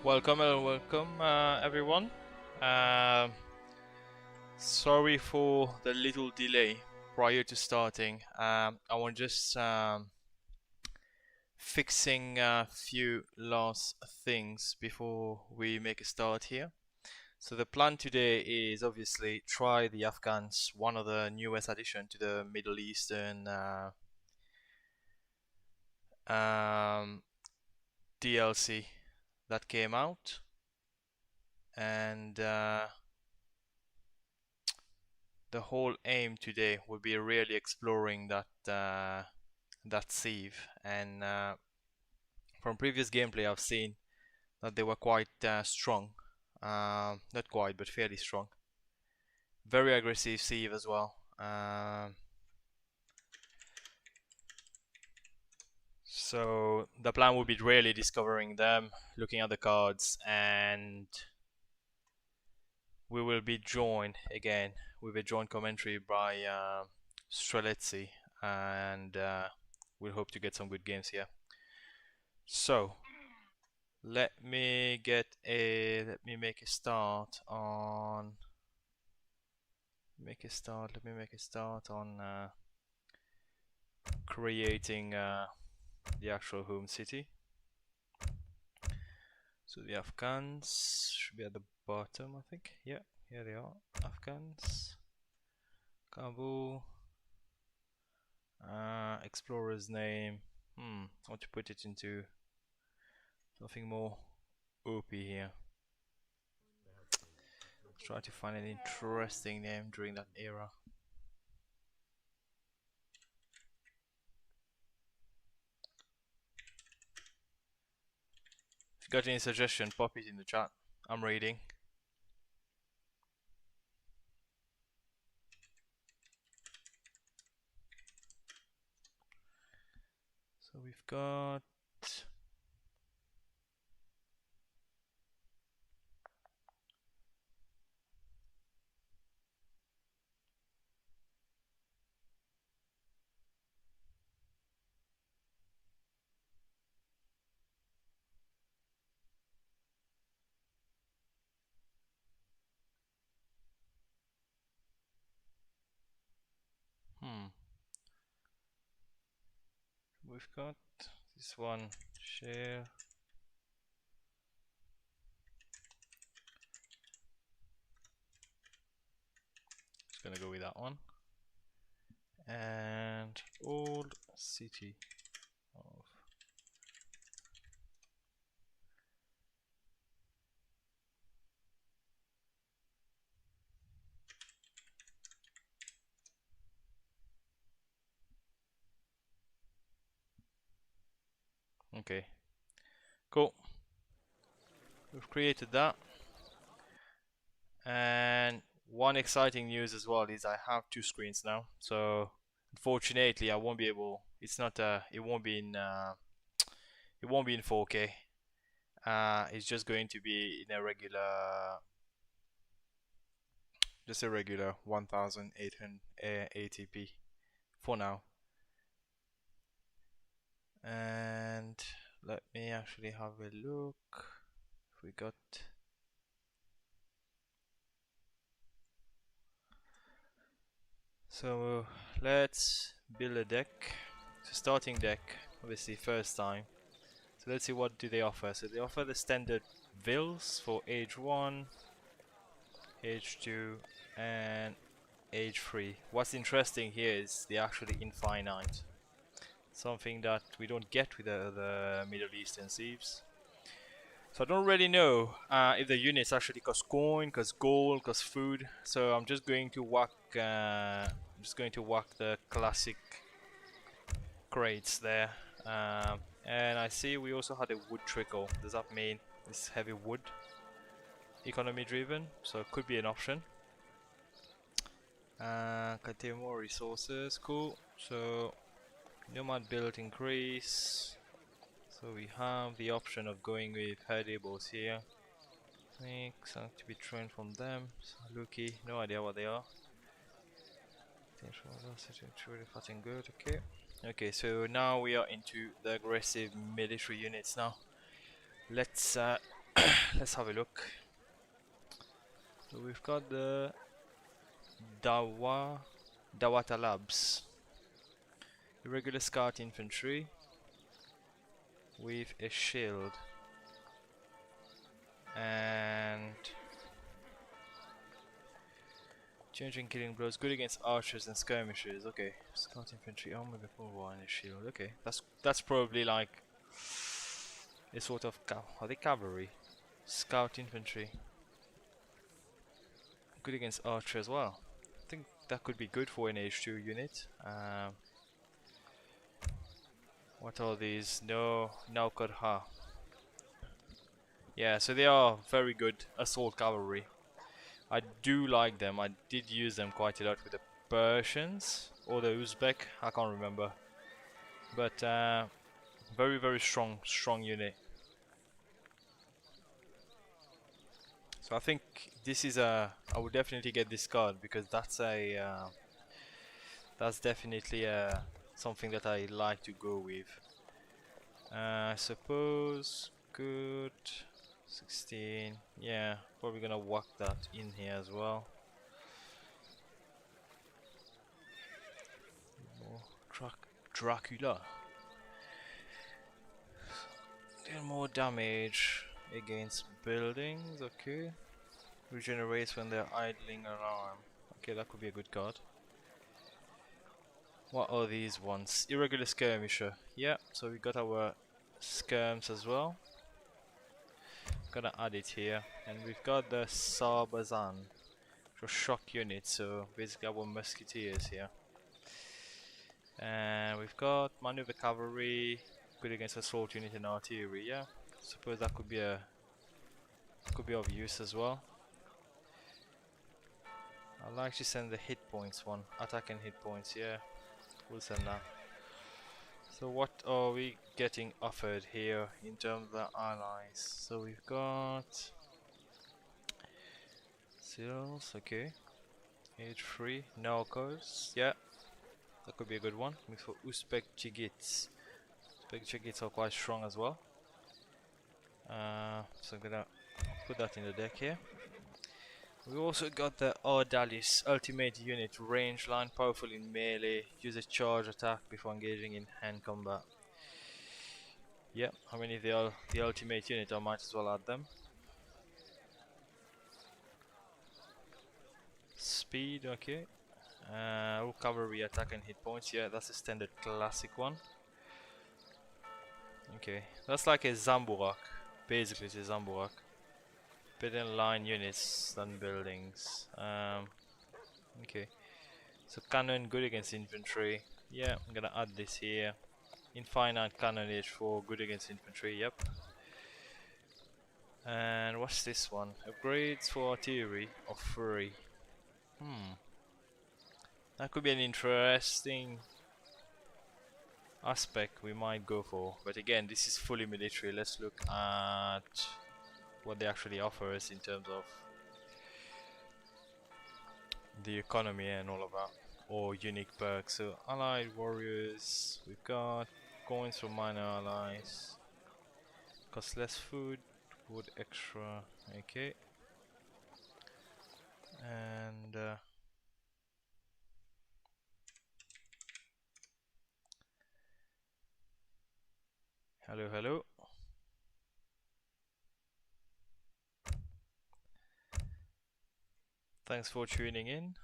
Welcome and welcome everyone. Uh, Sorry for the little delay prior to starting. I was just fixing a few last things before we make a start here. So the plan today is obviously try the Afghans, one of the newest addition to the Middle Eastern um, DLC that came out, and the whole aim today will be really exploring that sieve. And from previous gameplay, I've seen that they were quite strong. Not quite, but fairly strong. Very aggressive sieve as well. So the plan will be really discovering them, looking at the cards, and we will be joined again with a joint commentary by Streletsy, and we'll hope to get some good games here. So let me let me make a start on let me make a start on creating the actual home city. So the Afghans should be at the bottom, I think. Yeah, here they are. Afghans, Kabul, explorer's name. I want to put it into something more OP here. Try to find an interesting name during that era. If you got any suggestion, pop it in the chat. I'm reading. So we've got hmm. We've got this one. Share. Just gonna go with that one. And old city of okay, cool. We've created that. And one exciting news as well is I have two screens now. So unfortunately, I won't be able. It's not. It won't be in. It won't be in 4K. It's just going to be in a regular, just a regular 1880p for now. And let me actually have a look. If we got. So let's build a deck. So starting deck, obviously first time. So let's see what do they offer. So they offer the standard vills for age 1, age 2 and age 3. What's interesting here is they're actually infinite. Something that we don't get with the Middle Eastern sieves. So I don't really know if the units actually cost coin, cost gold, cost food. So I'm just going to whack the classic crates there. And I see we also had a wood trickle. Does that mean it's heavy wood? Economy driven, so it could be an option. Contain more resources, cool. So nomad build increase. So we have the option of going with herdables here. Something to be trained from them. Lucky, no idea what they are. Good, okay. Okay, so now we are into the aggressive military units now. Let's Let's have a look. So we've got the Dawata Labs. Irregular Scout Infantry with a shield. And changing killing blows, good against archers and skirmishers. Okay, Scout Infantry, armor before war and a shield. Okay, that's probably like a sort of are they cavalry? Scout Infantry. Good against archer as well. I think that could be good for an H2 unit. What are these? No Karha. Yeah, so they are very good assault cavalry. I do like them. I did use them quite a lot with the Persians or the Uzbek. I can't remember. But very strong unit. So I think this is a. I would definitely get this card because that's a. That's definitely something that I like to go with. I suppose good 16. Yeah, probably gonna whack that in here as well. More Dracula. Deal more damage against buildings. Okay. Regenerates when they're idling alarm. Okay, that could be a good card. What are these ones? Irregular skirmisher. Yeah, so we got our skirms as well. Gonna add it here. And we've got the Sarbazan. For shock unit, so basically our musketeers here. And we've got maneuver cavalry, good against assault unit and artillery. Yeah, suppose that could be of use as well. I'd like to send the hit points one, attack and hit points. Yeah, we'll send that. So what are we getting offered here in terms of the allies? So we've got Seals, okay. Age 3, Narcos, yeah, that could be a good one. For Uzbek Chigits. Uzbek Chigits are quite strong as well. So I'm gonna put that in the deck here. We also got the Ordalis ultimate unit, range line, powerful in melee, use a charge attack before engaging in hand combat. Yeah, how many of the ultimate unit? I might as well add them. Speed, okay. Cavalry attack and hit points. Yeah, that's a standard classic one. Okay, that's like a Zamburak. Basically, it's a Zamburak. Better line units than buildings. Okay, so cannon good against infantry. Yeah, I'm gonna add this here. Infinite cannonage for good against infantry. Yep. And what's this one? Upgrades for artillery of 3. That could be an interesting aspect we might go for. But again, this is fully military. Let's look at what they actually offer us in terms of the economy and all of that, or unique perks. So allied warriors, we've got coins from minor allies, cost less food, wood extra, okay. And hello. Thanks for tuning in.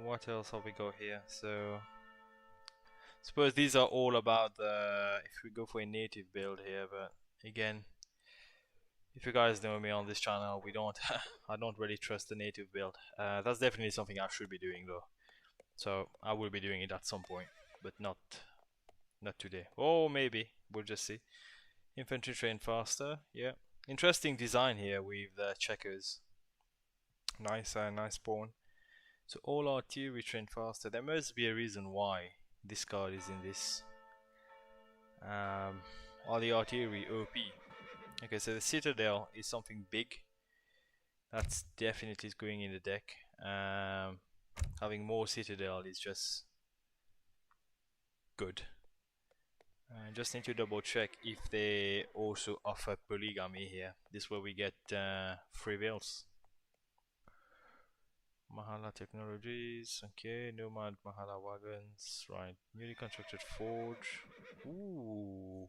What else have we got here? So suppose these are all about the, if we go for a native build here, but again, if you guys know me on this channel, I don't really trust the native build. That's definitely something I should be doing though. So I will be doing it at some point, but not today. Or maybe, we'll just see. Infantry train faster, yeah. Interesting design here with the checkers. Nice pawn. So all artillery train faster. There must be a reason why this card is in this. All the artillery OP. Okay, so the citadel is something big. That's definitely going in the deck. Having more citadel is just good. I just need to double check if they also offer polygamy here. This is where we get free wills. Mahala Technologies, okay, Nomad Mahala Wagons, right, newly constructed forge. Ooh,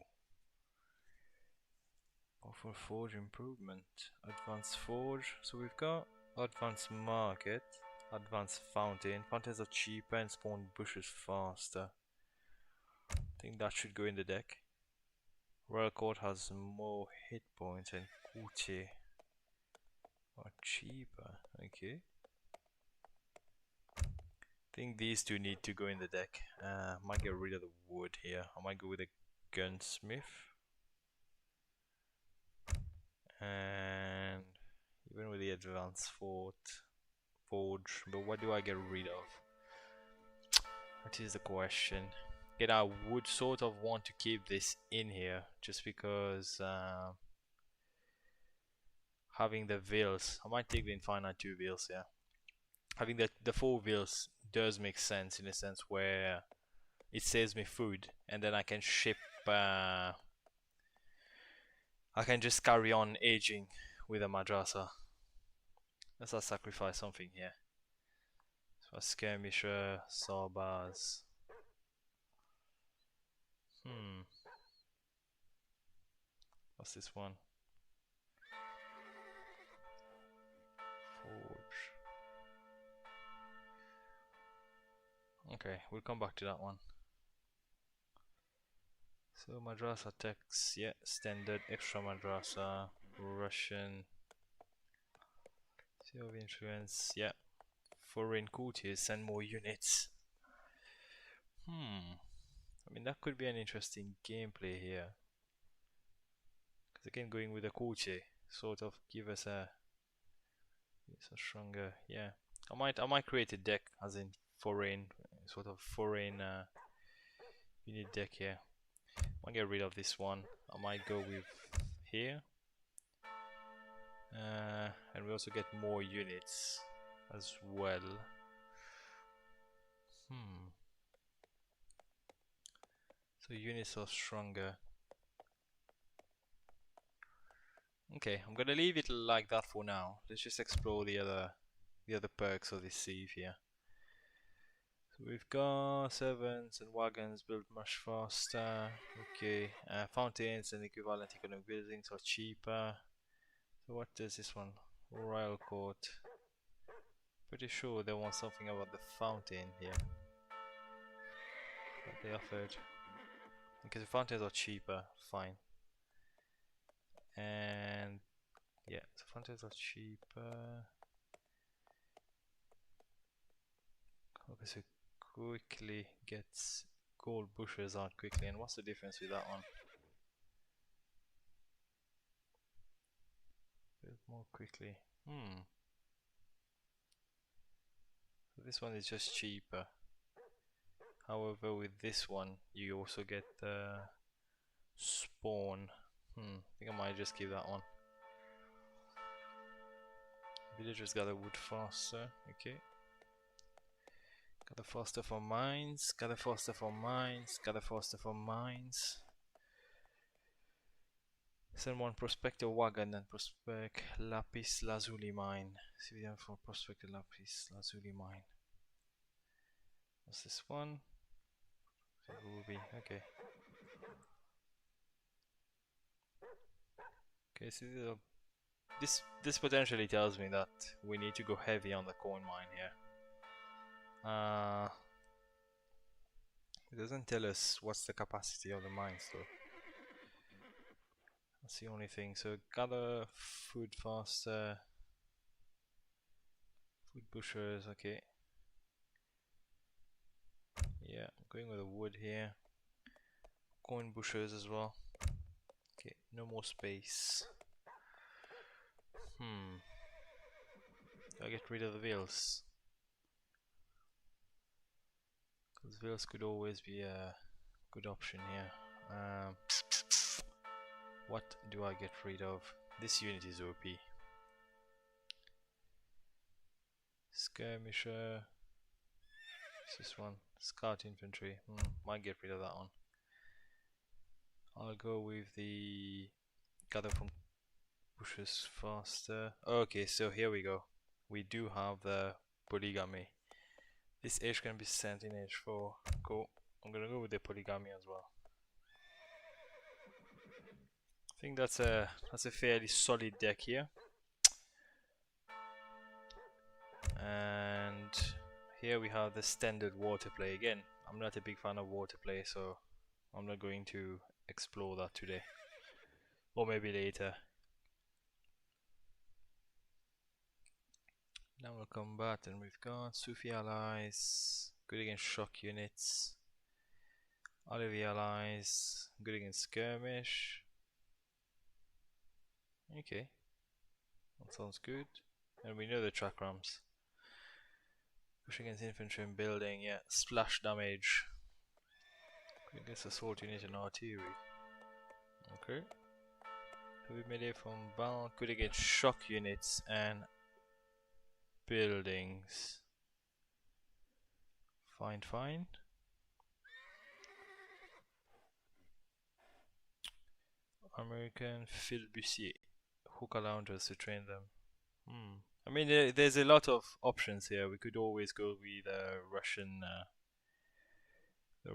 offer forge improvement, advanced forge. So we've got advanced market, advanced fountain. Fountains are cheaper and spawn bushes faster. I think that should go in the deck. Royal Court has more hit points and courtier are cheaper. Okay. I think these two need to go in the deck. Might get rid of the wood here. I might go with a gunsmith. And even with the advanced forge. But what do I get rid of? That is the question. Again, I would sort of want to keep this in here just because having the wheels. I might take the infinite 2 wheels, yeah. Having the 4 wheels does make sense in a sense where it saves me food and then I can ship I can just carry on aging with a madrasa. Let's not sacrifice something here. So a skirmisher, sawbars. What's this one? Forge. Okay, we'll come back to that one. So madrasa text, yeah, standard, extra madrasa, Russian, seal of influence, yeah, foreign courtiers, send more units. I mean that could be an interesting gameplay here. Because again, going with a courtier sort of give us a stronger, yeah. I might create a deck as in foreign, sort of foreign unit deck here. I might get rid of this one. I might go with here. And we also get more units as well. So units are stronger. Okay, I'm gonna leave it like that for now. Let's just explore the other perks of this sieve here. So we've got servants and wagons built much faster. Okay, fountains and equivalent economic buildings are cheaper. So what does this one? Royal Court. Pretty sure they want something about the fountain here. What they offered. Okay, the fountains are cheaper, fine. And yeah, the fountains are cheaper. Okay, so quickly gets gold bushes out quickly. And what's the difference with that one? Build more quickly. So this one is just cheaper. However, with this one, you also get the spawn. I think I might just keep that one. Villagers gather wood faster. Okay. Gather faster for mines. Gather faster for mines. Gather faster for mines. Send one prospector wagon and prospect lapis lazuli mine. Civilian for prospector lapis lazuli mine. What's this one? Ruby. Okay. Okay, so this potentially tells me that we need to go heavy on the coin mine here. It doesn't tell us what's the capacity of the mines though. That's the only thing. So gather food faster. Food bushers, okay. Yeah, I'm going with the wood here. Coin bushers as well. Okay, no more space. Do I get rid of the wheels? Because wheels could always be a good option here. What do I get rid of? This unit is OP. Skirmisher. What's this one? Scout infantry. Might get rid of that one. I'll go with the gather from bushes faster. Okay, so here we go. We do have the polygamy. This age can be sent in age 4. Cool. I'm gonna go with the polygamy as well. I think that's a fairly solid deck here. And here we have the standard water play again. I'm not a big fan of water play, so I'm not going to explore that today. Or maybe later. Now we'll combat, and we've got Sufi allies, good against shock units. Olive allies, good against skirmish. Okay, that sounds good. And we know the track rams. Push against infantry and building, yeah. Splash damage. Good against assault unit and artillery. Okay. Heavy melee from bound, good against shock units and buildings. Fine, fine. American Filbusier. Hook launchers to train them. I mean, there's a lot of options here. We could always go with the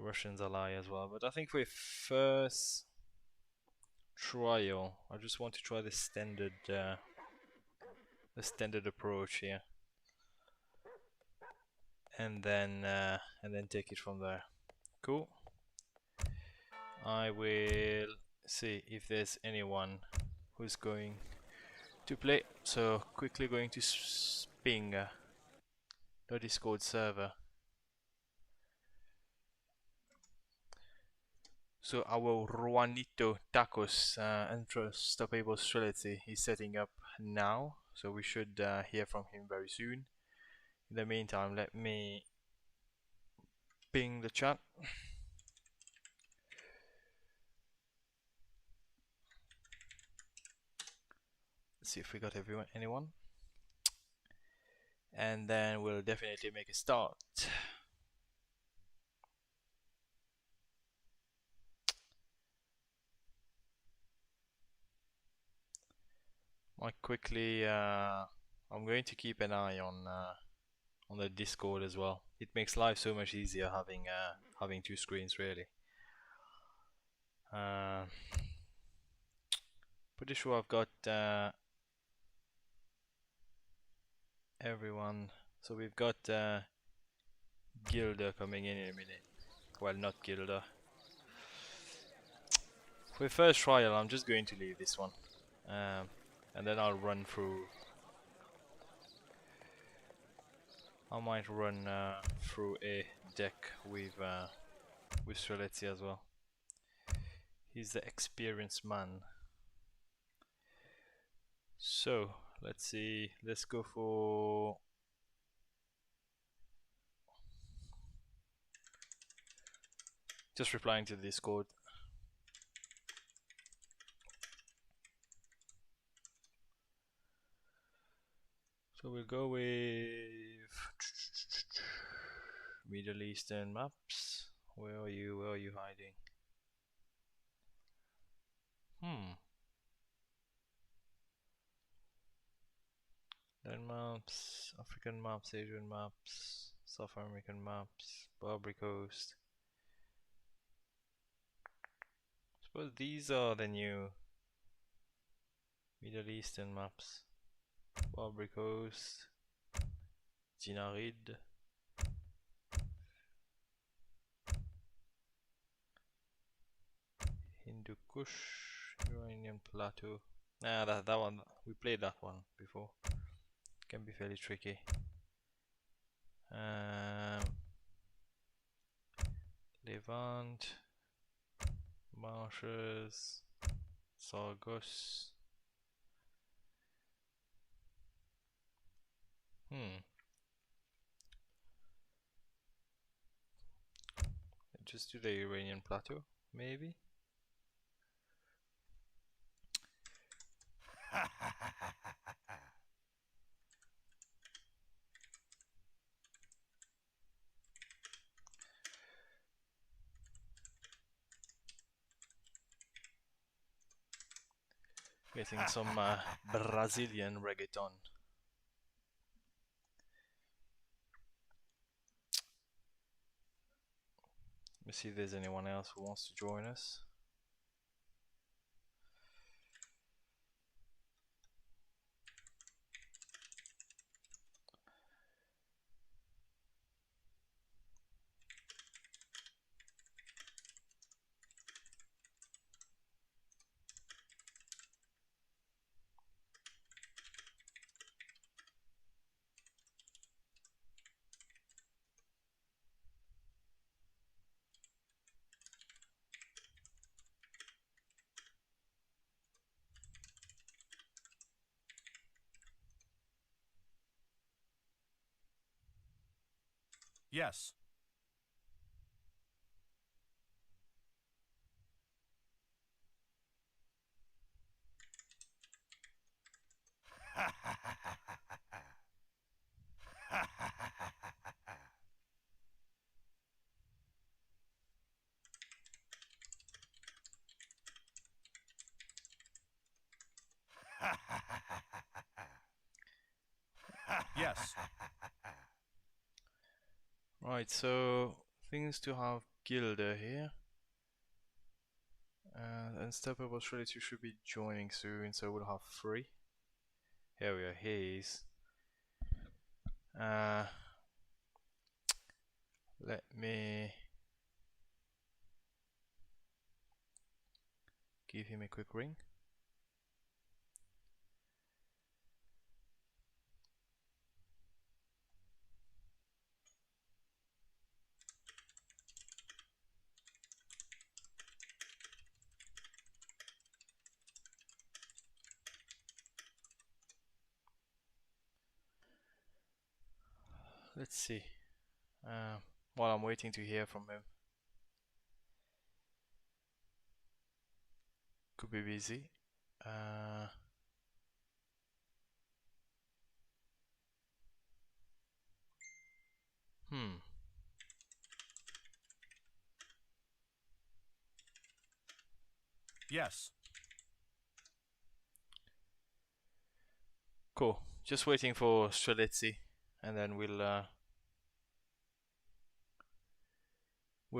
Russians ally as well. But I think for first trial, I just want to try the standard approach here, and then take it from there. Cool. I will see if there's anyone who's going to play. So quickly going to ping the Discord server. So our Juanito Tacos Unstoppable Streletsy is setting up now, so we should hear from him very soon. In the meantime, let me ping the chat. Let's see if we got anyone. And then we'll definitely make a start. Might quickly, I'm going to keep an eye on the Discord as well. It makes life so much easier having two screens, really. Pretty sure I've got everyone. So we've got Gilda coming in a minute. Well, not Gilda. For the first trial, I'm just going to leave this one, and then I'll run through. I might run through a deck with Streletsy as well. He's the experienced man. So let's see. Let's go for. Just replying to the Discord. So we'll go with Middle Eastern maps. Where are you? Where are you hiding? Then maps, African maps, Asian maps, South American maps, Barbary Coast. I suppose these are the new Middle Eastern maps. Barbary Coast, Dinarid, Hindu Kush, Iranian Plateau. Nah, that one, we played that one before. Can be fairly tricky. Levant, Marshes, Sargos. Just do the Iranian Plateau, maybe. Getting some Brazilian reggaeton. Let me see if there's anyone else who wants to join us. Yes. Yes. Right, so things to have Gilda here. Unstoppable Streletsy should be joining soon, so we'll have 3. Here we are, he's. Let me give him a quick ring. Let's see. While I'm waiting to hear from him. Could be busy. Hmm. Yes. Cool. Just waiting for Streletsy, and then we'll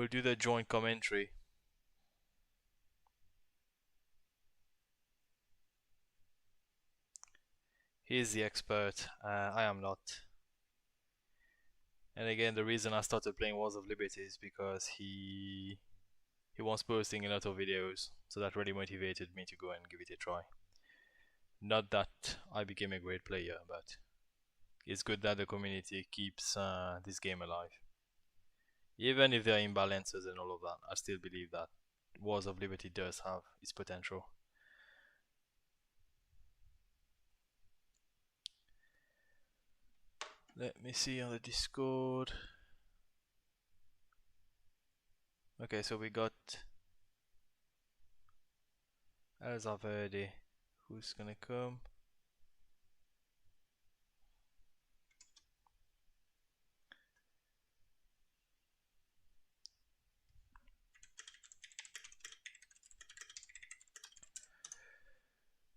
do the joint commentary. He's the expert. I am not. And again, the reason I started playing Wars of Liberty is because he was posting a lot of videos, so that really motivated me to go and give it a try. Not that I became a great player, but it's good that the community keeps this game alive. Even if there are imbalances and all of that, I still believe that Wars of Liberty does have its potential. Let me see on the Discord. Okay, so we got Elsa Verde. Who's gonna come?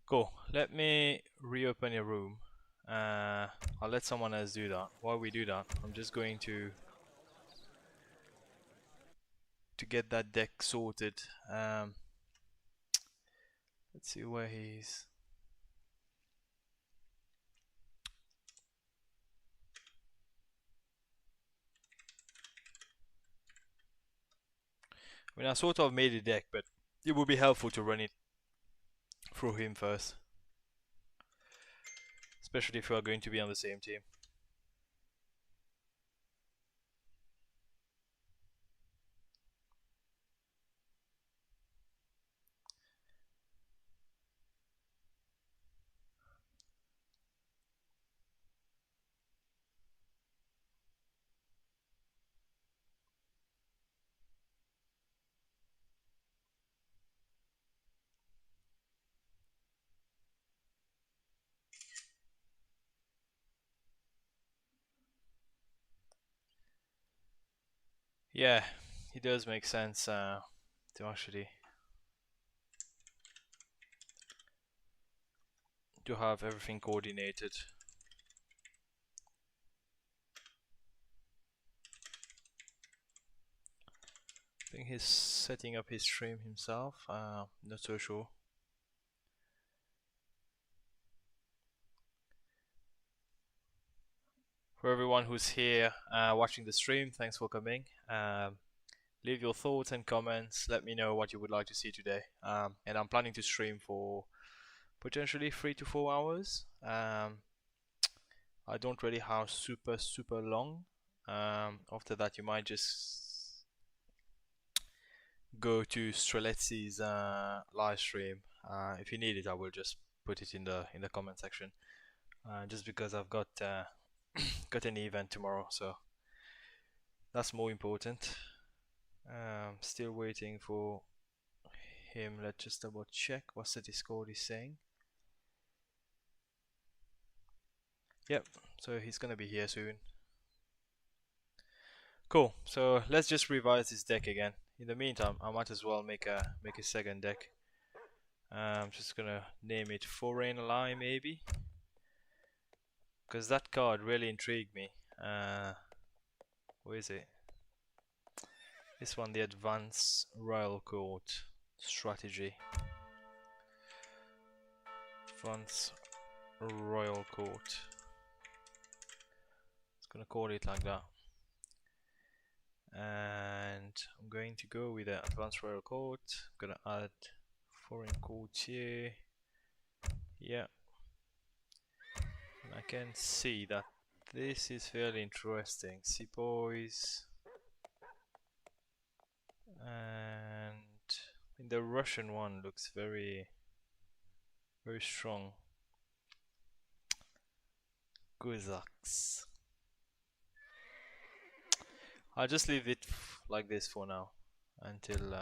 Cool. Let me reopen your room. I'll let someone else do that. While we do that, I'm just going to get that deck sorted. Let's see where he's. I mean, I sort of made a deck, but it would be helpful to run it through him first, especially if we are going to be on the same team. Yeah, it does make sense to actually to have everything coordinated. I think he's setting up his stream himself. Not so sure. For everyone who's here watching the stream, thanks for coming. Leave your thoughts and comments. Let me know what you would like to see today. And I'm planning to stream for potentially 3 to 4 hours. I don't really have super long. After that, you might just go to Streletsy's live stream. If you need it, I will just put it in the comment section. Just because I've got got an event tomorrow, so that's more important. Still waiting for him. Let's just double check what's the Discord is saying. Yep, so he's gonna be here soon. Cool. So let's just revise this deck again. In the meantime, I might as well make a second deck. I'm just gonna name it Foreign Ally maybe, because that card really intrigued me. Where is it? This one, the Advanced Royal Court Strategy. Advanced Royal Court. It's gonna call it like that. And I'm going to go with the Advanced Royal Court. I'm gonna add Foreign Courtier. Yeah. And I can see that this is fairly interesting. Sepoys. And the Russian one looks very strong. Cossacks. I'll just leave it like this for now until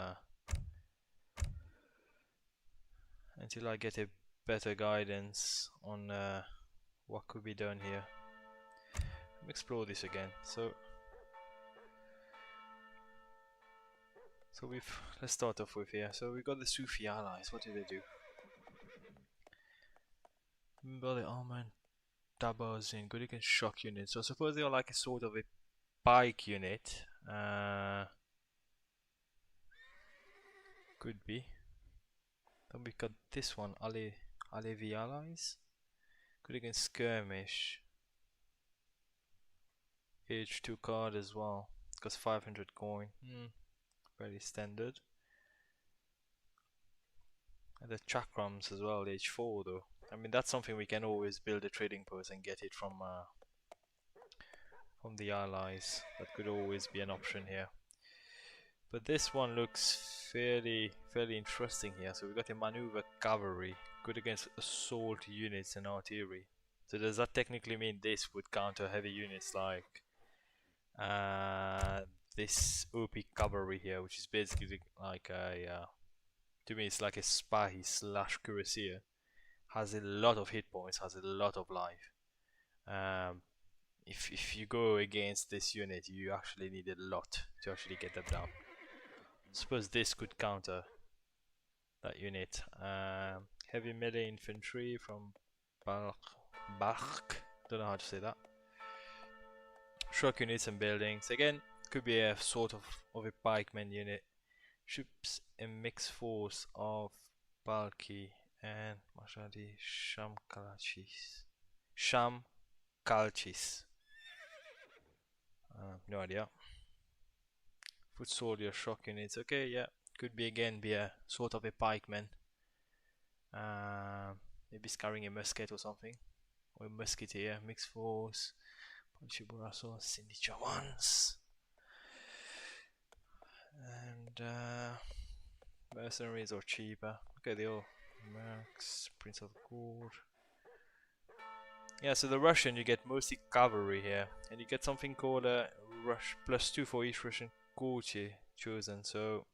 I get a better guidance on what could be done here. Let me explore this again. So let's start off with here. So we got the Sufi allies. What did they do? Remember the armament doubles in good against shock units. So I suppose they are like a sort of a pike unit. Could be. Then we got this one, Alevi allies. Good against skirmish. H2 card as well. Costs 500 coin. Very standard. And the chakrams as well, H4 though. I mean, that's something we can always build a trading post and get it from the allies. That could always be an option here. But this one looks fairly interesting here. So we got a maneuver cavalry, good against assault units and artillery. So does that technically mean this would counter heavy units like this OP cavalry here, which is basically like a to me it's like a spy slash cuirassier. Has a lot of hit points, has a lot of life. If you go against this unit, you actually need a lot to actually get them down. Suppose this could counter that unit. Heavy melee infantry from Bach. Don't know how to say that. Shock units and buildings. Again, could be a sort of a pikeman unit. Ships a mixed force of Balki and Mashadi Shamkalchis. No idea. Foot soldier shock units. Okay, yeah. Could be again be a sort of a pikeman. Maybe carrying a musket or something. Or a musketeer, mixed force. Ponchiburaso, signature ones. And mercenaries are cheaper. Okay, they all Max, Prince of Gold. Yeah, so the Russian, you get mostly cavalry here, and you get something called a rush +2 for each Russian courtier chosen. So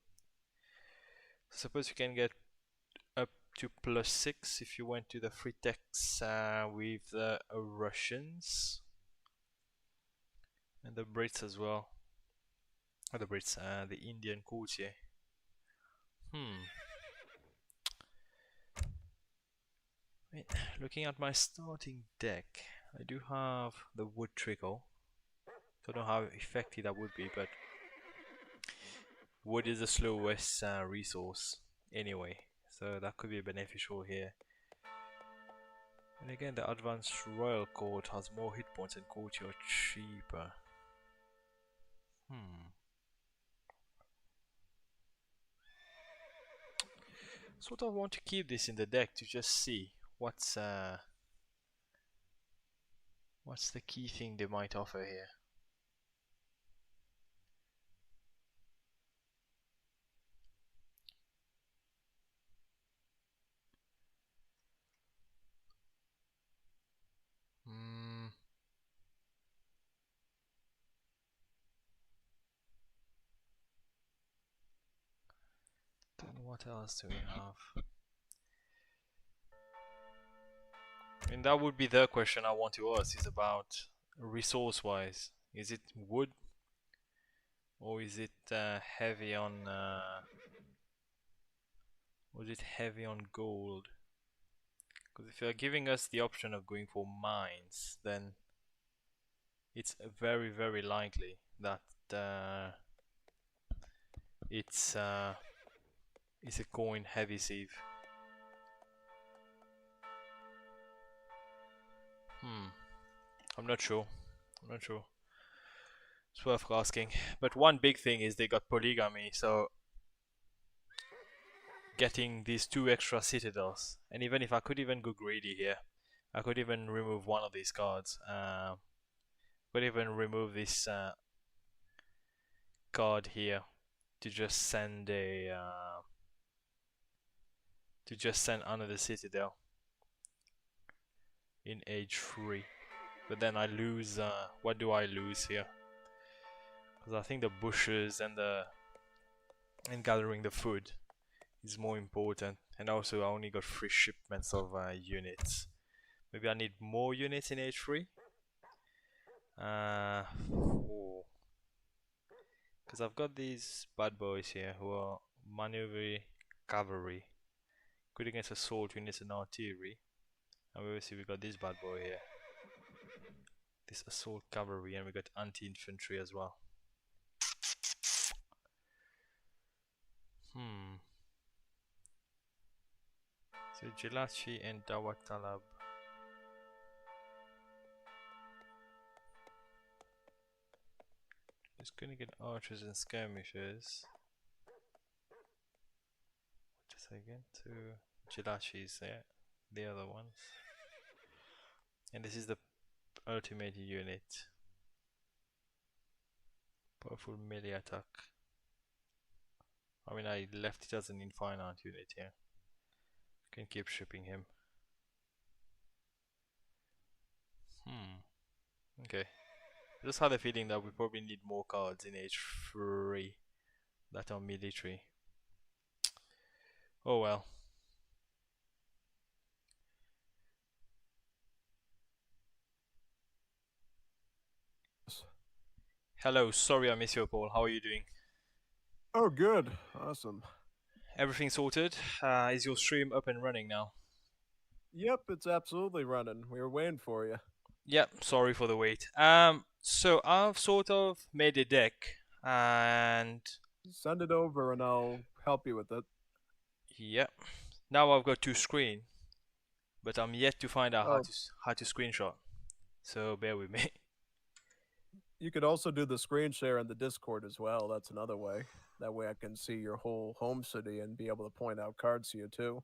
suppose you can get up to +6 if you went to the free techs with the Russians and the Brits as well. Or the Brits, the Indian courtier. I mean, looking at my starting deck, I do have the wood trickle. Don't know how effective that would be, but wood is the slowest resource anyway, so that could be beneficial here. And again, the advanced royal court has more hit points and courtyard cheaper. Sort of want to keep this in the deck to just see what's the key thing they might offer here. Then what else do we have? I mean, that would be the question I want to ask, is about resource-wise. Is it wood, or is it heavy on gold? Because if you're giving us the option of going for mines, then it's very, very likely that it's a coin heavy sieve. I'm not sure. It's worth asking. But one big thing is they got polygamy, so getting these 2 extra citadels, and even if I could even go greedy here, I could even remove one of these cards. Could even remove this card here to just send another citadel in age 3. But then I lose. What do I lose here? Because I think the bushes and gathering the food is more important, and also I only got 3 shipments of units. Maybe I need more units in age 3. Because I've got these bad boys here who are maneuver cavalry, good against assault units and artillery. And we will see we got this bad boy here, this assault cavalry, and we got anti-infantry as well. So Streletsy and Dawatalab. Just gonna get archers and skirmishers. Just again to Streletsys there, the other ones. And this is the ultimate unit. Powerful melee attack. I mean, I left it as an infinite unit here. Can keep shipping him. Okay. I just had a feeling that we probably need more cards in age 3 that are military. Oh well. Hello, sorry I missed your call. How are you doing? Oh, good. Awesome. Everything sorted? Is your stream up and running now? Yep, it's absolutely running. We were waiting for you. Yep, sorry for the wait. So I've sort of made a deck, and Send it over and I'll help you with it. yep. Now I've got 2 screens, but I'm yet to find out Oh, how to screenshot. So bear with me. you could also do the screen share in the Discord as well. That's another way. That way I can see your whole home city and be able to point out cards to you too.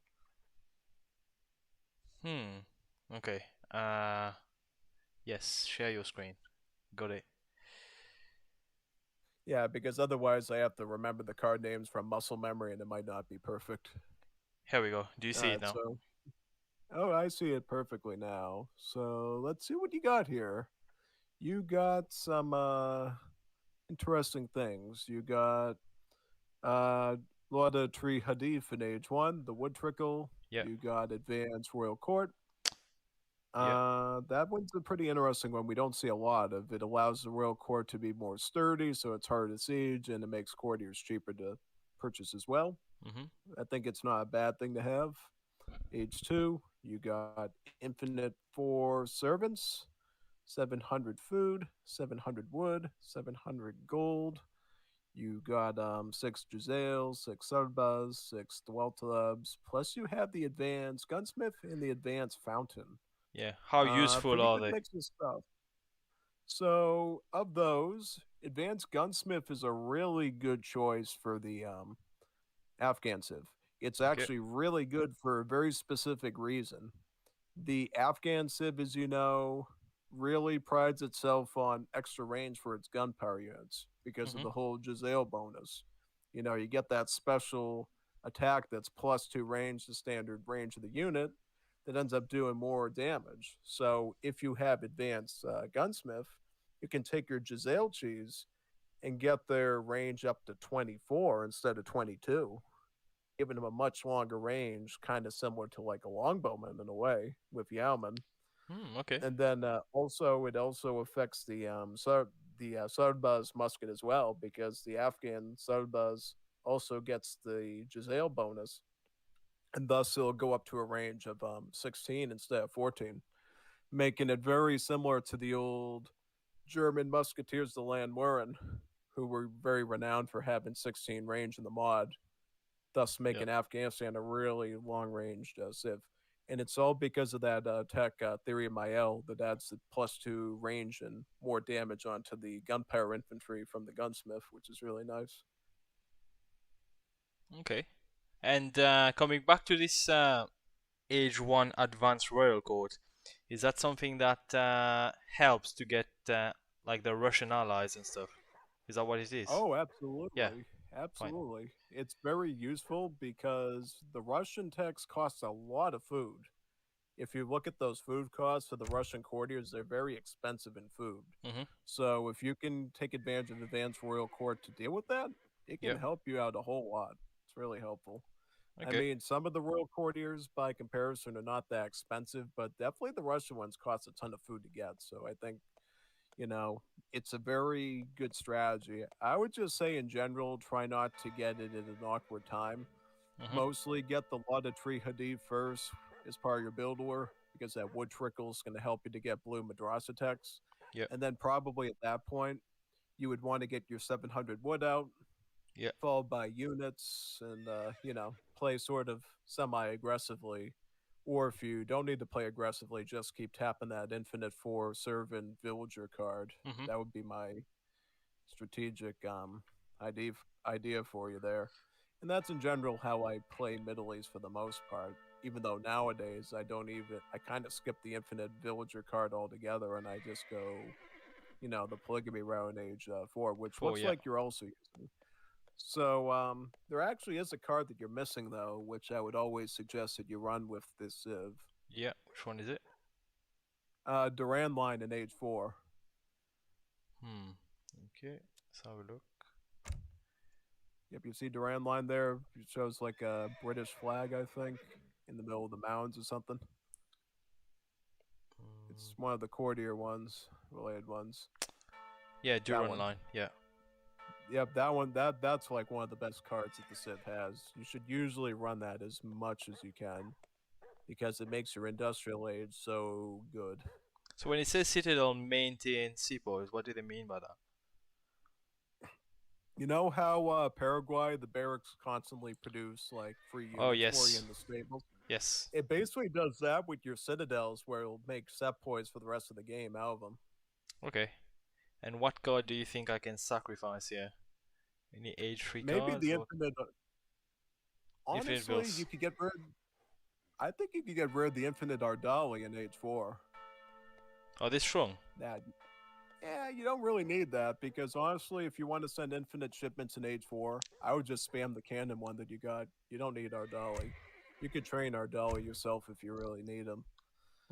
Okay. Yes, share your screen. Got it. Yeah, because otherwise I have to remember the card names from muscle memory and it might not be perfect. Here we go. Do you see it now? So, oh, I see it perfectly now. So let's see what you got here. You got some interesting things. You got Lauda Tree Hadif in age 1, the Wood Trickle. Yeah. You got Advanced Royal Court. Yeah. That one's a pretty interesting one. We don't see a lot of it. Allows the Royal Court to be more sturdy, so it's harder to siege, and it makes courtiers cheaper to purchase as well. I think it's not a bad thing to have. Age 2, You got infinite for servants, 700 food, 700 wood, 700 gold. You got six Jazales, six Sarbas, six Dweltalubs, plus you have the advanced gunsmith and the advanced fountain. Yeah. How useful Pretty are good they? mix of stuff. So of those, advanced gunsmith is a really good choice for the Afghan Civ. It's Okay. actually really good for a very specific reason. The Afghan Civ, as you know, really prides itself on extra range for its gunpowder units because of Mhm. the whole Giselle bonus. You know, you get that special attack that's plus two range to standard range of the unit that ends up doing more damage. So if you have advanced gunsmith, you can take your Giselle cheese and get their range up to 24 instead of 22, giving them a much longer range, kind of similar to like a longbowman in a way with Yauman. Hmm. Okay. And then also it also affects the Sarbaz musket as well because the Afghan Sarbaz also gets the Giselle bonus, and thus it'll go up to a range of 16 instead of 14, making it very similar to the old German musketeers, the Landwehren, who were very renowned for having 16 range in the mod, thus Yeah. making Afghanistan a really long ranged civ. And it's all because of that tech theory of Mael that adds the plus two range and more damage onto the gunpowder infantry from the gunsmith, which is really nice. Okay. And coming back to this Age 1 Advanced Royal Court, is that something that helps to get like the Russian allies and stuff? Is that what it is? Oh, Yeah, absolutely. fine. Absolutely. It's very useful because the Russian techs cost a lot of food. If you look at those food costs for the Russian courtiers, they're very expensive in food. Mhm. So if you can take advantage of Advanced Royal Court to deal with that, it can Yep. help you out a whole lot. It's really helpful. I Okay. mean, some of the royal courtiers by comparison are not that expensive, but definitely the Russian ones cost a ton of food to get. So I think, you know, it's a very good strategy. I would just say in general, try not to get it at an awkward time. Mhm. Mostly get the Lotta Tree Hadid first as part of your build order because that wood trickle is going to help you to get blue Madrasa techs. Yep. And then probably at that point, you would want to get your 700 wood out, Yep. followed by units, and, play sort of semi aggressively. Or if you don't need to play aggressively, just keep tapping that infinite four servant villager card. Mhm. That would be my strategic idea idea for you there. And that's in general how I play Middle East for the most part. Even though nowadays I kind of skip the infinite villager card altogether and I just go, the polygamy round age 4, which Four. looks Yeah. like you're also using. So there actually is a card that you're missing though, which I would always suggest that you run with this Civ. Yeah. Which one is it? Duran line in age 4. Hmm. Okay. Let's have a look. Yep, you see Duran line there. It shows like a British flag, I think, in the middle of the mounds or something. Mm. It's one of the courtier ones, related ones. Yeah, That Duran one. line. Yeah. Yep, that one. That's like one of the best cards that the Civ has. You should usually run that as much as you can because it makes your industrial age so good. So when it says Citadel maintain seaports, what do they mean by that? You know how Paraguay, the barracks constantly produce like free Oh units for you yes. in the stables? Yes. It basically does that with your citadels, where it'll make set points for the rest of the game out of them. Okay. And what card do you think I can sacrifice here? Any age free Maybe cards the or infinite. infinite Honestly, bills? you could get rid. I think you could get rid of the infinite Ardali in age 4. Are they strong? That Yeah, you don't really need that because honestly, if you want to send infinite shipments in age 4, I would just spam the cannon one that you got. You don't need Ardali. You could train Ardali yourself if you really need him.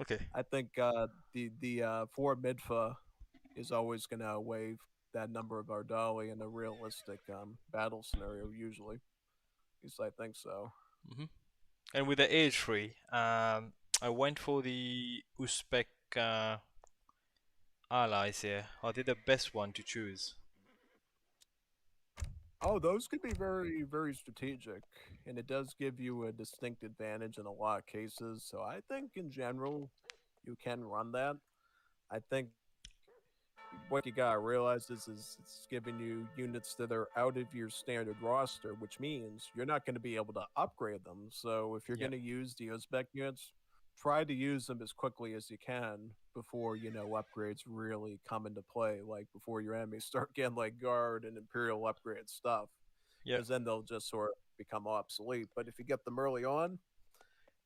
Okay. I think the 4 Midfa is always going to outweigh that number of Ardali in a realistic battle scenario. Usually, at least I think so. hmm And with the age free, I went for the Uzbek allies here. Are they the best one to choose? Oh, those could be very, very strategic, and it does give you a distinct advantage in a lot of cases. So I think in general, you can run that. I think what you gotta realize is it's giving you units that are out of your standard roster, which means you're not going to be able to upgrade them. So if you're Yeah. going to use the Uzbek units, try to use them as quickly as you can before upgrades really come into play. Like before your enemies start getting like guard and imperial upgrade stuff, Yeah. because then they'll just sort of become obsolete. But if you get them early on,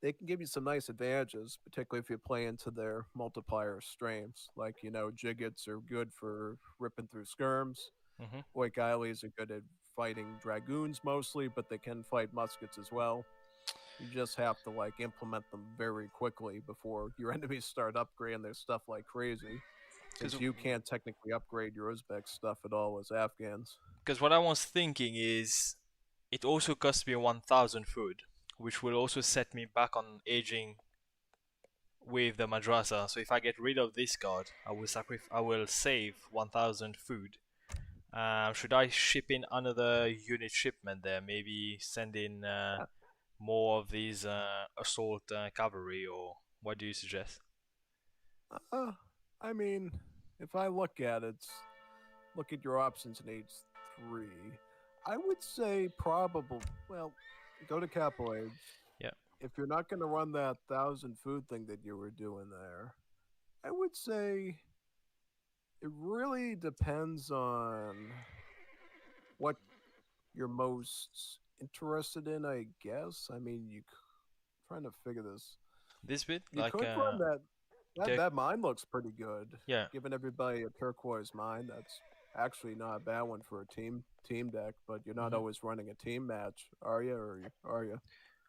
they can give you some nice advantages, particularly if you play into their multiplier strengths. Like, Jiggets are good for ripping through skirms. Mhm. Boy Guileys are good at fighting dragoons mostly, but they can fight muskets as well. You just have to like implement them very quickly before your enemies start upgrading their stuff like crazy. Because Since you can't technically upgrade your Uzbek stuff at all as Afghans. what I was thinking is, it also costs me 1,000 food, which will also set me back on aging with the madrasa. So if I get rid of this guard, I will save 1,000 food. Should I ship in another unit shipment there? Maybe send in more of these assault cavalry, or what do you suggest? Uh, I mean, if I look at your options in age 3, I would say probable. Well, go to Capo Age. Yeah. If you're not going to run that 1,000 food thing that you were doing there, I would say it really depends on what you're most interested in, I guess. I mean, trying to figure this. This bit, You like, could run that. That the that mine looks pretty good. yeah. Giving everybody a turquoise mine, that's actually not a bad one for a team deck. But you're not Mhm. always running a team match, are you? Or are you?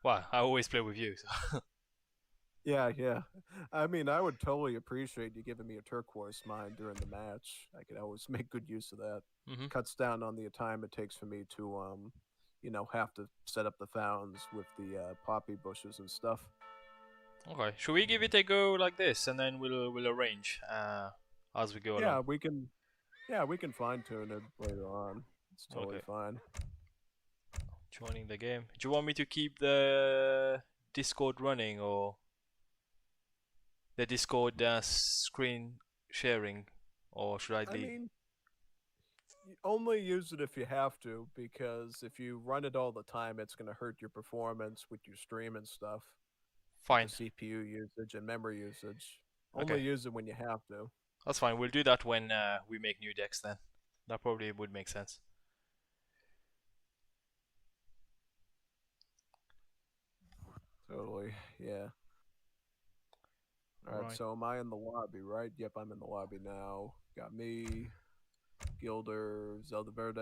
Well, I always play with you. So. Yeah, yeah. I mean, I would totally appreciate you giving me a turquoise mine during the match. I could always make good use of that. Mhm. Cuts down on the time it takes for me to have to set up the fountains with the poppy bushes and stuff. Okay. Should we give it a go like this, and then we'll arrange as we go along? Yeah, we can. Yeah, we can fine tune it later on. It's totally Okay. fine. Joining the game. Do you want me to keep the Discord running, or the Discord screen sharing, or should I I leave? mean, you only use it if you have to, because if you run it all the time, it's going to hurt your performance with your stream and stuff, with the Fine. CPU usage and memory usage. Only Okay. use it when you have to. That's fine. We'll do that when we make new decks then. That probably would make sense. Totally, yeah. All right, Right. so am I in the lobby, right? Yep, I'm in the lobby now. Got me, Gilder, Zelda Verde.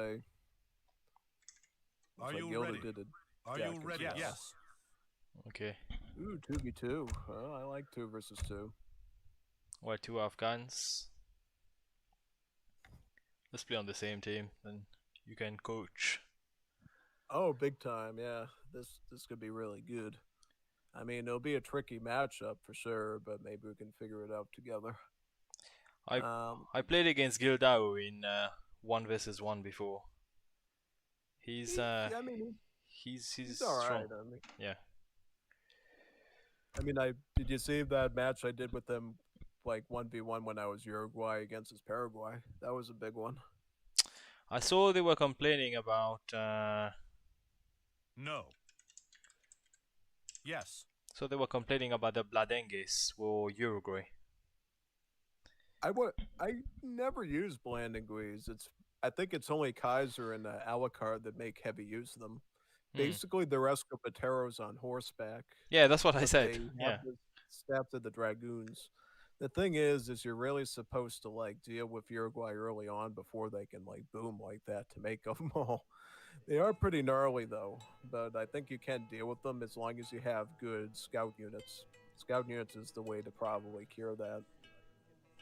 Are Looks like you Gilder ready? did it. Are Jack you as ready? well. Yes. Okay. Ooh, 2v2. I like 2 versus 2. We're two Afghans. Let's play on the same team, then you can coach. Oh, big time, yeah. This could be really good. I mean, it'll be a tricky matchup for sure, but maybe we can figure it out together. I Um, I played against Gildao in 1 versus 1 before. He's I mean, he's he's all strong. right. Yeah. I did you see that match I did with him, like 1v1 when I was Uruguay against his Paraguay? That was a big one. I saw they were complaining about No. Yes. the Bladengues for Uruguay. I never use Blandingues. I think it's only Kaiser and Alucard that make heavy use of them. Basically, they're Escopeteros on horseback, Yeah, that's what I but said. they have Yeah. the staff of the dragoons. The thing is you're really supposed to like deal with Uruguay early on before they can like boom like that to make of them all. They are pretty gnarly though, but I think you can deal with them as long as you have good scout units. Scout units is the way to probably cure that.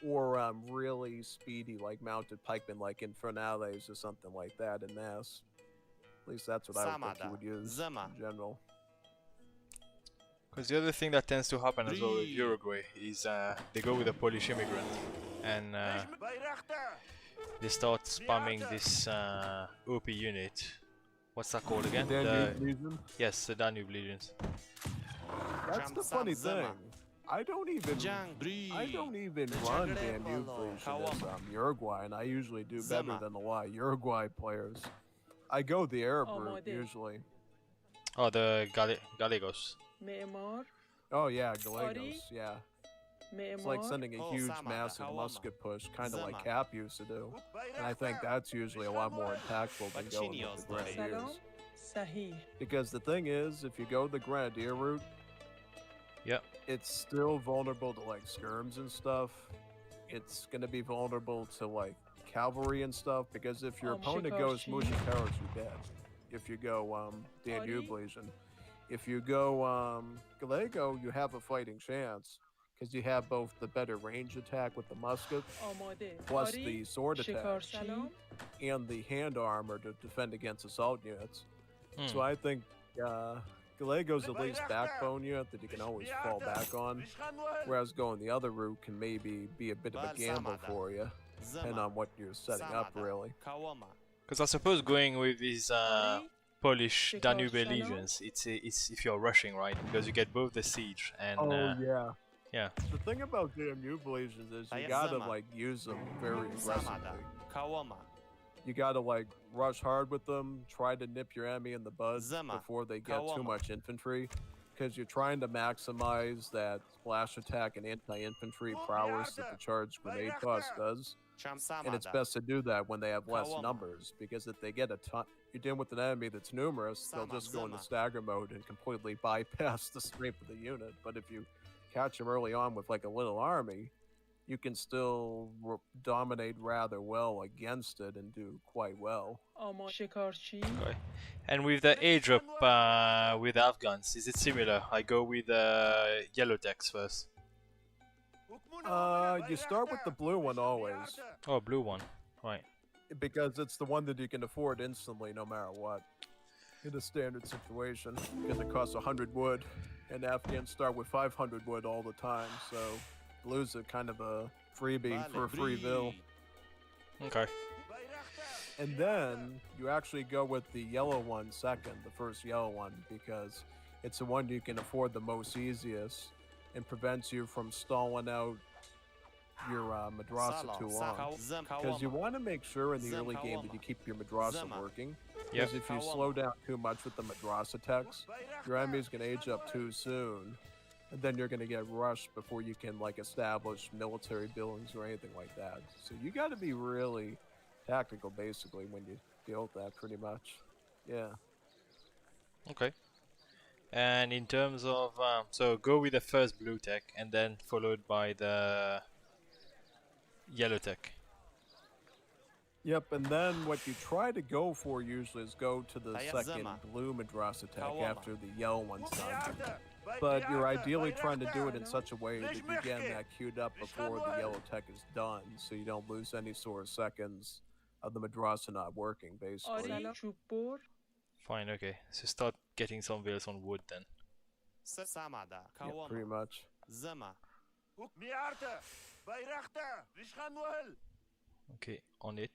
Or really speedy like mounted pikemen like Infernales or something like that in mass. At least that's what I would think you would use in general. Because the other thing that tends to happen as well with Uruguay is they go with a Polish immigrant, and they start spamming this OP unit. What's that called again? Danube Legion. Yes, the Danube Legions. That's the funny thing. I don't even run Danube Legion as Uruguay, and I usually do better than a lot of Uruguay players. I go the Arab route usually. Oh, the Gallegos. Oh yeah, Gallegos, yeah. It's like sending a huge, massive musket push, kind of like Cap used to do. And I think that's usually a lot more impactful than going with the Grenadiers. Because the thing is, if you go the Grenadier route, yep, it's still vulnerable to like skirms and stuff. It's going to be vulnerable to like cavalry and stuff, because if your opponent goes Mushikeros, you're dead. If you go Danube Legion. If you go Gallego, you have a fighting chance, because you have both the better range attack with the musket, plus the sword attack, and the hand armor to defend against assault units. So I think Gallego's at least backbone unit that you can always fall back on, whereas going the other route can maybe be a bit of a gamble for you, depending on what you're setting up, really. Because I suppose going with these Polish Danube Legions, it's if you're rushing, right? Because you get both the siege and yeah. The thing about Danube Legions is you gotta like use them very aggressively. You gotta like rush hard with them, try to nip your enemy in the bud before they get too much infantry, because you're trying to maximize that splash attack and anti-infantry prowess that the charged grenade toss does. And it's best to do that when they have less numbers, because if they get a ton, you're dealing with an enemy that's numerous, they'll just go into stagger mode and completely bypass the strength of the unit. But if you catch them early on with like a little army, you can still dominate rather well against it and do quite well. Okay. And with the age up with Afghans, is it similar? I go with yellow text first. You start with the blue one always. Oh, blue one, right. Because it's the one that you can afford instantly no matter what. In a standard situation, because it costs 100 wood, and Afghans start with 500 wood all the time, so blue's a kind of a freebie for a free bill. Okay. And then you actually go with the yellow one second, the first yellow one, because it's the one you can afford the most easiest and prevents you from stalling out your madrasa too long. Because you want to make sure in the early game that you keep your madrasa working. Because if you slow down too much with the madrasa text, your enemy's going to age up too soon. And then you're going to get rushed before you can like establish military buildings or anything like that. So you got to be really tactical basically when you deal with that, pretty much. Yeah. Okay. And in terms of so go with the first blue tech and then followed by the yellow tech. Yep, and then what you try to go for usually is go to the second blue madrasa attack after the yellow one's done. But you're ideally trying to do it in such a way that you get that queued up before the yellow tech is done, so you don't lose any sort of seconds of the madrasa not working, basically. Fine, okay. So start getting some wheels on wood then. Yeah, pretty much. Okay, on it.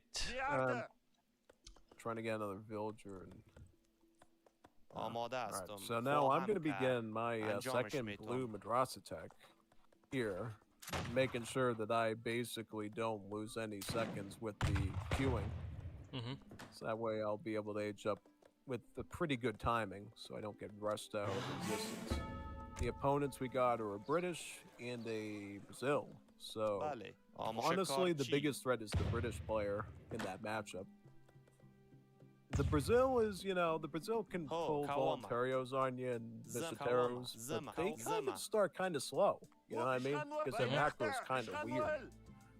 Trying to get another villager. Alright, so now I'm going to begin my second blue madrasa attack here, making sure that I basically don't lose any seconds with the queuing. So that way I'll be able to age up with the pretty good timing, so I don't get rushed out of resistance. The opponents we got are a British and a Brazil, so honestly the biggest threat is the British player in that matchup. The Brazil is, you know, the Brazil can pull voluntarios on you and misiteros, but they kind of start kind of slow, you know what I mean? Because their macro is kind of weird.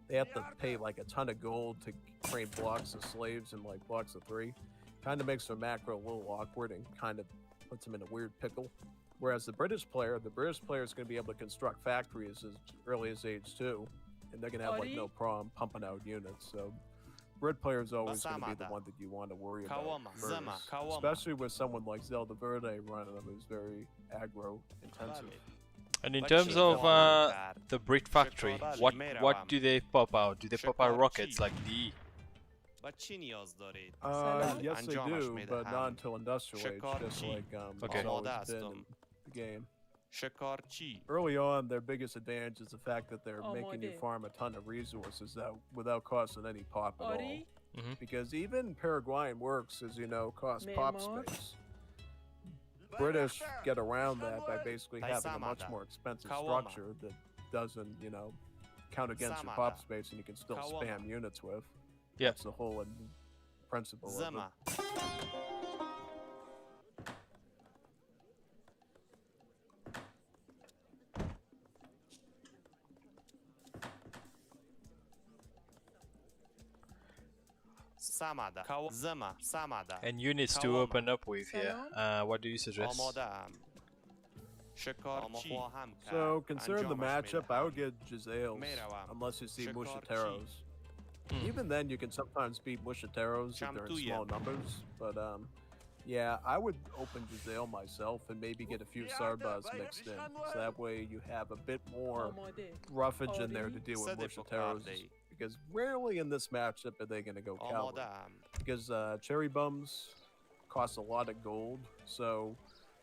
They have to pay like a ton of gold to train blocks of slaves and like blocks of 3. Kind of makes their macro a little awkward and kind of puts them in a weird pickle. Whereas the British player is going to be able to construct factories as early as age 2, and they're going to have like no problem pumping out units. So Brit player is always going to be the one that you want to worry about first, especially with someone like Zelda Verde running them, who's very aggro intensive. And in terms of the Brit factory, what do they pop out? Do they pop out rockets like the Yes, they do, but not until Industrial Age, just like Okay. it's always been in the game. Early on, their biggest advantage is the fact that they're making you farm a ton of resources without costing any pop at all. Because even Paraguayan works, as you know, cost pop space. British get around that by basically having a much more expensive structure that doesn't, count against your pop space and you can still spam units with. Yeah. That's the whole principle of it. And units to open up with here. What do you suggest? So, considering the matchup, I would get Giselles, unless you see Mushateros. Even then, you can sometimes beat Mushateros if they're in small numbers, but yeah, I would open Giselle myself and maybe get a few Sarbas mixed in, so that way you have a bit more roughage in there to deal with Mushateros, because rarely in this matchup are they going to go cavalry, because Cherry Bums cost a lot of gold, so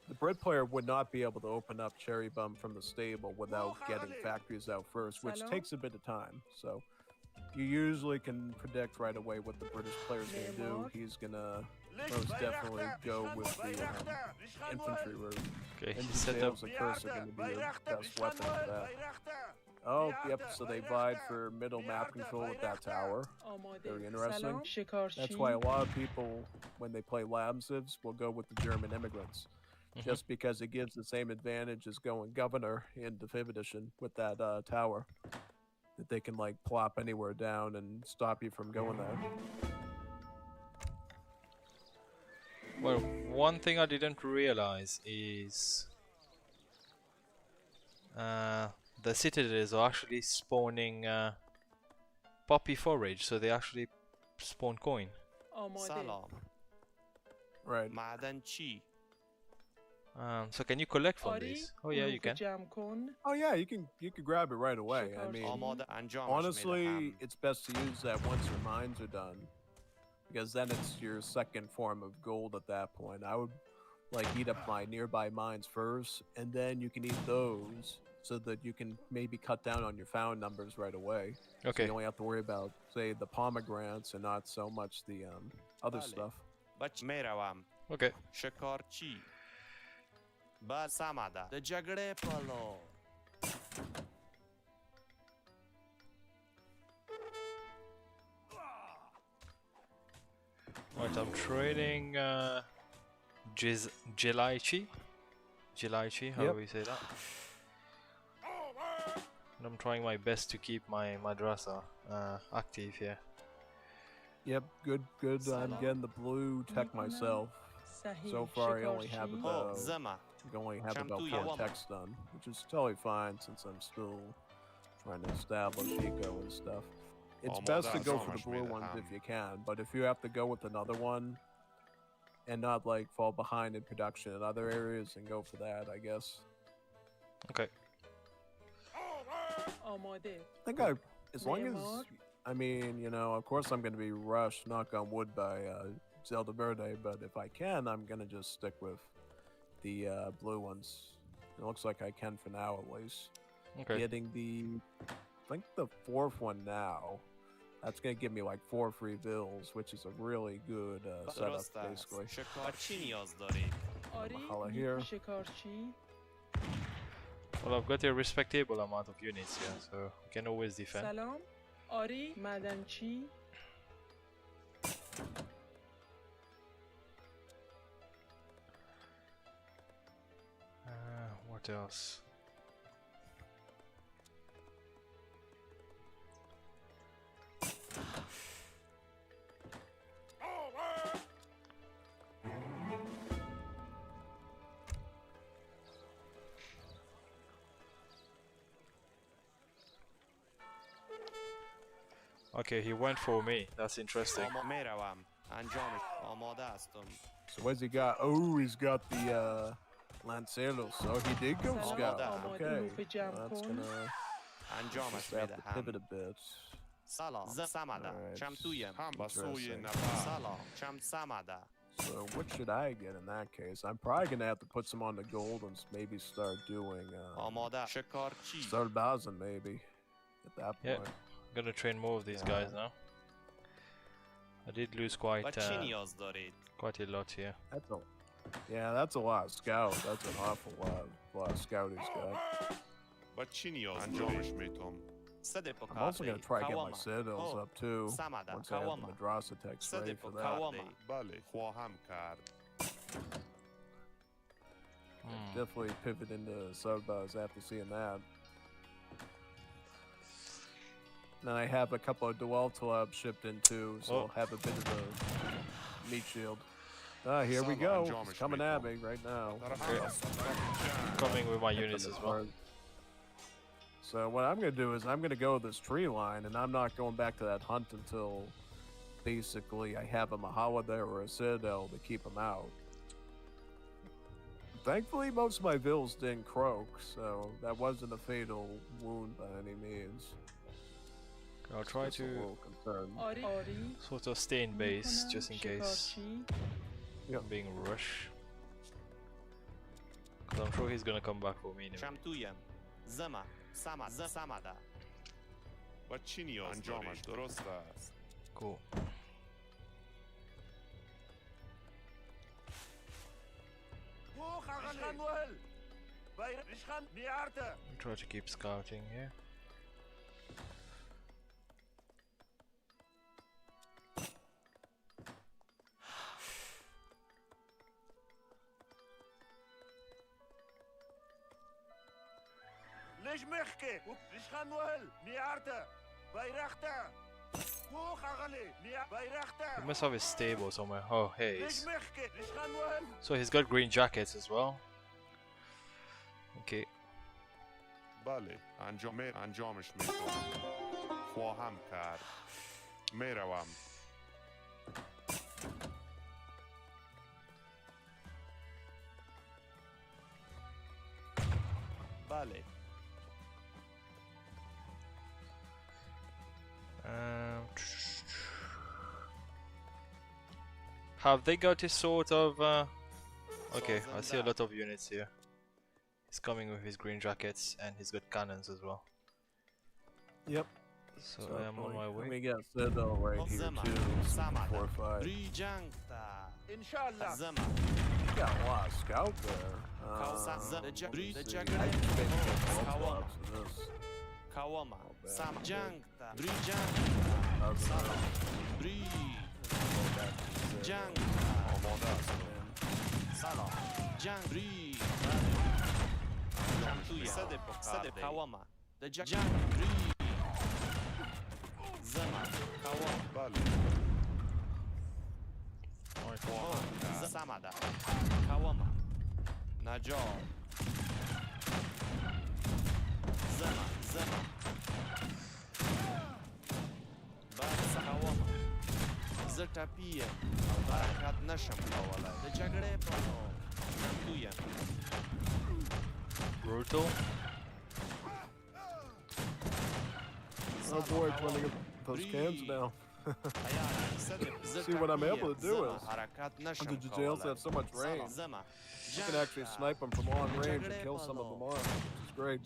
the Brit player would not be able to open up Cherry Bum from the stable without getting factories out first, which takes a bit of time. So you usually can predict right away what the British player's going to do. He's going to most definitely go with the infantry route. Okay, And he set up. the curse are going to be your best weapon for that. Oh, yep, so they vied for middle map control with that tower. Very interesting. That's why a lot of people, when they play lab civs, will go with the German immigrants. Just because it gives the same advantage as going governor in Civilisation with that tower. That they can like plop anywhere down and stop you from going there. Well, one thing I didn't realize is the citadels are actually spawning poppy forage, so they actually spawn coin. Right. So can you collect from these? Oh yeah, you can. Oh yeah, you can grab it right away. I mean, honestly, it's best to use that once your mines are done, because then it's your second form of gold at that point. I would like eat up my nearby mines first, and then you can eat those so that you can maybe cut down on your found numbers right away. Okay. So you only have to worry about, say, the pomegranates and not so much the other stuff. Okay. Right, I'm trading Civilisation. Civilisation, how do we say that? And I'm trying my best to keep my madrasa active here. Yep, good. I'm getting the blue tech myself. So far, I only have about 4 techs done, which is totally fine since I'm still trying to establish eco and stuff. It's best to go for the blue ones if you can, but if you have to go with another one and not like fall behind in production in other areas, then go for that, I guess. Okay. I think as long as, I mean, of course I'm going to be rushed, knock on wood, by Zelda Verde, but if I can, I'm going to just stick with the blue ones. It looks like I can for now, at least. Okay. Getting I think the 4th one now. That's going to give me like 4 free bills, which is a really good setup, basically. Mahala here. Well, I've got a respectable amount of units here, so we can always defend. What else? Okay, he went for me. That's interesting. So what's he got? Oh, he's got the Lanceros. So he did go scout. Okay. That's gonna have to pivot a bit. Salam. Samada. Alright. Chamtuyem. Interesting. Salam. Cham Samada. So what should I get in that case? I'm probably gonna have to put some on the gold and maybe start doing Amada. Shikarchi. start Bazin maybe at that Yeah. point. I'm gonna train more of these Yeah. guys now. I did lose quite دارید. a lot here. That's a lot of scout. That's an awful lot of scout he's got. و چی نیاز انجامش میتونم I'm also gonna try to get my citadels up too. Samada. Once I have the Madrasa text ready for that. بله خواهم کرد Definitely pivot into Sarbaz after seeing that. Then I have a couple of dual tabs shipped in too, so I'll have a bit of a meat shield. Ah, here we go. It's coming at me right now. Coming with my units as well. So what I'm gonna do is I'm gonna go this tree line, and I'm not going back to that hunt until basically I have a Mahala there or a citadel to keep them out. Thankfully, most of my vills didn't croak, so that wasn't a fatal wound by any means. I'll try Just a to little concerned. sort of stay in base just in case Yep. I'm being rushed. Because I'm sure he's gonna come back for me anyway. Chamtuyem. Zama. Samada. و چی نیاز انجامش درست است Cool. Try to keep scouting here. ليش محكي ليش خنوهل نيارته بيرخته مو خغلي بيرخته He must have his stable somewhere. Oh, hey. ليش محكي ليش خنوهل So he's got green jackets as well. Okay. بله انجامش میتونم خواهم کرد میروم بله. Have they got a sort of okay, I see a lot of units here. He's coming with his green jackets and he's got cannons as well. Yep. So I am on my Let way. me get citadel right here Zama. too. 4 or 5. Brijangta. ان شاء الله Zama. You got a lot of scout there. The let's see. I Jagrek. can maybe get Kawama. 12 in this. Kawama. bad. Sam. Jangta. Brijangta. Salam. Bri. Jangta. آماده هستم Salam. Jang. Bri. Chamtuya. Sade Kawama. The Jang. Bri. Zama. Kawama. بله Samada. Kawama. Najjar. Zama. Bas Kawama. Zatapiye. Barakat nasham kawala. The jagre pano. Namtuya. Brutal. Oh boy, trying to get those cans now. See what I'm able to do is under the jails have so much range. You can actually snipe them from long range and kill some of them off, which is great.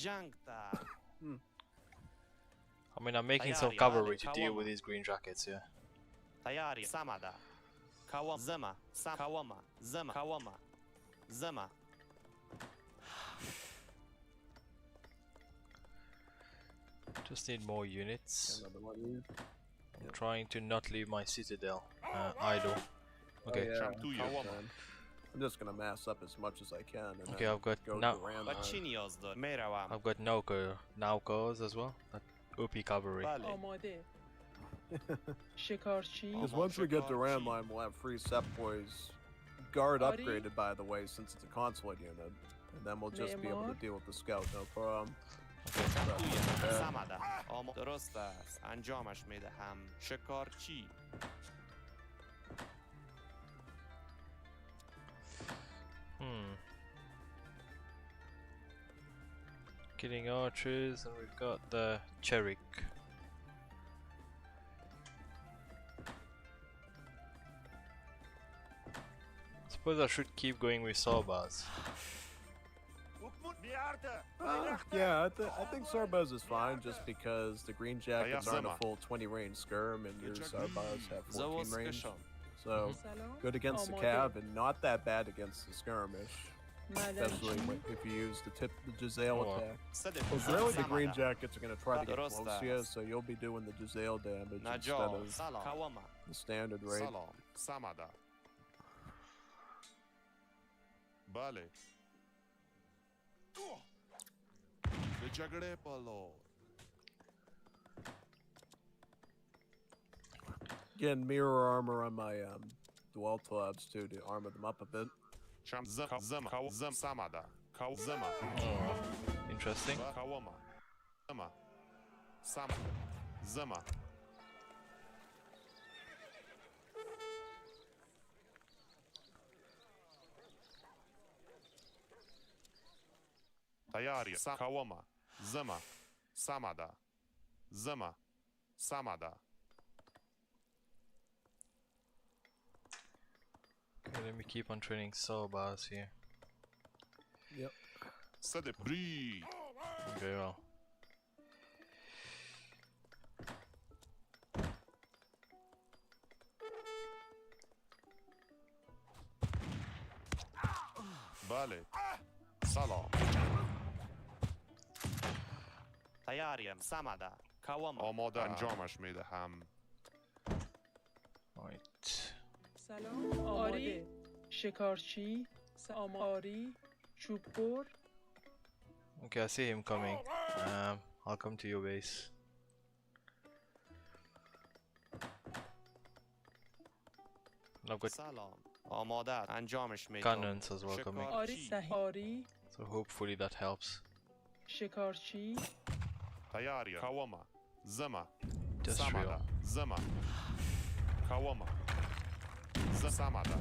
I mean, I'm making some cavalry to deal with these green jackets here. Tayari Samada. Kawama. Zama. Kawama. Zama. Kawama. Zama. Just need more units. Another one of these. I'm trying to not leave my citadel idle. Okay. Oh, yeah. Chamtuya I'm just gonna mass up as much as I can. And Okay, then I've got go now. to Ram line. I've got Naukos as well. OP cavalry. آماده شکارچی Because once we get to Ram line, we'll have free Sepoys guard upgraded, by the way, since it's a consulate unit, and then we'll just be able to deal with the scout, no problem. Samada. درست است. انجامش میدهم. شکارچی. Killing archers, and we've got the Cherik. Suppose I should keep going with Sorbas. Yeah, I think Sarbaz is fine just because the Green Jackets aren't a full 20 range skirm and your Sarbaz have 14 range. So good against the Cav and not that bad against the skirmish. Especially if you use the Giselle attack. Because really the Green Jackets are going to try to get close to you, so you'll be doing the Giselle damage instead of the standard rate. سلام سمدا بله به جگره بالا Again, mirror armor on my dual tabs too to armor them up a bit. شم زم سمدا کاو زم Interesting. کاوما زم سم زم تیاری کاوما زم سمدا زم سمدا Okay, let me keep on training Sorbas here. Yep. صد برید Very well. بله سلام تیاریم سمده کاوما آماده انجامش میدهم Right. سلام آری شکارچی آری چوببر Okay, I see him coming. I'll come to your base. And I've got سلام آماده انجامش میدم cannons as well coming, آری صحیح آری so hopefully that helps. شکارچی تیاری کاوما زم Just سمدا real. زم کاوما سمدا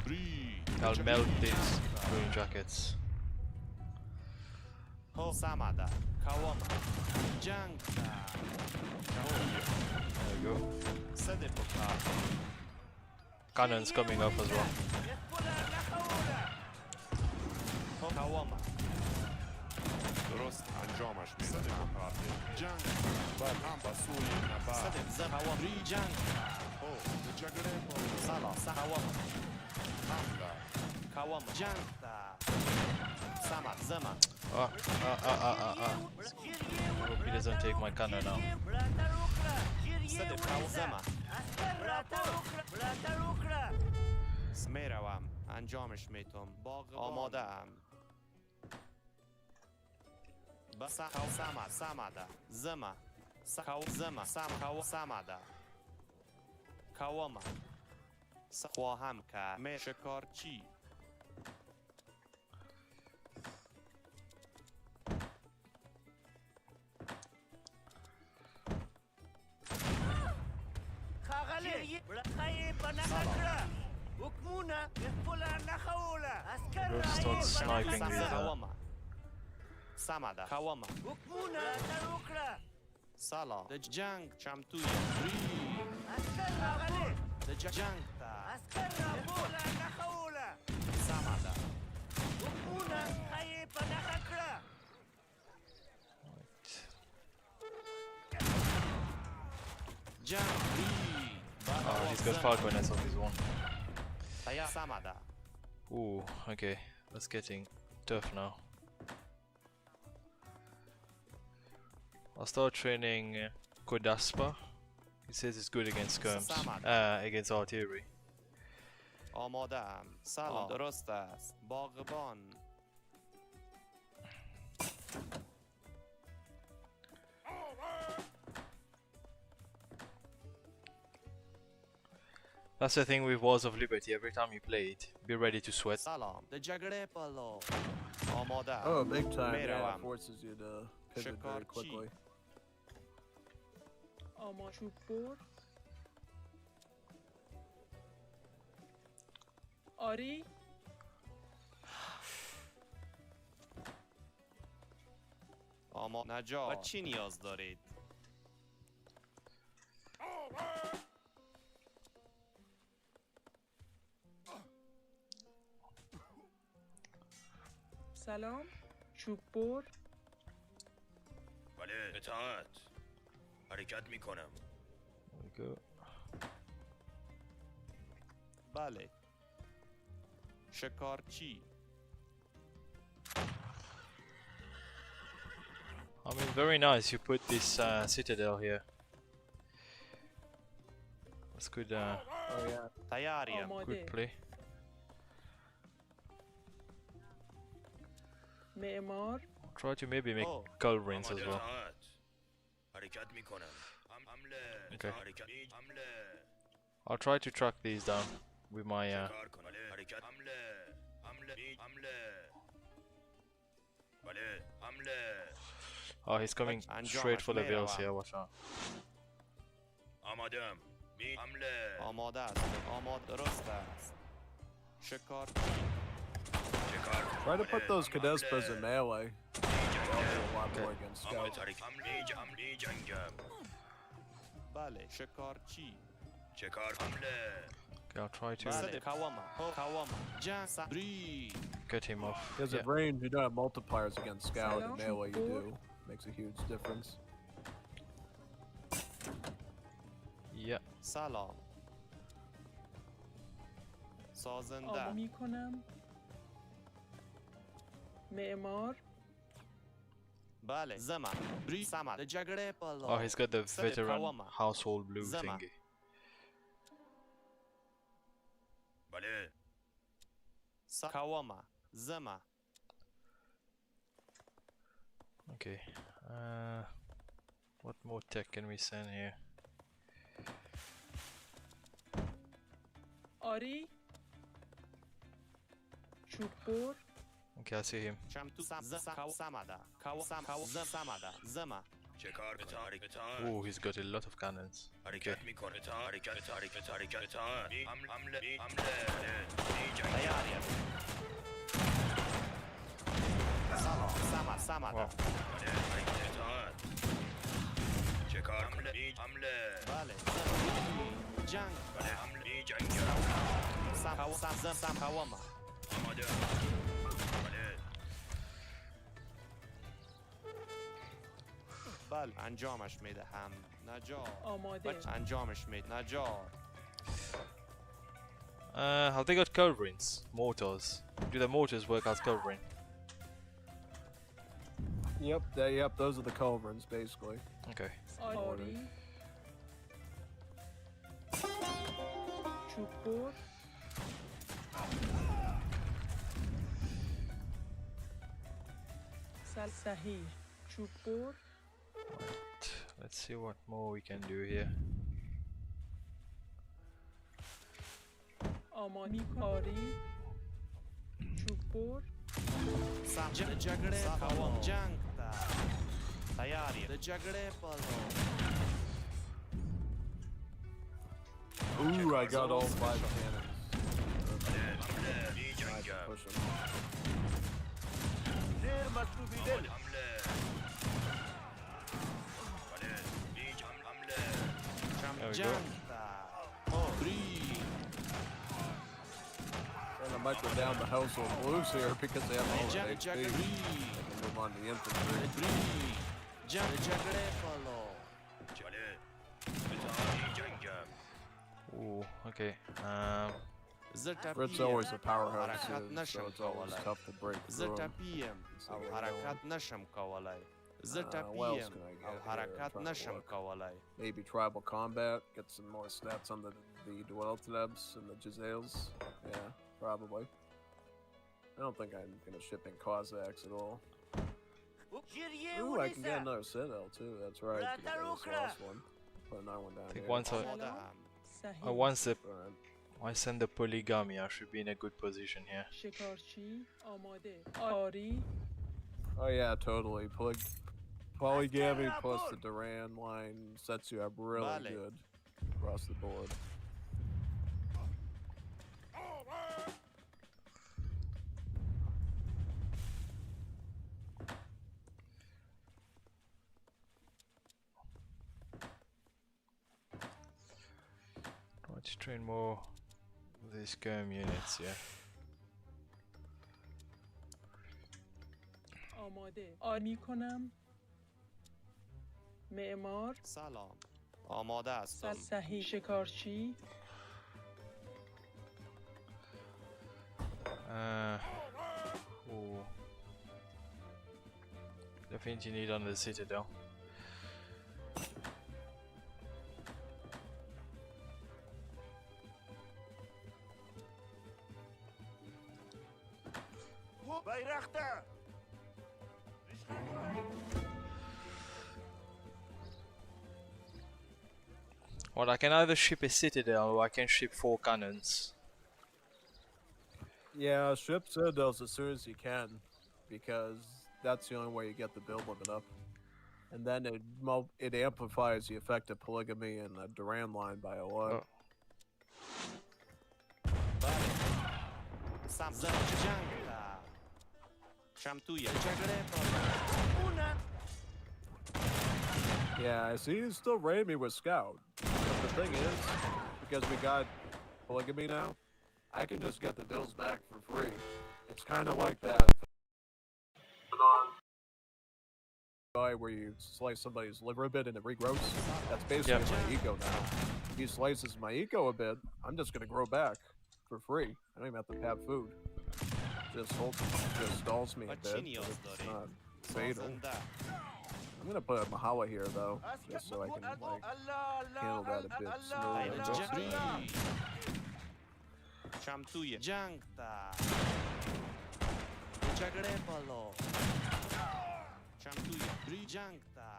برید I'll melt these green jackets. هو سمده کاوما جنگ There we go. صد بکار Cannons coming up as well. هو کاوما درست انجامش میدهم جنگ بر هم با سوی نبرد صد زم کاوما جنگ او به جگره بالا سلام کاوما حمله کاوما جنگ سمد زمن Hope he doesn't take my cannon now. صد کاو زمن میروم انجامش میتم آماده ام بس کاو سمده زمه کاو زمه کاو سمده کاوما خواهم که می شکارچی We'll start sniping these. سمده کاوما سلام د جنگ چمتوی د جنگ تا سمده جنگ Oh, he's got far bonus on his one. تیا سمده Ooh, okay, that's getting tough now. I'll start training Kodaspa. He says it's good against skirms, against artillery. آماده ام سلام درست است باغبان That's the thing with Wars of Liberty, every time you play it, be ready to sweat. سلام د جگره بالا آماده ام Oh, big time. Yeah, میروم it forces you to pivot very quickly. آما چوببر آری اما نجات و چی نیاز دارید؟ سلام چوب بر بله اطاعت حرکت میکنم There we go. بله شکارچی I mean, very nice. You put this citadel here. That's good. Oh yeah. تیاریم Good آماده play. معمار Try to maybe make Oh. culverins as well. اطاعت حرکت میکنم حمله Okay. حرکت حمله I'll try to track these down with my. کار کن بله حرکت حمله حمله حمله بله حمله Oh, he's coming straight for the bills here. Watch out. آمادم می حمله آماده است درست است شکارچی چه کار کنم؟ Try to put بله، those حمله. Cadespas in melee. Also a lot more against حمله scouts. حرکت حمله جنگم بله شکارچی چه کار حمله Okay, I'll try to بله کواما جنگ سبری get him off. Because Yeah. at range, you don't have multipliers against scout. Hello? At melee, you do. Makes a huge difference. Yeah. سلام سازنده آماده می کنم معمار بله زمان بری سمت جگره بالا Oh, he's got the Set it, veteran Kawama. household blue Zema. thingy. بله کواما زمان Okay. What more tech can we send here? آری چوب بر Okay, I see him. چمتو سمده سمده زمان چه کار کنم اطاعت Oh, he's got a lot of cannons. حرکت میکنه حرکت اطاعت حمله حمله تیاریم سلام سمده Wow. حرکت اطاعت چه کار کنم حمله بله زمان جنگ بله حمله جنگم سم کواما آماده بله بله انجامش میدهم نجار آماده انجامش میدهم نجار Have they got culverins? Mortars. Do the mortars work as culverin? Yep, those are the culverins, basically. Okay. آری چوب بر صحیح چوب بر Let's see what more we can do here. آماده آری چوب بر جگره کواما جنگ تیاری جگره بالا Ooh, I got all 5 cannons. حمله Nice, جنگم push 'em. زیر مطلوبی دل حمله بله حمله There we go. جنگ بری And I might go down the household blues here because they have all the HP. جگری I can move on to the infantry. بری جگره بالا بله اطاعت جنگم Ooh, okay. Frit's always a powerhouse, حرکت too, so نشم it's always کولای tough to break through 'em. زتپیم So او we're حرکت going- نشم کولای what else زتپیم can I get او here? حرکت I'm trying to نشم look. کولای Maybe tribal combat, get some more stats on the Dwelltlebs and the Jazales. Yeah, probably. I don't think I'm gonna ship in Cossacks at all. Ooh, I can get another citadel too. That's right. 'cause I just lost one. Put another one down I think here. once آماده ام صحیح once Alright. I send the polygamy, I should be in a good position here. شکارچی آماده آری Oh yeah, totally. Polygamy plus the Duran line sets you up really Vale. good across the board. Try to train more of these skirm units, yeah. آماده آری کنم معمار سلام آماده هستم صحیح شکارچی Ooh. Definitely need on the citadel. Bayraktar! Well, I can either ship a citadel or I can ship 4 cannons. Yeah, ship citadels as soon as you can, because that's the only way you get the build limit up. And then it amplifies the effect of polygamy and the Duran line by a lot. Oh. سم جنگ شمتویه جگره Yeah, I see you still raid me with Scout. But the thing is, because we got polygamy now, I can just get the bills back for free. It's kind of like that where you slice somebody's liver a bit and it regrows. That's basically my ego now. If he slices my ego a bit, I'm just gonna grow back for free. I don't even have to have food. Just stalls me a bit. But it's not fatal. I'm gonna put a Mahala here though, just so I can like handle that a bit smoother. شمتویه جنگ تا جگره بالو شمتویه جنگ تا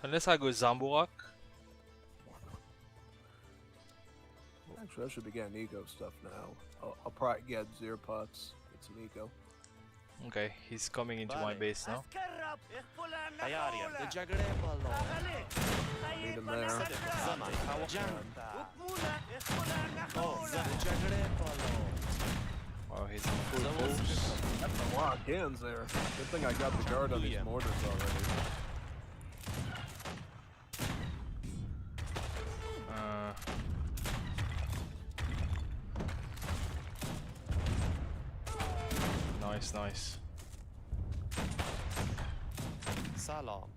Unless I go Zamburak. Actually, I should be getting ego stuff now. I'll probably get Zirpots, get some ego. Okay, he's coming into my base now. تیاریه جگره بالو Need him there. زمان جنگ تا جگره بالو Oh, he's in full force. That's a lot of cans there. Good thing I got the guard on these mortars already. Nice, nice. سلام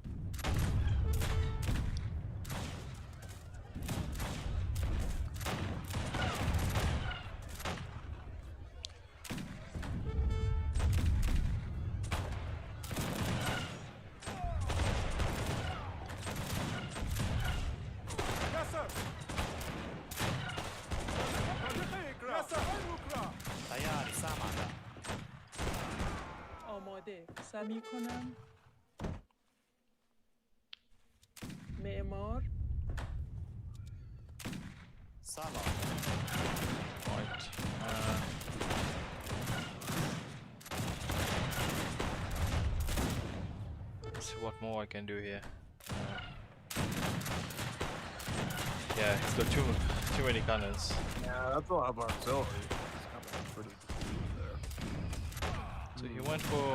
تیاری ساماده آماده سمی کنم معمار سلام Right. Let's see what more I can do here. Yeah, he's got too many cannons. Yeah, that's a lot of artillery. It's coming pretty deep there. So he went for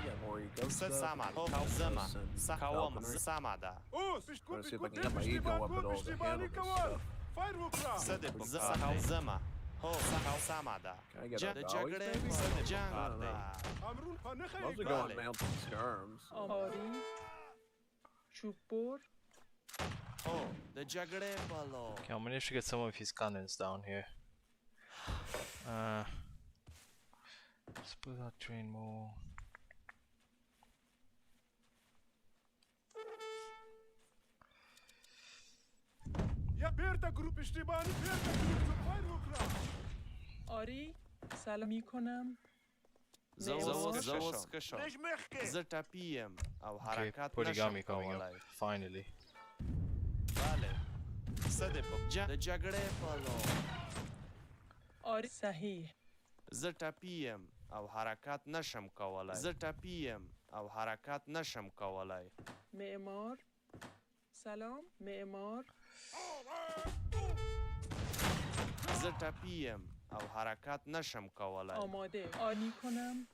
Get more ego stuff. ساماده زمان سکاوم ساماده Oh, I'm gonna see if I can get my ego up at all to handle this stuff. صدق سکاو زمان هو سکاو ساماده Can I get a جگره dolly? صد جنگ Mostly going mountain skirms. آری چوبور هو جگره بالو Okay, I'm managed to get some of his cannons down here. Let's put that train more. Ya berta grup iştibani berta grup fayr ukra. آری سلامی کنم زوز کشم ليش محكي؟ زرتپیم او Okay, حرکت polygamy نشم coming up. کولای Finally. بله صدق جگره بالو آری صحیح زرتپیم او حرکت نشم کولای زرتپیم او حرکت نشم کولای معمار سلام معمار زرتپیم او حرکت نشم کولای. آماده. آری کنم.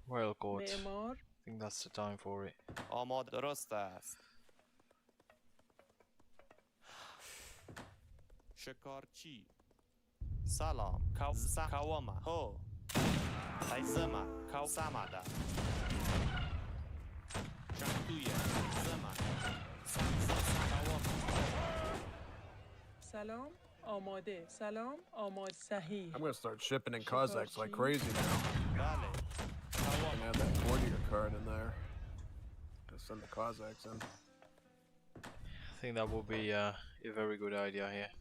Well, good. معمار. I think that's the time for it. آماده درست است. شکارچی. سلام. کوما. هو. زما. سمادا. شمتویه. زما. سلام. آماده. سلام. آماده. صحیح. I'm gonna start shipping in Kazakhs like crazy now. بله. I can add that courtier card in there. Gonna send the Kazakhs in. I think that will be a very good idea here.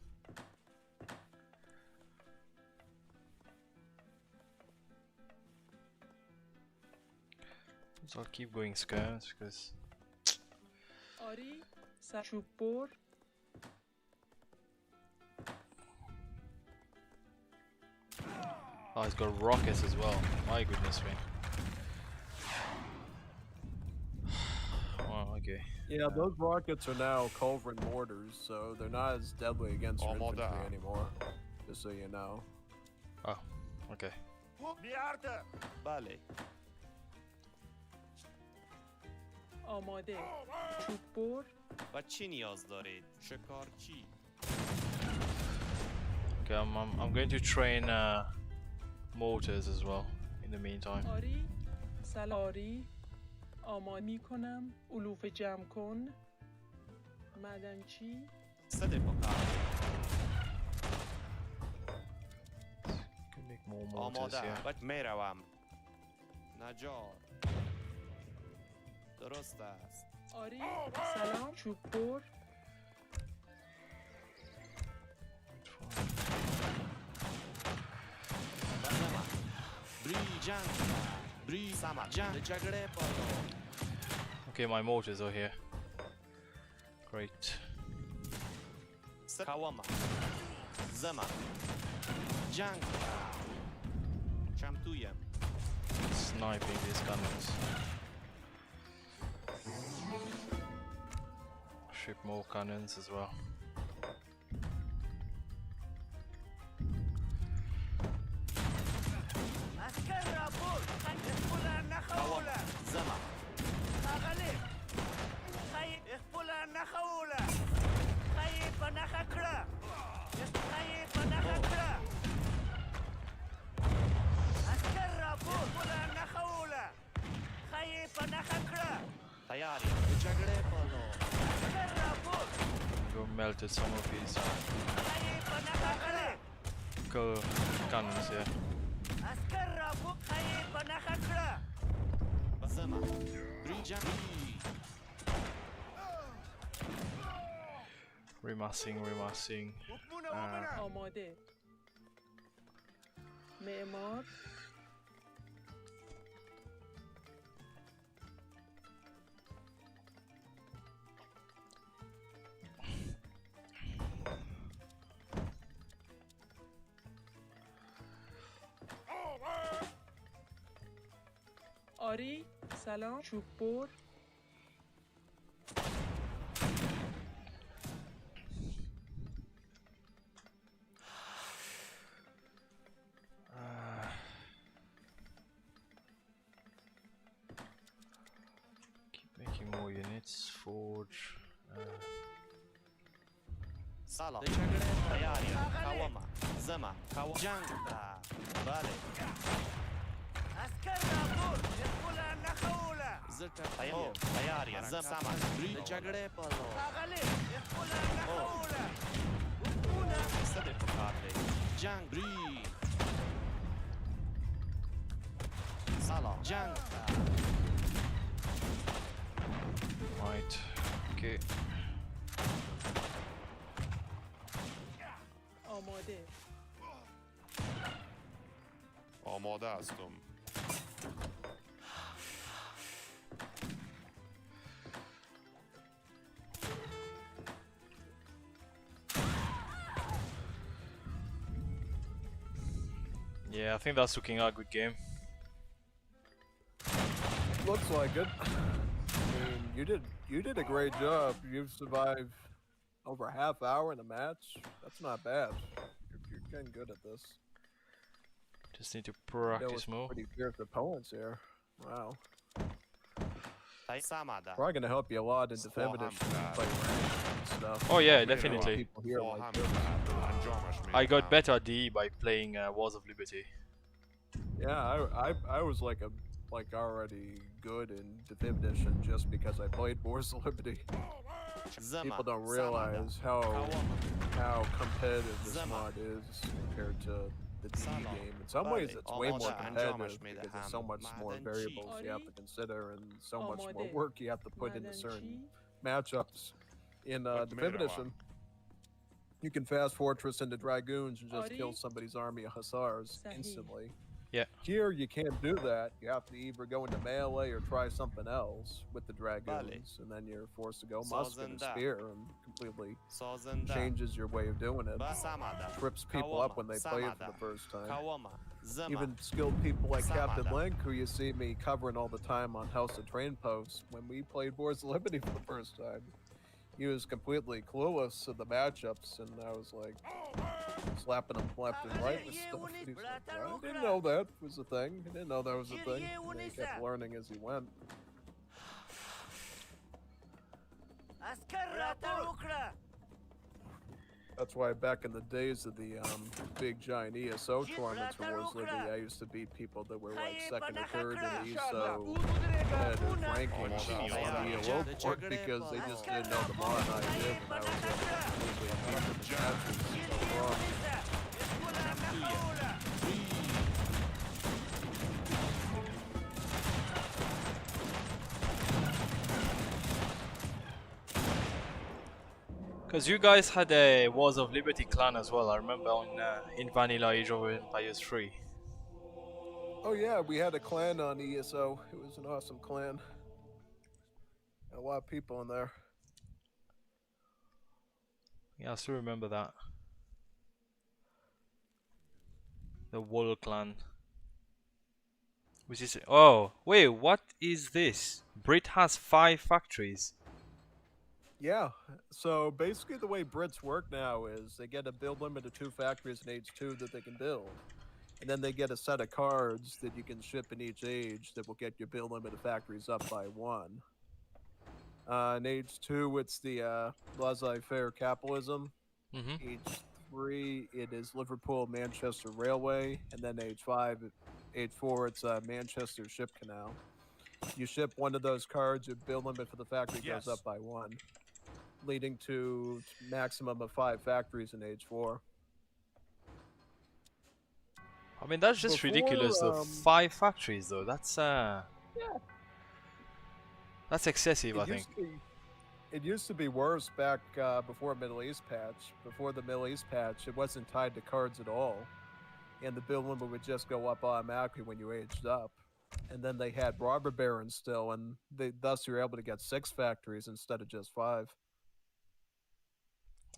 So I'll keep going skirms because آری. چوب بر. oh, he's got rockets as well. My goodness me. Oh, okay. Yeah, those rockets are now culverin mortars, so they're not as deadly against your Almoda. infantry anymore. Just so you know. Oh, okay. بله. آماده. چوب بر. و چی نیاز دارید؟ شکارچی. Okay, I'm going to train mortars as well in the meantime. آری. سلام. آری. آماده می کنم. علوف جمع کن. معدنچی. صده بکار. Can make more mortars آماده. here. و میروم. نجار. درست است. آری. سلام. چوب بر. بری جنگ. بری سما. جنگ. جگره بالا. Okay, my mortars are here. Great. کوما. زما. جنگ. شمتویم. Sniping these gunners. Ship more cannons as well. کوما. زما. تیاری. جگره بالا. Go melted some of these cannons here. زما. بری جنگ. Remassing. آماده. معمار. آری. سلام. چوب بر. Keep making more units. Forge. سلام. جگره تیاری. کوما. زما. جنگ. بله. تیاری. زما. بری جگره بالا. صده بکار جنگ. بری. سلام. جنگ. Right. Okay. آماده. آماده هستم. Yeah, I think that's looking like a good game. Looks like it. I mean, you did a great job. You've survived Over a half hour in a match? That's not bad. You're getting good at this. Just need to There was practice more. pretty fierce opponents here. Wow. Samada. Probably gonna help you a lot in defensive play rank and stuff. Oh yeah, A lot of definitely. people here like this. I got better at DE by playing Wars of Liberty. Yeah, I was like already good in defensive edition just because I played Wars of Liberty. People don't realize how competitive this mod is compared to the DE game. In some ways, it's way more competitive because there's so much more variables you have to consider and so much more work you have to put into certain matchups. In defensive edition, you can fast fortress into dragoons and just kill somebody's army of hussars instantly. Yeah. Here you can't do that. You have to either go into melee or try something else with the dragoons, and then you're forced to go musket or spear, and completely changes your way of doing it. Trips people up when they play it for the first time. Even skilled people like Captain Link, who you see me covering all the time on House of Train Posts, when we played Wars of Liberty for the first time, he was completely clueless of the matchups, and I was like slapping him left and right with stuff. He's like, I didn't know that was a thing. I didn't know that was a thing. And he kept learning as he went. That's why back in the days of the big giant ESO tournaments for Wars of Liberty, I used to beat people that were like second or third in ESO competitive rankings on the ELO court because they just didn't know the mod I did, and I was completely ahead of the matches overall. Because you guys had a Wars of Liberty clan as well, I remember in Vanilla Age of Empires 3. Oh yeah, we had a clan on ESO. It was an awesome clan. A lot of people in there. Yeah, I still remember that. The Wall clan. Which is... Oh, wait, what is this? Brit has 5 factories. Yeah, so basically the way Brits work now is they get a build limit of 2 factories in age 2 that they can build. And then they get a set of cards that you can ship in each age that will get your build limit of factories up by 1. In age 2, it's the laissez-faire capitalism. Age 3, it is Liverpool Manchester Railway. And then age 4, it's Manchester Ship Canal. You ship one of those cards, your build limit for the factory goes up by 1. Leading to maximum of 5 factories in age 4. I mean, that's just ridiculous though. 5 factories though, that's that's excessive, I think. It used to be worse back before Middle East patch. Before the Middle East patch, it wasn't tied to cards at all. And the build limit would just go up automatically when you aged up. And then they had robber barons still, and thus you're able to get 6 factories instead of just 5.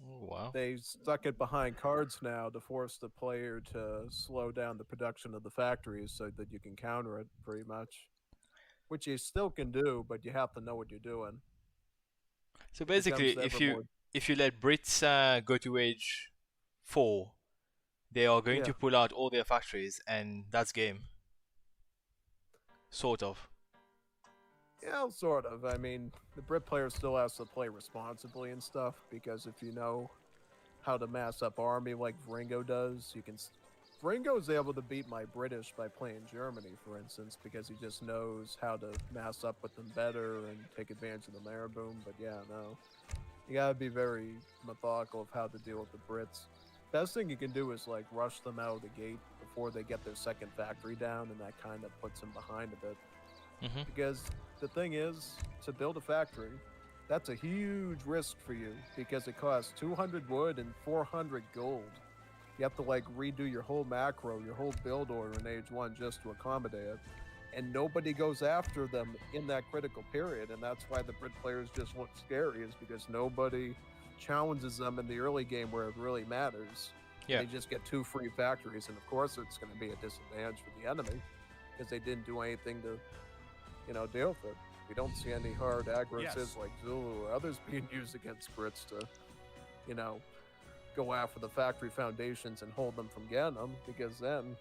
Oh, wow. They stuck it behind cards now to force the player to slow down the production of the factories so that you can counter it pretty much. Which you still can do, but you have to know what you're doing. So basically, if you let Brits go to age 4, they are going to pull out all their factories, and that's game. Sort of. Yeah, sort of. I mean, the Brit player still has to play responsibly and stuff, because if you know how to mass up army like Vringo does, you can... Vringo's able to beat my British by playing Germany, for instance, because he just knows how to mass up with them better and take advantage of the Mareboom, but yeah, no. You gotta be very methodical of how to deal with the Brits. Best thing you can do is, like, rush them out of the gate before they get their second factory down, and that kind of puts them behind a bit. Because the thing is, to build a factory, that's a huge risk for you because it costs 200 wood and 400 gold. You have to like redo your whole macro, your whole build order in age 1 just to accommodate it. And nobody goes after them in that critical period, and that's why the Brit players just look scary, is because nobody challenges them in the early game where it really matters. Yeah. They just get 2 free factories, and of course it's going to be a disadvantage for the enemy because they didn't do anything to deal with it. We don't see any hard aggresses like Zulu or others being used against Brits to you know, go after the factory foundations and hold them from getting them, because then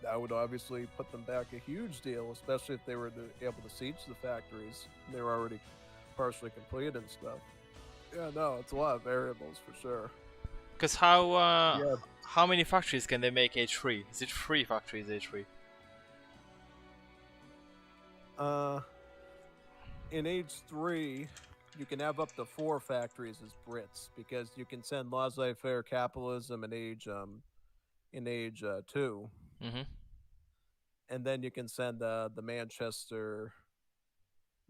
that would obviously put them back a huge deal, especially if they were able to siege the factories. They were already partially completed and stuff. Yeah, no, it's a lot of variables for sure. Because Yeah. how many factories can they make H3? Is it 3 factories H3? In age 3, you can have up to 4 factories as Brits, because you can send laissez-faire capitalism in age 2, Mm-hmm. and then you can send the Manchester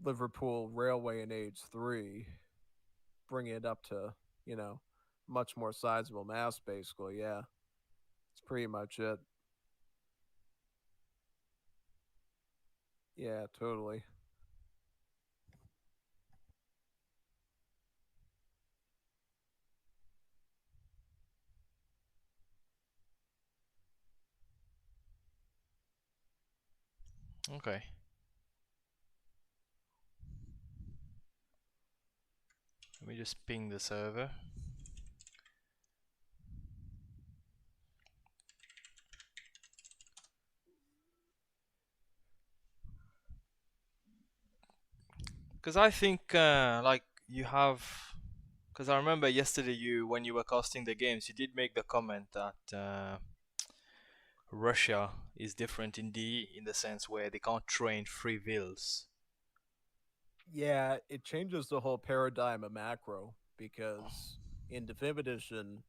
Liverpool Railway in age 3, bringing it up to, you know, much more sizable mass. Basically, yeah, it's pretty much it. Yeah, totally. Okay. Let me just ping the server. Because I think like you have, because I remember yesterday when you were casting the games, you did make the comment that Russia is different in the sense where they can't train free wills. Yeah, it changes the whole paradigm of macro, because in Definitive Edition,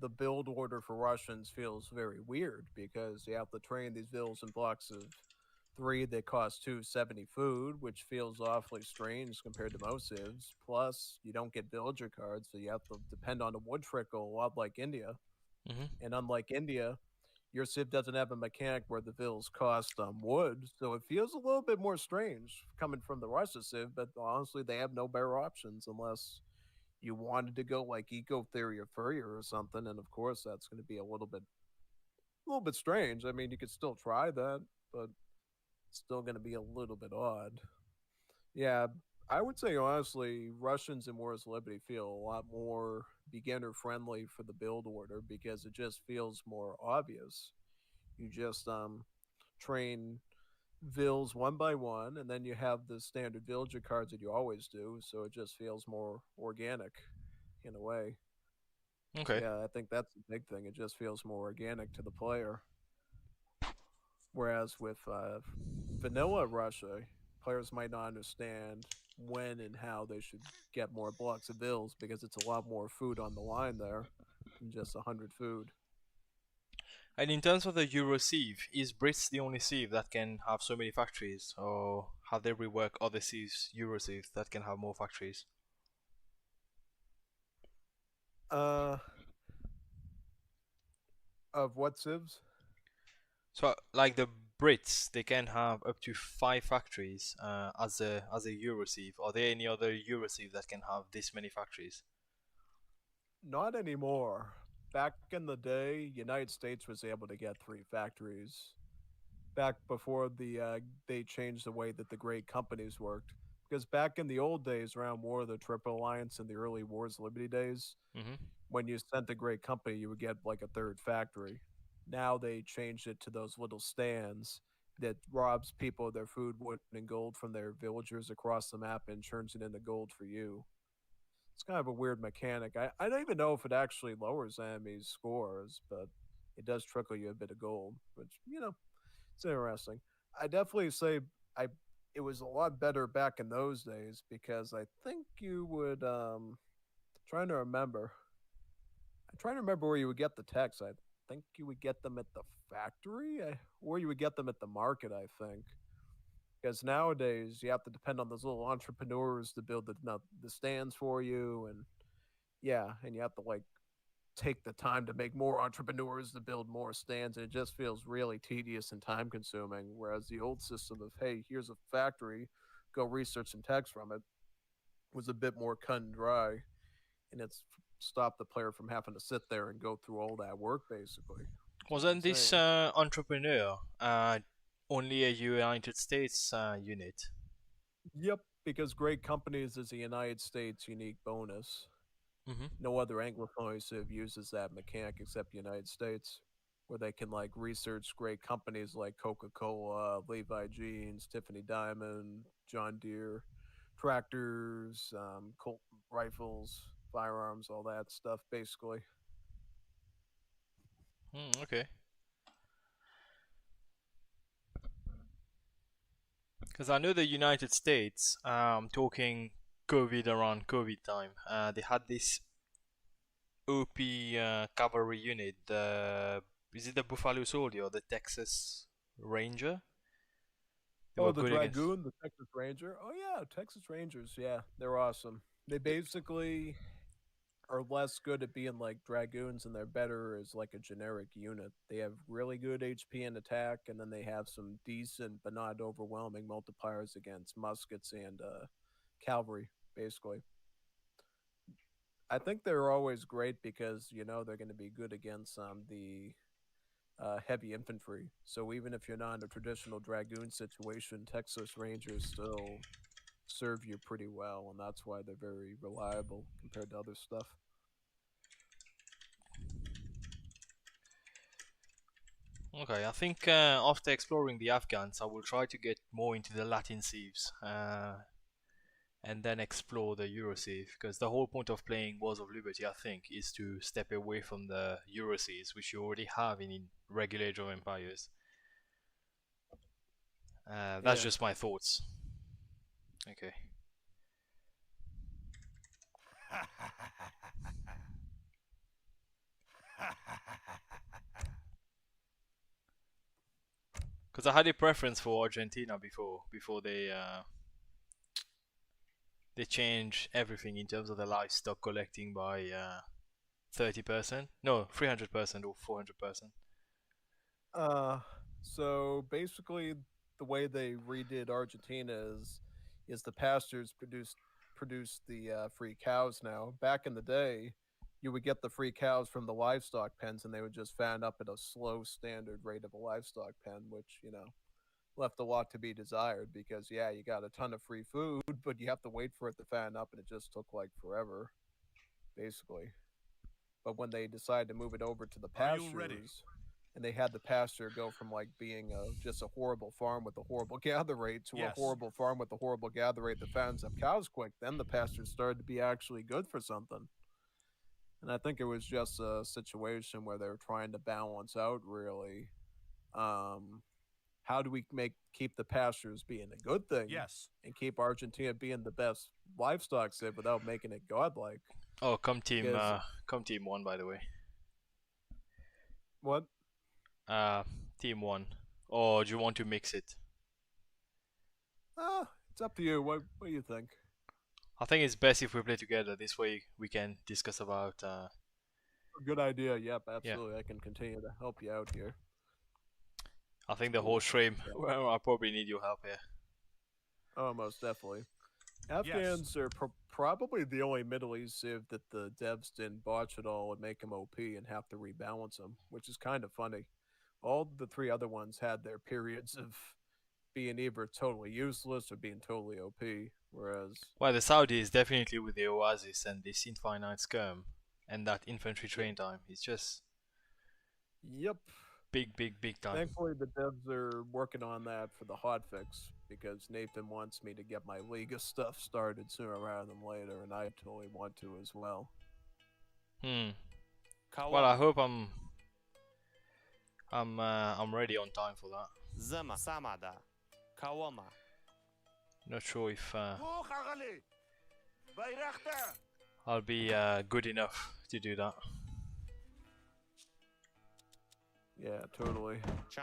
the build order for Russians feels very weird, because you have to train these villas in blocks of 3 that cost 270 food, which feels awfully strange compared to most civs. Plus, you don't get villager cards, so you have to depend on a wood trickle, a lot like India. Mm-hmm. And unlike India, your civ doesn't have a mechanic where the vills cost wood, so it feels a little bit more strange coming from the Russia civ. But honestly, they have no better options unless you wanted to go like Eco Theory or Furrier or something, and of course that's going to be a little bit strange. I mean, you could still try that, but it's still going to be a little bit odd. Yeah, I would say honestly, Russians in Wars of Liberty feel a lot more beginner friendly for the build order, because it just feels more obvious. You just train vills one by one, and then you have the standard villager cards that you always do, so it just feels more organic in a way. Okay. Yeah, I think that's the big thing. It just feels more organic to the player. Whereas with vanilla Russia, players might not understand when and how they should get more blocks of bills, because it's a lot more food on the line there than just 100 food. And in terms of the Euro sieve, is Brits the only sieve that can have so many factories, or have they reworked other sieves, Euro sieves, that can have more factories? Uh, of what civs? So, like the Brits, they can have up to 5 factories as a Euro sieve. Are there any other Euro sieve that can have this many factories? Not anymore. Back in the day, United States was able to get 3 factories. Back before they changed the way that the great companies worked. Because back in the old days, around War of the Triple Alliance and the early Wars of Liberty days, Mm-hmm. when you sent a great company, you would get like a 3rd factory. Now they changed it to those little stands that robs people of their food, wood, and gold from their villagers across the map and turns it into gold for you. It's kind of a weird mechanic. I don't even know if it actually lowers enemies' scores, but it does trickle you a bit of gold, which, it's interesting. I definitely say I it was a lot better back in those days, because I think you would trying to remember. I'm trying to remember where you would get the techs. I think you would get them at the factory, or you would get them at the market, I think. Because nowadays you have to depend on those little entrepreneurs to build the stands for you, and yeah, and you have to like take the time to make more entrepreneurs to build more stands, and it just feels really tedious and time consuming. Whereas the old system of, hey, here's a factory, go research some text from it, was a bit more cut and dry, and it's stopped the player from having to sit there and go through all that work basically. Wasn't this Insane. entrepreneur only a United States unit? Yep, because great companies is a United States unique bonus. Mm-hmm. No other Anglophone civ uses that mechanic except the United States, where they can like research great companies like Coca-Cola, Levi Jeans, Tiffany Diamond, John Deere, tractors, Colt rifles, firearms, all that stuff, basically. Okay. Because I know the United States, talking COVID around COVID time, they had this OP cavalry unit. Is it the Buffalo Soldier or the Texas Ranger? They Oh, were the good against. Dragoon, the Texas Ranger. Oh yeah, Texas Rangers. Yeah, they're awesome. They basically are less good at being like dragoons and they're better as like a generic unit. They have really good HP and attack, and then they have some decent but not overwhelming multipliers against muskets and cavalry, basically. I think they're always great because they're going to be good against the heavy infantry. So even if you're not in a traditional dragoon situation, Texas Rangers still serve you pretty well, and that's why they're very reliable compared to other stuff. Okay, I think after exploring the Afghans, I will try to get more into the Latin civs, and then explore the Eurociv, because the whole point of playing Wars of Liberty, I think, is to step away from the Eurocivs, which you already have in regular Age of Empires. That's Yeah. just my thoughts. Okay. Because I had a preference for Argentina before they change everything in terms of the livestock collecting by 30%. No, 300% or 400%. So basically, the way they redid Argentina is the pastures produce the free cows now. Back in the day, you would get the free cows from the livestock pens, and they would just fatten up at a slow standard rate of a livestock pen, which left a lot to be desired because you got a ton of free food, but you have to wait for it to fatten up, and it just took like forever, basically. But when they decided to move it over to the Are you ready? pastures, and they had the pasture go from like being just a horrible farm with a horrible gather rate to a Yes. horrible farm with a horrible gather rate that fattens up cows quick, then the pastures started to be actually good for something. And I think it was just a situation where they were trying to balance out really how do we keep the pastures being a good thing Yes. and keep Argentina being the best livestock civ without making it godlike. Oh, come team Because- 1, by the way. What? Team 1. Or do you want to mix it? It's up to you. What do you think? I think it's best if we play together. This way we can discuss about. Good idea. Yep, absolutely. I can continue to help you out here. I think the whole stream. Well, I probably need your help here. Oh, most definitely. Afghans are probably the only Middle East civ that the devs didn't botch at all and make them OP and have to rebalance them, which is kind of funny. All the three other ones had their periods of being either totally useless or being totally OP, whereas... Well, the Saudis definitely with the Oasis and this Infinite Skirm and that infantry train time. It's just... Yep. Big time. Thankfully, the devs are working on that for the hotfix because Nathan wants me to get my Liga stuff started sooner rather than later, and I totally want to as well. Well, I hope I'm ready on time for that. Zama Samada Kawama. Not sure if فوق أغلي بيرختة I'll be good enough to do that. Yeah, totally.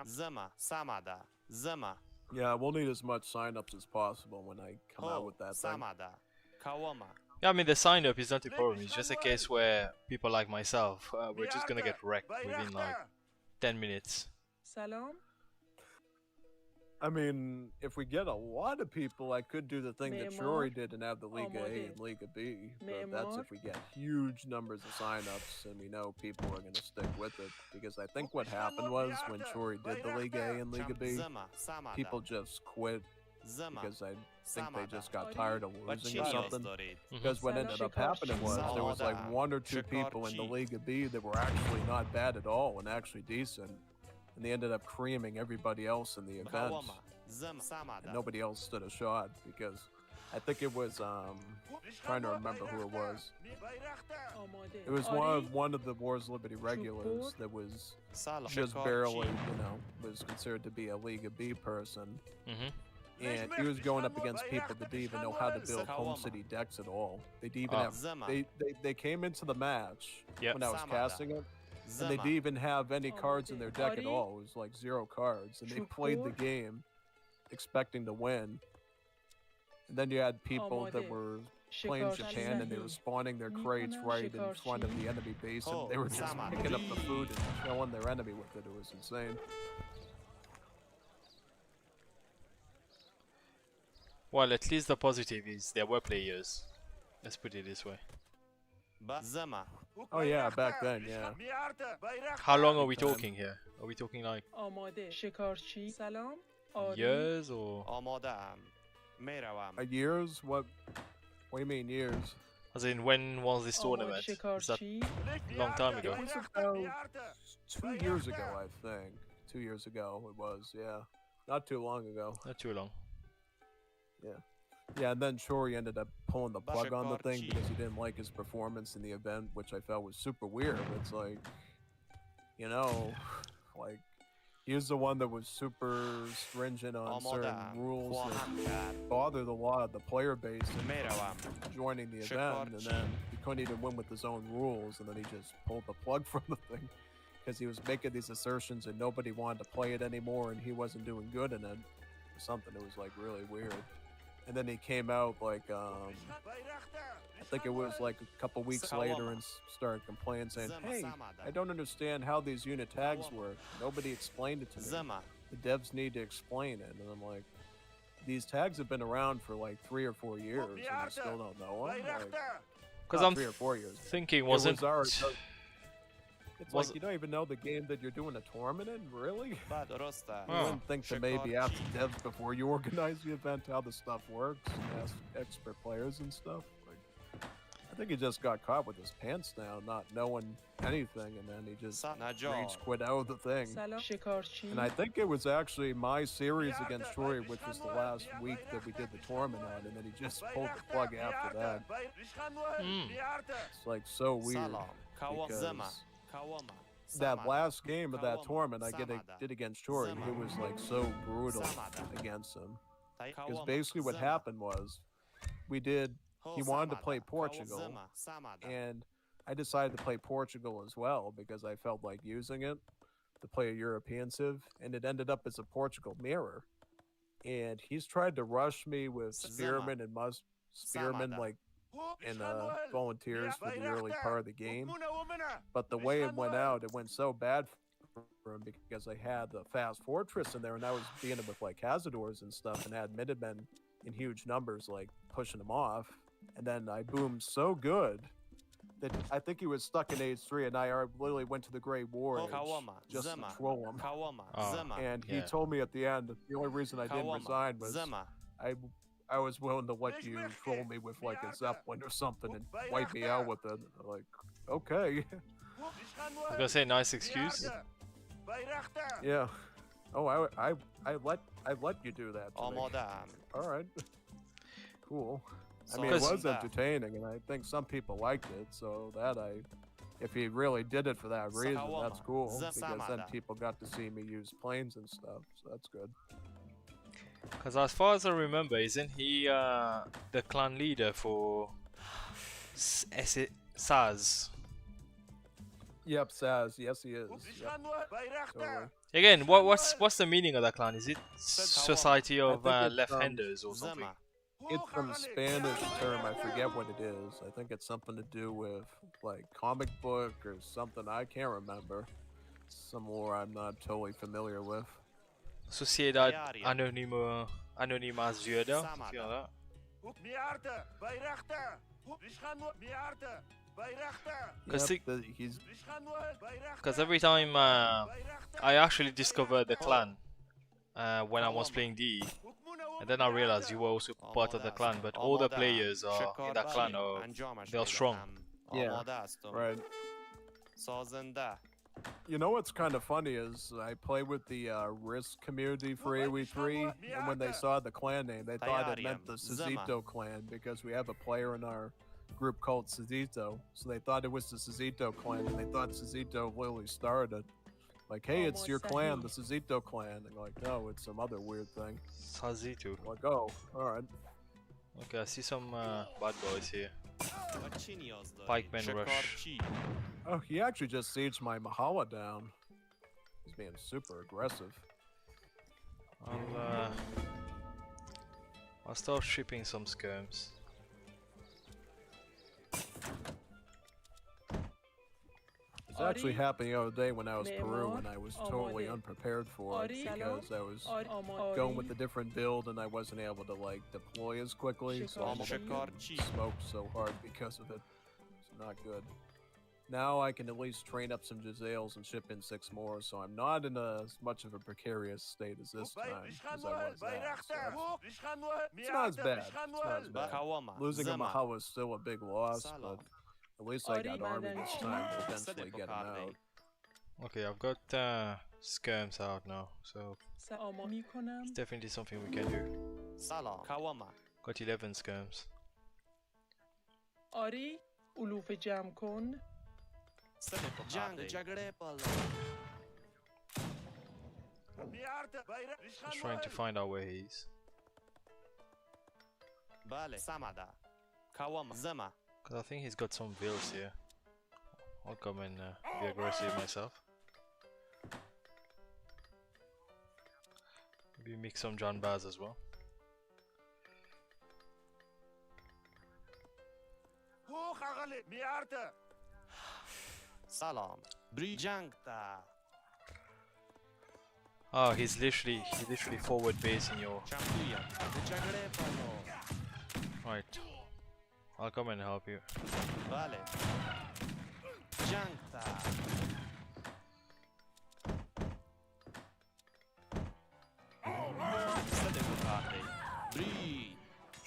Zama Samada Zama Yeah, we'll need as much signups as possible when I come out with that thing. Samada Kawama. Yeah, I mean the sign up is not a problem. It's just a case where people like myself, we're just gonna get wrecked within like 10 minutes. سلام. I mean, if we get a lot of people, I could do the thing that Shori did and have the Liga A and Liga B. But that's if we get huge numbers of signups and we know people are going to stick with it. Because I think what happened was when Shori did the Liga A and Liga B, Zama Samada. people just quit because I think they just got tired of losing or Bachinios something. دارید. Because what ended up happening was there was like one or two people in the League of B that were actually not bad at all and actually decent, and they ended up creaming everybody else in the event. مقاومة. زم And سمعت. nobody else stood a shot because I think it was trying to remember who it was. آماده. It was آری، one of the Wars Liberty regulars that was سلام. just شکارچی. barely, was considered to be a League of B person. And he was going up against people that didn't even know how to build home city decks at all. They didn't even have. زم. They came into the match Yep. when I was Samada. casting it, and they زم. didn't even have any cards in their deck at Ari. all. It was like 0 cards, and they played the Shukor. game expecting to win. And then you had people that Amade. were playing شکار Japan, and they were زهی. spawning their crates Mikona right in front of Shikarchi. the enemy base, Oh, and they were just Samada. picking up the food and killing their enemy with it. It was insane. Well, at least the positive is there were players. Let's put it this way. زم. Oh yeah, back then, yeah. How long are we Big time. talking here? Are we talking like آماده. شکارچی. سلام. آری. years or? آماده ام. میروم. Years? What do you mean years? As in, when was this آماده. tournament? Is that شکارچی. a long time ago? It was about 2 years ago, I think. 2 years ago it was, yeah. Not too long ago. Not too long. Yeah, and then Chori ended up pulling the plug on the thing Bashakarchi. because he didn't like his performance in the event, which I felt was super weird. It's like, like, he was the one that was super stringent on certain آماده ام. rules that خواهم کرد. bothered a lot of the player base and میروم. joining the event, and then he couldn't even win with his own rules, and then he just pulled the plug from the thing because he was making these assertions and nobody wanted to play it anymore, and he wasn't doing good in it or something. It was like really weird. And then he came out like I think it was like a couple weeks later and started complaining, saying, "Hey, I don't understand how these unit tags work. Nobody explained it to me. زم. The devs need to explain it." And I'm like, these tags have been around for like 3 or 4 years, and I still don't know them. Like, Because not I'm 3 or 4 years. thinking, It wasn't was already- It's was- like you don't even know the game that you're doing a tournament in, really? درسته. You wouldn't think to maybe ask the devs before you organize the event how the stuff works, and ask expert players and stuff. Like, I think he just got caught with his pants down, not knowing anything, and then he just نجار. rage quit out of the thing. سلام. شکارچی. And I think it was actually my series against Troy, which was the last week that we did the tournament on, and then he just pulled the plug after that. It's like so weird. سلام. کاوام. زم. Because کاوام. that سمعت. last game of that Kawama, tournament I Samada, did against Troy, it was like so brutal Samada. against him. Because کاوام. basically what زم. happened was he wanted to سمعت. play کاوام. Portugal, زم. سمعت. and I decided to play Portugal as well because I felt like using it to play a European civ, and it ended up as a Portugal mirror. And he's tried to rush me with spearmen and spearmen Samada. like in volunteers for the early part of the game. But the way it went out, it went so bad for him because I had the fast fortress in there, and I was beating him with like Cazadors and stuff, and had Minutemen in huge numbers, like pushing him off. And then I boomed so good that I think he was stuck in age 3, and I literally went to the Great War Age کاوام. just زم. to troll him. کاوام. Ah. زم. And he Yeah. told me at the end that the only reason I didn't کاوام. resign was زم. I was willing to let you troll me with like a Zeppelin or something and wipe me out with it. I'm like, okay. I was gonna say nice excuse. Yeah. Oh, I let you do that to me. آماده ام. All right. Cool. I mean, it was entertaining, and I think some people liked it. So if he really did it for that reason, that's cool. Because then people got to see me use planes and stuff. So that's good. Because as far as I remember, isn't he the clan leader for SAS? Yep, Saz. Yes, he is. Yep. Totally. Again, what's the meaning of that clan? Is it Society of I think it's, Left-Handers or زم. something? It's some Spanish term. I forget what it is. I think it's something to do with like comic book or something. I can't remember. Some lore I'm not totally familiar with. Sociedad Diaria. Anonima Zuida, something like that. Because Yep, he's every time I actually discovered the clan when I was playing D, And then I realized you were also part of the clan, but all the players are in that clan are they are strong. Yeah, right. Sazında. You know what's kind of funny is I play with the Risk community for AoE3, and when they saw the clan name, they thought it meant the Sazito clan because we have a player in our group called Sazito. So they thought it was the Sazito clan, and they thought Sazito literally started it. Like, hey, it's your clan, the Sazito clan. And like, no, it's some other weird thing. Sazitu. Like, oh, alright. Okay, I see some bad boys here. Çin yazdı. Pikemen rush. Şekarçı. Oh, he actually just sieged my Mahala down. He's being super aggressive. I'll start shipping some skirms. It was actually happening the other day when I was Peru, and I was totally unprepared for it because I was going with a different build and I wasn't able to like deploy as quickly, so I was smoked so hard because of it. It's not good. Now I can at least train up some Jazales and ship in 6 more, so I'm not in as much of a precarious state as this time as I was at. So it's not as bad. It's not as bad. Losing a Mahala is still a big loss, but at least I got army this time to eventually get him out. Okay, I've got skirms out now, so it's definitely something we can do. Got 11 skirms. آری علوف جمع کن جنگ جگره بالا. Just trying to find out where he is. بله سمده. کاوام زما. Because I think he's got some vills here. I'll come and be aggressive myself. Maybe mix some John Baz as well. سلام. بری جنگ تا. Oh, he literally forward basing your. چمدویم. جگره بالا. Right. I'll come and help you. بله. جنگ تا.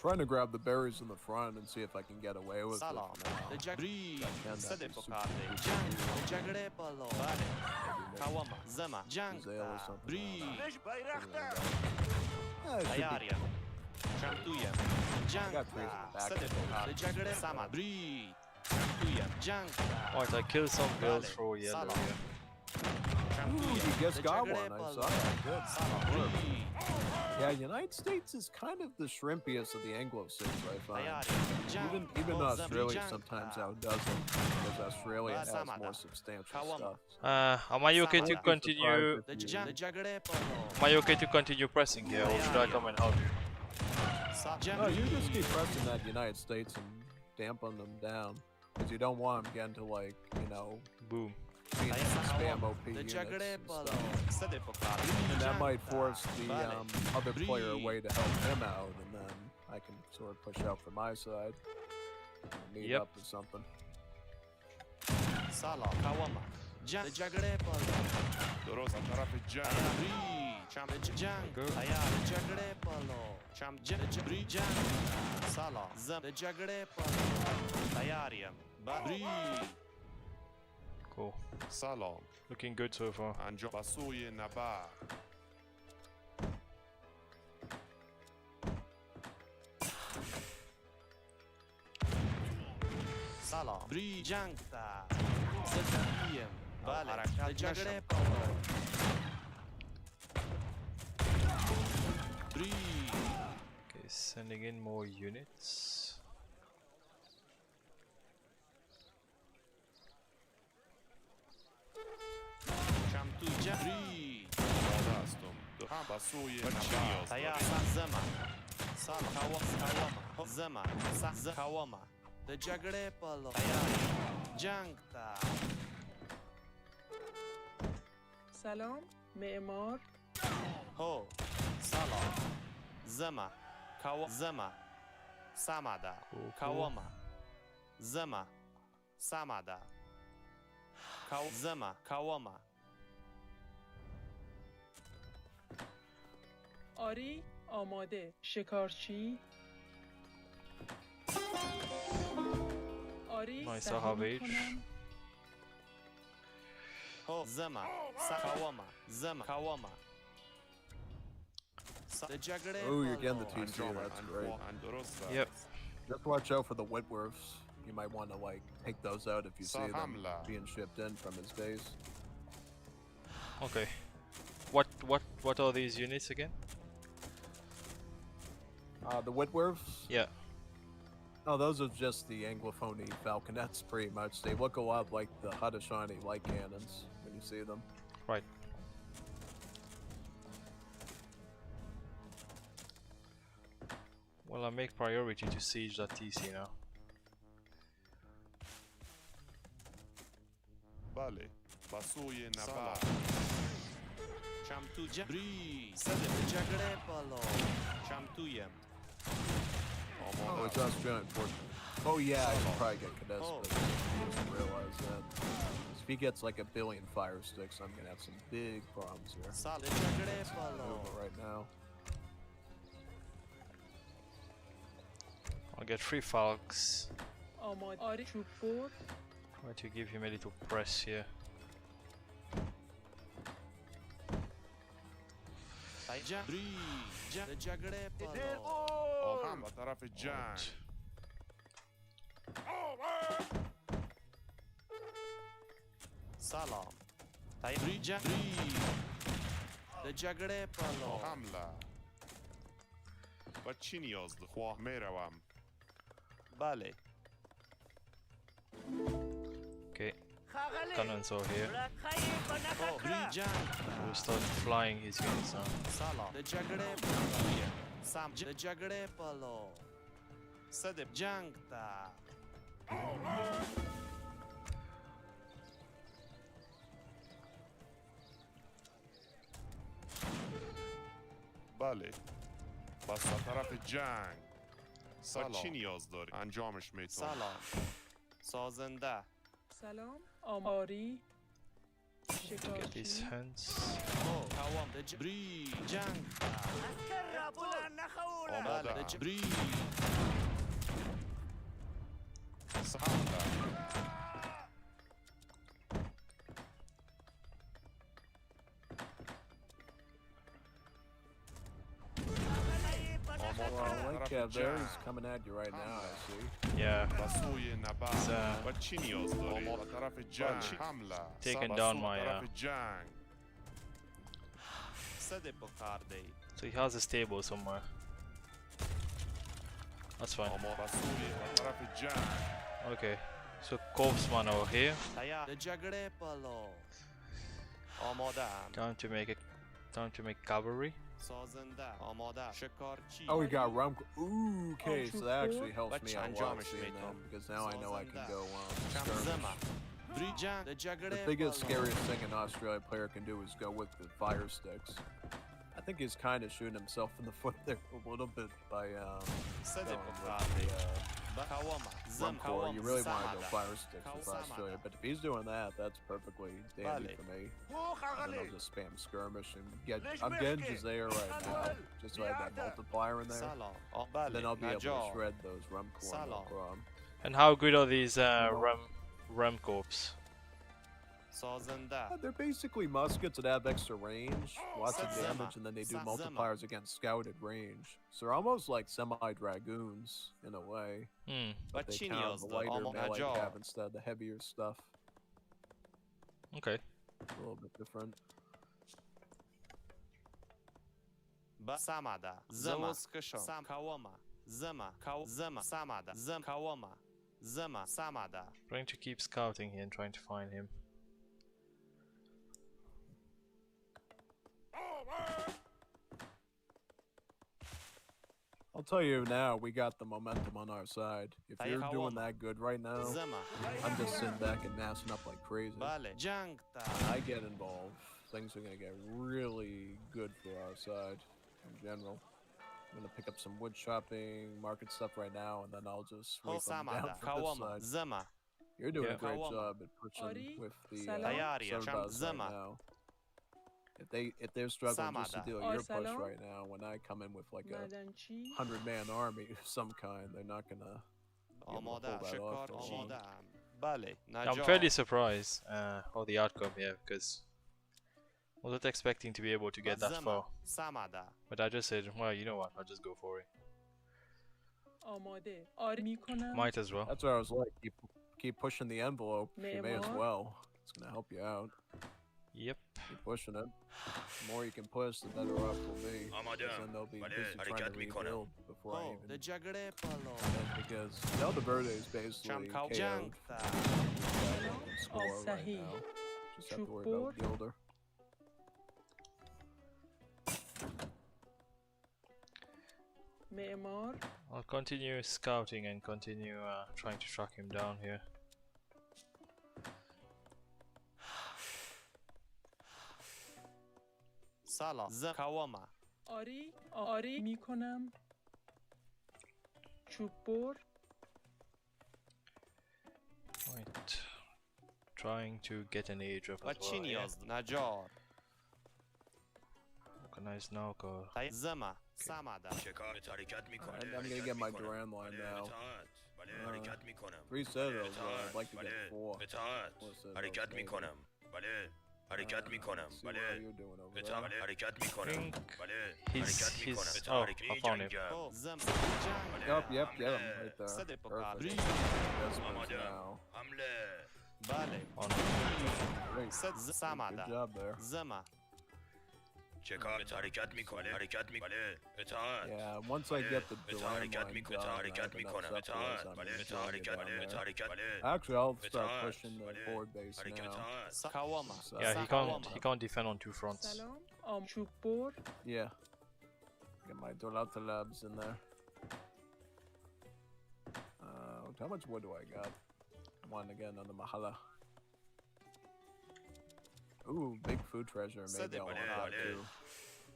Trying to grab the berries in the front and see if I can get away with it. سلام. Now. بری. That'd be صدق super کرده. cool. جنگ. جگره بالا. بله. کاوام زما. جنگ Jazale or تا. something. بری. Yeah, it should be تیاریم. چمدویم. جنگ got trees in the تا. back. صدق کرده. جگره سما. بری. چمدویم. جنگ تا. Right, I killed some vills for yellow Salam. here. Ooh, you just got one. I saw that. Good. بری. Yeah, United States is kind of the shrimpiest of the Anglo-Saxons, I find. تیاریم. جنگ. Even باز Australia جنگ sometimes تا. outdoes them, because Australia has Samada. more substantial Kawama. stuff. Am I okay to Samada. continue? جگره بالا. Am I okay to continue pressing here, or should I come and help you? No, you just keep pressing that United States and dampen them down, because you don't want them getting to like, you know, Boom. being spam OP units جگره and بالا. stuff. صدق کرده. And that might جنگ force تا. the بله. other player Breathe. away to help him out, and then I can sort of push out from my side. Meet Yep. up or something. سلام. کاوام. جگره بالا. درست طرف جنگ. بری. چم جنگ. Good. تیار. جگره بالا. چم بری جنگ. سلام. زم جگره بالا. تیاریم. بری. Cool. سلام. Looking good so far. انجام بسوی نبرد. سلام. بری جنگ تا. زدیم. بله. حرکت جگره بالا. بری. Okay, sending in more units. چمتو جبری. آماده هستم. هم بسوی نبرد. تیار. زمان. سلام. کاوام. زمان. کاوام. د جگره بالا. تیار. جنگ تا. سلام معمار هو. سلام. زمان. زمان. سامده. کاوام. زمان. سامده. زمان. کاوام. آری آماده شکارچی آری Nice صحیح salvage. می‌کنم. هو زما سکاوما زما کاوما جگړه Oh, you're getting the پلو. TC. انجام That's great. انخوا درست Yep. Just watch out for the Whitworths. You might want to like take those out if you see them Sahamla. being shipped in from his base. Okay. What are these units again? The Whitworths. Yeah. Oh, those are just the Anglophony falconets, pretty much. They look a lot like the Haudenosaunee light cannons when you see them. Right. Well, I make priority to siege that TC now. بله به سوی نبرد چمتو جبری صدق جگړه پلو. چمتویم. Oh, it's Australian fortune. Oh yeah, I can probably get Cadet, Oh. but I didn't realize that. 'Cause if he gets like a billion fire sticks, I'm gonna have some big problems here. صدق جگړه پلو. Over right now. I'll get 3 Falcons. آماده آری چوب بر Try to give him a little press here. جبری جگړه پلو. آهن به طرف جنگ سلام. تایبری جبری جگړه پلو. حمله و چی نیاز دارم خواه میروم بله. Okay. Cannons are here. بری جنگ. We'll start flying his units now. سلام. جگړه پلو. سام جگړه پلو. صدق جنگ تا. بله بس به طرف جنگ و سلام. چی نیاز داری انجامش میتونم سلام. سازنده. سلام آری Get these شکارچی hands. کوام جبری جنگ آماده بله جبری حمله Well, like there, he's coming at you right now, I see. Yeah. به سوی نبرد So- و چی نیاز داری به طرف جنگ حمله Taken به down سوی my, طرف جنگ صدق بکارده. So he has a stable somewhere. That's fine. به سوی به طرف جنگ Okay. So corpsman over here. تیار جگړه پلو. آماده ام. Time to make cavalry. سازنده. آماده. شکارچی. Oh, we got rum. Ooh, okay, so that actually helps But me out a lot Anjamish seeing made them, them. because now I know I can go کم skirmish. زما. بری جنگ جگړه The biggest, پلو. scariest thing an Australia player can do is go with the fire sticks. I think he's kind of shooting himself in the foot there a little bit by صدق going with بکارده. the کوام. rum زم core. کوام. You really want to go سماده. fire sticks with Samada. Australia, but if he's doing that, that's perfectly dandy Vale. for me. And then I'll just spam skirmish and get. I'm getting Jazare right now, just so I have that multiplier in there. سلام. Then I'll بله. be able to نجار. shred those rum core. No Salam. problem. And how good are these ram corps? سازنده. They're basically muskets that have extra range, lots of Satzema. damage, and then they do Satzema. multipliers against scouted range. So they're almost like semi-dragoons in a way. Hmm. But But they چی count نیاز the داری؟ lighter melee نجار. have instead of the heavier stuff. Okay. A little bit different. سماده. زما. سم کوام. زما. زما. سماده. زم کوام. زما. سماده. Trying to keep scouting here and trying to find him. I'll tell you now, we got the momentum on our side. If you're doing that good right now, زما. I'm just sitting back and massing up like crazy. بله. جنگ تا. When I get involved, things are gonna get really good for our side in general. I'm gonna pick up some wood chopping, market stuff right now, and then I'll just هو sweep them down سماده. from this کوام. side. زما. You're doing Yeah. a great Kawama. job at pushing Ari, with the salam. Tayari, Sorbas right Zama. now. if they're struggling just to Samada. deal your push Arsalan? right now, when I come in with like a معدنچی 100-man army of some kind, they're not gonna be able to آماده pull that off شکار for long. آماده ام بله I'm fairly نجار surprised of the outcome here because I wasn't expecting to be able to get that زمه far. سمده But I just said, well, you know what, I'll just go for it. آماده آری میکنم Might as well. That's what I was like. Keep pushing the envelope. You may as Memoir. well. It's gonna help you out. Yep. Keep pushing it. The more you can push, the better off we'll be. 'Cause آماده‌ام. then they'll be بله، busy trying حرکت to می‌کنم. rebuild before I خب even ده جگره پالو because Delta Verde is basically چمکاو KO'd. جنگ Got one score right صحیح. now. Just have to worry about Gilder. معمار I'll continue scouting and continue trying to track him down here. سالا کواما آری میکنم چوب بر Right. Trying to get an age up و as چی well. Yeah. نیاز نجار Organized narco. زمه سمده شکار حرکت میکنه. Alright, I'm gonna get my Duran line now. اطاعت. بله، حرکت میکنم. 3 citadels. I'd like to بله، get 4. اطاعت. Four citadels, حرکت maybe. میکنم. بله، حرکت میکنم. See بله، what you're doing over اطاعت. there. حرکت I میکنم. think بله، he's حرکت میکنم. oh, اطاعت. I found him. جنگم. خب زمه Yep, جنگ get him right there. صد Perfect. پکار Desmond's آماده‌ام. now. حمله. بله On Great. صد Good سمده job there. زمه شکار حرکت میکنه. حرکت میکنه. اطاعت. Yeah, once I get the Duran حرکت line میکنه. done, I حرکت have enough میکنم. settlers. اطاعت. I'm بله، gonna اطاعت. get حرکت. down بله، there. حرکت. بله. Actually, I'll start اطاعت. pushing the بله. forward base حرکت. now. اطاعت. کواما yeah, he کواما can't defend on 2 fronts. سلام چوب بر Yeah. Get my Dolata labs in there. How much wood do I got? One again on the Mahala. Ooh, big food treasure. Maybe I want that too.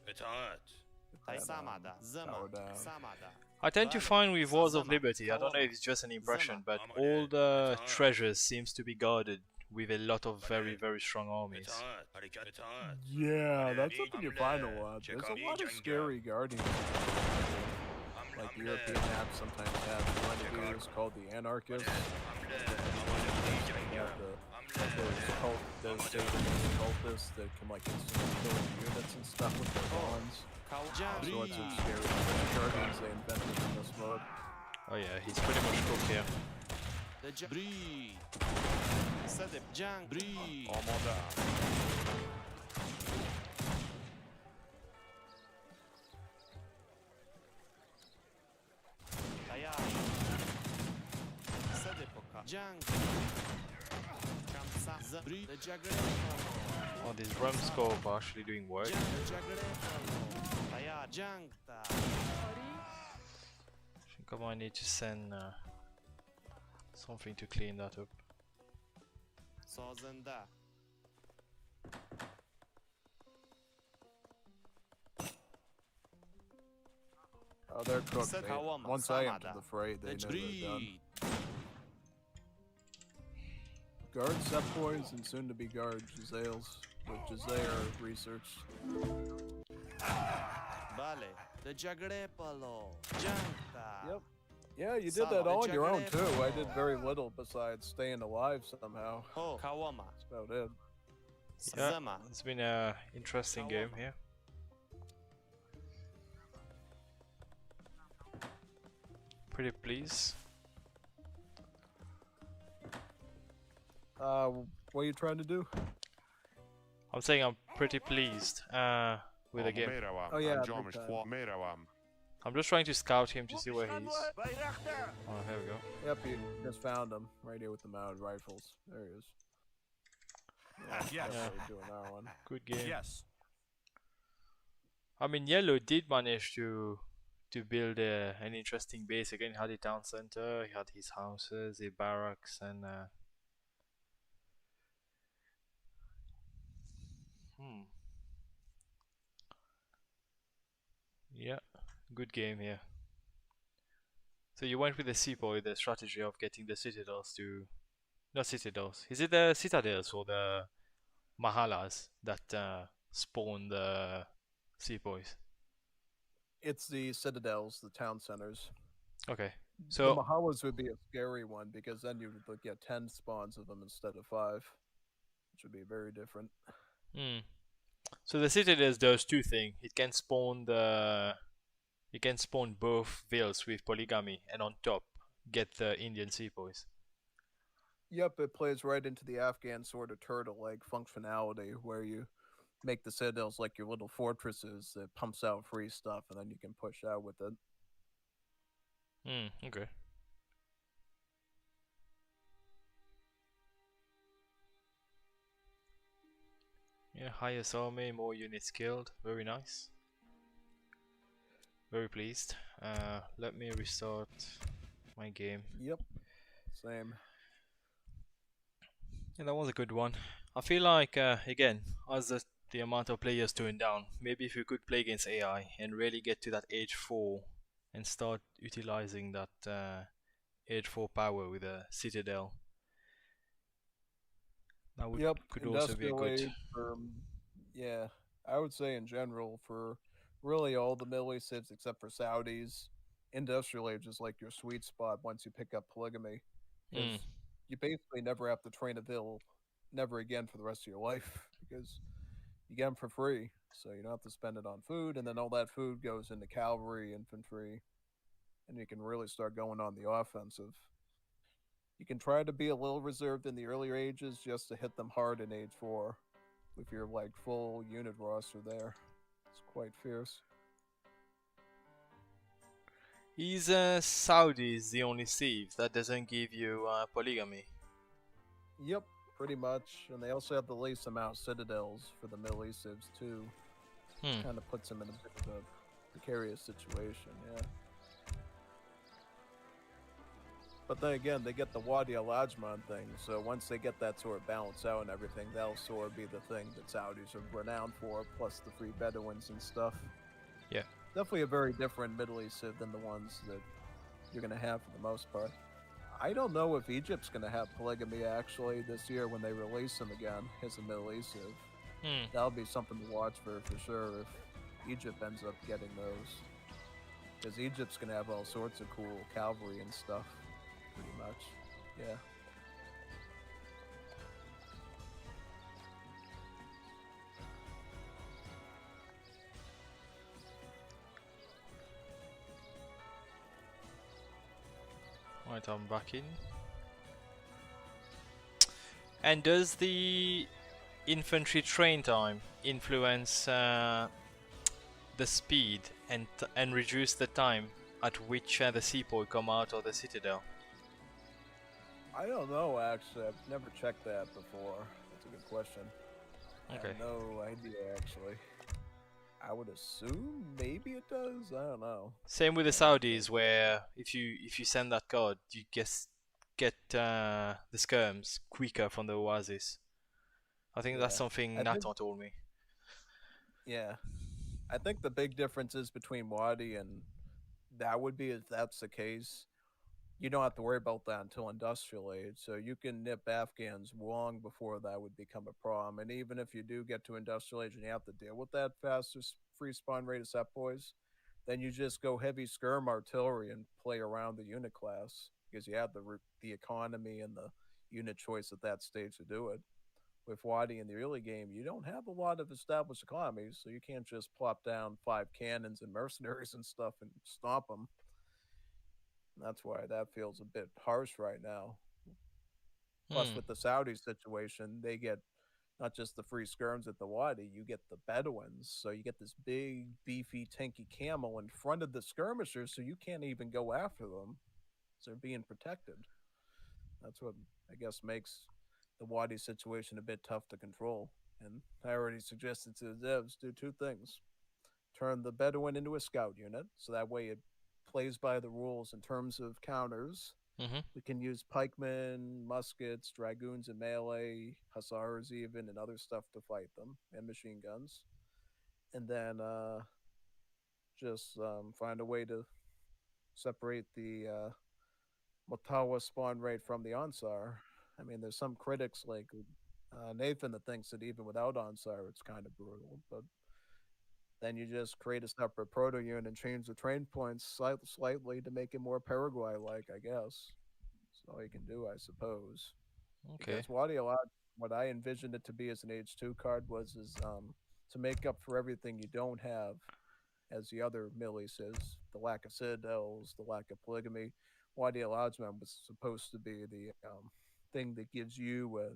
اطاعت. Get that, سمده power زمه down. سمده I tend to Vale. find with Wars of Zama. Liberty, I don't know if it's just an impression, Zama. but all the treasures seems to be guarded with a lot of very, very strong armies. اطاعت. حرکت. اطاعت. Yeah, that's something you find a Hamle. lot. There's a Check lot of out. scary guardians. حمله. Like European maps sometimes have renegades called the anarchists. حمله. You have those Satanist cultists that can like instantly kill units and stuff with their wands. All sorts of scary guardians they invented in this mode. Oh yeah, he's pretty much cooked here. بری صد جنگ بری آماده. تیار صد پکار جنگ کم سخت بری ده جگره Oh, these rum scope are actually doing work. جنگ جگره تیار جنگ تا I think I might need to send something to clean that up. سازنده Oh, they're cooked. Said They- Kawama, once I enter Samada. the fray, they ده know they're done. جبری Guard Sepoys and soon to be guard Giselles with Giselle research. بله ده جگره پالو جنگ تا Yep. Yeah, you did that all on your own too. I did very little besides staying alive somehow. خب کواما That's about it. Yeah, زمه it's been a interesting game here. Pretty pleased. What are you trying to do? I'm saying I'm pretty pleased with the game. میروم. Oh, yeah, انجامش big time. خواهم. میروم. I'm just trying to scout him to see where he is. Oh, here we go. Yep, you just found him right here with the mounted rifles. There he is. Yes. Definitely doing that one. Good game. Yes. I mean, Yellow did manage to build an interesting base. Again, he had a town center, he had his houses, a barracks, and yeah, good game here. So you went with the Sepoy, the strategy of getting the citadels to, not citadels. Is it the citadels or the mahalas that spawn the sepoys? It's the citadels, the town centers. Okay. The So Mahalas would be a scary one because then you would get 10 spawns of them instead of 5, which would be very different. so the citadels does two things. It can spawn both vills with polygamy, and on top get the Indian sepoys. Yep, it plays right into the Afghan sort of turtle-like functionality where you make the citadels like your little fortresses that pumps out free stuff and then you can push out with it. Okay. Yeah, highest army, more units killed. Very nice. Very pleased. Let me restart my game. Yep, same. Yeah, that was a good one. I feel like, again, as the amount of players going down, maybe if we could play against AI and really get to that age 4 and start utilizing that age 4 power with a citadel, that would Yep, could also be a industrial good. age for, yeah, I would say in general for really all the Middle East cities except for Saudis, industrial age is like your sweet spot once you pick up polygamy because you basically never have to train a vill never again for the rest of your life because you get them for free, so you don't have to spend it on food, and then all that food goes into cavalry, infantry, and you can really start going on the offensive. You can try to be a little reserved in the earlier ages just to hit them hard in age 4 with your like full unit roster there. It's quite fierce. Is Saudis the only civ that doesn't give you polygamy? Yep, pretty much. And they also have the least amount of citadels for the Middle East civs too. Which kind of puts them in a bit of a precarious situation, yeah. But then again, they get the Wadi Al Ajman thing, so once they get that sort of balance out and everything, that'll sort of be the thing that Saudis are renowned for, plus the free Bedouins and stuff. Yeah. Definitely a very different Middle East civ than the ones that you're going to have for the most part. I don't know if Egypt's going to have polygamy actually this year when they release them again as a Middle East civ. That'll be something to watch for sure if Egypt ends up getting those. Because Egypt's going to have all sorts of cool cavalry and stuff. Pretty much, yeah. Right, I'm back in. And does the infantry train time influence the speed and reduce the time at which the sepoy come out of the citadel? I don't know, actually. I've never checked that before. That's a good question. Okay. I have no idea, actually. I would assume maybe it does. I don't know. Same with the Saudis, where if you send that card, you get the skirms quicker from the Oasis. I think that's something Nathan told me. Yeah. I think the big difference is between Wadi and that would be if that's the case. You don't have to worry about that until industrial age, so you can nip Afghans long before that would become a problem. And even if you do get to industrial age and you have to deal with that faster free spawn rate of sepoys, then you just go heavy skirm artillery and play around the unit class because you have the economy and the unit choice at that stage to do it. With Wadi in the early game, you don't have a lot of established economies, so you can't just plop down 5 cannons and mercenaries and stuff and stomp them. That's why that feels a bit harsh right now. Plus, with the Saudi situation, they get not just the free skirms at the Wadi, you get the Bedouins. So you get this big, beefy, tanky camel in front of the skirmishers, so you can't even go after them. So they're being protected. That's what I guess makes the Wadi situation a bit tough to control. And I already suggested to the devs do 2 things. Turn the Bedouin into a scout unit, so that way it plays by the rules in terms of counters. We can use pikemen, muskets, dragoons in melee, hussars even, and other stuff to fight them, and machine guns. And then just find a way to separate the Motawa spawn rate from the Ansar. I mean, there's some critics like Nathan that thinks that even without Onsire, it's kind of brutal, but then you just create a separate proto unit and change the train points slightly to make it more Paraguay-like, I guess. That's all you can do, I suppose. Okay. Because what I envisioned it to be as an H2 card was to make up for everything you don't have, as the other Millie says, the lack of citadels, the lack of polygamy. Wadi Al-Ajman was supposed to be the thing that gives you a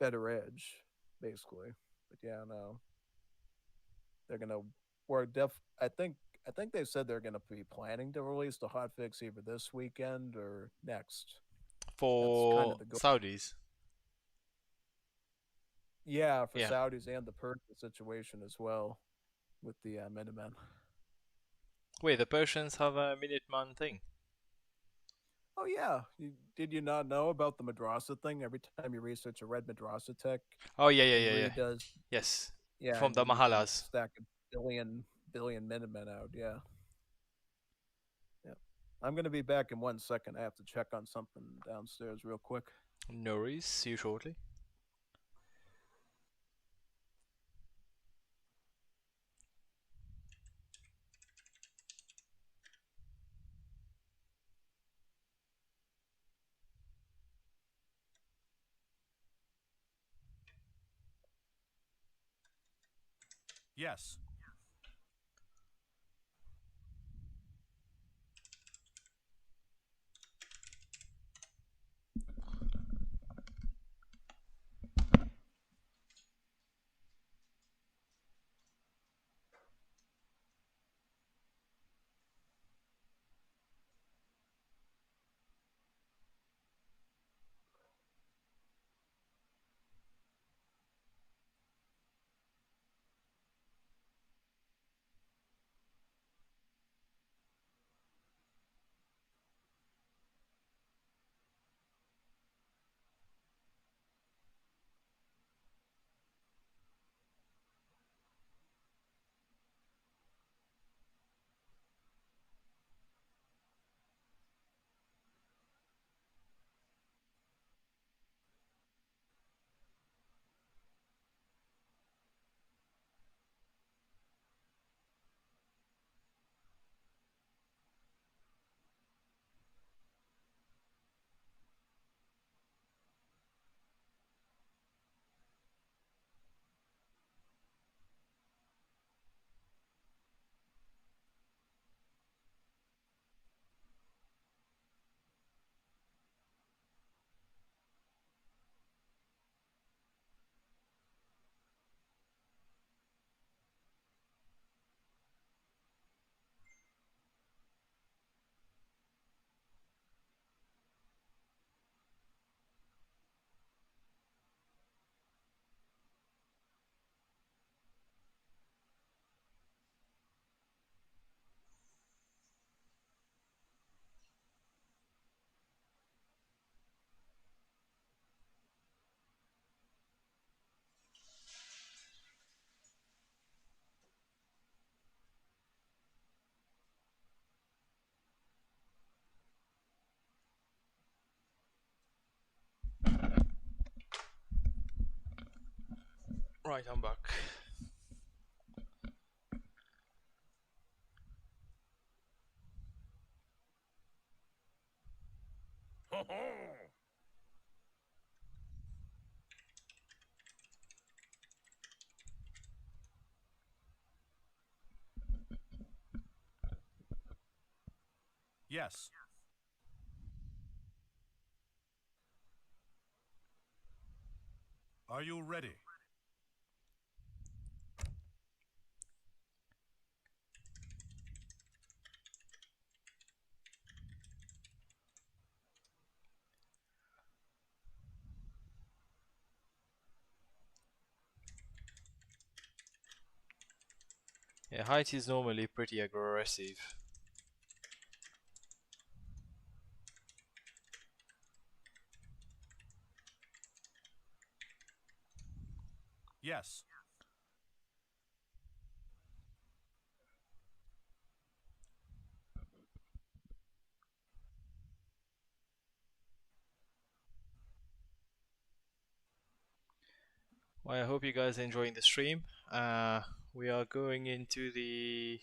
better edge, basically. But yeah, no, they're gonna work. I think they said they're gonna be planning to release the hotfix either this weekend or next. That's kind For of the goal. Saudis. Yeah, for Yeah. Saudis and the Persian situation as well, with the Minutemen. Wait, the Persians have a Minuteman thing. Oh yeah, did you not know about the madrasa thing? Every time you research a red madrasa tech, Oh yeah, yeah, it yeah, yeah. redoes. Yes. Yeah, From and the then you can Mahalas. stack a billion Minutemen out. Yeah. Yeah. I'm gonna be back in 1 second. I have to check on something downstairs real quick. No worries. See you shortly. Yes. Right, I'm back. Ho ho! Yes. Are you ready? Yeah, height is normally pretty aggressive. Yes. Well, I hope you guys are enjoying the stream. We are going into the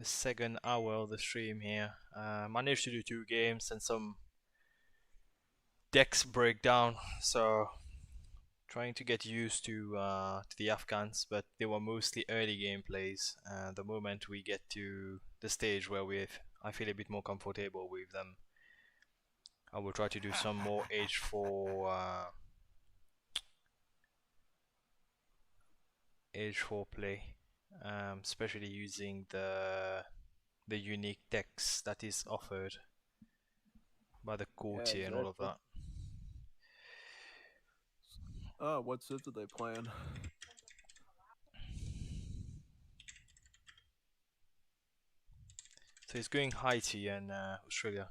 second hour of the stream here. Managed to do 2 games and some decks breakdown, so trying to get used to the Afghans, but they were mostly early gameplays. The moment we get to the stage where I feel a bit more comfortable with them, I will try to do some more Age 4 play, especially using the unique decks that is offered by the courtier and all of that. What civ did they plan? So he's going Haiti and Australia.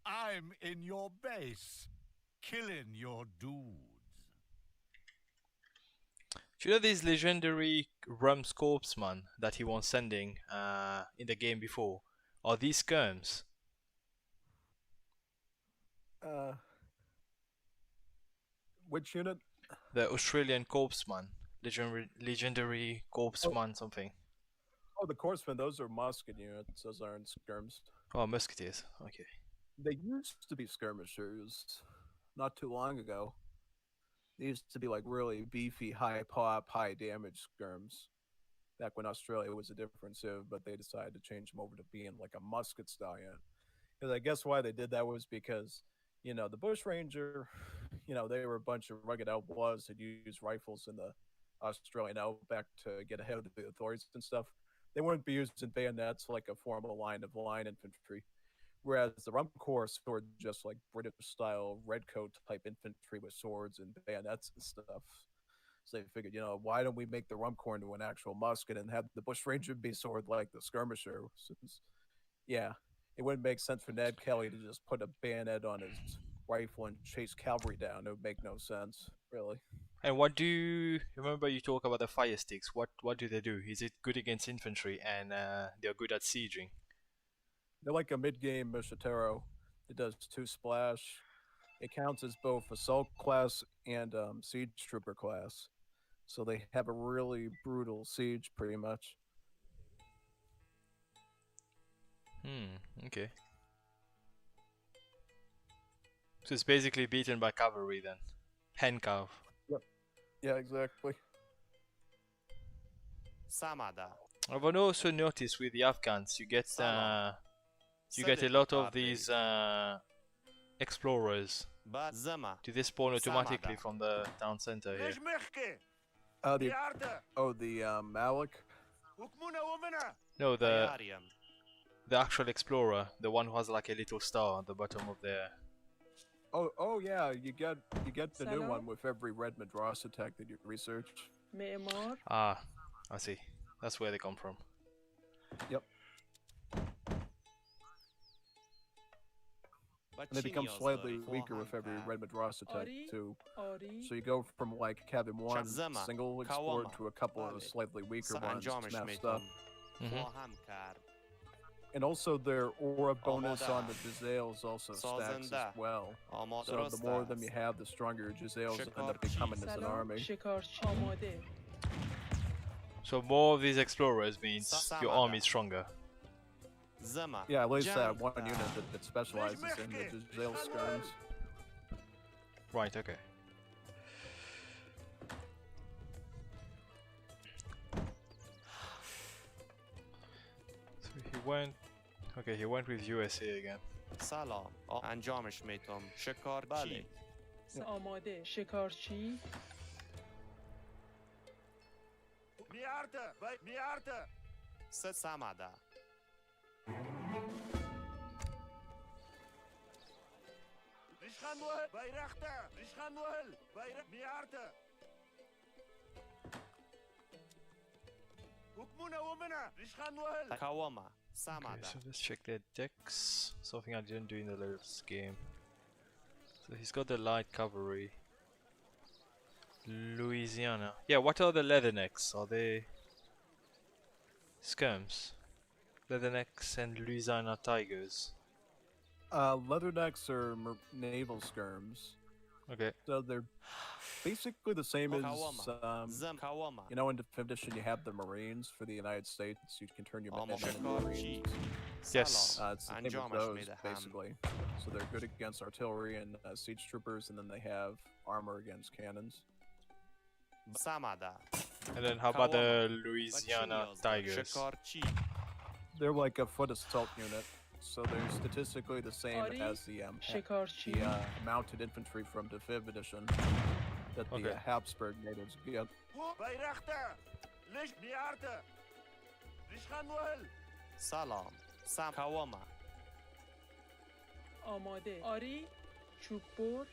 I'm in your base, killing your dudes. Do you know these legendary rum corpsman that he was sending in the game before? Are these skirms? Which unit? The Australian corpsman, legendary corpsman something. Oh, the Corpsmen, those are musket units. Those aren't skirms. Oh, musketeers. Okay. They used to be skirmishers not too long ago. They used to be like really beefy, high pop, high damage skirms. Back when Australia was a different civ, but they decided to change them over to being like a musket style unit. Because I guess why they did that was because, you know, the Bushranger, you know, they were a bunch of rugged outlaws that used rifles in the Australian outback to get ahead of the authorities and stuff. They wouldn't be using bayonets like a formal line of line infantry. Whereas the Rum Corps were just like British style redcoat type infantry with swords and bayonets and stuff. So they figured, you know, why don't we make the Rum Corps into an actual musket and have the Bushranger be sword like the skirmisher? Since, yeah, it wouldn't make sense for Ned Kelly to just put a bayonet on his rifle and chase cavalry down. It would make no sense, really. And what do you remember? You talk about the fire sticks. What do they do? Is it good against infantry and they're good at sieging? They're like a mid-game Machitero. It does 2 splash. It counts as both assault class and siege trooper class. So they have a really brutal siege, pretty much. Okay. So it's basically beaten by cavalry then. Handcav. Yep. Yeah, exactly. Samada. I've also noticed with the Afghans, you get a lot of these explorers. Do they spawn automatically from the town center here? The Malik? No, the actual explorer, the one who has like a little star at the bottom of their. Oh yeah, you get the new one with every red Madras attack that you research. Ah, I see. That's where they come from. Yep. And they become slightly weaker with every red Madras attack too. So you go from like having one single explorer to a couple of slightly weaker ones messed up. And also their aura bonus on the Jazales also stacks as well. So the more of them you have, the stronger your Jazales end up becoming as an army. So more of these explorers means your army is stronger. Yeah, at least that one unit that specializes in the Jazale skirms. Right, okay. So he went... Okay, he went with USA again. سلام انجامش میتم شکارچی آماده شکارچی ست سمده Kawama Okay, so let's check their decks. Something I didn't do in the last game. So he's got the light cavalry. Louisiana. Yeah, what are the leathernecks? Are they skirms? Leathernecks and Louisiana tigers. Leathernecks are naval skirms. Okay. So they're basically the same as, Kawama. you know, in Definitive Edition you have the Marines for the United States. You can turn your men into Marines. Yes. It's the same as those, basically. So they're good against artillery and siege troopers, and then they have armor against cannons. Samada. And then how about the Louisiana tigers? They're like a foot assault unit, so they're statistically the same as the mounted infantry from the 5th edition that the Habsburg natives get. Salam. Sam Kawama. آماده آری چوب بر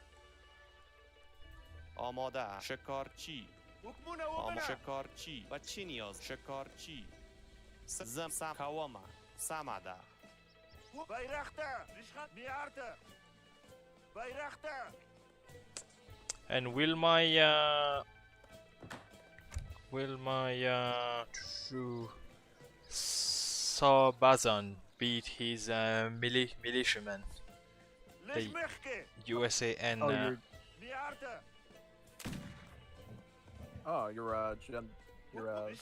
آماده شکارچی شکارچی و چی نیاز شکارچی سم کواما سمده And will my Sarbazan beat his militiamen? The USAN. You're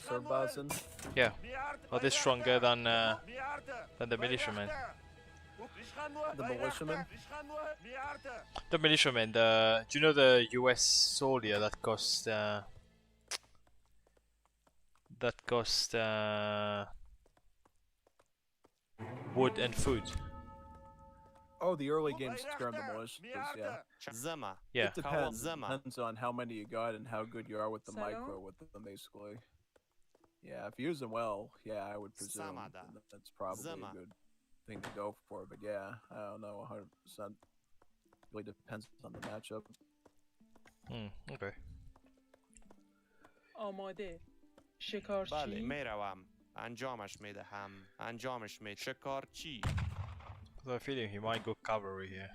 Sarbazan? Yeah. Are they stronger than the militiamen? The militiamen? The militiamen. Do you know the US soldier that cost wood and food? Oh, the early game skirm demolitions, yeah. Zema. Yeah. It depends. Depends on how many you got and how good you are with the micro with them, basically. Yeah, if you use them well, yeah, I would presume that's probably a good thing to go for. But yeah, I don't know, 100%. Really depends on the matchup. Okay. آماده شکارچی بله میروم انجامش میدهم انجامش می شکارچی I have a feeling he might go cavalry here,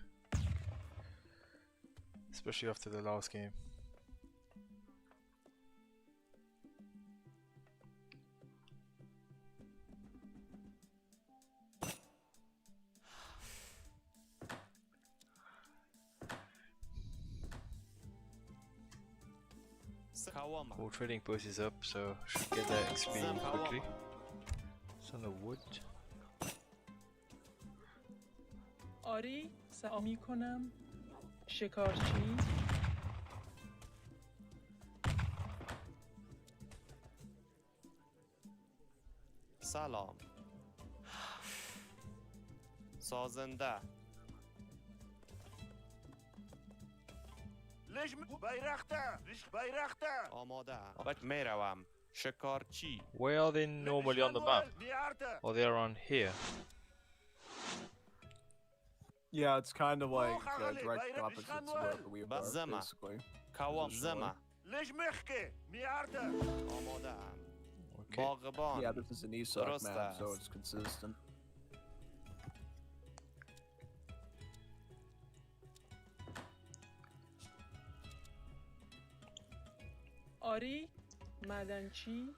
especially after the last game. Well, trading post is up, so should get that XP quickly. It's on the wood. آری سعی میکنم شکارچی سلام سازنده آماده میروم شکارچی Where are they normally on the map? Or they're on here? Yeah, it's kind of like direct opposites of where we are, basically. Zema. Okay. Yeah, this is an ESOC map, so it's consistent. آری معدنچی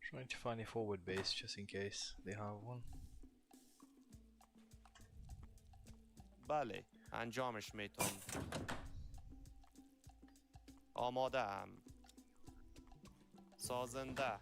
Trying to find a forward base just in case they have one. بله انجامش میتونم آماده ام سازنده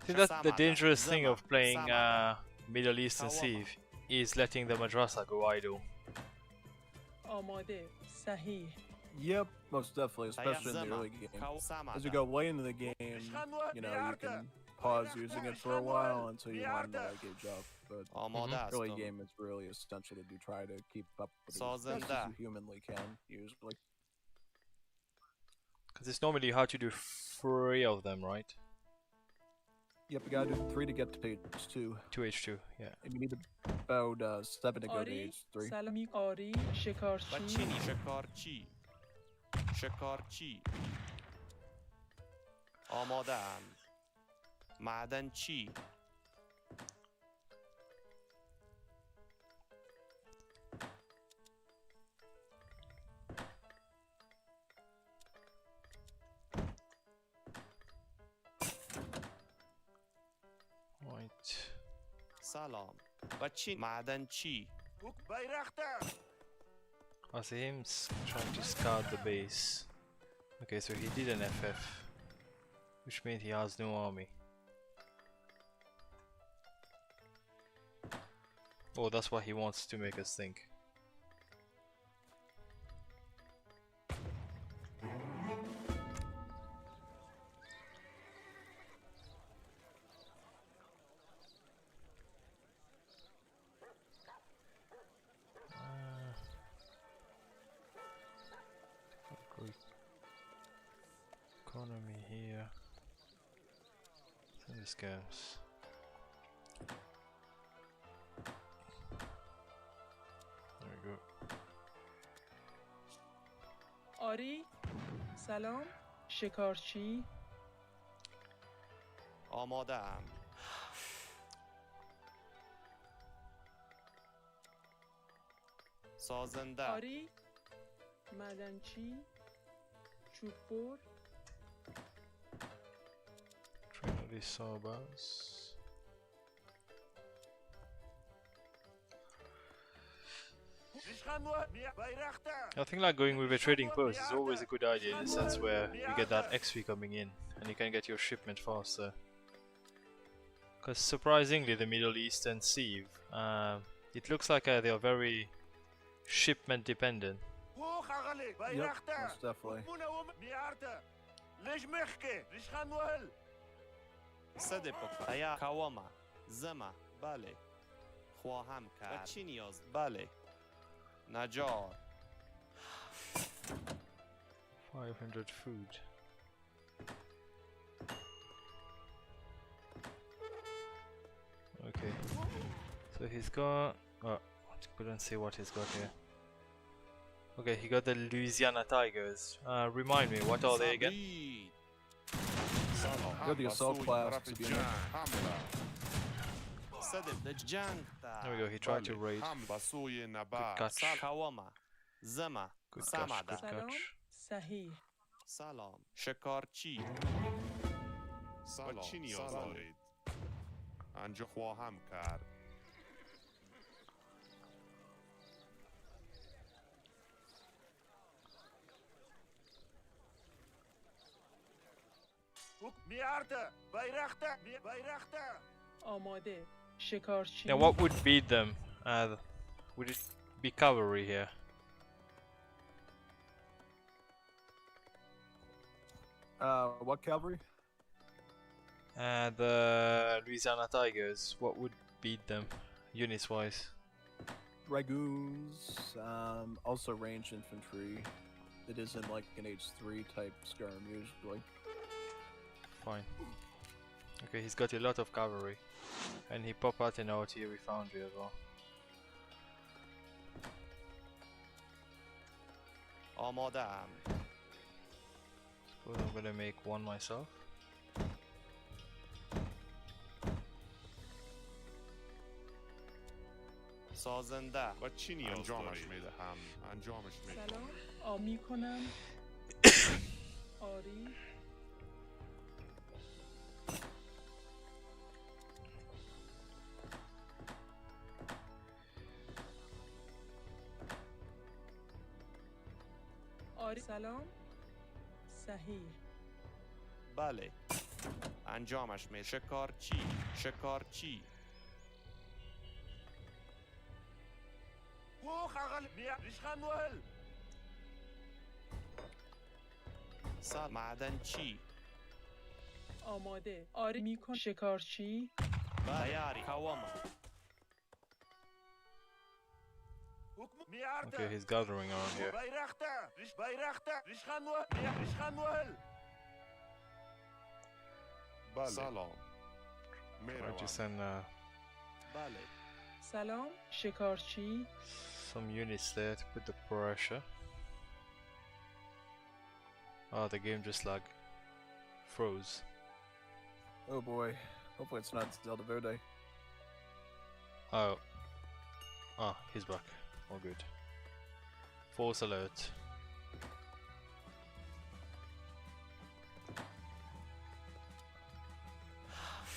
I think that's the dangerous thing of playing Middle Eastern Civ is letting the madrasa go idle. آماده صحیح Yep, most definitely, especially in the early game. As you go late into the game, you know, you can pause using it for a while until you learn the like gauge up. But آماده early هستم. game it's really essential to try to keep up with it as best سازنده. as you humanly can usually. Because it's normally hard to do 3 of them, right? Yep, you gotta do 3 to get to page 2. 2H2, yeah. And you need about 7 to go to آری age 3. سلامی آری شکارچی بچینی شکارچی شکارچی آماده ام معدنچی Right. سلام بچین معدنچی I see him trying to scout the base. Okay, so he did an FF, which means he has no army. Oh, that's what he wants to make us think. Economy here. So this goes. There we go. آری سلام شکارچی آماده ام سازنده آری معدنچی چوببر Trinity Sabas. I think like going with a trading post is always a good idea in the sense where you get that XP coming in and you can get your shipment faster. Because surprisingly the Middle East and Sieve, it looks like they are very shipment dependent. Yep, most definitely. صد پکر یا کواما زما بله خواهم کرد و چی نیاز بله نجار 500 food. Okay, so he's got. Oh, couldn't see what he's got here. Okay, he got the Louisiana Tigers. Remind me, what are they again? Go the assault class to be honest. صد جنگ There we go, he tried to raid. Good catch. کواما زما Good catch, سمده good سلام catch. صحیح سلام شکارچی و چی نیاز دارید؟ انجا خواهم کرد. آماده شکارچی Now, what would beat them? Would it be cavalry here? What cavalry? The Louisiana Tigers. What would beat them, units wise? Ragoons, also ranged infantry. It isn't like an H3 type skirm usually. Fine. Okay, he's got a lot of cavalry. And he pop out in artillery foundry as well. آماده ام Suppose I'm gonna make one myself. سازنده و چی نیاز انجامش میدهم. انجامش میدهم. سلام آمی کنم آری آری سلام صحیح بله انجامش می شکارچی شکارچی معدنچی آماده. آری میکن. شکارچی. تیاری کواما Okay, he's gathering around here. بله سلام Trying to میروم send بله سلام. شکارچی. some units there to put the pressure. Oh, the game just like froze. Oh boy. Hopefully it's not Zelda Verde. Oh. Ah, he's back. All good. False alert.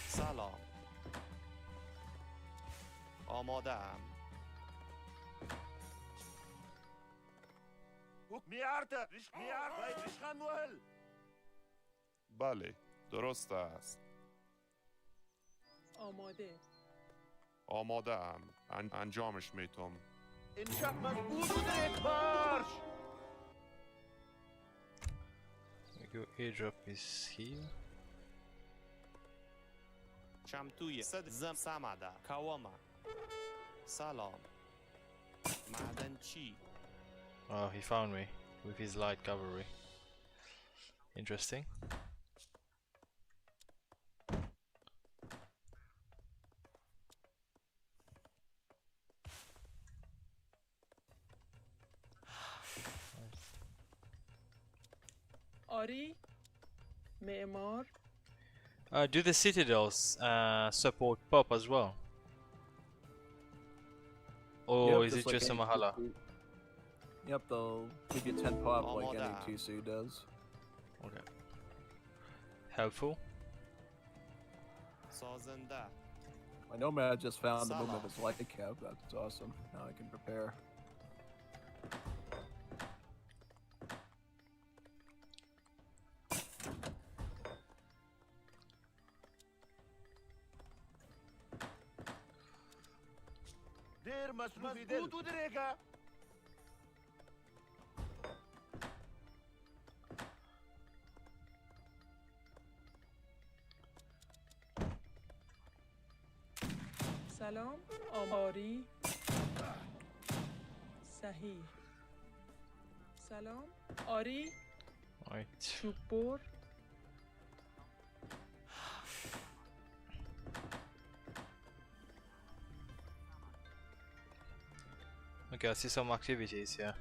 سلام آماده ام بله درست است آماده. آماده ام انجامش میتم Your airdrop is here. شمتوی صد زم سمده کواما سلام معدن چی Oh, he found me with his light cavalry. Interesting. آری. معمار. Do the citadels support pop as well? Or Yep, is it like just a any Mahala? TC. Yep, they'll give you 10 pop like any Almoda. TC does. Okay. Helpful. سازنده My Nomad just found the Salah. movement is light cap. That's awesome. Now I can prepare. سلام. آماری. صحیح. سلام. آری. Right. چوب بر. Okay, I see some activities here.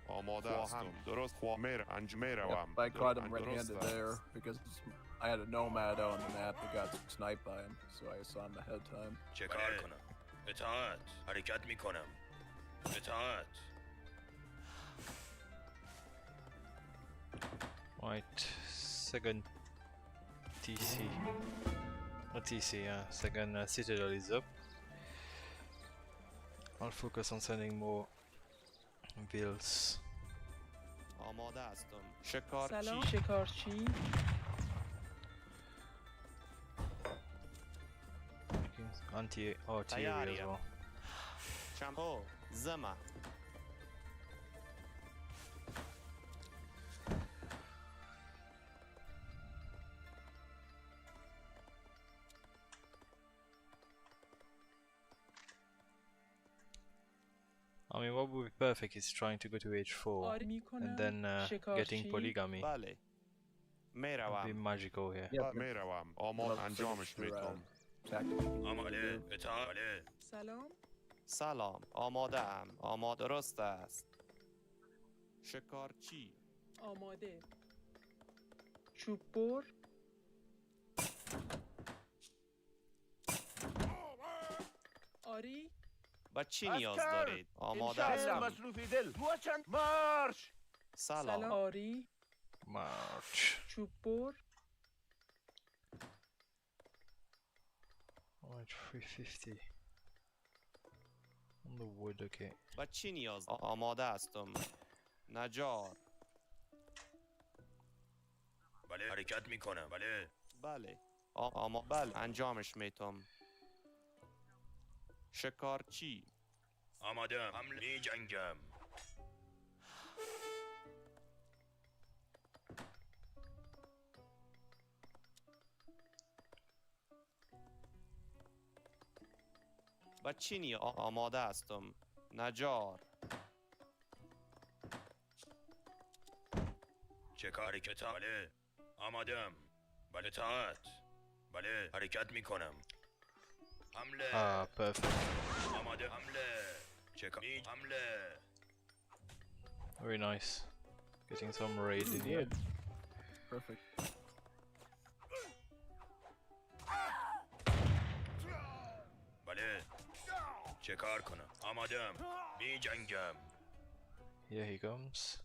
آماده هستم درست میروم Yep, I caught him red-handed there because I had a Nomad on the map that got sniped by him, so I saw him ahead of time. چه کار کنم؟ اطاعت. حرکت میکنم. اطاعت. Right. Second TC. Not TC, second citadel is up. I'll focus on sending more bills. آماده هستم شکارچی سلام. شکارچی. Anti-artillery as well. شمپو زمه I mean, what would be perfect is trying to go to H4 آری میکنم. and then getting شکارچی. polygamy. بله Would be میروم magical here. Yep, میروم I'll آماده finish انجامش your, میتم tactic you can آماده. do. اطاعت. سلام. سلام آماده ام آماده درست است شکارچی آماده. چوب بر. آری. با چی نیاز دارید آماده هستم سلام. سلام آری. March. چوب بر. Right, 350. On the wood, okay. با چی نیاز آماده هستم نجار بله. حرکت میکنم. بله. بله بله انجامش میتم شکارچی آماده. حمله. می جنگم. و چی نیاز آماده هستم نجار چه کاری که بله آمادم بله اطاعت بله حرکت میکنم حمله perfect. آماده حمله چه کاری حمله Very nice. Getting some raid in here. Perfect. بله چه کار کنم آمادم می جنگم Here he comes.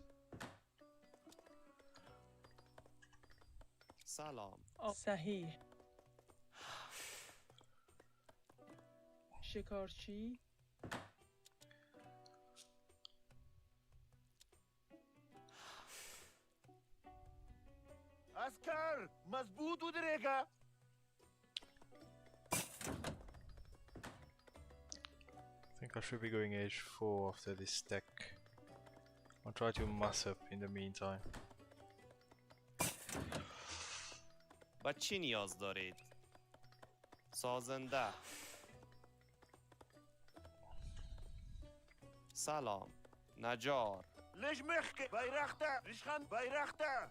سلام صحیح. شکارچی عسكر مظبوط ودريقة I think I should be going age 4 after this deck. I'll try to mass up in the meantime. و چی نیاز دارید سازنده سلام نجار ليش مخك بايرخته رشخان بايرخته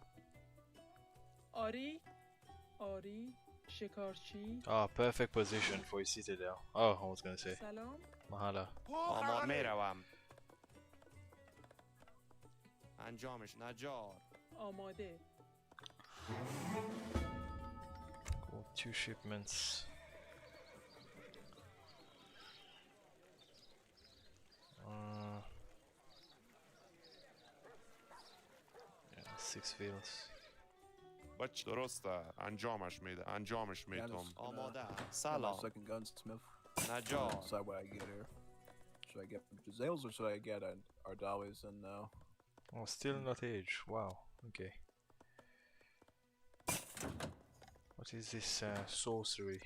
آری آری شکارچی Perfect position for his citadel. Oh, I was gonna say. سلام Mahala. آماد میروم انجامش نجار آماده Cool. 2 shipments. Yeah, 6 fields. بچ درسته انجامش میتم آماده My سلام second gunsmith. نجار Decide what I get here. Should I get Jazales or should I get an Ardalis in now? Oh, still not age. Wow. Okay. What is this sorcery?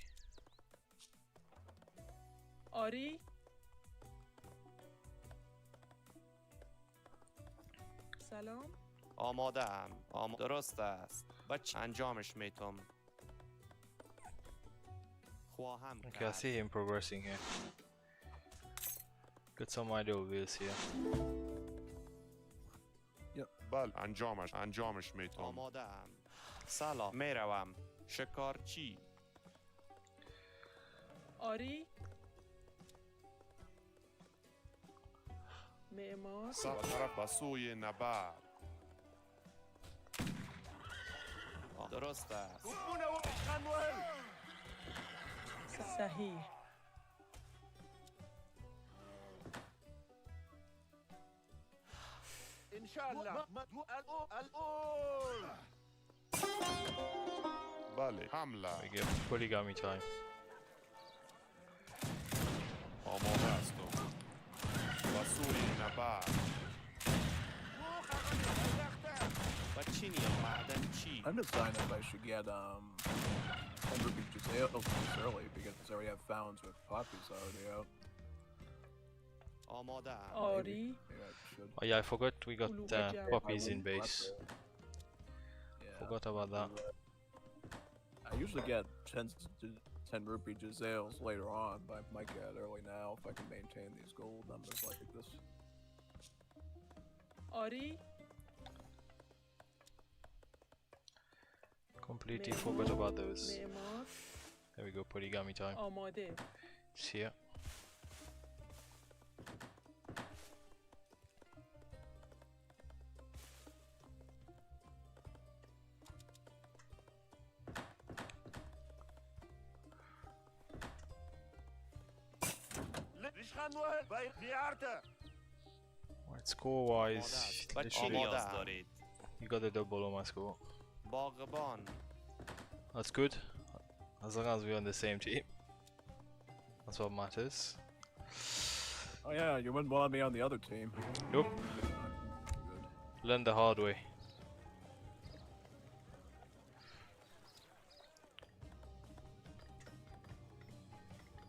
آری سلام آماده ام درست است بچه انجامش میتم خواهم Okay, I کرد see him progressing here. Got some idle wheels here. بله انجامش میتم آماده ام سلام میروم شکارچی آری معمار سفر به سوی نبرد درست است وبونا ورشخان وهل صحیح ان شاء الله الأول بله حمله We get polygamy time. آماده هستم به سوی نبرد و چی نیاز معدن چی I'm deciding if I should get 10 rupee Jazales this early because I already have founds with poppies already out. آماده ام آری Maybe I should. Oh yeah, I forgot we got Uluka puppies in Left base. Yeah. Forgot about that. I usually get 10 rupee Jazales later on, but I might get it early now if I can maintain these gold numbers like this. آری Completely forgot about those. معمار There we go, polygamy time. آماده It's here. رشخان وهل بايرخته Right, score wise, و چی literally, نیاز دارید you got a double on my score. باغبان That's good. As long as we're on the same team. That's what matters. Oh yeah, you wouldn't want me on the other team. Nope. Good. Learn the hard way.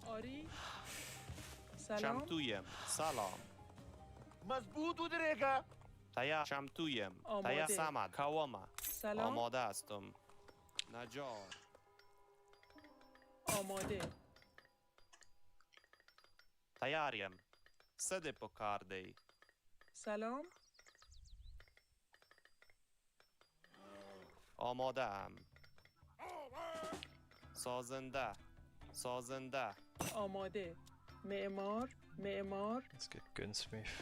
آری سلام شمتویم سلام مظبوط ودريقة تیا شمتویم آماده. تیا سمد کوامه سلام آماده هستم نجار آماده تیاریم. سده پکاردی. سلام. آماده ام. سازنده. سازنده. آماده. معمار. معمار. Let's get gunsmith.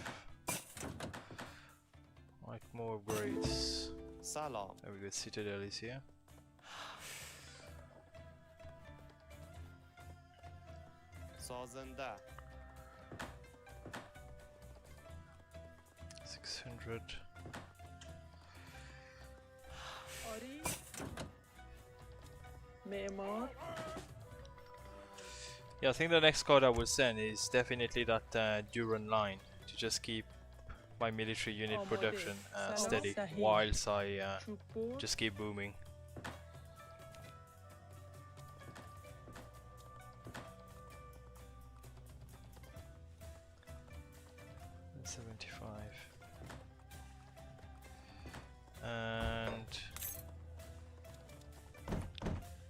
Like more upgrades. سلام. There we go, citadel is here. سازنده. 600. آری. معمار. Yeah, I think the next card I will send is definitely that Duran line to just keep my military unit Amade. production Salam steady Sahih. whilst I چوب بر. just keep booming. $75 and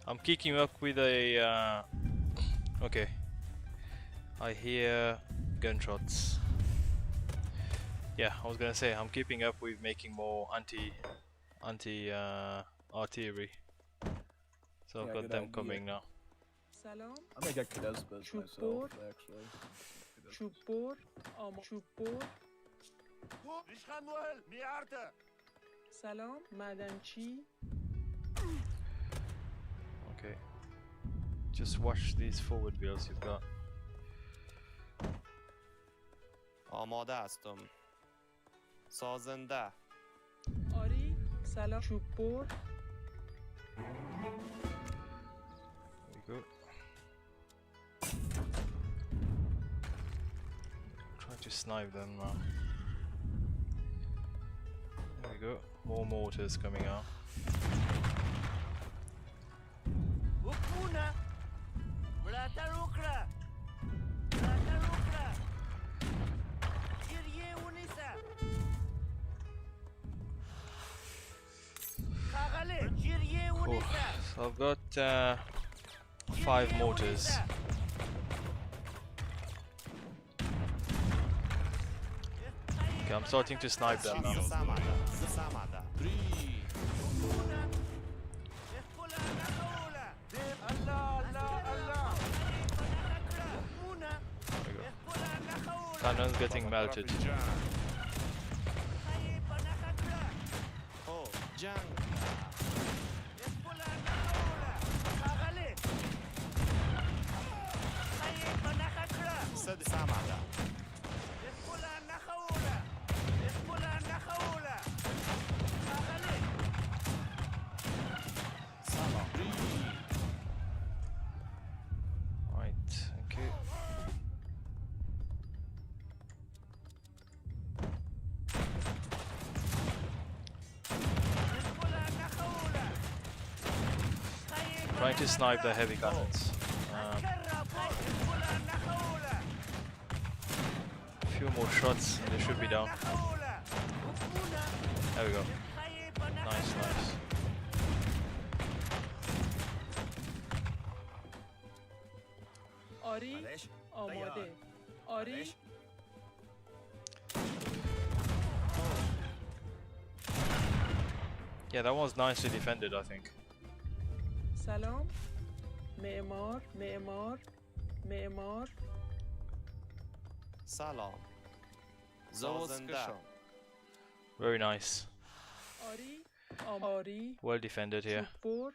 I'm kicking up with a okay, I hear gunshots. Yeah, I was gonna say I'm keeping up with making more anti artillery. So I've Yeah, got good them idea. coming now. سلام. I may get Kadezbas Chupor. myself, actually. چوب بر. چوب بر. ریشخند وهل میارته سلام. معدنچی. Okay. Just watch these forward wheels you've got. آماده هستم. سازنده. آری. سلام. چوب بر. There we go. Try to snipe them now. There we go. More mortars coming out. وکونه ملاتر وکړه ملاتر وکړه جریه ونیسه ښاغلی جریه Cool. ونیسه So I've got 5 mortars. Okay, I'm starting to snipe them now. سمده. سمده. Cannon's getting melted. او جنگ. سده سمده. سلام. Right, okay. Trying to snipe the heavy cannons. A few more shots and they should be down. There we go. Nice, nice. آری. معلش. آماده. آری. معلش. Yeah, that one's nicely defended, I think. سلام. معمار. معمار. معمار. سلام. سازنده. Very nice. آری. آری. Well defended here. چوب بر.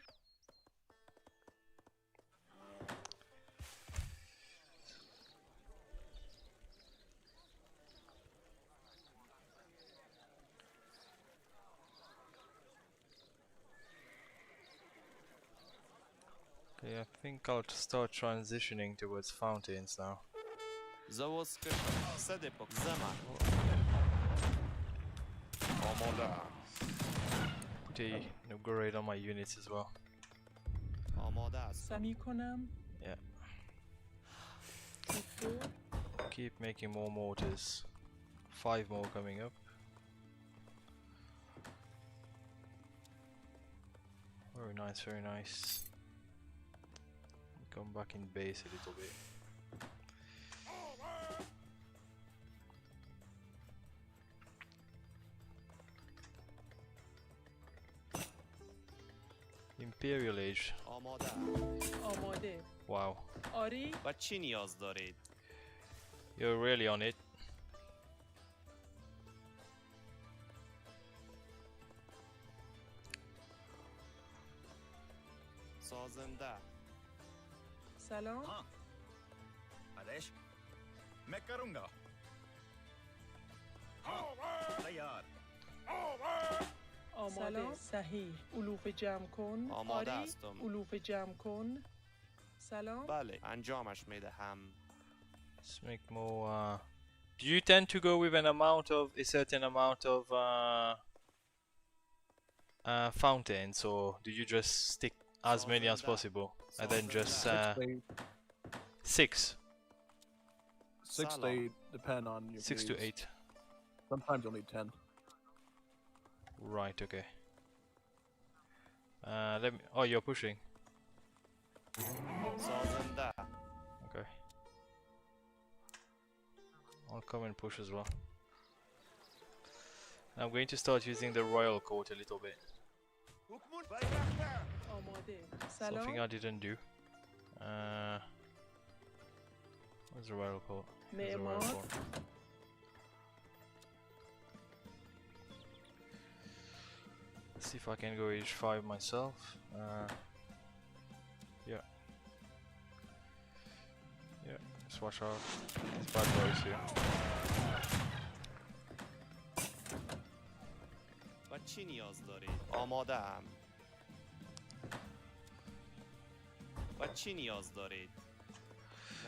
Okay, I think I'll start transitioning towards fountains now. زوز کشم. سده پک. زمان. آماده. Put an upgrade on my units as well. آماده است. سمی کنم. Yeah. چوب بر. Keep making more mortars. 5 more coming up. Very nice, very nice. Come back in base a little bit. Imperial Age. آماده. آماده. Wow. آری. و چی نیاز دارید؟ You're really on it. سازنده. سلام. आदेश मैं करूंगा तैयार آماده. صحیح. علوف جمع کن. آماده آری. هستم. علوف جمع کن. سلام. بله انجامش میدهم. Let's make more. Do you tend to go with a certain amount of fountains, or do you just stick as many as possible and then just 6? 6 to 8 depend on your 6 to bleeds. 8. Sometimes you'll need 10. Right. Okay. Let me. Oh, you're pushing. سازنده. Okay. I'll come and push as well. I'm going to start using the royal court a little bit. हुक्मुन बैरख्ता آماده. Something سلام. I didn't do. Where's the royal court? Here's the royal معمار. court. Let's see if I can go H5 myself. Yeah. Yeah, just watch out. These bad boys here. و چی نیاز دارید؟ آماده ام. و چی نیاز دارید؟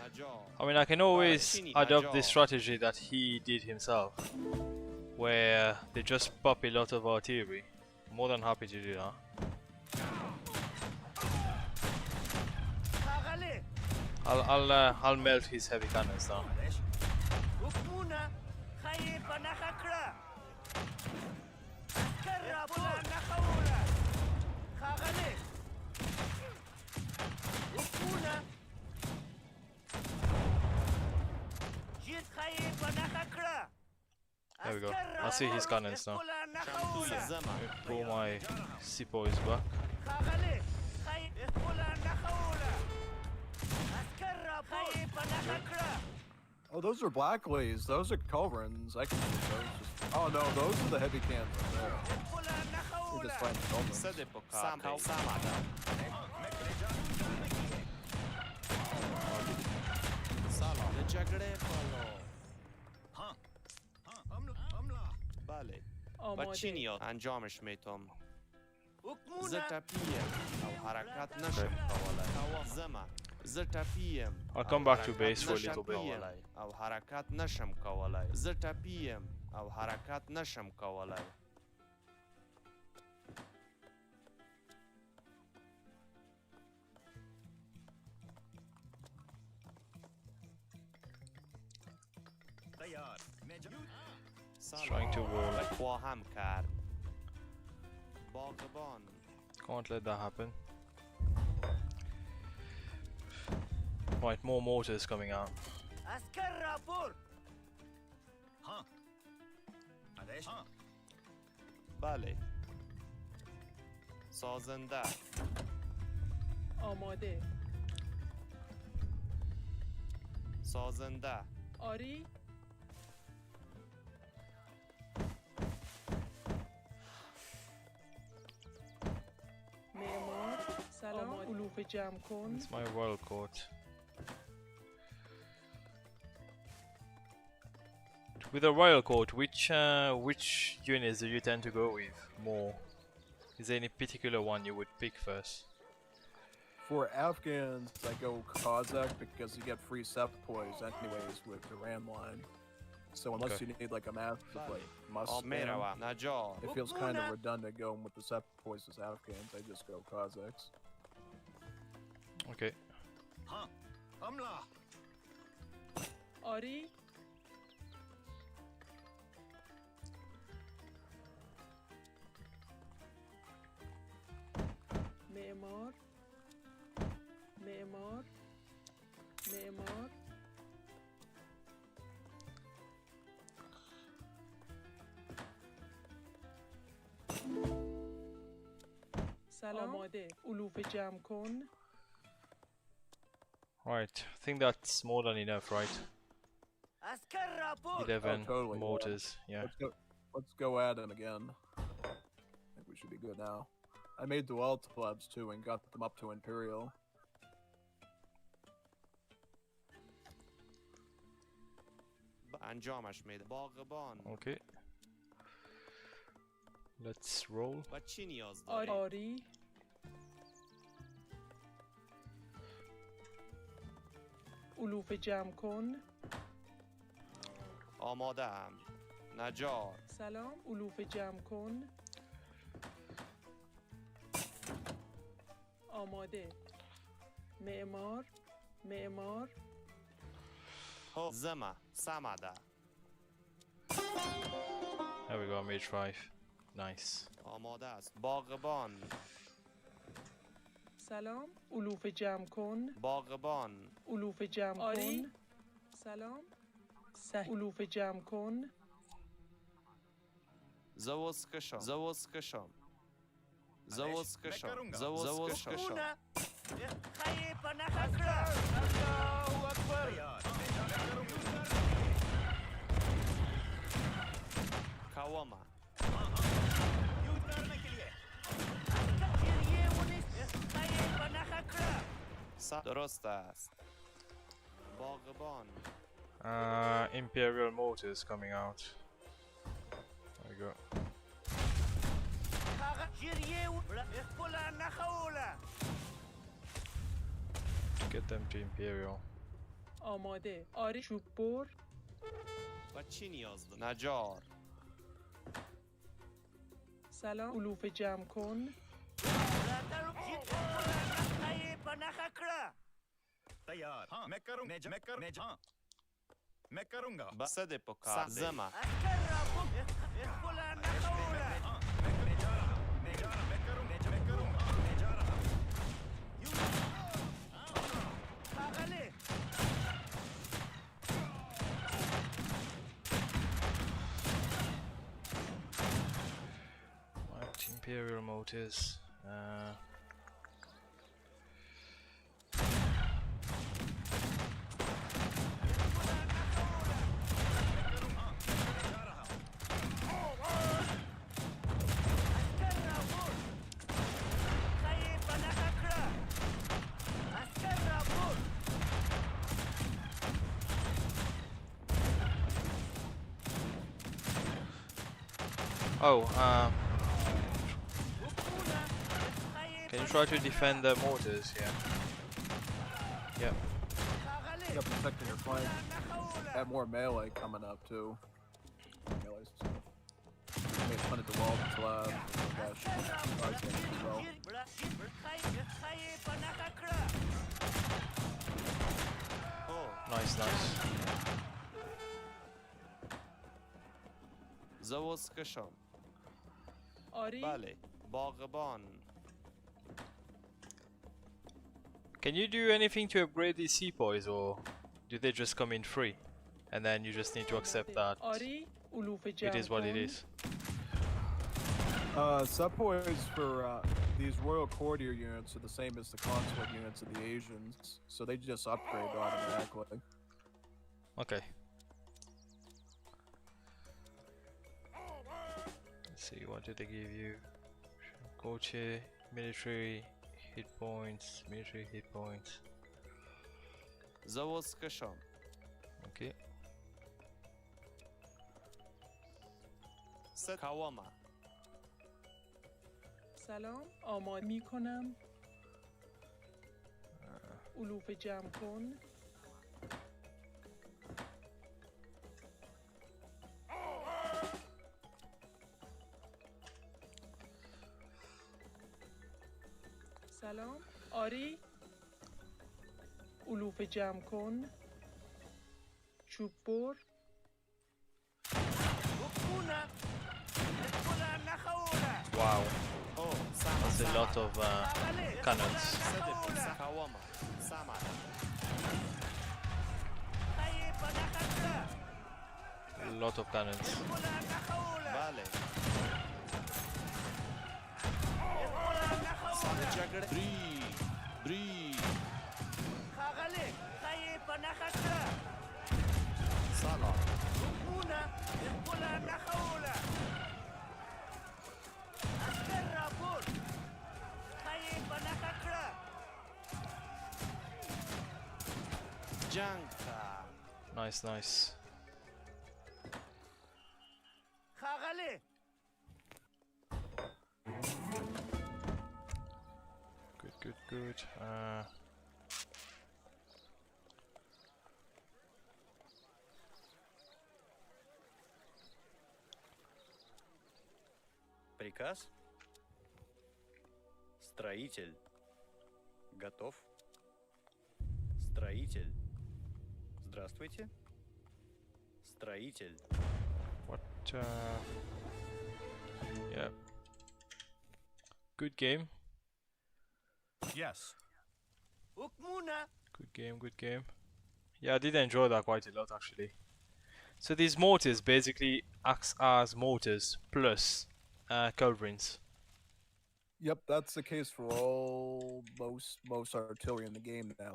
نجات. I mean, I can always adopt the strategy that he did himself, where they just pop a lot of artillery. More than happy to do that. खागले I'll melt his heavy cannons down. आदेश हुक्मुना खाये पनाखकड़ा करबुला नखौला खागले हुक्मुना जीत खाये पनाखकड़ा There we go. I see his cannons now. شمتوی زمن. Pull my sepoys back. खागले खाये पुला नखौला खाये पनाखकड़ा Oh, those are Blacklays. Those are Culverins. I can use those. Oh no, those are the heavy cans right there. पुला We're just नखौला fighting Culverins. صد پکار. سمده. سلام. به جگره بالا. بله. و چی آماده. نیاز؟ انجامش میتم. हुक्मुना زتپیم. او حرکت نشم کواله. زمه. زتپیم. I'll come back to base for a little bit. او حرکت نشم کواله. زتپیم. او حرکت نشم کواله. तैयार मैं Trying to wall. خواهم کرد. باغبان. Can't let that happen. Right, more mortars coming out. अस्कर रापुर हाँ आदेश بله. سازنده. آماده. سازنده. آری. معمار. سلام. علوف جمع کن. It's my royal court. With the royal court, which units do you tend to go with more? Is there any particular one you would pick first? For Afghans, I go Kazakh because you get free sepoys anyways with the ram line. So unless Okay. you need like a massive like آب Mustang, میروم. نجات. it feels kind of redundant going with the sepoys as Afghans. I just go Kazakhs. Okay. हाँ हमला آری. معمار. معمار. معمار. سلام آماده علوف جمع کن Right, I think that's more than enough, right? اسکر راپور 11 totally, yeah. mortars, yeah. Let's go at him again. I think we should be good now. I made the wall clubs too and got them up to Imperial. انجامش میده. باغبان. Okay. Let's roll. و چی نیاز داری؟ آری علوف جمع کن آماده ام. نجار. سلام علوف جمع کن آماده معمار معمار زمه. سمده. There we go, mage 5. Nice. آماده است. باغبان. سلام علوف جمع کن باغبان. علوف جمع آری. کن سلام صحیح علوف جمع کن زوز کشم. زوز کشم. زوز کشم. زوز کشم. اونا خیلی پناه کرد الله اکبر کوامه. گریه ونیست خیلی پناه کرد درست است. باغبان. Imperial mortars coming out. There we go. گریه بلا نخوله Get them to Imperial. آماده آری چوب بر و چی نیاز داری؟ نجار. سلام علوف جمع کن خیلی پناه کرد تیار हाँ मैं हाँ मैं करूंगा بسد پکار. زمه. اسکر راپور بلا نخوله मैं जा रहा मैं करूंगा خاله Right, Imperial mortars. Oh, can you try to defend the mortars? Yeah. Yep. You're protecting your flank. Have more melee coming up too. Melee stuff. May have the wall to lab. As well. Nice, nice. زوز کشم. آری بله. باغبان. Can you do anything to upgrade these sepoys, or do they just come in free? And then you just need to accept that آری علوف جمع it is what it کن. is. Subpoise for these royal courtier units are the same as the consulate units of the Asians, so they just upgrade automatically. Okay. Let's see, what did they give you? Coche, military hit points, military hit points. زوز کشم. Okay. کوامه. سلام آماده می کنم علوف جمع کن سلام آری علوف جمع کن چوب بر Wow. That's a lot of cannons. کوامه. سمده. A lot of cannons. بله. Breathe. خاغلی خی پناخکړه Salah. حکمونه خپل نخوله عسكر راپور خی پناخکړه Janka. Nice, nice. خاغلی Good, good, good. Приказ? Строитель. Готов? Строитель. Здравствуйте. Строитель. What? Yeah. Good game. Yes. حکمونه Good game, good game. Yeah, I did enjoy that quite a lot actually. So these mortars basically acts as mortars plus culverins. Yep, that's the case for most artillery in the game now.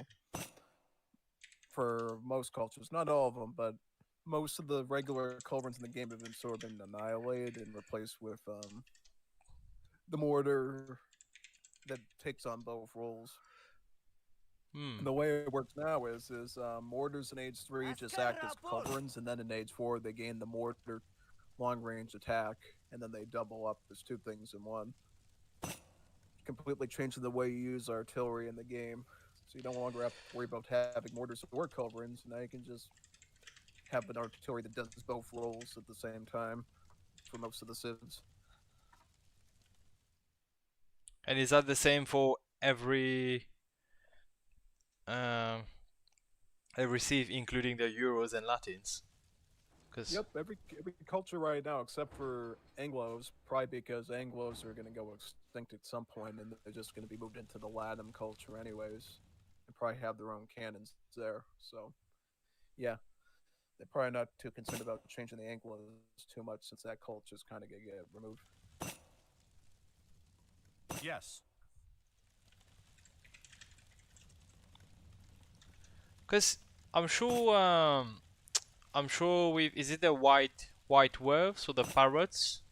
For most cultures, not all of them, but most of the regular culverins in the game have been sort of been annihilated and replaced with the mortar that takes on both roles. Hmm. And the way it works now is mortars in Age 3 just act as culverins, and then in Age 4 they gain the mortar long range attack, and then they double up as two things in one. Completely changing the way you use artillery in the game. So you no longer have to worry about having mortars or culverins. Now you can just have an artillery that does both roles at the same time for most of the civs. And is that the same for every civ, including the Euros and Latins? Yep, every culture right now, except for Anglos, probably because Anglos are going to go extinct at some point, and they're just going to be moved into the Latin culture anyways, and probably have their own cannons there. So, yeah, they're probably not too concerned about changing the Anglos too much, since that culture's kind of going to get removed. Yes. Because I'm sure with, is it the white werves or the parrots?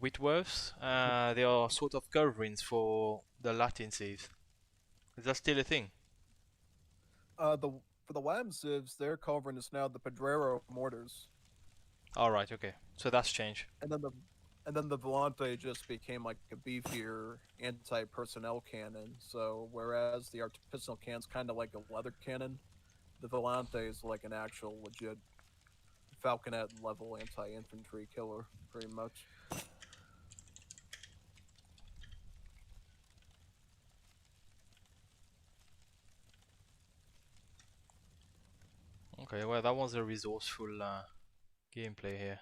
Wheat werves? They are sort of culverins for the Latin civs. Is that still a thing? For the Latin civs, their culverin is now the Pedrero mortars, Alright, okay. So that's changed. and then the Volante just became like a beefier anti-personnel cannon. So whereas the artisanal cannon's kind of like a leather cannon, the Volante is like an actual legit falconet level anti-infantry killer, pretty much. Okay, well that was a resourceful gameplay here.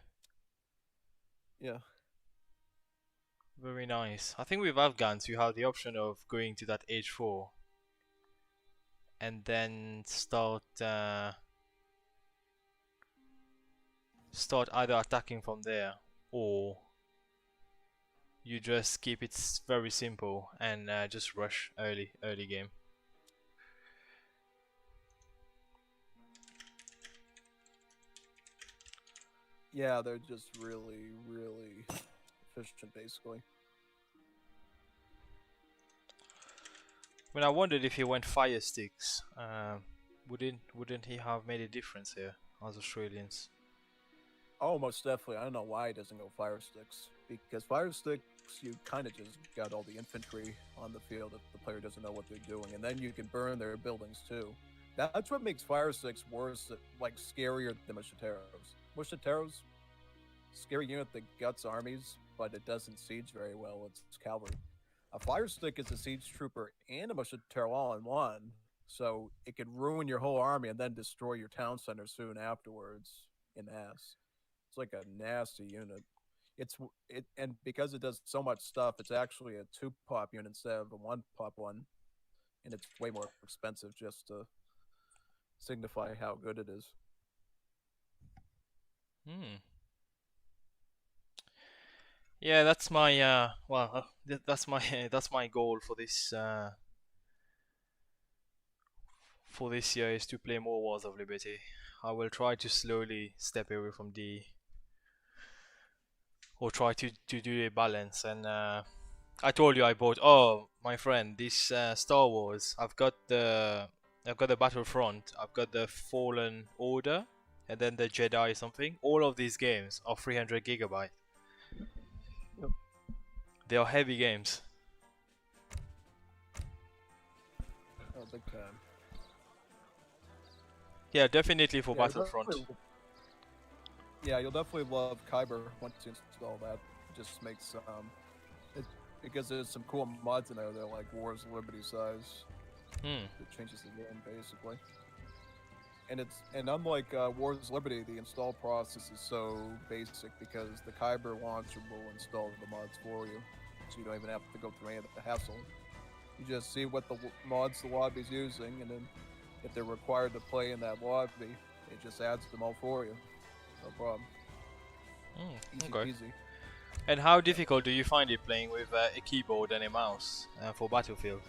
Yeah. Very nice. I think with Afghans you have the option of going to that age 4 and then start either attacking from there, or you just keep it very simple and just rush early game. Yeah, they're just really, really efficient, basically. When I wondered if he went fire sticks, wouldn't he have made a difference here as Australians? Oh, most definitely. I don't know why he doesn't go fire sticks. Because fire sticks, you kind of just got all the infantry on the field if the player doesn't know what they're doing. And then you can burn their buildings too. That's what makes fire sticks worse, like scarier than Mushateros. Mushateros, scary unit that guts armies, but it doesn't siege very well. It's cavalry. A fire stick is a siege trooper and a Mushatero all in one. So it could ruin your whole army and then destroy your town center soon afterwards in mass. It's like a nasty unit. And because it does so much stuff, it's actually a 2-pop unit instead of a 1-pop one, and it's way more expensive just to signify how good it is. Yeah, that's my that's my that's my goal for this year is to play more Wars of Liberty. I will try to slowly step away from D, or try to do a balance. And I told you I bought. Oh, my friend, this Star Wars. I've got the Battlefront. I've got the Fallen Order, and then the Jedi something. All of these games are 300 gigabyte. Yep. They are heavy games. Oh, big time. Yeah, definitely for Yeah, you'll Battlefront. Yeah, you'll definitely love Kyber once you install that. It just makes because there's some cool mods in there that are like Wars Liberty size. It changes the game basically. And unlike Wars Liberty, the install process is so basic because the Kyber launcher will install the mods for you, so you don't even have to go through any of the hassle. You just see what the mods the lobby's using, and then if they're required to play in that lobby, it just adds them all for you. No problem. Easy Okay. peasy. And how difficult do you find it playing with a keyboard and a mouse for Battlefront?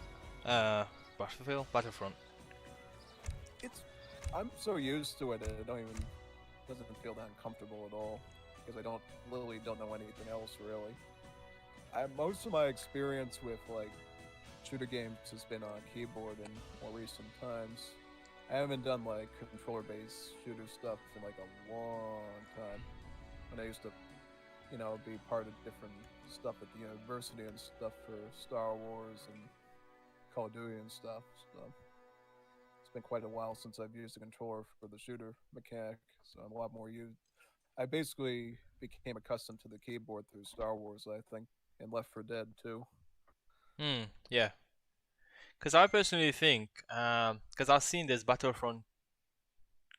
I'm so used to it, it doesn't feel that uncomfortable at all because I don't know anything else really. Most of my experience with like shooter games has been on keyboard in more recent times. I haven't done like controller-based shooter stuff in like a long time. When I used to, be part of different stuff at the university and stuff for Star Wars and Call of Duty and stuff. So it's been quite a while since I've used a controller for the shooter mechanic, so I'm a lot more used. I basically became accustomed to the keyboard through Star Wars, I think, and Left 4 Dead too. Yeah. Because I personally think, because I've seen this Battlefront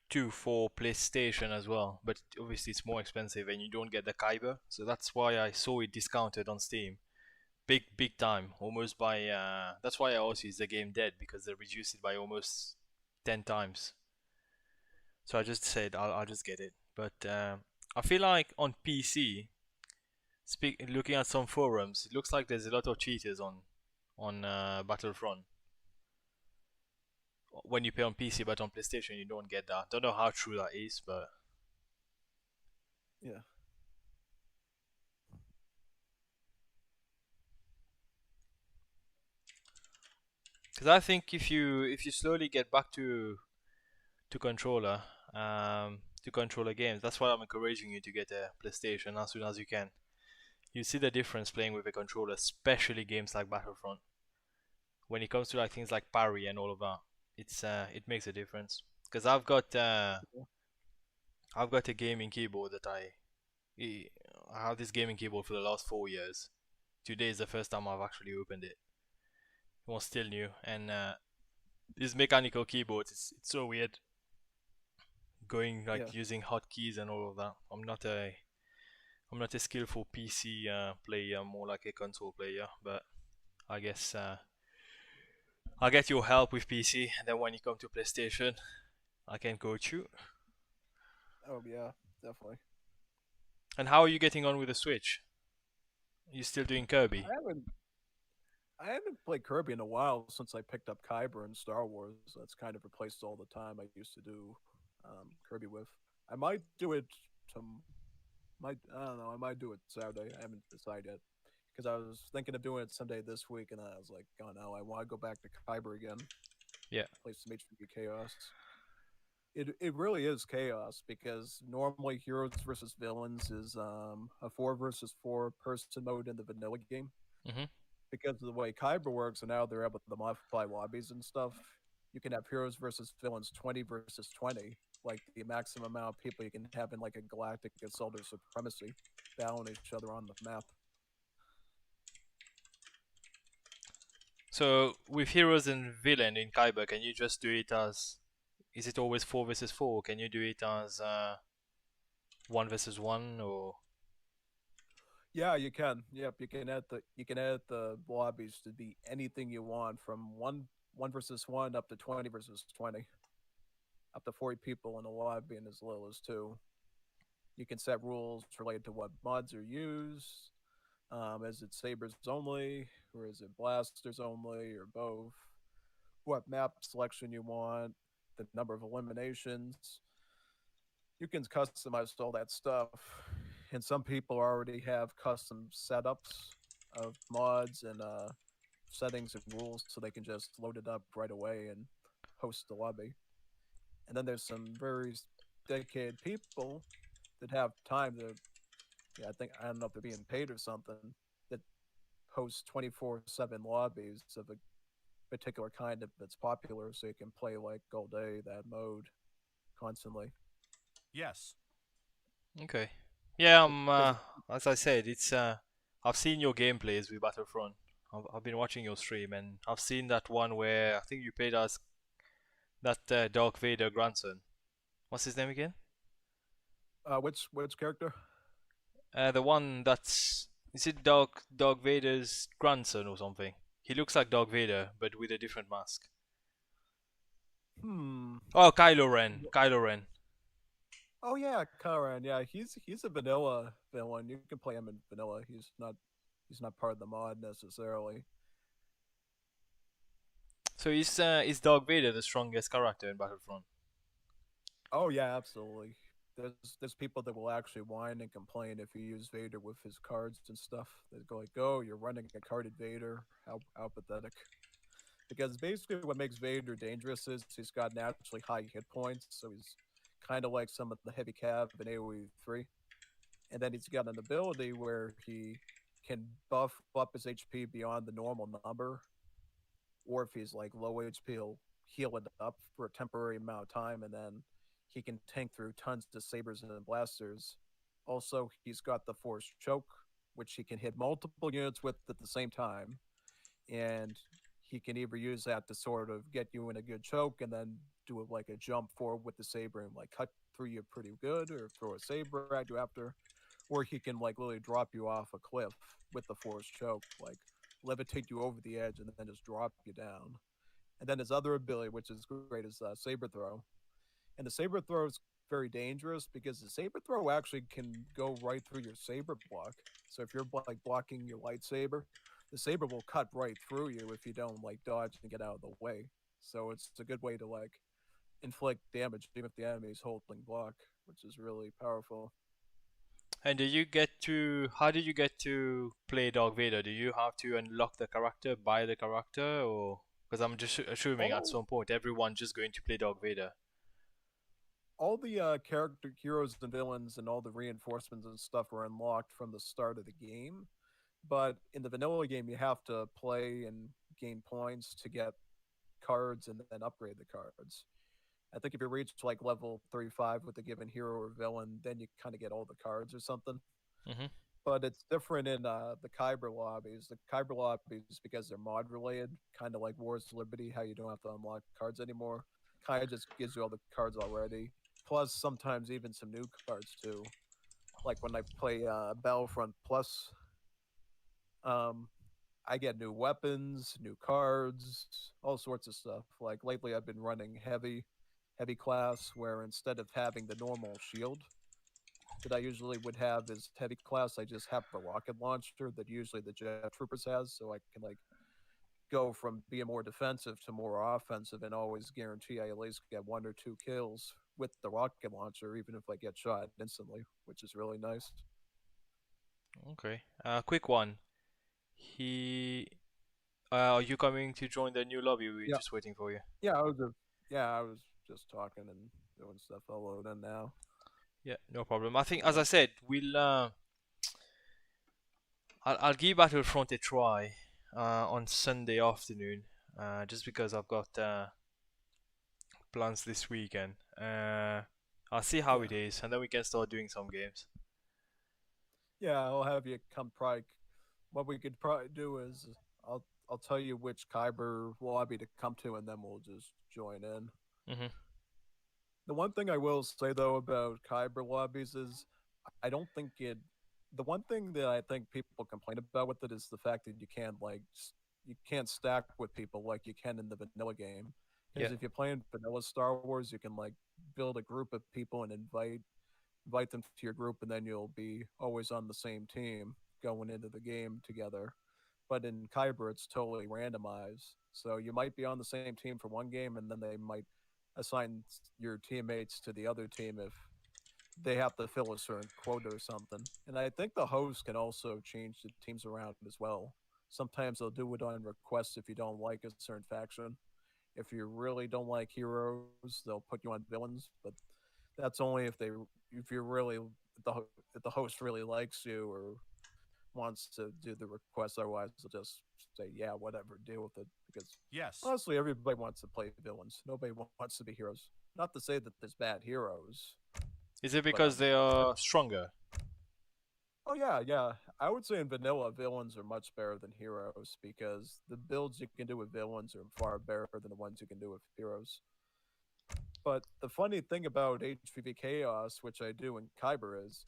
2 for PlayStation as well, but obviously it's more expensive and you don't get the Kyber, so that's why I saw it discounted on Steam. Big time, almost by, that's why I also use the game dead, because they reduced it by almost 10 times. So I just said I'll just get it. But I feel like on PC, looking at some forums, it looks like there's a lot of cheaters on Battlefront when you play on PC, but on PlayStation you don't get that. Don't know how true that is, but yeah. Because I think if you slowly get back to controller to controller games, that's why I'm encouraging you to get a PlayStation as soon as you can. You see the difference playing with a controller, especially games like Battlefront. When it comes to like things like parry and all of that, it makes a difference. Because I've got a gaming keyboard that I have this gaming keyboard for the last 4 years. Today is the first time I've actually opened it. It was still new, and this mechanical keyboard, it's so weird. Going like using hotkeys and all of that. I'm not a skillful PC player, more like a console player. But I guess I'll get your help with PC, and then when you come to PlayStation, I can coach you. Oh yeah, definitely. And how are you getting on with the Switch? Are you still doing Kirby? I haven't played Kirby in a while since I picked up Kyber and Star Wars. That's kind of replaced all the time I used to do Kirby with. I might do it I don't know. I might do it Saturday. I haven't decided yet because I was thinking of doing it someday this week, and I was like, oh no, I want to go back to Kyber again. Yeah. Play some HVP Chaos. It really is chaos because normally heroes versus villains is a 4 versus 4 person mode in the vanilla game. Because of the way Kyber works, and now they're able to modify lobbies and stuff, you can have heroes versus villains 20 versus 20, like the maximum amount of people you can have in like a galactic assault or supremacy, battling each other on the map. So with heroes and villain in Kyber, can you just do it as? Is it always 4 versus 4? Can you do it as 1 versus 1 or? Yeah, you can. Yep, you can add the lobbies to be anything you want, from 1 versus 1 up to 20 versus 20, up to 40 people in a lobby, and as little as 2. You can set rules related to what mods are used. Is it sabers only, or is it blasters only, or both? What map selection you want, the number of eliminations. You can customize all that stuff. And some people already have custom setups of mods and settings and rules so they can just load it up right away and host the lobby. And then there's some very dedicated people that have time to, yeah, I don't know if they're being paid or something, that host 24/7 lobbies of a particular kind if it's popular, so you can play like all day that mode constantly. Yes. Okay. Yeah, Because as I said, it's I've seen your gameplays with Battlefront. I've been watching your stream, and I've seen that one where I think you played as that Darth Vader grandson. What's his name again? which character? The one that's is it Darth Vader's grandson or something? He looks like Darth Vader, but with a different mask. Oh, Kylo Ren. Kylo Ren. Oh yeah, Karan. Yeah, he's a vanilla villain. You can play him in vanilla. He's not part of the mod necessarily. So is Darth Vader the strongest character in Battlefront? Oh yeah, absolutely. There's people that will actually whine and complain if you use Vader with his cards and stuff. They go like, "Oh, you're running a carded Vader. How pathetic." Because basically, what makes Vader dangerous is he's got naturally high hit points, so he's kind of like some of the heavy cav in AoE 3. And then he's got an ability where he can buff up his HP beyond the normal number, or if he's like low HP, he'll heal it up for a temporary amount of time, and then he can tank through tons of sabers and blasters. Also, he's got the force choke, which he can hit multiple units with at the same time, and he can either use that to sort of get you in a good choke and then do it like a jump forward with the saber and like cut through you pretty good, or throw a saber at you after, or he can like literally drop you off a cliff with the force choke, like levitate you over the edge and then just drop you down. And then his other ability, which is great, is saber throw. And the saber throw is very dangerous because the saber throw actually can go right through your saber block. So if you're like blocking your lightsaber, the saber will cut right through you if you don't like dodge and get out of the way. So it's a good way to like inflict damage even if the enemy is holding block, which is really powerful. And how do you get to play Darth Vader? Do you have to unlock the character, buy the character, or because I'm just assuming at some point everyone's just going to play Darth Vader. All the character heroes and villains and all the reinforcements and stuff are unlocked from the start of the game. But in the vanilla game, you have to play and gain points to get cards and then upgrade the cards. I think if you reach like level 35 with a given hero or villain, then you kind of get all the cards or something. Mm-hmm. But it's different in the Kyber lobbies. The Kyber lobbies, because they're mod related, kind of like Wars of Liberty, how you don't have to unlock cards anymore, kind of just gives you all the cards already. Plus, sometimes even some new cards too. Like when I play Battlefront Plus, I get new weapons, new cards, all sorts of stuff. Like lately, I've been running heavy class, where instead of having the normal shield that I usually would have as heavy class, I just have the rocket launcher that usually the jet troopers has, so I can like go from being more defensive to more offensive and always guarantee I at least get 1 or 2 kills with the rocket launcher, even if I get shot instantly, which is really nice. Okay. Quick one. Are you coming to join the new lobby? We're just waiting for you. Yeah, I was just talking and doing stuff. I'll load in now. Yeah, no problem. I think, as I said, I'll give Battlefront a try on Sunday afternoon, just because I've got plans this weekend. I'll see how it is, and then we can start doing some games. Yeah, I'll have you come. Probably, what we could probably do is I'll tell you which Kyber lobby to come to, and then we'll just join in. Mm-hmm. The one thing I will say though about Kyber lobbies is I don't think it. The one thing that I think people complain about with it is the fact that you can't stack with people like you can in the vanilla game. Because if you're playing vanilla Star Wars, you can like build a group of people and invite them to your group, and then you'll be always on the same team. going into the game together. But in Kyber, it's totally randomized. So you might be on the same team for one game, and then they might assign your teammates to the other team if they have to fill a certain quota or something. And I think the host can also change the teams around as well. Sometimes they'll do it on request if you don't like a certain faction. If you really don't like heroes, they'll put you on villains, but that's only if you're really if the host really likes you or wants to do the request. Otherwise, they'll just say, yeah, whatever, deal with it. Because Yes. honestly, everybody wants to play villains. Nobody wants to be heroes. Not to say that there's bad heroes. Is it because they are stronger? Oh yeah. I would say in vanilla, villains are much better than heroes because the builds you can do with villains are far better than the ones you can do with heroes. But the funny thing about HVV Chaos, which I do in Kyber, is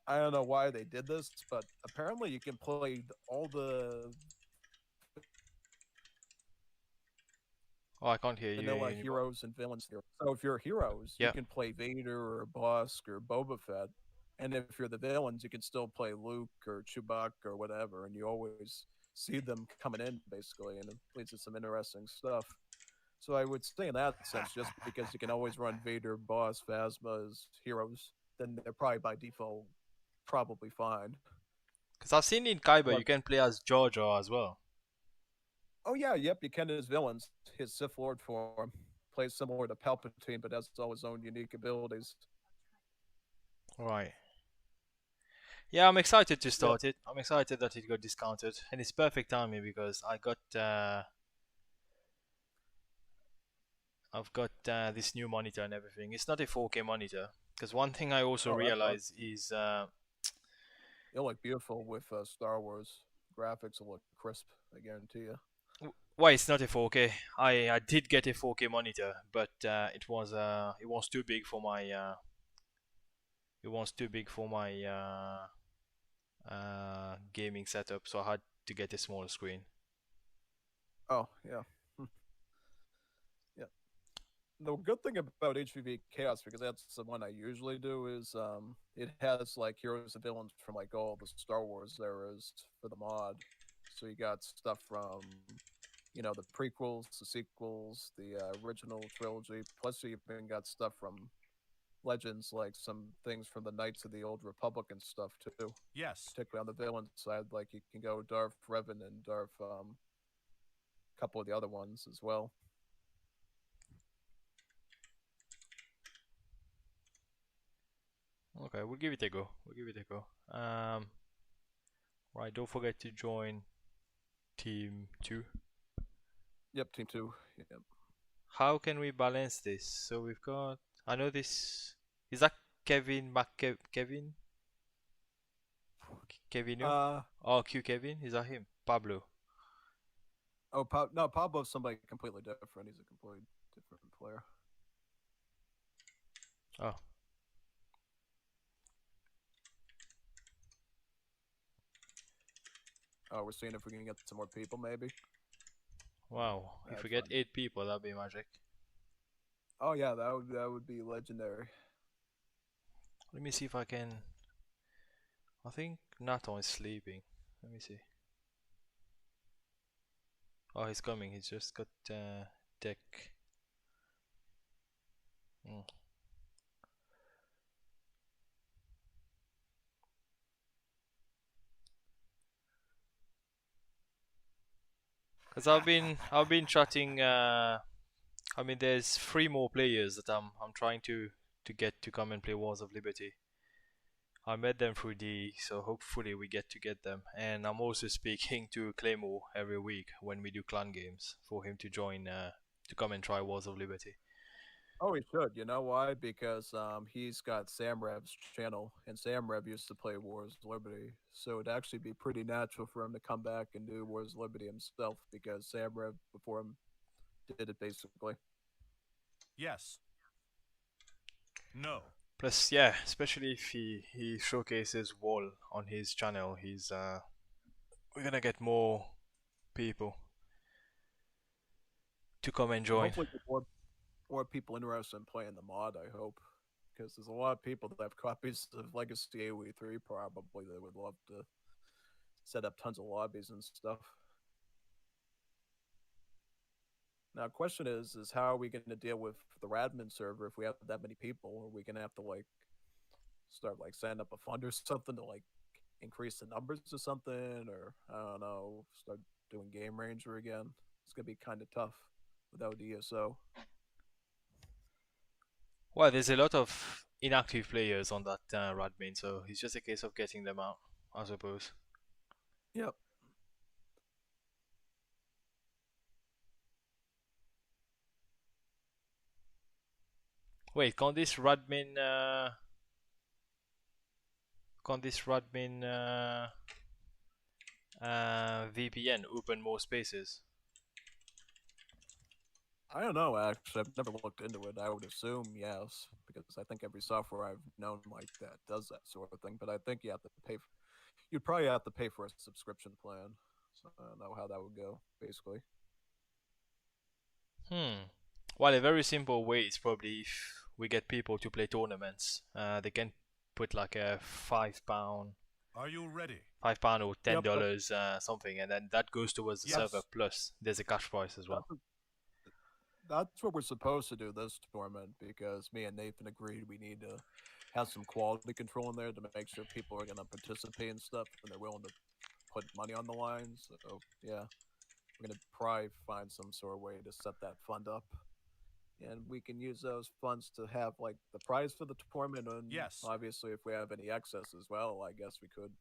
I don't know why they did this, but apparently you can play all the Oh, I can't hear you vanilla anymore. heroes and villains here. So if you're heroes, Yeah. you can play Vader or Bosk or Boba Fett. And if you're the villains, you can still play Luke or Chewbacca or whatever, and you always see them coming in, basically, and it leads to some interesting stuff. So I would say in that sense, just because you can always run Vader, Boss, Phasma as heroes, then they're probably by default probably fine. Because I've seen in Kyber But- you can play as Jar Jar as well. Oh yeah, yep, you can as villains. His Sith Lord form plays similar to Palpatine, but has all his own unique abilities. Right. Yeah, I'm excited to start it. I'm excited that it got discounted, and it's perfect timing because I've got this new monitor and everything. It's not a 4K monitor, because one thing I also Oh, that's realize is It'll look beautiful with Star Wars graphics. Will look crisp, I guarantee you. why it's not a 4K. I did get a 4K monitor, but it was too big for my gaming setup, so I had to get a smaller screen. Oh yeah. Yeah. The good thing about HVV Chaos, because that's the one I usually do, is it has like heroes and villains from like all the Star Wars eras for the mod. So you got stuff from the prequels, the sequels, the original trilogy. Plus you even got stuff from Legends, like some things from the Knights of the Old Republic and stuff too. Yes. Particularly on the villain side, like you can go Darth Revan and Darth couple of the other ones as well. Okay, we'll give it a go. Right, don't forget to join Team 2. Yep, Team 2. Yep. How can we balance this? So we've got... I know this... Is that Kevin Kevin? Kevin? Oh, Q Kevin? Is that him? Pablo? Oh, no, Pablo's somebody completely different. He's a completely different player. Oh. Oh, we're seeing if we can get some more people, maybe. Wow, if That's we get fun. 8 people, that'd be magic. Oh yeah, that would be legendary. Let me see if I can... I think Nato is sleeping. Let me see. Oh, he's coming. He's just got deck. Cause I've been chatting. I mean, there's 3 more players that I'm trying to get to come and play Wars of Liberty. I met them through D, so hopefully we get them. And I'm also speaking to Claymore every week when we do clan games for him to join, to come and try Wars of Liberty. Oh, he should. You know why? Because he's got Samrev's channel, and Samrev used to play Wars of Liberty, so it'd actually be pretty natural for him to come back and do Wars of Liberty himself, because Samrev before him did it basically. Yes. No. Plus, yeah, especially if he showcases Wall on his channel, we're gonna get more people to come and join. Hopefully, more people interested in playing the mod. I hope, because there's a lot of people that have copies of Legacy AoE 3 probably that would love to set up tons of lobbies and stuff. Now, question is how are we going to deal with the Radmin server if we have that many people? Are we going to have to like start like setting up a fund or something to like increase the numbers or something, or I don't know, start doing Game Ranger again? It's going to be kind of tough without ESO. Well, there's a lot of inactive players on that Radmin, so it's just a case of getting them out, I suppose. Yep. Wait, can this Radmin VPN open more spaces? I don't know, actually. I've never looked into it. I would assume yes, because I think every software I've known like that does that sort of thing. But I think you have to pay. You'd probably have to pay for a subscription plan. So I don't know how that would go, basically. Well, a very simple way is probably if we get people to play tournaments. They can put like a £5. Are you ready? £5 or $10 something, and then that goes towards the Yes. server. Plus, there's a cash price as well. That's what we're supposed to do this tournament, because me and Nathan agreed we need to have some quality control in there to make sure people are going to participate and stuff, and they're willing to put money on the line. So yeah, we're going to probably find some sort of way to set that fund up, and we can use those funds to have like the prize for the tournament, and Yes. obviously if we have any excess as well, I guess we could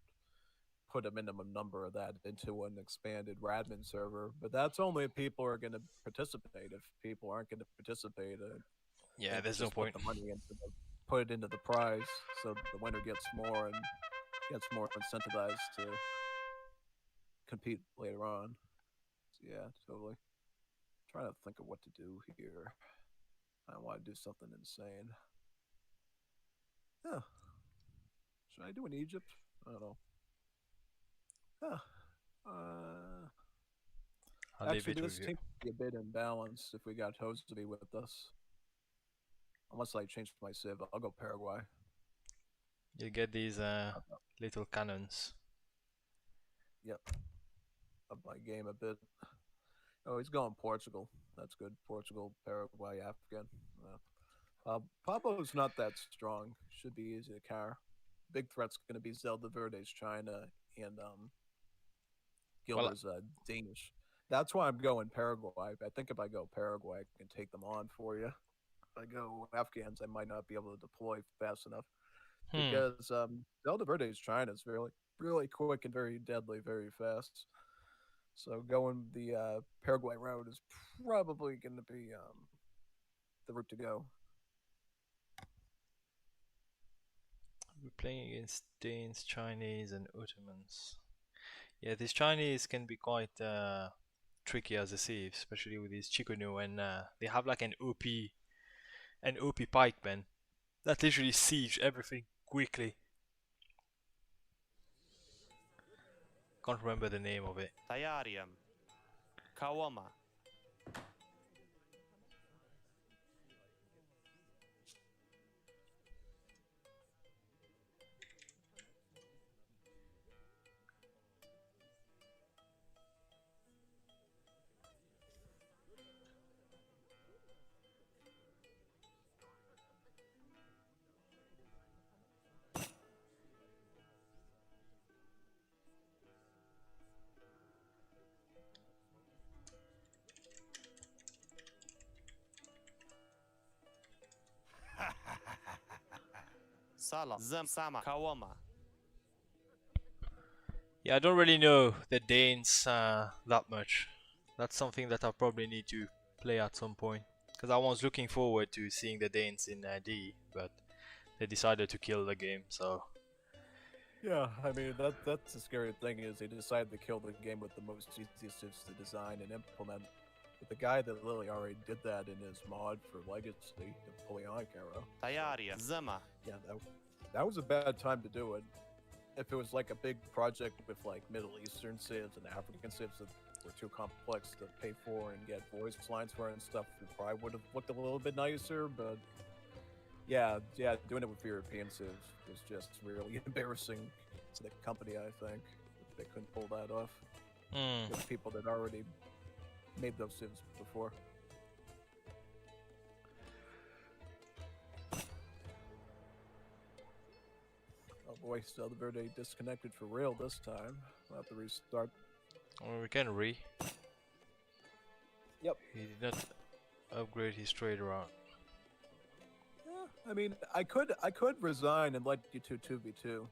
put a minimum number of that into an expanded Radmin server. But that's only if people are going to participate. If people aren't going to participate, Yeah, they there's no just point. put the money into put it into the prize, so the winner gets more and gets more incentivized to compete later on. So yeah, totally. Trying to think of what to do here. I want to do something insane. Yeah. Should I do in Egypt? I don't know. Yeah. I'll leave Actually, it this with you. team would be a bit imbalanced if we got Hoseby with us. Unless I change my civ, I'll go Paraguay. You get these little cannons. Yep. Up my game a bit. Oh, he's going Portugal. That's good. Portugal, Paraguay, Afghan. Pablo's not that strong. Should be easy to counter. Big threat's going to be Zelda Verde's China and Gilder's Danish. That's why I'm going Paraguay. I think if I go Paraguay, I can take them on for you. If I go Afghans, I might not be able to deploy fast enough. Because Zelda Verde's China is really, really quick and very deadly, very fast. So going the Paraguay route is probably going to be the route to go. We're playing against Danes, Chinese, and Ottomans. Yeah, these Chinese can be quite tricky as a sieve, especially with these Chikunu, and they have like an OP pikeman that literally siege everything quickly. Can't remember the name of it. Tayarium. Kawama. Sala. Zam Sama. Kawama. Yeah, I don't really know the Danes that much. That's something that I probably need to play at some point. Because I was looking forward to seeing the Danes in D, but they decided to kill the game, so... Yeah, I mean, that's the scary thing, is they decided to kill the game with the most easiest civs to design and implement. But the guy that literally already did that in his mod for Legacy, the Napoleonic era. Tayaria. Zama. Yeah, that was a bad time to do it. If it was like a big project with like Middle Eastern civs and African civs that were too complex to pay for and get voice lines for and stuff, it probably would have looked a little bit nicer, but Yeah, doing it with European civs was just really embarrassing to the company, I think. They couldn't pull that off Hmm. with people that already made those civs before. Oh boy, Verde disconnected for real this time. We'll have to restart. Well, we can re. Yep. He did not upgrade his trade route. I mean, I could resign and let you 2v2.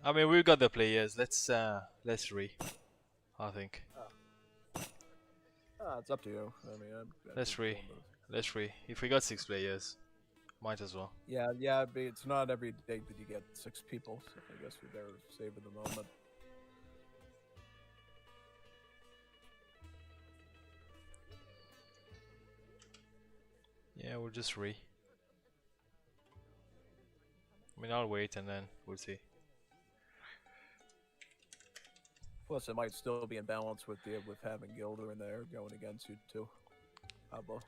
I mean, we've got the players. Let's re. I think. It's up to you. I mean, Let's just re. doing this. Let's re. If we got 6 players, might as well. Yeah, but it's not every day that you get 6 people, so I guess we better save at the moment. Yeah, we'll just re. I mean, I'll wait and then we'll see. Plus, it might still be in balance with having Gilder in there going against you too. Abo.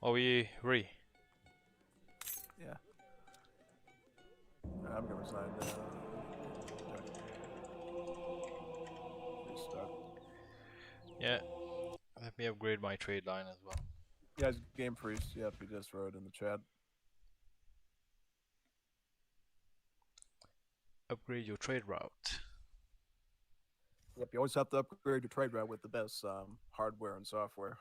Oh, we re. Yeah. I'm gonna resign. Restart. Yeah. Let me upgrade my trade line as well. You guys, game freeze. Yep, he just wrote in the chat. Upgrade your trade route. Yep, you always have to upgrade your trade route with the best hardware and software.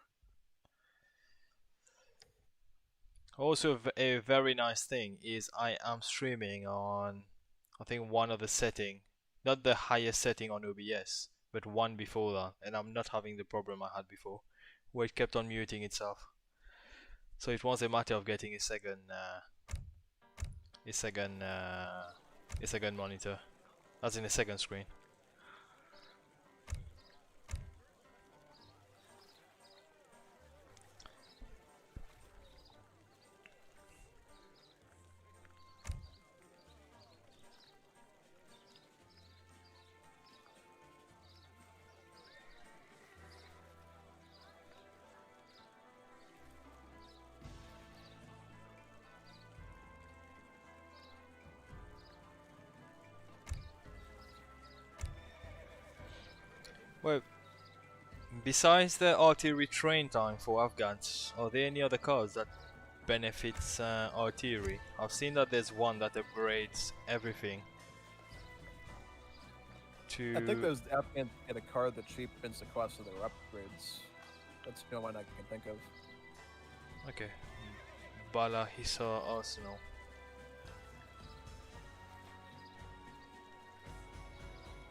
Also, a very nice thing is I am streaming on, I think, one of the setting, not the highest setting on OBS, but one before that, and I'm not having the problem I had before, where it kept on muting itself. So it was a matter of getting a second monitor, as in a second screen. Well, besides the artillery train time for Afghans, are there any other cards that benefits artillery? I've seen that there's one that upgrades everything. I think those Afghans get a card that cheapens the cost of their upgrades. That's the only one I can think of. Okay. Bala Hisar Arsenal.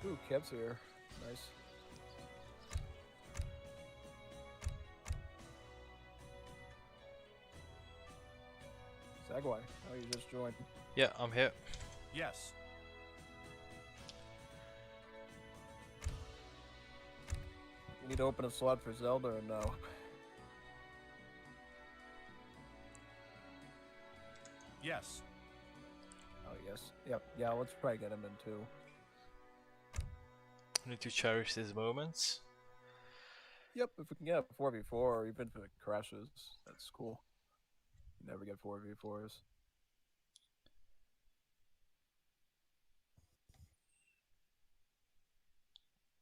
Ooh, Kev's here. Nice. Sagwai, oh, you just joined. Yeah, I'm here. Yes. You need to open a slot for Zelda or no? Yes. Oh, yes. Yep. Yeah, let's probably get him in too. Need to cherish these moments. Yep, if we can get a 4v4, or even if it crashes, that's cool. You never get 4v4s.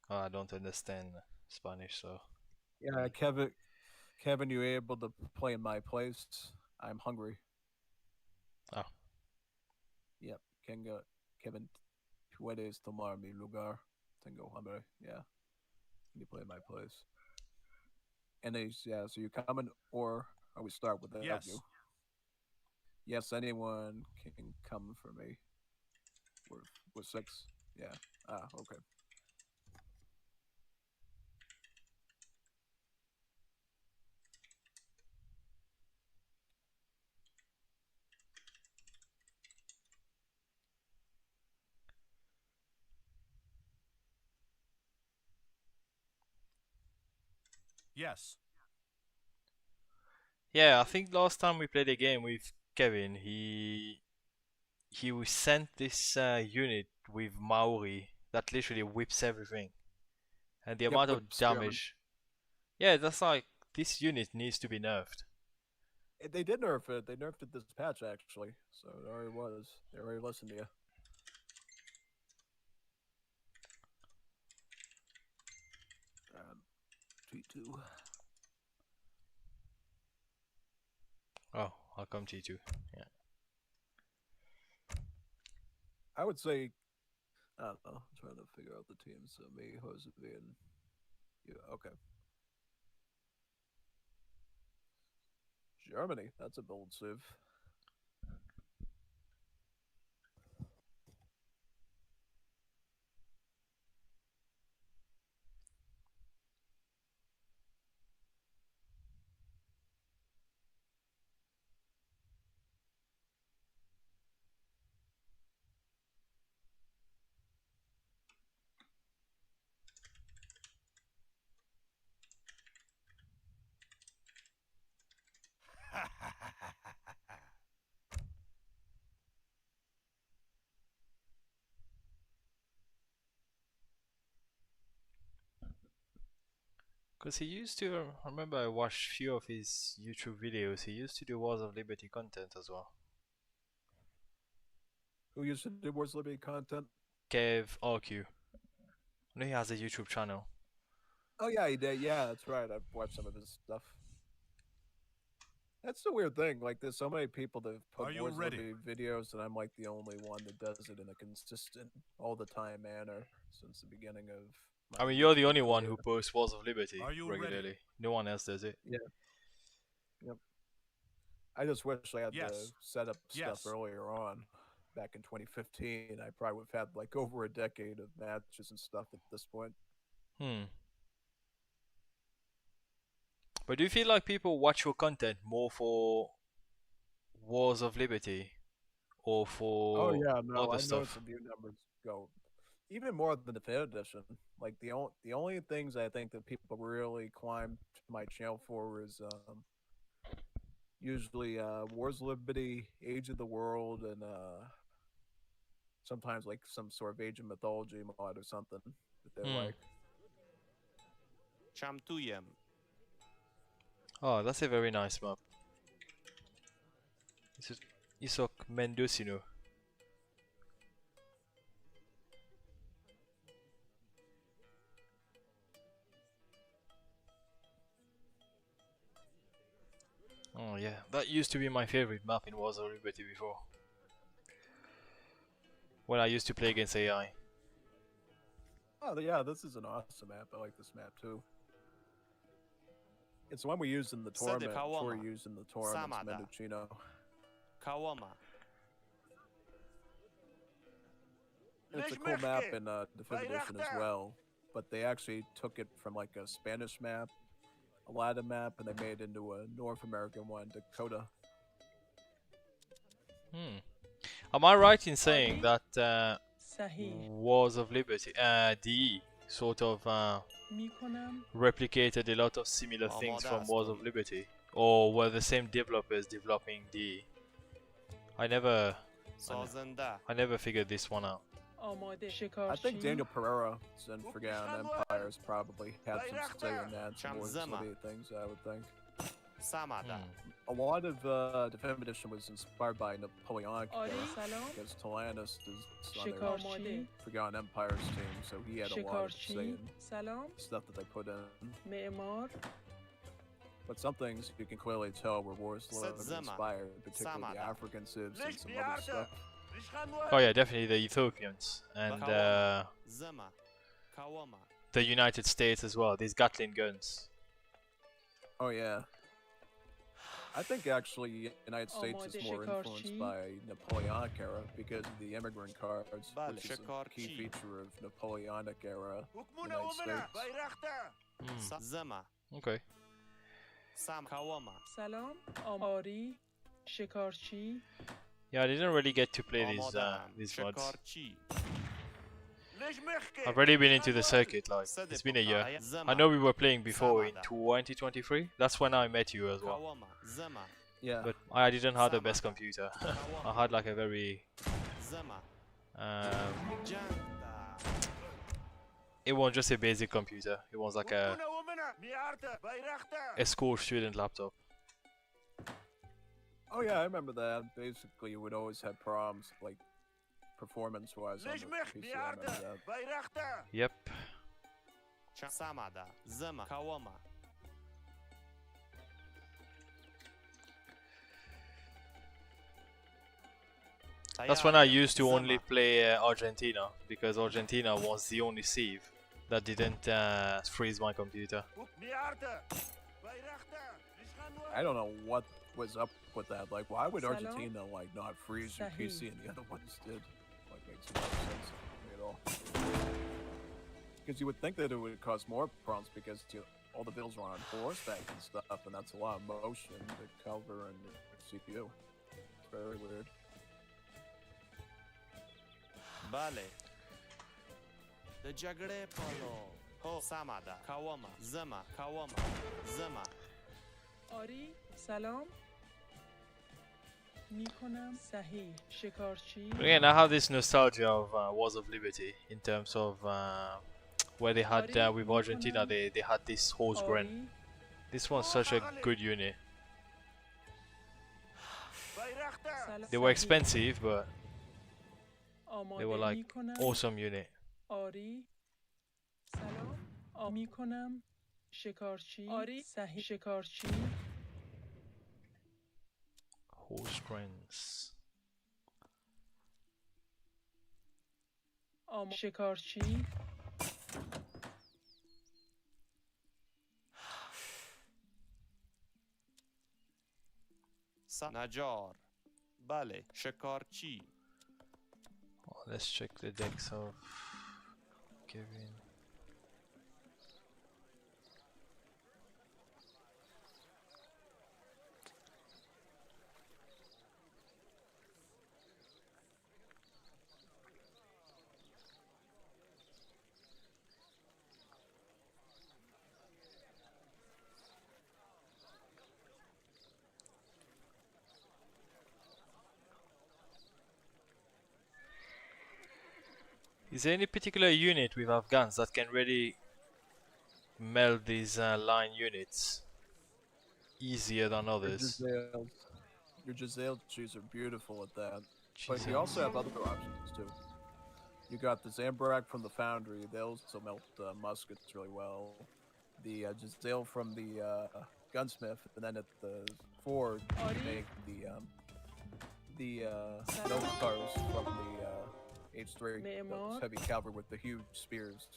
Oh, I don't understand Spanish, so. Yeah, Kevin, you able to play in my place? I'm hungry. Oh. Yep, Kevin, puedes tomar mi lugar? Tengo hambre. Yeah. Can you play in my place? And yeah, so you coming, or we start with that? Yes. You? Yes, anyone can come for me. We're 6. Yeah. Okay. Yes. Yeah, I think last time we played a game with Kevin, he sent this unit with Maori that literally whips everything, and the amount of whips German. damage. Yeah, that's like, this unit needs to be nerfed. They did nerf it. They nerfed it this patch actually, so it already was. They already listened to you. T2. Oh, I'll come T2. Yeah. I would say, I don't know. I'm trying to figure out the teams. So me, Jose, and you. Okay. Germany. That's a bold civ. Because he used to, I remember I watched few of his YouTube videos, he used to do Wars of Liberty content as well. Who used to do Wars Liberty content? Kev RQ. I know he has a YouTube channel. Oh yeah, he did. Yeah, that's right. I've watched some of his stuff. That's the weird thing. Like, there's so many people that Are put you Wars ready? Liberty videos, and I'm like the only one that does it in a consistent, all the time manner since the beginning of. I my mean, you're the YouTube only one career. who posts Wars of Liberty Are you ready? regularly. No one else does it. I just wish I had the Yes. setup Yes. stuff earlier on, back in 2015. I probably would have had like over a decade of matches and stuff at this point. But do you feel like people watch your content more for Wars of Liberty or for Oh yeah, no, other I stuff? noticed the view numbers go even more than the Fan Edition. Like the only things I think that people really climb to my channel for is usually Wars of Liberty, Age of the World, and sometimes like some sort of Age of Mythology mod or something that they like. Chamtuyem. Oh, that's a very nice map. This is Isok Mendocino. Oh yeah, that used to be my favorite map in Wars of Liberty before. When I used to play against AI. Oh yeah, this is an awesome map. I like this map too. It's the one we used in the tournament. Troy Kawama. used in the tournament. Samada. Mendocino. Kawama. It's a cool map in Definitive Edition as well, but they actually took it from like a Spanish map, a Latin map, and they made it into a North American one, Dakota. Am I right in saying that صحیح Wars of Liberty, DE, sort of میکنم replicated a lot of similar things from Wars of Liberty? Or were the same developers developing DE? I never figured this one out. آماده I شکارچی think Daniel Pereira and Forgotten Empires probably had some say in that. Some more Chamzema. Soviet things, I would think. Samada. A lot of Definitive Edition was inspired by Napoleonic آره era, سلام because Talanus is on their شکارچی Forgotten Empires team, so he had a lot of say شکارچی in سلام stuff that they put in. معمار But some things you can clearly tell were Wars Zema. inspired, particularly the Samada. African civs and some other stuff. Oh yeah, definitely the Ethiopians and Zema. Kawama. the United States as well. These Gatling guns. Oh yeah. I think actually United States is more influenced by Napoleonic era because of the immigrant cards, which is a key feature of Napoleonic era United States. Zema. Okay. Sam. Kawama. سلام آماری شکارچی Yeah, I didn't really get to play these mods. Shekarchi. I've already been into the circuit, like it's been a year. I know we were playing before in 2023. That's when I met you as well. Kawama. Zema. Yeah. But I didn't have the best computer. I had like a very Zema. um, Janta. it was just a basic computer. It was like a school student laptop. Oh yeah, I remember that. Basically, you would always have problems, like performance-wise on ليش the مخ PC. I بيعرض remember that. بيرخته Yep. Samada, Zema, Kawama. That's when I used to only play Argentina, because Argentina was the only save that didn't freeze my computer. بيعرض بيرخته ليش خنوه I don't know what was up with that. Like, why would Salam. Argentina like not freeze your Sahih. PC and the other ones did? Like, makes no sense to me at all. Because you would think that it would cause more problems because all the bills are on horseback and stuff, and that's a lot of motion to cover and the CPU. It's very weird. Bale. The Jagre Polo. Ho Samada, Kawama, Zema, Kawama, Zema. آری سلام میکنم صحیح شکارچی Again, I have this nostalgia of Wars of Liberty in terms of where they had with Argentina, they had this horse gren. آری This one's such a good unit. بيرخته سلام They were صحیح. expensive, but آماده they were like میکنم awesome unit. آری سلام میکنم شکارچی آری صحیح شکارچی Horse grens. شکارچی Najar. Bale, Shekarchi. Oh, let's check the decks of Kevin. Is there any particular unit with Afghans that can really meld these line units easier than others? Your Civilisation are beautiful at that. But Jesus. you also have other options too. You got the Zambrak from the Foundry; they also melt muskets really well. The Giselle from the gunsmith, and then at the forge you make the Mortars from the H3, Me'mar. those heavy cavalry with the huge spears.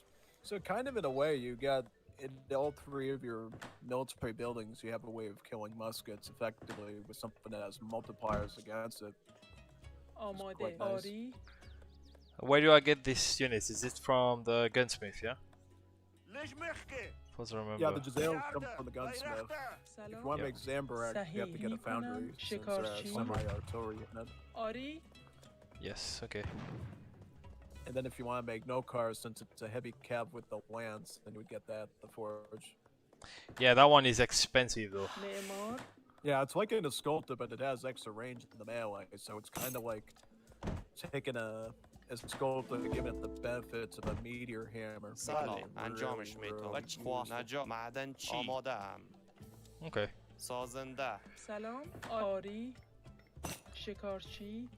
So kind of in a way, you got in all three of your military buildings, you have a way of killing muskets effectively with something that has multipliers against it. آماده quite nice. آری Where do I get these units? Is it from the gunsmith, yeah? ليش مخكي Supposed to remember. Yeah, the Giselle come from the gunsmith. بيرخته If you سلام want to Yeah. make Zambarak, you have to get a Sahih foundry می‌کنم. since شکارچی. semi-artillery unit. آری Yes, okay. And then if you want to make no cars, since it's a heavy cab with the lance, then you would get that, the forge. Yeah, that one is expensive though. معمار Yeah, it's like an Escolta, but it has extra range in the melee, so it's kind of like taking a Escolta and giving it the benefits of a meteor hammer. making Sale, it انجامش really, میتون. really Bachwa, useful. Naja, Maden Chi. آماده ام. Okay. سازنده. سلام آری شکارچی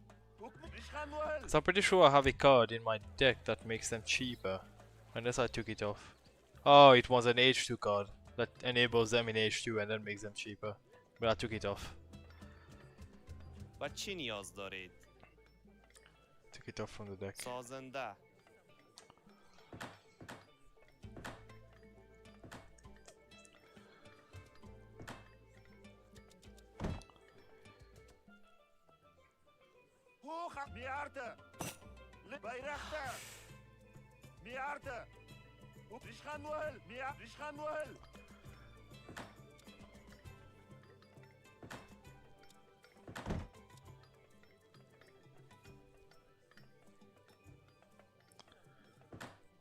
ليش خنوه So I'm pretty sure I have a card in my deck that makes them cheaper. Unless I took it off. Oh, it was an H2 card that enables them in H2 and then makes them cheaper. But I took it off. و چی نیاز دارید؟ Took it off from the deck. سازنده. هو خ بيعرض بيرخته بيعرض ليش خنوه ليش خنوه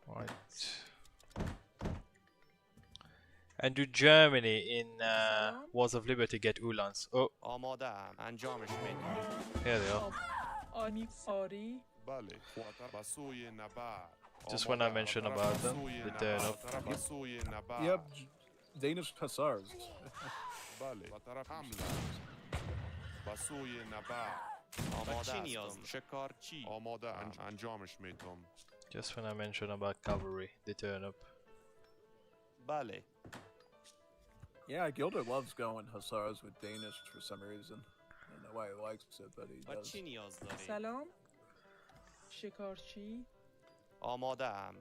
Right. And do Germany in Wars of Liberty get Uhlans? Oh, آماده ام. انجامش میتون. here they are. آمی آری بله خاطر بسوی نبرد Just when I mentioned about them, they turn up. بسوی نبرد Yep, Danish hussars. بله و طرف حمله و سوی نبرد و چی نیاز داری؟ شکارچی. آماده انجامش میدم. Just when I mention about cavalry, they turn up. بله. Yeah, Gilder loves going hussars with Danish for some reason. I don't know why he likes it, but he و does. چی نیاز داری؟ سلام شکارچی آماده ام.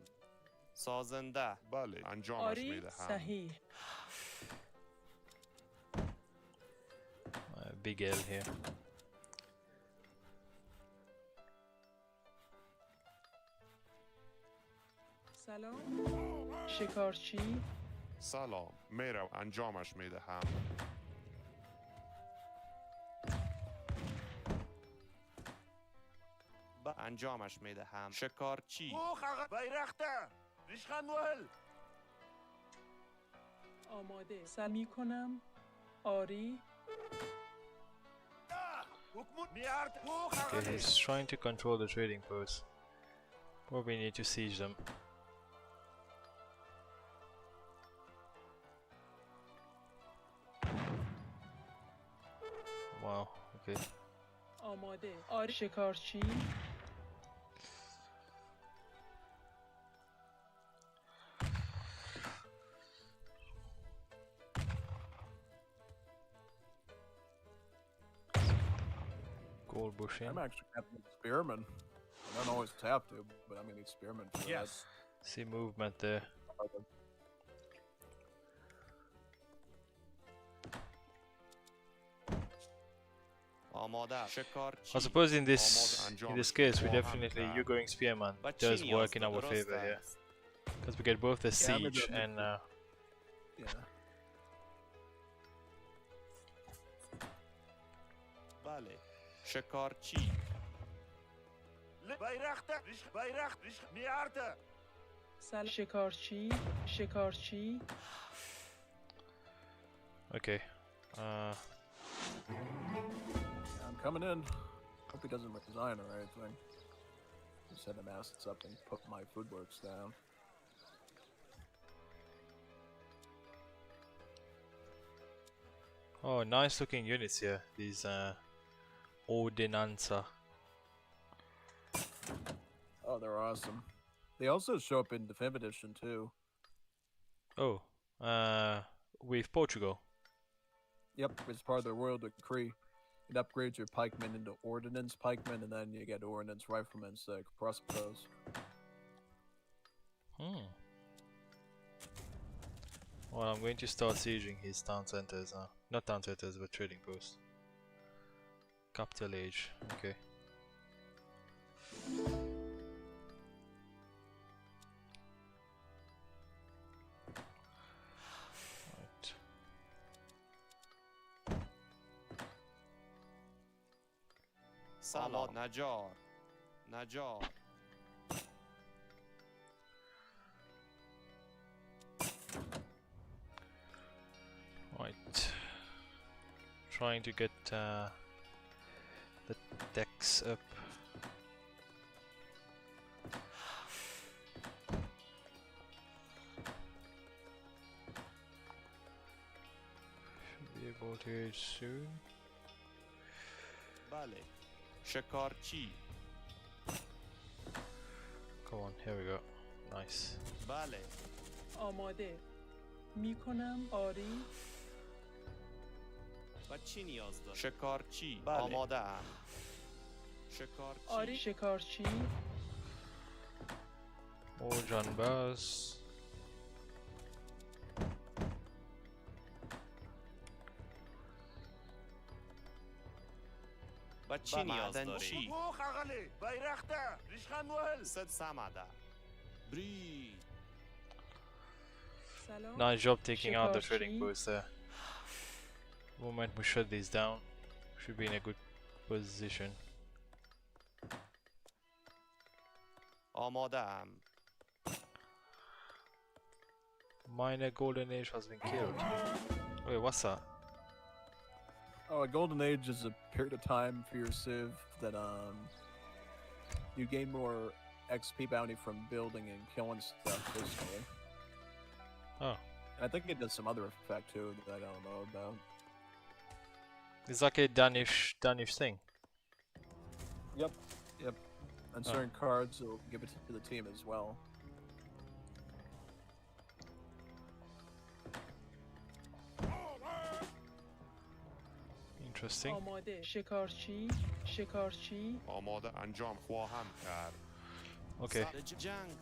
سازنده. بله انجامش آری میدهم. صحیح Big L here. سلام شکارچی سلام میرم انجامش میدهم. انجامش میدهم. شکارچی. اوخ آقا بیرخته ریشخند ول آماده سل می کنم آری حکمون میارد اوخ Okay, he's trying to control the trading post. But we need to siege them. Wow, okay. آماده آری شکارچی Gold bushing. I'm actually having spearmen. I don't always have to, but I'm gonna need spearmen for Yes. See movement there. that. آماده. شکارچی. I suppose in this case we definitely you going spearman و چی does نیاز work in داری؟ our درست favor here است. because we get both the Yeah, maybe siege I'll and Yeah. بله. شکارچی. بیرخته بیرخت میارد سل شکارچی شکارچی okay. I'm coming in. Hope he doesn't resign or anything. Just had him ass up and put my foodworks down. Oh, nice looking units here. These Ordinanza. Oh, they're awesome. They also show up in Defense Edition too. Oh, with Portugal. Yep, it's part of the Royal Decree. It upgrades your pikemen into Ordnance pikemen, and then you get Ordnance riflemen instead of crossbows. Well, I'm going to start sieging his town centers. Not town centers, but trading posts. Capital age. Okay. Right. سلام. نجار. نجار. Right. Trying to get the decks up. Should be able to soon. بله. شکارچی. Come on, here we go. Nice. بله. آماده می کنم آری و چی نیاز داری؟ شکارچی. بله. آماده ام. شکارچی. آری شکارچی More Janbaz. و چی نیاز داری؟ اوخ آقالی بیرخته ریشخند ول صد سمده. بری. سلام Nice job taking out the trading Shikashi. post there. Moment we shut these down, should be in a good position. آماده ام. Minor Golden Age has been killed. Wait, what's that? Oh, a golden age is a period of time for your civ that you gain more XP bounty from building and killing stuff basically. Oh, I think it does some other effect too that I don't know about. It's like a Danish thing. Yep. And certain cards will give it to the team as well. Interesting. آماده شکارچی شکارچی آماده انجام خواهم کرد. Okay. جنگ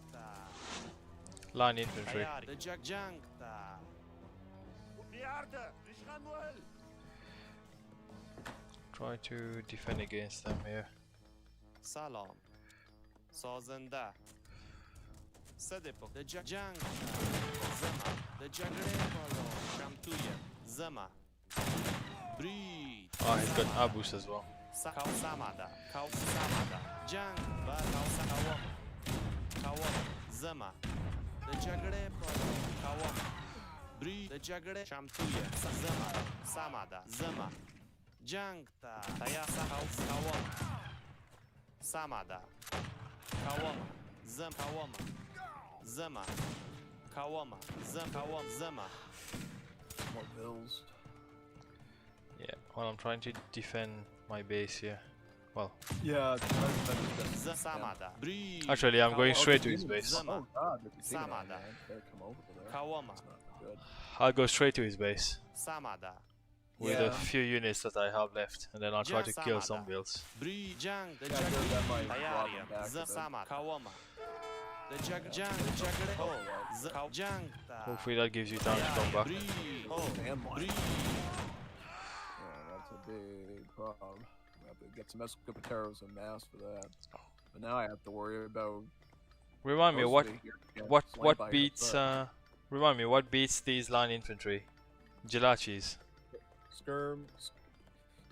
Line infantry. تیار جنگ بیارده ریشخند ول Try to defend against them here. سلام سازنده صدق جنگ زما جنگره بالا شمتویه زما برید Oh, he's got Abus as well. کاو سامادا جنگ با کاوام زما جنگره بالا کاوام برید جنگره شمتویه زما سامادا زما جنگ تا تیار کاوام سامادا کاوام زما کاوام زما More bills. Yeah, well, I'm trying to defend my base here. Well, Yeah. سامادا برید actually, I'm going Kawa- straight to his base. Zama. Oh god, they're defeating it, Samada. man. Better come over there. کاوام That's not good. I'll go straight to his base سامادا with Yeah. a few units that I have left, and then I'll try to kill Samada. some bills. برید جنگ Yeah, that might drop تیاریم them back a bit. سامادا کاوام جنگ جنگ Hopefully, that gives you time to come back. برید Landmine. برید Yeah, that's a big problem. We have to get some escopeteros and mass for that. But now I have to worry about. Remind me what mostly here again, what slain what by her beats foot. remind me what beats these line infantry? Gelachis. Skirms.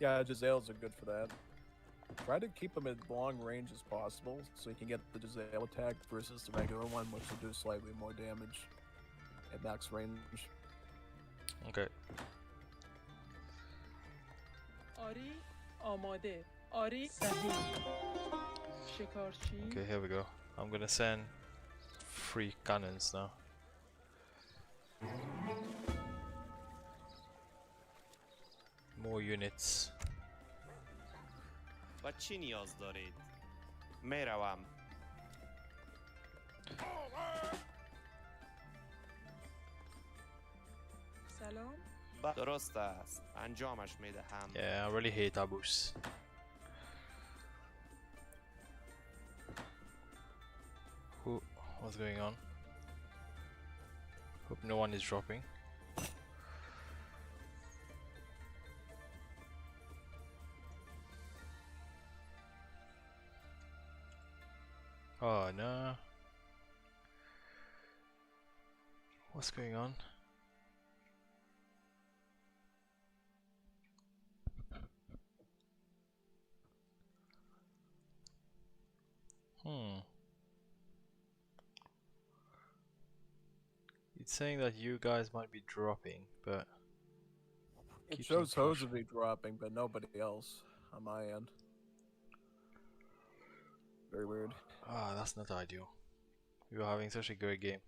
Yeah, Giselles are good for that. Try to keep them at long range as possible, so you can get the Giselle attack versus the regular one, which will do slightly more damage at max range. Okay. آری آماده آری صحیح شکارچی Okay, here we go. I'm gonna send 3 cannons now. More units. و چی نیاز دارید؟ میروم سلام درست است انجامش میدهم Yeah, I really hate Abus. What's going on? Hope no one is dropping. Oh no. What's going on? It's saying that you guys might be dropping, but It keeps shows on pushing. Hoseby dropping, but nobody else on my end. Very weird. Ah, that's not ideal. We were having such a great game.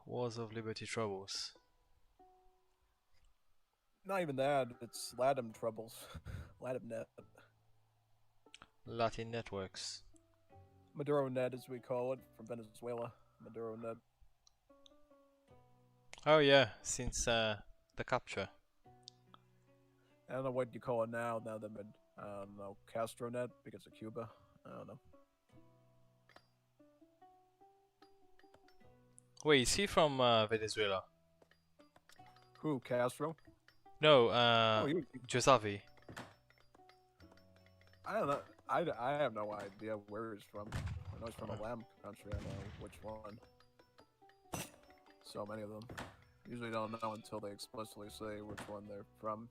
Wars of Liberty troubles. Not even that, it's Latin troubles. Latin net. Latin networks. Maduro net, as we call it, from Venezuela. Maduro net. Oh yeah, since the capture. I don't know what you call it now that I don't know, Castro net, because of Cuba. I don't know. Wait, is he from Venezuela? Who, Castro? No, Oh, Josavi. I don't know. I have no idea where he's from. I know he's from a lamb country. I know which one. So many of them. Usually don't know until they explicitly say which one they're from.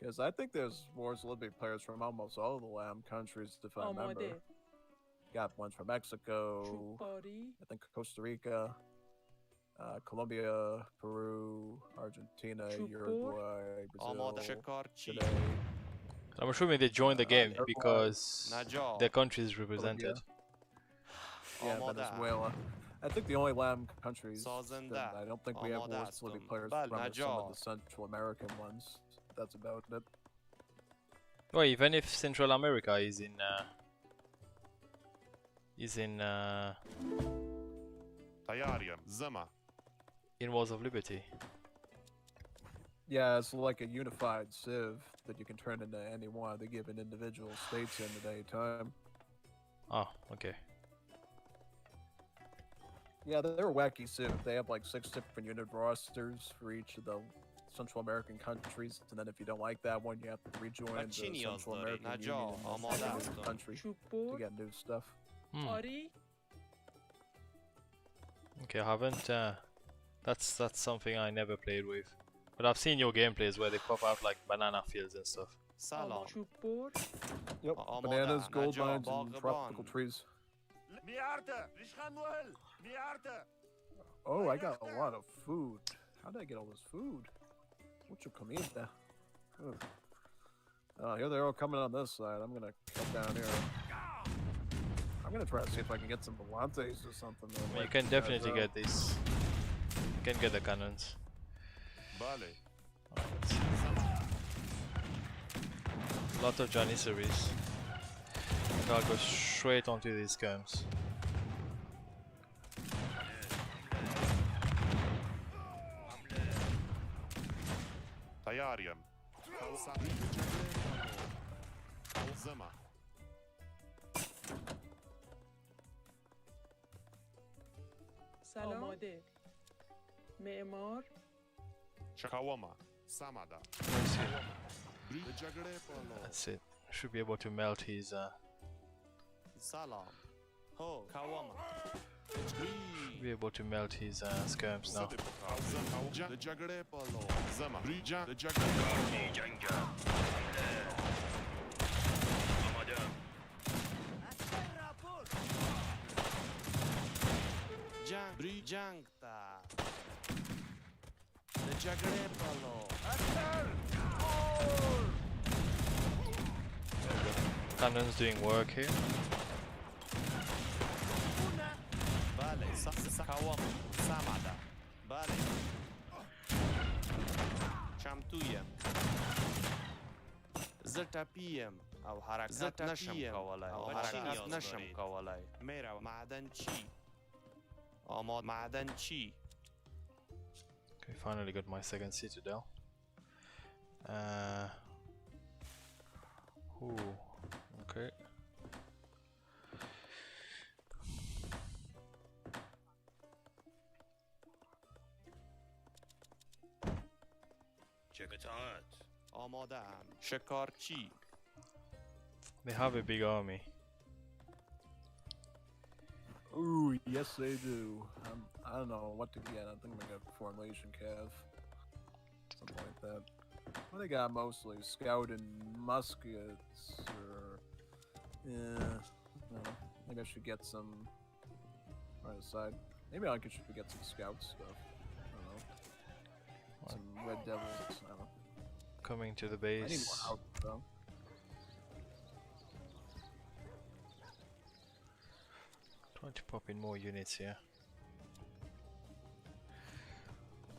Because I think there's wars Libya players from almost all of the LAM countries, if I remember. آماده. Got ones from Mexico, چوبباری. I think Costa Rica, Colombia, Peru, Argentina, Chupor. Uruguay, آماده Brazil, شکارچی Chile, I'm assuming they joined the game Uruguay, because Najjar, their country is represented. yeah, آماده Venezuela. I think the only LAM countries سازنده. that I don't think we have آماده wars Libya هستم. players بله. from are some of Najjar. the Central American ones. That's about it. Well, even if Central America is طياريم زما in Wars of Liberty. Yeah, it's like a unified civ that you can turn into any one of the given individual states in at any time. Oh, okay. Yeah, they're a wacky civ. They have like 6 different unit rosters for each of the Central American countries, and then if you don't like that one, you have to rejoin the چی نیاز Central داری؟ American نجار، Union and آماده the هستم. new country to چوببر. get new stuff. Hmm. آری. Okay, I haven't. That's something I never played with. But I've seen your gameplays where they pop out like banana fields and stuff. سلام چوببر. Yep, آماده. bananas, gold نجار، mines, and tropical باغبان. trees. ميارتا ريشخان وهل ميارتا Oh, I got a lot of food. How did I get all this food? Mucho comida. Ugh. Here they're all coming on this side. I'm gonna come down here. I'm gonna try to see if I can get some volantes or something. I mean, you can definitely get these. You can get the cannons. بالي Alright. A lot of janissaries. I'll go straight onto these camps. طياريم زما سلام. آماده. معمار. شكاوما سامادا Let's see. جگړه په لور That's it. Should be able to melt his. سلام هو کاواما Should be able to melt his skirms now. زه د پکار زما او د جګړې په لور زما بریجا د جګړې کارنی جنگا حمله آمادم جنگ بری جنگ تا د جګړې په لور Cannons doing work here. بله کاواما ساماده بله چمتویم زه ټپیم او حرکت نشم کولای او حرکت نشم کولای میرو معدن چی آماد معدن چی Okay, finally got my second citadel. Ooh, okay. چه قطعات آماده ام شکارچی They have a big army. Ooh, yes they do. I don't know what to get. I think I'm gonna go formation cav. Something like that. What they got mostly? Scout and muskets or yeah. I don't know. Maybe I should get some right aside. Maybe I should get some scout stuff. I don't know. Some red devils. I don't know. Coming to the I need base. more out though. Trying to pop in more units here.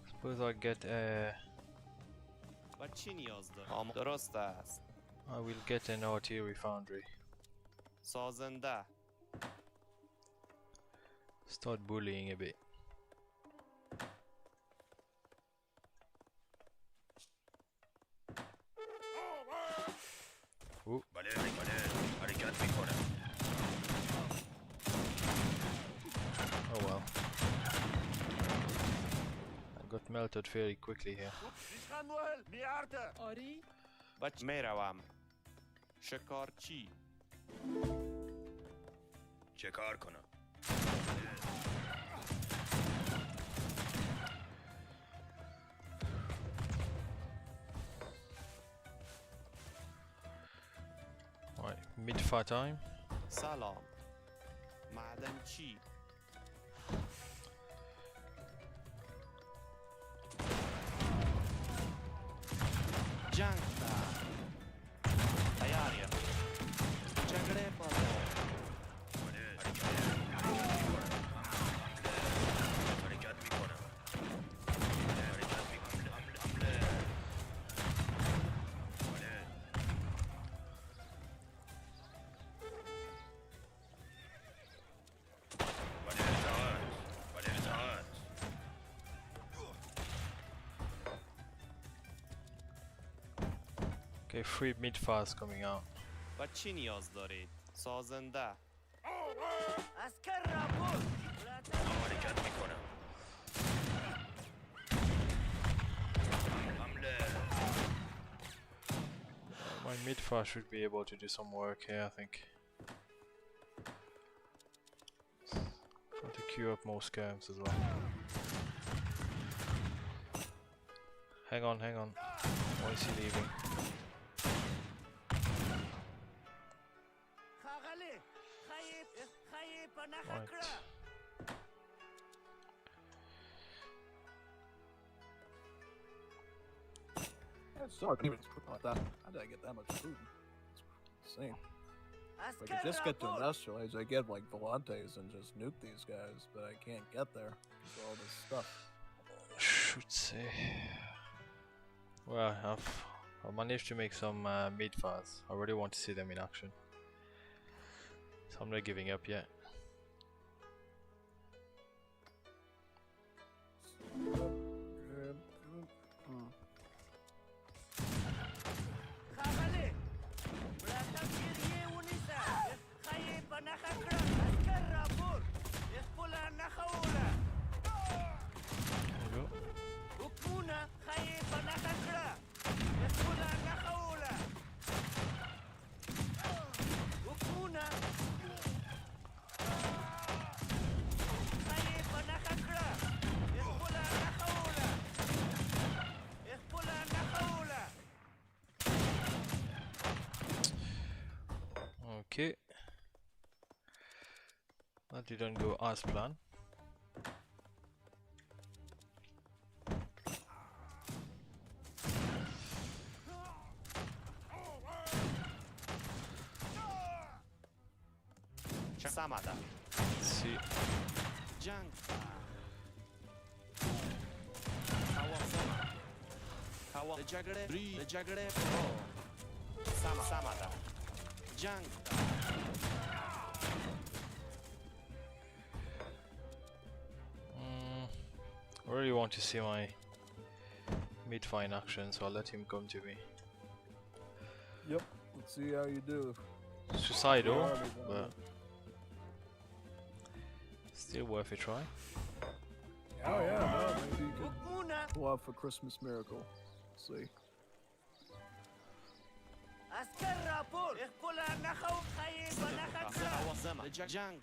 Suppose I get و چی نیاز دارم درست است I will get an artillery foundry. سازنده Start bullying a bit. بله بله حرکت میکنم Oh well. I got melted fairly quickly here. ريشخان وهل ميارتا آری. بچ میروم شکارچی چه کار کنم Midfar time. سلام معدن چی؟ جنگ تیاریه جگره بالا حرکت میکنم. حرکت میکنم. حمله. بله اطاعت. بله اطاعت. Okay, 3 midfars coming out. و چی نیاز دارید؟ سازنده اسکر رابور حرکت میکنم. حمله. My midfar should be able to do some work here, I think. Got to queue up more skirms as well. Hang on, hang on. Why is he leaving? خاغلی خیب خیب Right. نخکره So I couldn't even like that. How did I get that much food? It's insane. If I could just get to industrialize, I get like volantes and just nuke these guys, but I can't get there for all this stuff. Should say. Well, I've managed to make some midfars. I really want to see them in action. So I'm not giving up yet. خاغلی براتم گریه ونیسه خیب نخکره اسکر رابور اخبولا نخوله There we go. حکمونه خیب نخکره اخبولا نخوله حکمونه خیب نخکره اخبولا نخوله اخبولا نخوله Okay. That didn't go as planned. سمده Let's see. جنگ هوازم هوا جگره جگره سمده جنگ I really want to see my midfar in action, so I'll let him come to me. Yep. Let's see how you do. Suicidal, but still worth a try. Oh yeah, no, maybe you could حکمونه pull off a Christmas miracle. Let's see. اسکر رابور اخبولا نخو خیب نخکره هوازم جنگ جنگ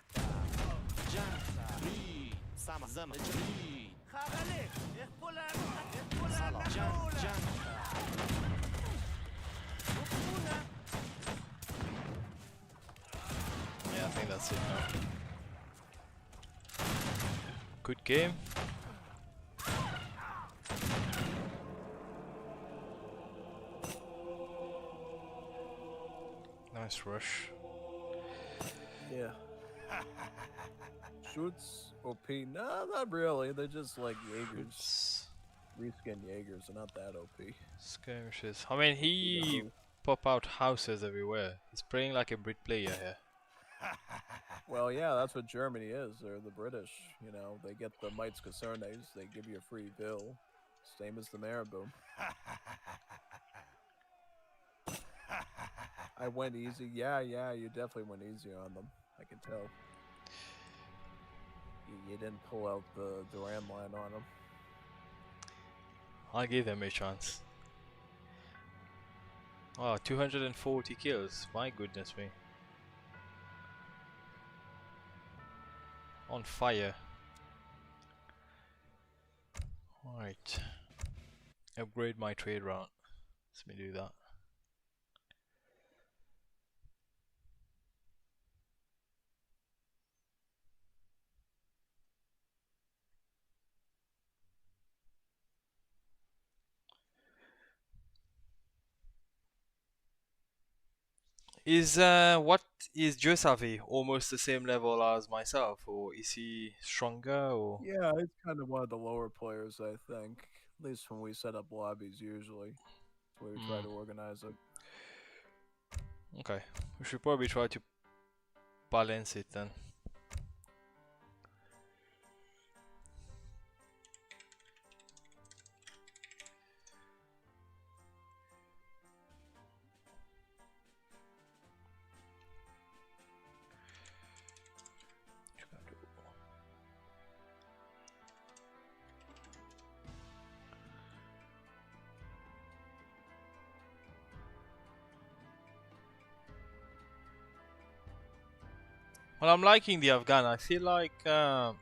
سمزم جنگ خاغلی اخبولا جنگ نخوله جنگ حکمونه Yeah, I think that's it now. Good game. Nice rush. Yeah. Shoots OP? No, not really. They're just like Jaegers. It's Reskin Jaegers are not that OP. skirmishes. I mean, he pop out houses everywhere. He's playing like a Brit player here. Well, yeah, that's what Germany is. They're the British. You know, they get the Mites Casernes. They give you a free bill. Same as the Marabou. I went easy. Yeah, you definitely went easy on them. I can tell. You didn't pull out the Duran line on them. I'll give them a chance. Oh, 240 kills. My goodness me. On fire. Alright. Upgrade my trade route. Let me do that. What is Josavi almost the same level as myself, or is he stronger? Or Yeah, it's kind of one of the lower players, I think. At least when we set up lobbies, usually. That's where we try to organize it. okay, we should probably try to balance it then. Well, I'm liking the Afghan. I feel like they're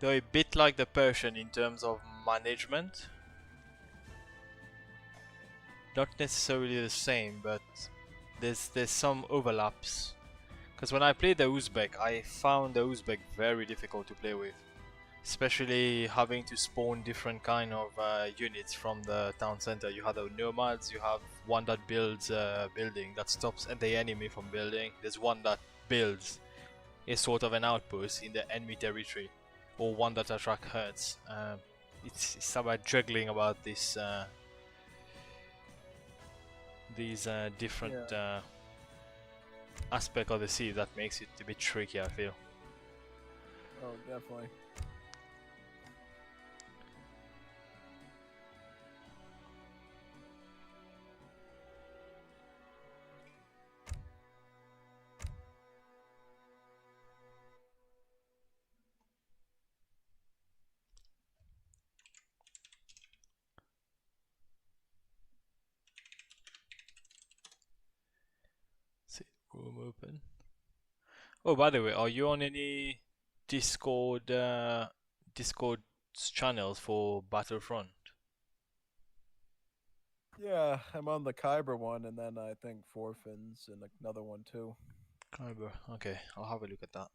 a bit like the Persian in terms of management. Not necessarily the same, but there's some overlaps. Because when I played the Uzbek, I found the Uzbek very difficult to play with, especially having to spawn different kind of units from the town center. You have the nomads, you have one that builds a building that stops the enemy from building. There's one that builds a sort of an outpost in the enemy territory, or one that attracts herds. It's about juggling about this these different aspect of the sea that makes it a bit tricky, I feel. Oh, definitely. See, room open. Oh, by the way, are you on any Discord channels for Battlefront? Yeah, I'm on the Kyber one, and then I think Forfins and another one too. Kyber. Okay, I'll have a look at that.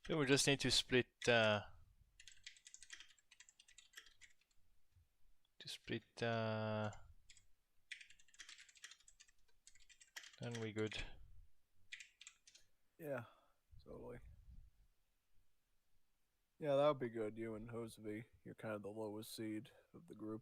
Then we just need to split then we good. Yeah, totally. Yeah, that would be good. You and Hosevy, you're kind of the lowest seed of the group.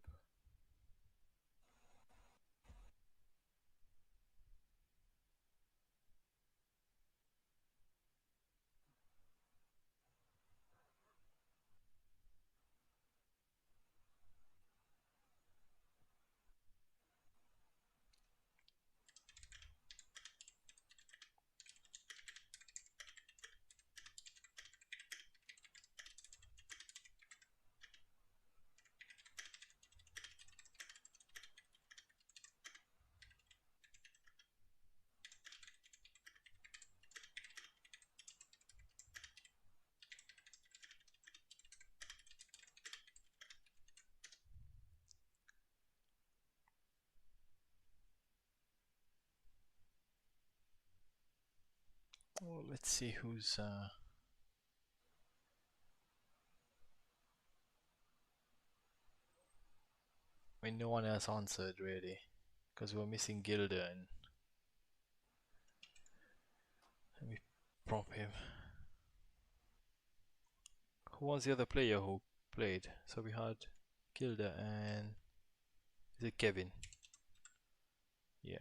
Oh, let's see who's I mean, no one else answered really, because we're missing Gilder, and let me prompt him. Who was the other player who played? So we had Gilder and Is it Kevin? Yeah.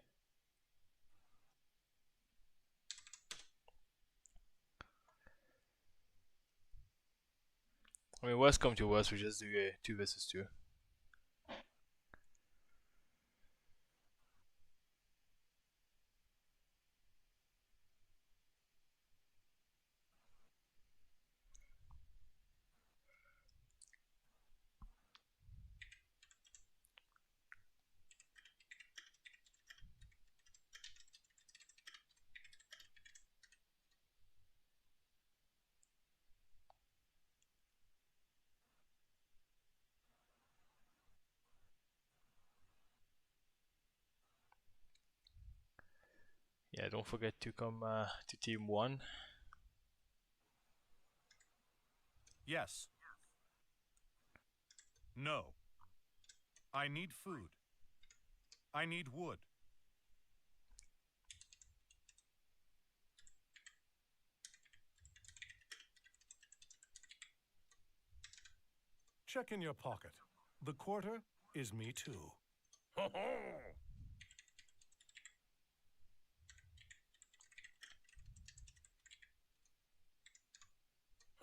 I mean, worst come to worst, we just do a 2 versus 2. Yeah, don't forget to come to team 1. Yes. No. I need food. I need wood. Check in your pocket. The quarter is me too. Ho ho!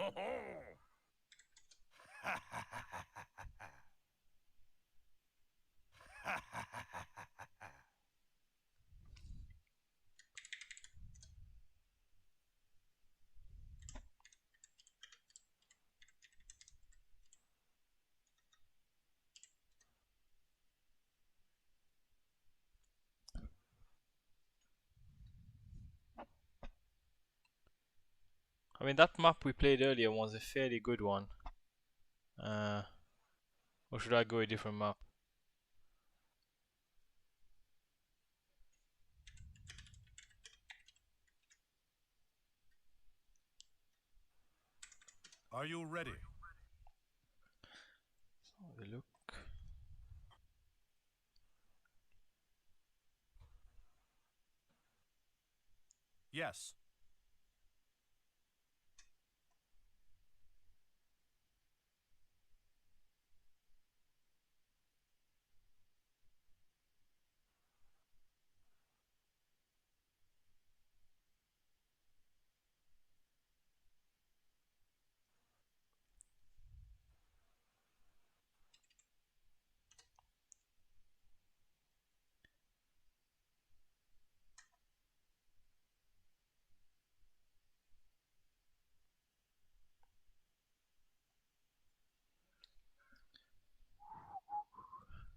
Ho ho! Ha ha ha ha ha ha! Ha ha ha ha ha ha! I mean, that map we played earlier was a fairly good one. Or should I go a different map? Are you ready? Have a look. Yes.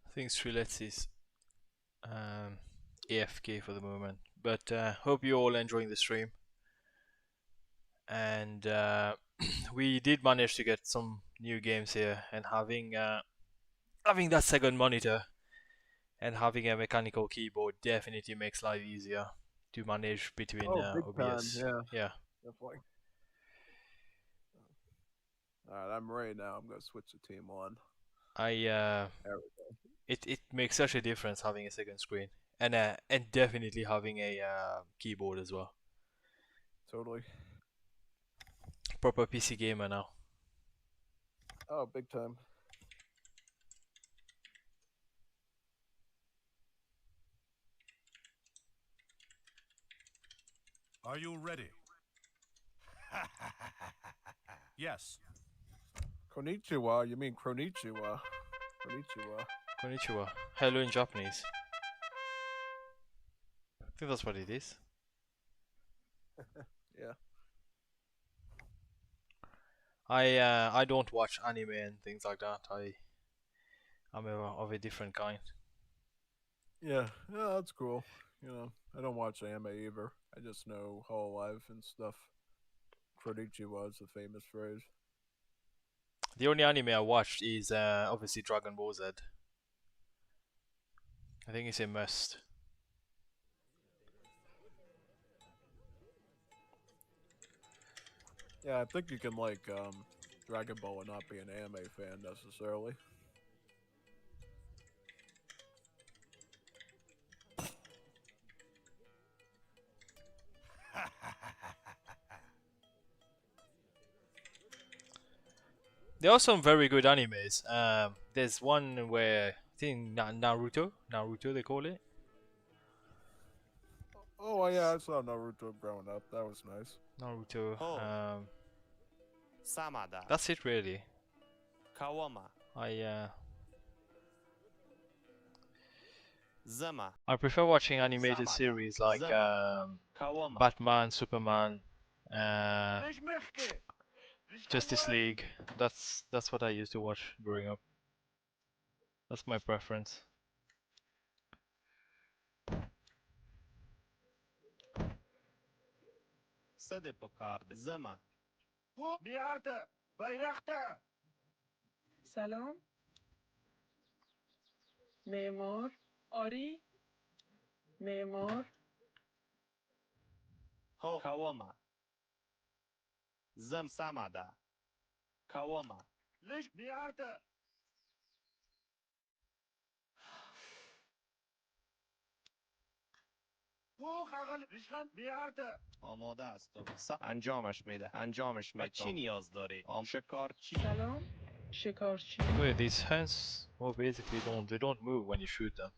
I think Streletsy is AFK for the moment. But hope you're all enjoying the stream. And we did manage to get some new games here, and having that second monitor and having a mechanical keyboard definitely makes life easier to manage between big OBS. time, Yeah. definitely. All right, I'm ready now. I'm gonna switch to team 1. There we go. It makes such a difference having a second screen, and definitely having a keyboard as well. Totally. Proper PC gamer now. Oh, big time. Are you ready? Yes. Konnichiwa, you mean Kronichiwa. Konnichiwa. Konnichiwa. Hello in Japanese. I think that's what it is. Yeah. I don't watch anime and things like that. I'm of a different kind. Yeah, that's cool. You know, I don't watch anime either. I just know Hololive and stuff. Kronichiwa is the famous phrase. The only anime I watched is obviously Dragon Ball Z. I think it's a must. Yeah, I think you can like Dragon Ball and not be an anime fan necessarily. There are some very good animes. There's one where think Naruto. Naruto they call it. Oh yeah, I saw Naruto growing up. That was nice. Naruto. Oh. Samada. That's it really. Kawama. Zama. I prefer watching animated Samada. series like Kawama. Batman, Superman, ليش محكي؟ ليش Justice خلوة؟ League. That's what I used to watch growing up. That's my preference. Sedepokard. Zama. بيعته بيرخته. سلام معمار آری معمار Ho. Kawama. Zam Samada. Kawama. ليش بيعته؟ فوق اقل ليش خان بيعته؟ آماده است. انجامش میده. انجامش میده. چی نیاز داری؟ شکار چی؟ سلام شکارچی Wait, these hands, well, basically they don't move when you shoot them.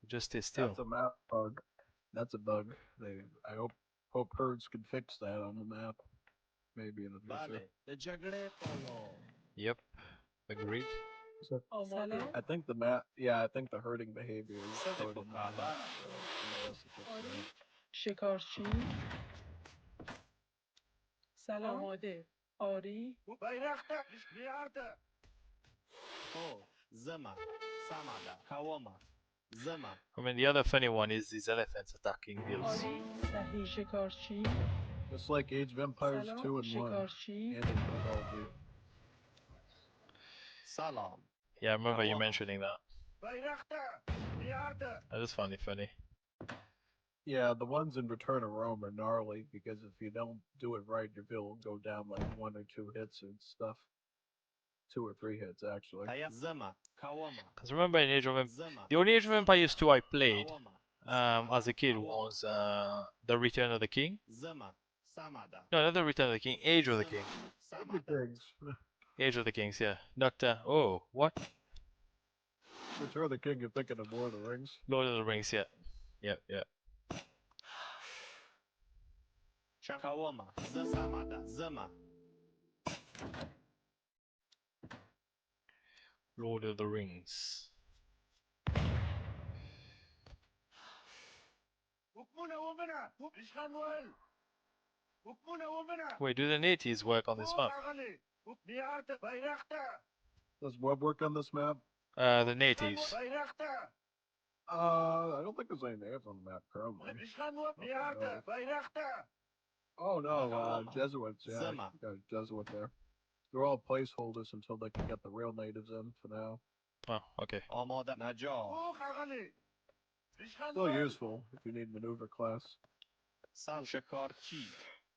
They just stay still. That's a map bug. That's a bug. I hope herds can fix that on the map. Maybe in the future. بله. به جگره پالو. Yep, agreed. سلام I think the map. Yeah, I think the herding behavior is Sedepokard. coded in the map. So somebody has to fix آری that. شکارچی سلام آماده آری بيرخته ليش بيعته؟ Ho. Zama. Samada. Kawama. Zama. I mean, the other funny one is these elephants attacking hills. آری صحیح شکارچی Just like Age of Empires سلام 2 and 1, شکارچی and in mythology. Salam. Yeah, I remember you Kawama. mentioning that. بيرخته بيعته. That is funny. Yeah, the ones in Return of Rome are gnarly because if you don't do it right, your bill will go down like 1 or 2 hits and stuff. 2 or 3 hits actually. Zama. Kawama. Because remember in Age of Zama. the only Age of Empires 2 I played Kawama. as a kid was The Return of the King. Zama. Samada. No, not The Return of the King, Age of the King. Samada. Age of the Kings, yeah. Not, oh, what? Return of the King, you're thinking of Lord of the Rings? Lord of the Rings, yeah. Yeah. Kawama. Samada. Zama. Lord of the Rings. وكمونا ومنع ليش خان وهل؟ وكمونا ومنع Wait, do the natives work on this فوق map? اقل بيعته بيرخته. Does what work on this map? The natives. بيرخته I don't think there's any names on the map currently. ليش خان بيعته بيرخته. Oh no, Oklahoma. Jesuits, yeah. Zima. Got a Jesuit there. They're all placeholders until they can get the real natives in for now. Oh, okay. آماده. نجار. فوق اقل ليش خان Still useful if you need maneuver class. سال شکارچی.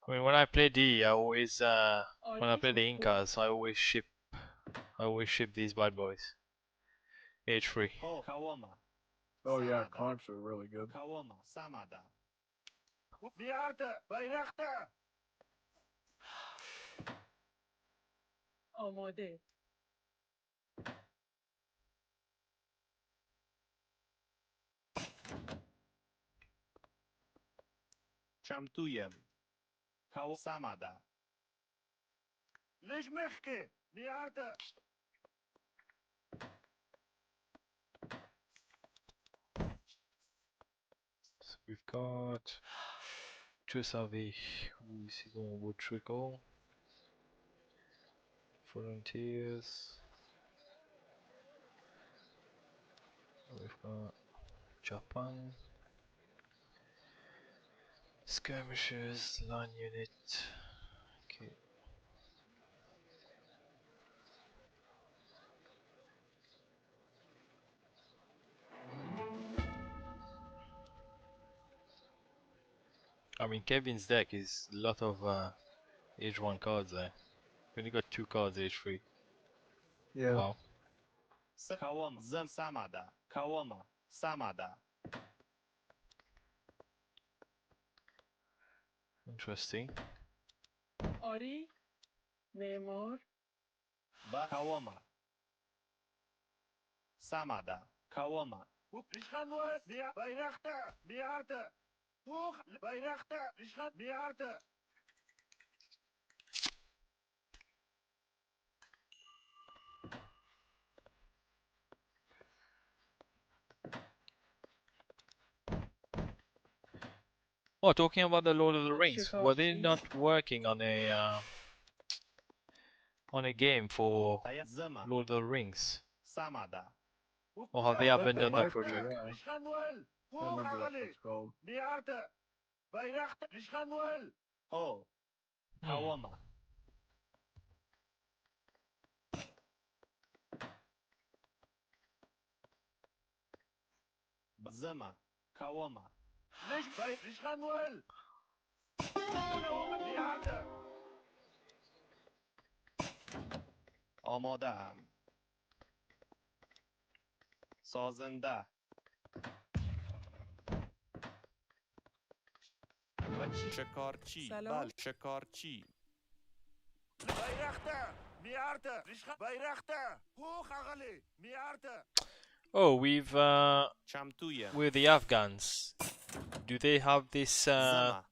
I mean, when I play D, I always, when I آری play the Incas, I always ship these bad boys. Age free. Ho. Kawama. Oh yeah, Samada. conchs are really good. Kawama. Samada. بيعته بيرخته. آماده چمتویم. کاو سامادا. ليش محكي؟ بيعته. So we've got Tuer Salvé, who is going wood trickle. Volunteers. We've got Japan. Skirmishers, line unit. Okay. I mean, Kevin's deck is a lot of age 1 cards there. We only got 2 cards age 3. Yeah. Wow. Kawama. Zam Samada. Kawama. Samada. Interesting. آری معمار Ba. Kawama. سمدا كوما Rishkanwal, Bayrakta, Biarta. Hoch, Bayrakta, Rishkan, Biarta. Oh, talking about the Lord of the Rings, were they Shikashi. not working on a game for زما Lord of the Rings? سمدا Or have they They abandoned that might be, project? yeah. Rishkanwal, I Hoch, remember what Agale, it's called. Biarta. Bayrakta, Rishkanwal. هو كوما زما كوما Rishkanwal. Biarta. آماده ام سازنده شکارچی سلام. بله شکارچی Bayrakta, Biarta. Rishkan, Bayrakta. Hoch, Agale, Biarta. Oh, چمتویم with the Afghans. Do they have this? زما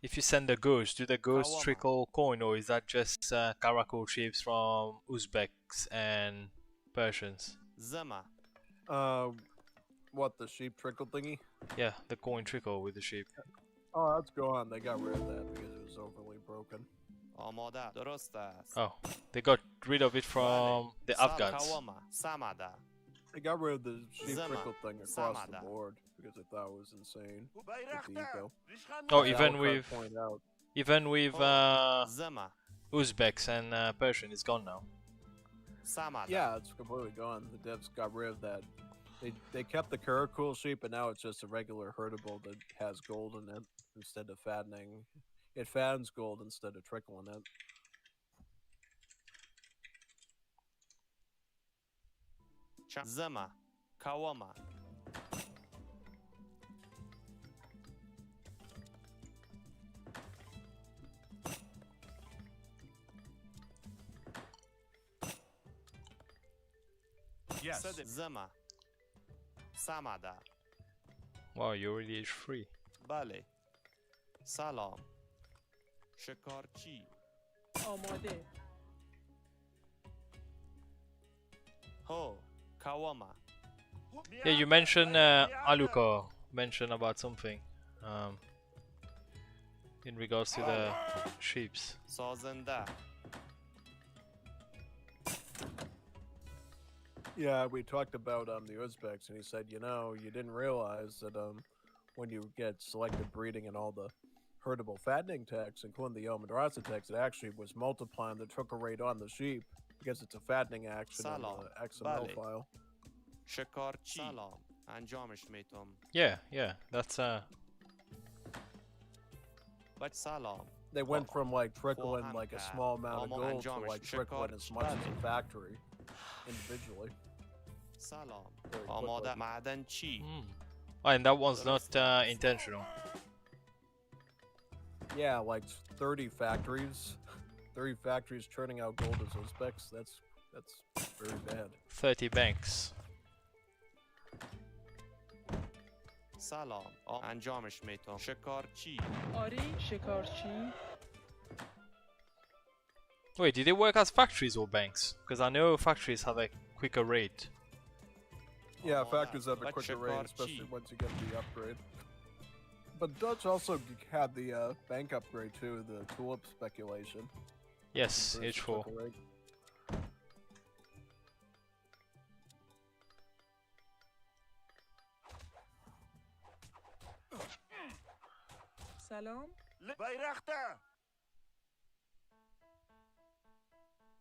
If you send a ghost, do the ghosts Kawama. trickle coin, or is that just Karakul ships from Uzbeks and Persians? زما What, the sheep trickle thingy? Yeah, the coin trickle with the sheep. Oh, that's gone. They got rid of that because it was overly broken. آماده درست است Oh, they got rid of it from the سال Afghans. کواما سمده They got rid of the sheep Zema, trickle thing across the Samada. board because they thought it was insane. Bayrakta. eco. Rishkanwal. Oh, As even Alucard with pointed out, زما Uzbeks and Persian is gone now. سمده yeah, it's completely gone. The devs got rid of that. They kept the Karakul sheep, but now it's just a regular herdable that has gold in it instead of fattening. It fattens gold instead of trickling it. زما کواما Yes. زما سمده Wow, you're already age 3. بله سلام شکارچی آماده. هو کواما Yeah, you mentioned Aluka mentioned about something in regards to the sheeps. سازنده Yeah, we talked about the Uzbeks, and he said, you didn't realize that when you get selective breeding and all the herdable fattening tax, including the Omadrasa tax, it actually was multiplying the trickle rate on the sheep because it's a fattening action on Salam. the XML Bale. file. شکارچی سلام انجامش میتم Yeah, that's بچ سلام They went from like trickling Well, like a I'm, small amount of Almo gold and to Jomish like trickling as much as a Shikar factory individually. سلام Very آماده quickly. معدن چی oh, and that one's not intentional. Yeah, like 30 factories. 30 factories churning out gold as Uzbeks. That's very bad. 30 banks. سلام انجامش میتم شکارچی آری شکارچی. Wait, did they work as factories or banks? Because I know factories have a quicker rate. Yeah, Oh, factories have a but quicker rate, especially Shikar-chi. once you get the upgrade. But Dutch also had the bank upgrade too, the tulip speculation. Yes, Improves the H4. trickle rate. سلام. Bayrakta.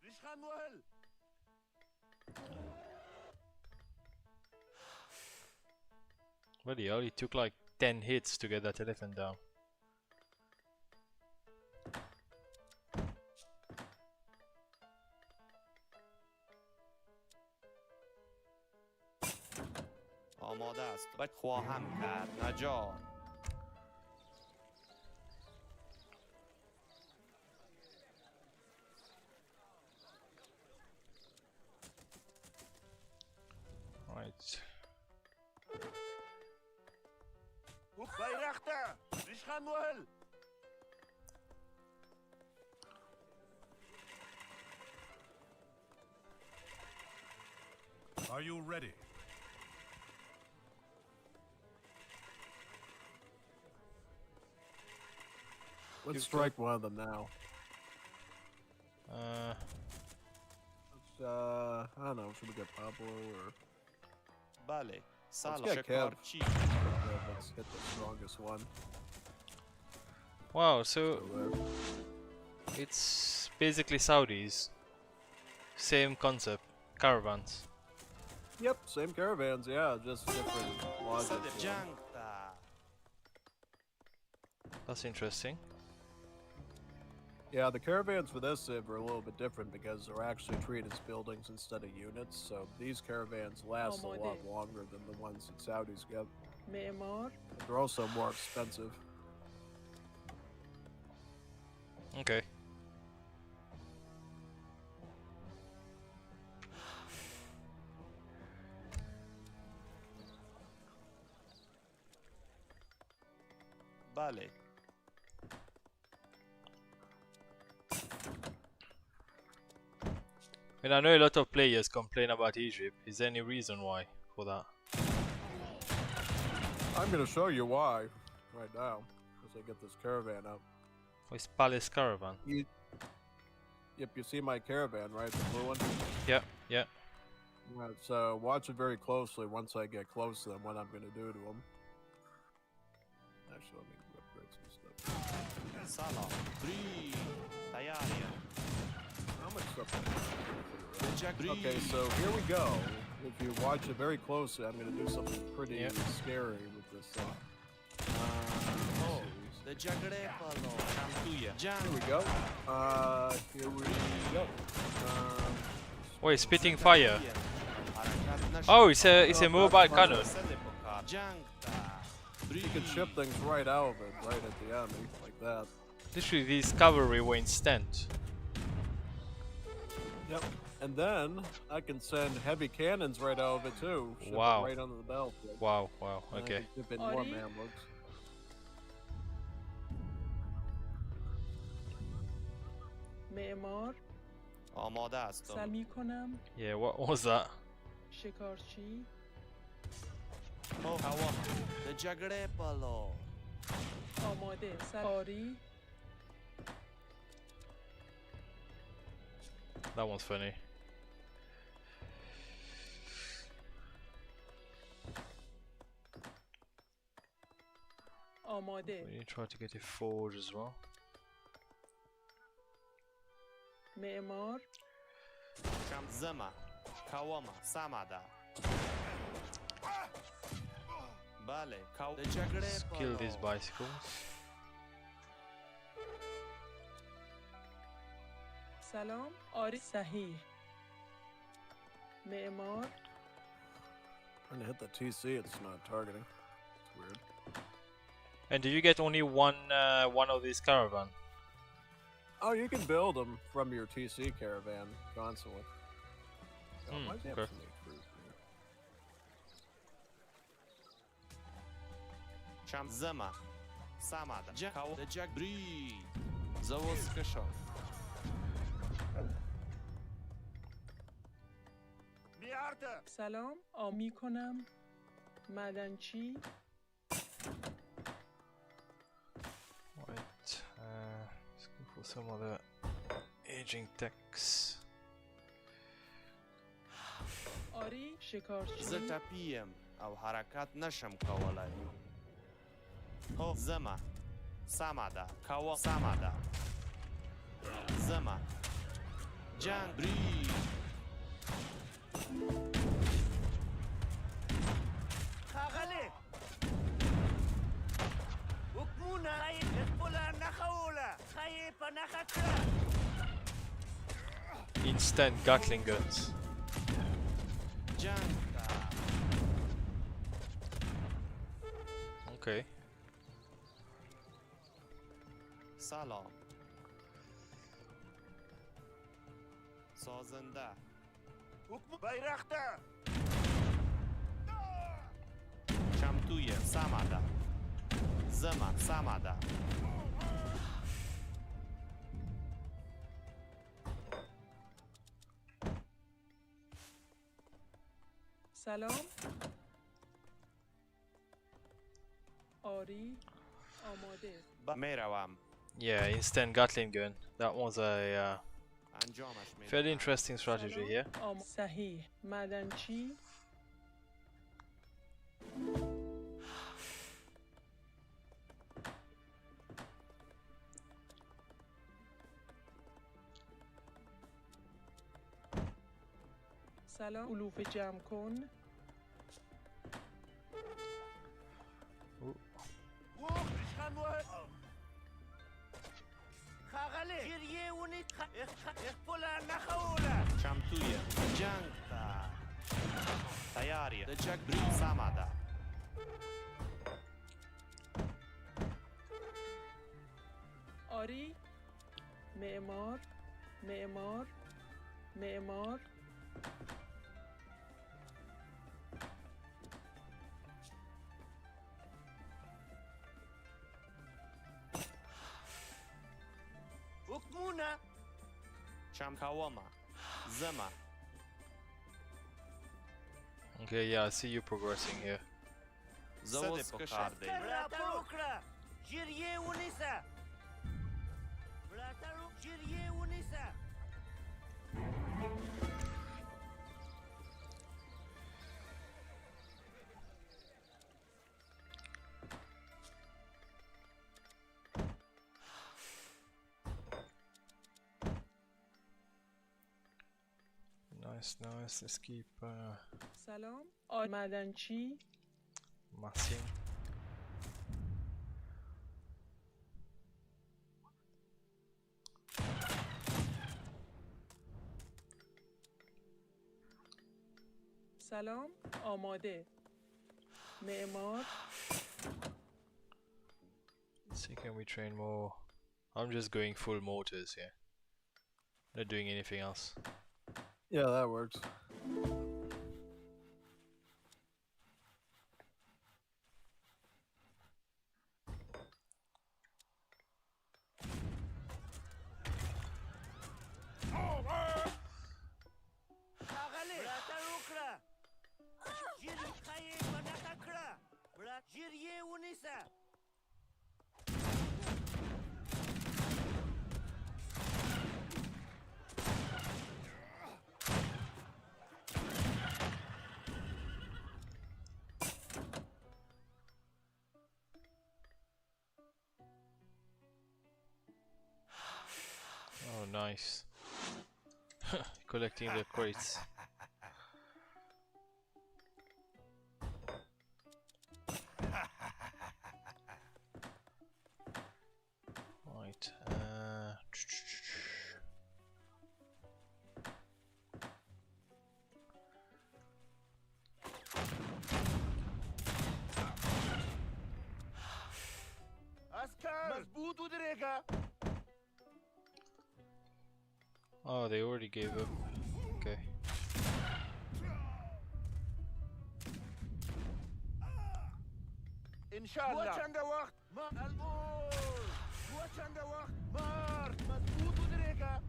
Rishkanwal. Bloody hell, it took like 10 hits to get that elephant down. آماده است بچ خواهم کرد نجار بیرخته ریشخان وهل Are you ready? Let's strike one of them now. Let's, I don't know, should we get Pablo or... بله سلام get Kev. شکارچی Let's hit the strongest one. Wow, so So there. it's basically Saudis. Same concept, caravans. Yep, same caravans, yeah, just different logic. صد yeah. جنگ تا That's interesting. Yeah, the caravans for this civ are a little bit different because they're actually treated as buildings instead of units, so these caravans last a lot longer than the ones that Saudis get. معمار But they're also more expensive. Okay. بله And I know a lot of players complain about Egypt. Is there any reason why for that? I'm gonna show you why right now, as I get this caravan up. Oh, it's Palace Caravan. Yep, you see my caravan, right? The blue one? Yeah, yeah. Right, so watch it very closely once I get close to them, what I'm gonna do to them. Actually, let me upgrade some stuff. سلام بری تیاریم How much stuff do I have? جک بری Okay, so here we go. If you watch it very closely, I'm gonna do something pretty Yep. scary with this thing. Oh. ده جگره پالو شمتویه Here جنگ we go. Here we go. Oh, it's spitting fire. حرکت نشد. Oh, it's a mobile cannon. صد بکار. جنگ تا You can ship things right out of it, right at the enemy, like that. Literally, these cavalry were instant. Yep. And then I can send heavy cannons right out of it too. Ship it Wow. right under the battlefield. Wow, wow, And I okay. can ship in more Ori? Mamluks. معمار آماده هستم سعی کنم Yeah, what was that? شکارچی هوا ده جگره پالو آماده سواری That one's funny. آماده We need to try to get a forge as well. معمار شم زما کواما سامادا بله کاو ده جگره Let's kill پالو these bicycles. سلام آری صحیح معمار Trying to hit the TC, it's not targeting. It's weird. And do you get only one of these caravan? Oh, you can build them from your TC caravan constantly. Oh, why does he have okay. so many crews here? شم زما سامادا کاو ده جگ بری زوز کشو بیارته سلام آمی کنم معدنچی Right. Let's go for some of the aging techs. آری شکارچی زه ټپیم او حرکت نشم کولای هو زما سامادا کاو سامادا زما جنگ بری خاغلی حکمونه خیلی اخبولا نخوله خیلی پا نخطره Instant Gatling guns. جنگ تا Okay. سلام سازنده حکم بیرخته شمتویه سامادا Zema, Samada. سلام آری آماده Merawam. Yeah, instant Gatling gun. That was a انجامش میدهم. fairly interesting strategy here. صحیح معدنچی سلام علوف جمع کن خاغله جریه ونی اخپولا نخوله شمتوی جنگ تا تیاری دجاج برید سامادا آری معمار معمار معمار حکمونه شمکاوما زما Okay, yeah, I see you progressing here. زود پکارده براتر وکړه جریه ونیسه براتر جریه ونیسه Nice, nice. Let's keep سلام معدنچی massing. سلام آماده معمار Let's see, can we train more? I'm just going full mortars here. Not doing anything else. Yeah, that works. خاغله براتر وکړه جری خایې په نښه کړه جریه ونیسه Oh, nice. Collecting the crates. Right. عسكر مضبوط ودريقه Oh, they already gave up. Okay. ان شاء الله چند وقت ما الموت چند وقت مار مضبوط ودريقه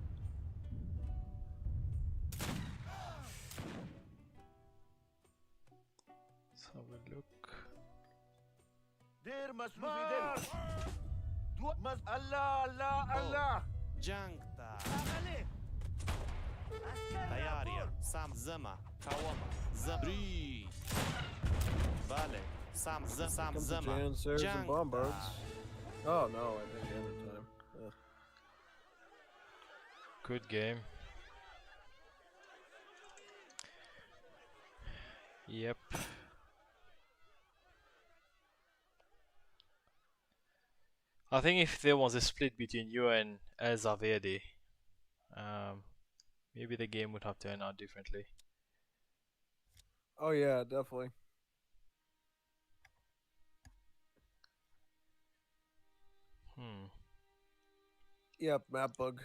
Let's have a look. دير مسؤول دل الله الله الله جنگ تا خاغله تیاری سام زما کاوما زبری بله سام سام Comes the زما Janissaries and جنگ Bombards. Oh no, I think end of time. Ugh. Good game. Yep. I think if there was a split between you and El Zaverde, maybe the game would have turned out differently. Oh yeah, definitely. Yep, map bug.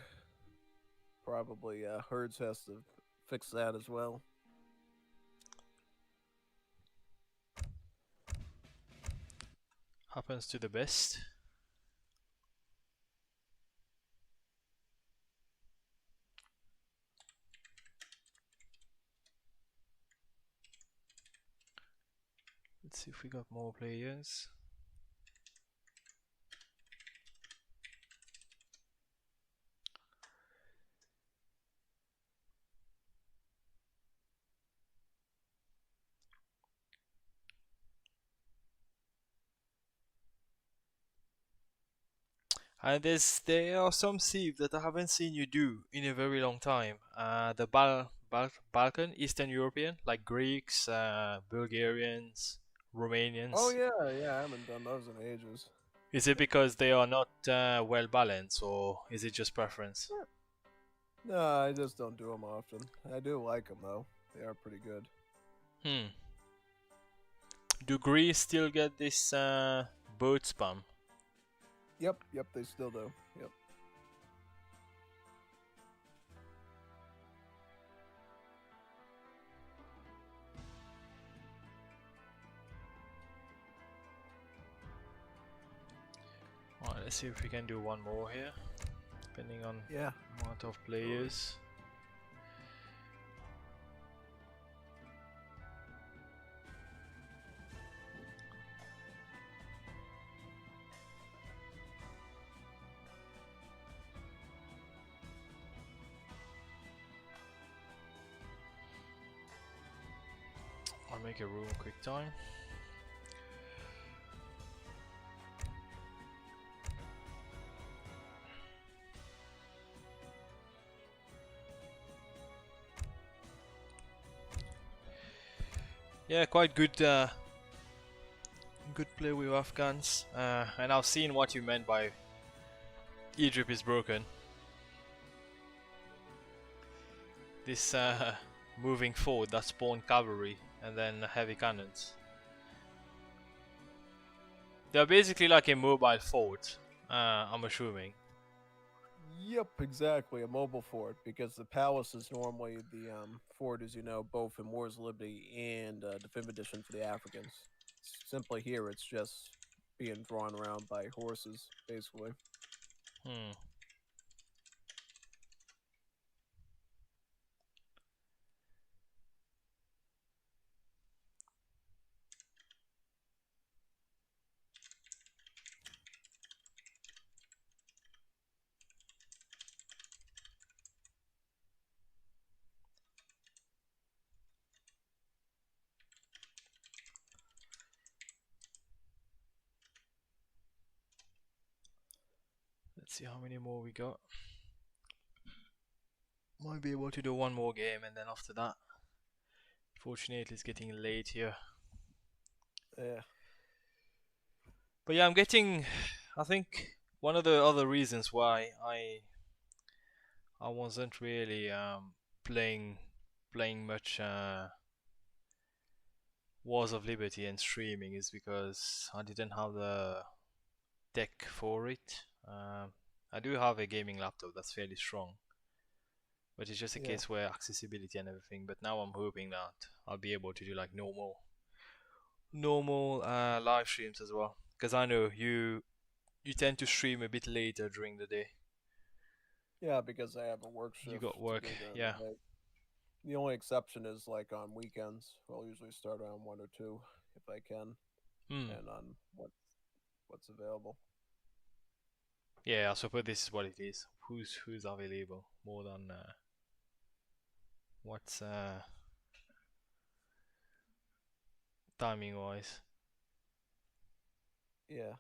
Probably Herds has to fix that as well. Happens to the best. Let's see if we got more players. And there are some thieves that I haven't seen you do in a very long time. The Balkan, Eastern European, like Greeks, Bulgarians, Romanians. Oh yeah, I haven't done those in ages. Is it because they are not well balanced, or is it just preference? No, I just don't do them often. I do like them though. They are pretty good. Do Greece still get this boat spam? Yep, they still do. Yep. Alright, let's see if we can do one more here, depending on amount of players. I'll make a room quick time. Yeah, quite good good play with Afghans. And I've seen what you meant by Egypt is broken. This moving forward that spawned cavalry and then heavy cannons. They're basically like a mobile fort, I'm assuming. Yep, exactly. A mobile fort, because the palace is normally the fort, as you know, both in Wars of Liberty and Definitive Edition for the Africans. Simply here, it's just being drawn around by horses, basically. Let's see how many more we got. Might be able to do one more game and then after that. Fortunately, it's getting late here. Yeah. But yeah, I'm getting. I think one of the other reasons why I wasn't really playing much Wars of Liberty and streaming is because I didn't have the deck for it. I do have a gaming laptop that's fairly strong, but it's just a case where accessibility and everything. But now I'm hoping that I'll be able to do like normal live streams as well, because I know you tend to stream a bit later during the day. Yeah, because I have a work shift. You got work, to do during yeah. the day. The only exception is like on weekends. I'll usually start around 1 or 2 if I can, and on what's available. Yeah, I suppose this is what it is. Who's available more than what's timing wise. Yeah.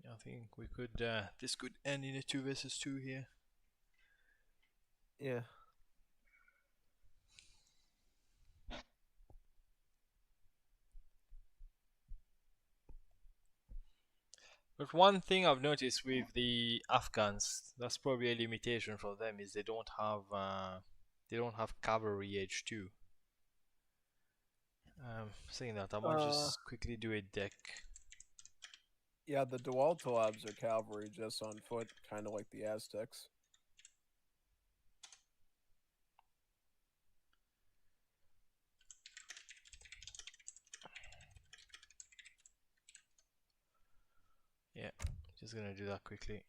I think we could. This could end in a 2 versus 2 here. Yeah. But one thing I've noticed with the Afghans, that's probably a limitation for them, is they don't have cavalry age 2. Saying that, I might just quickly do a deck. Yeah, the dual Talabs are cavalry just on foot, kind of like the Aztecs. Yeah, just gonna do that quickly.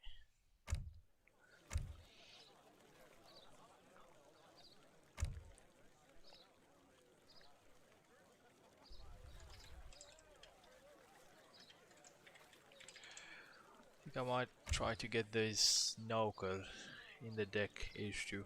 I think I might try to get this Naukel in the deck H2.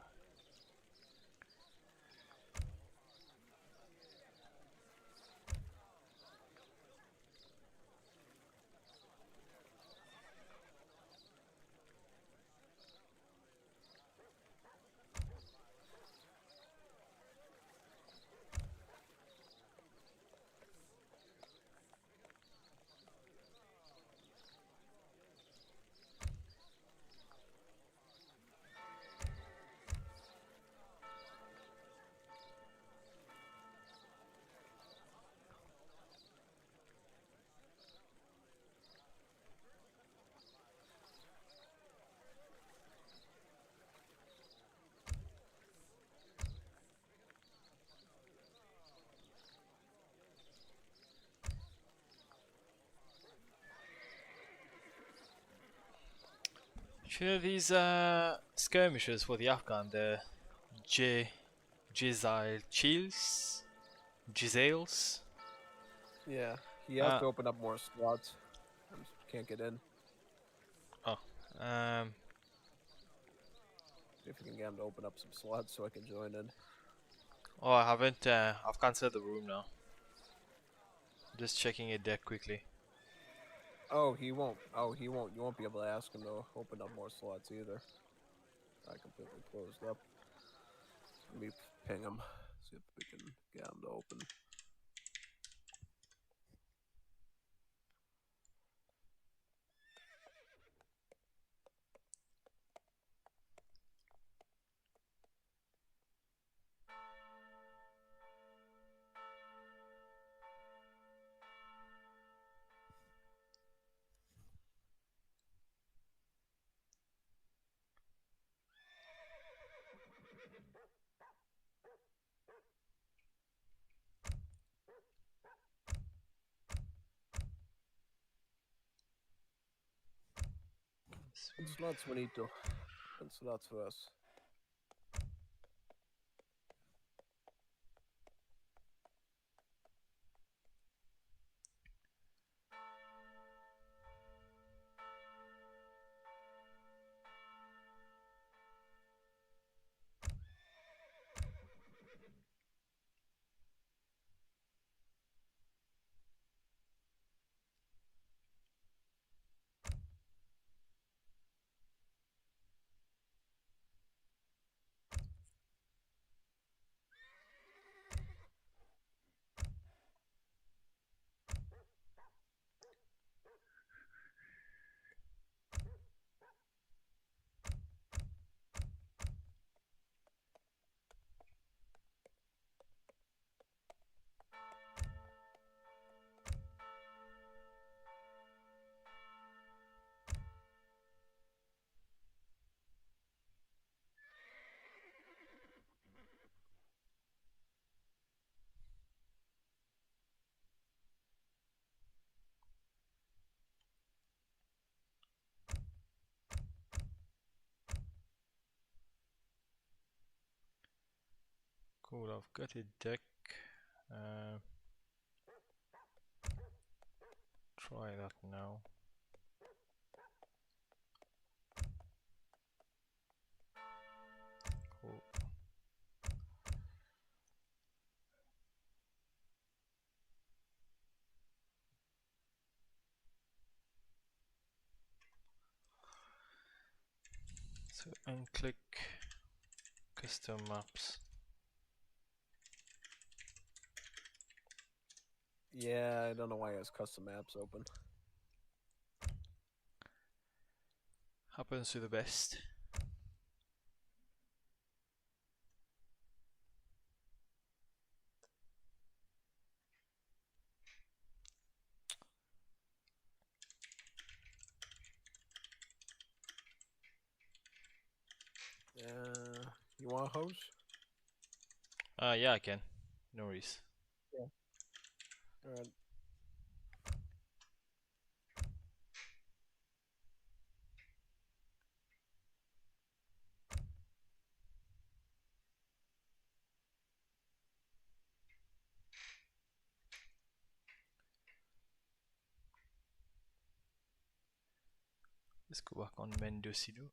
You know these skirmishers for the Afghan, the Jizales? Yeah, you have to open up more slots. I just can't get in. Oh, See if you can get him to open up some slots so I can join in. oh, I haven't. I've cancelled the room now. Just checking a deck quickly. Oh, he won't. Oh, he won't. You won't be able to ask him to open up more slots either. I completely closed up. Let me ping him. See if we can get him to open. Slots we need to. And slots for us. Cool, I've got a deck. Try that now. Cool. So unclick custom maps. Yeah, I don't know why he has custom apps open. Happens to the best. You want hose? Yeah, I can. No worries. Alright. Let's go back on Mendocino.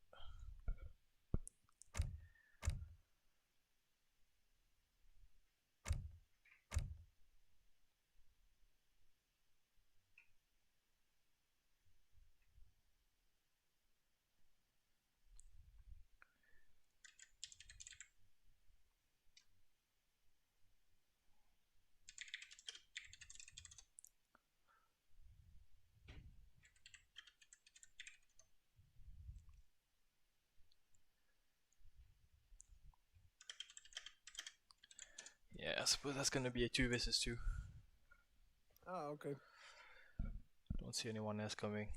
Yeah, I suppose that's gonna be a 2 versus 2. Oh, okay. Don't see anyone else coming.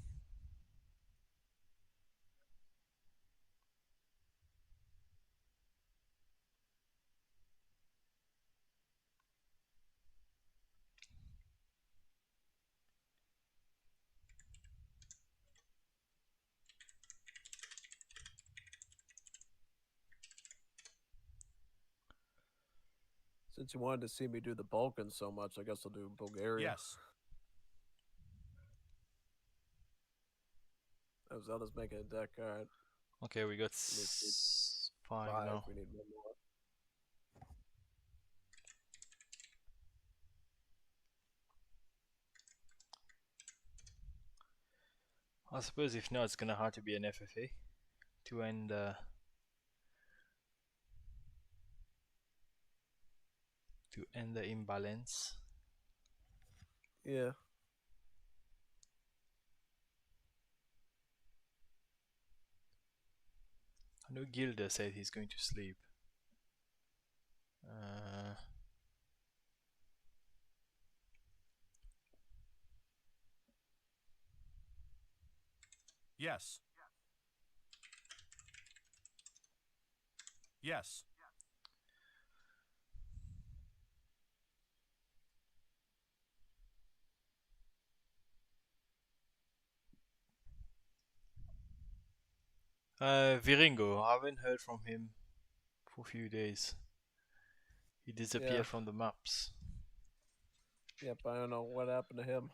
Since you wanted to see me do the Balkans so much, I guess I'll do Bulgaria. Yes. I'll just make it a deck. Alright. Okay, we got Let's 5 5. now. We need one more. I suppose if not, it's gonna have to be an FFA to end the imbalance. Yeah. I know Gilda said he's going to sleep. Yes. Yes. Viringo, I haven't heard from him for a few days. He disappeared Yeah. from the maps. Yep, I don't know what happened to him.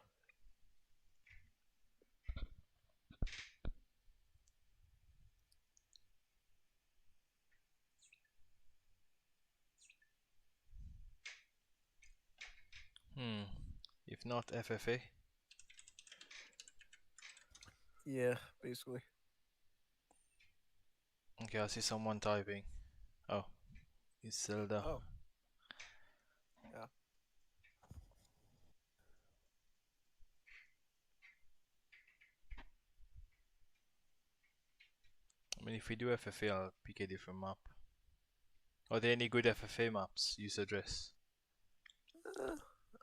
If not FFA. Yeah, basically. Okay, I see someone typing. Oh, it's Zelda. Oh. Yeah. I mean, if we do FFA, I'll pick a different map. Are there any good FFA maps you suggest?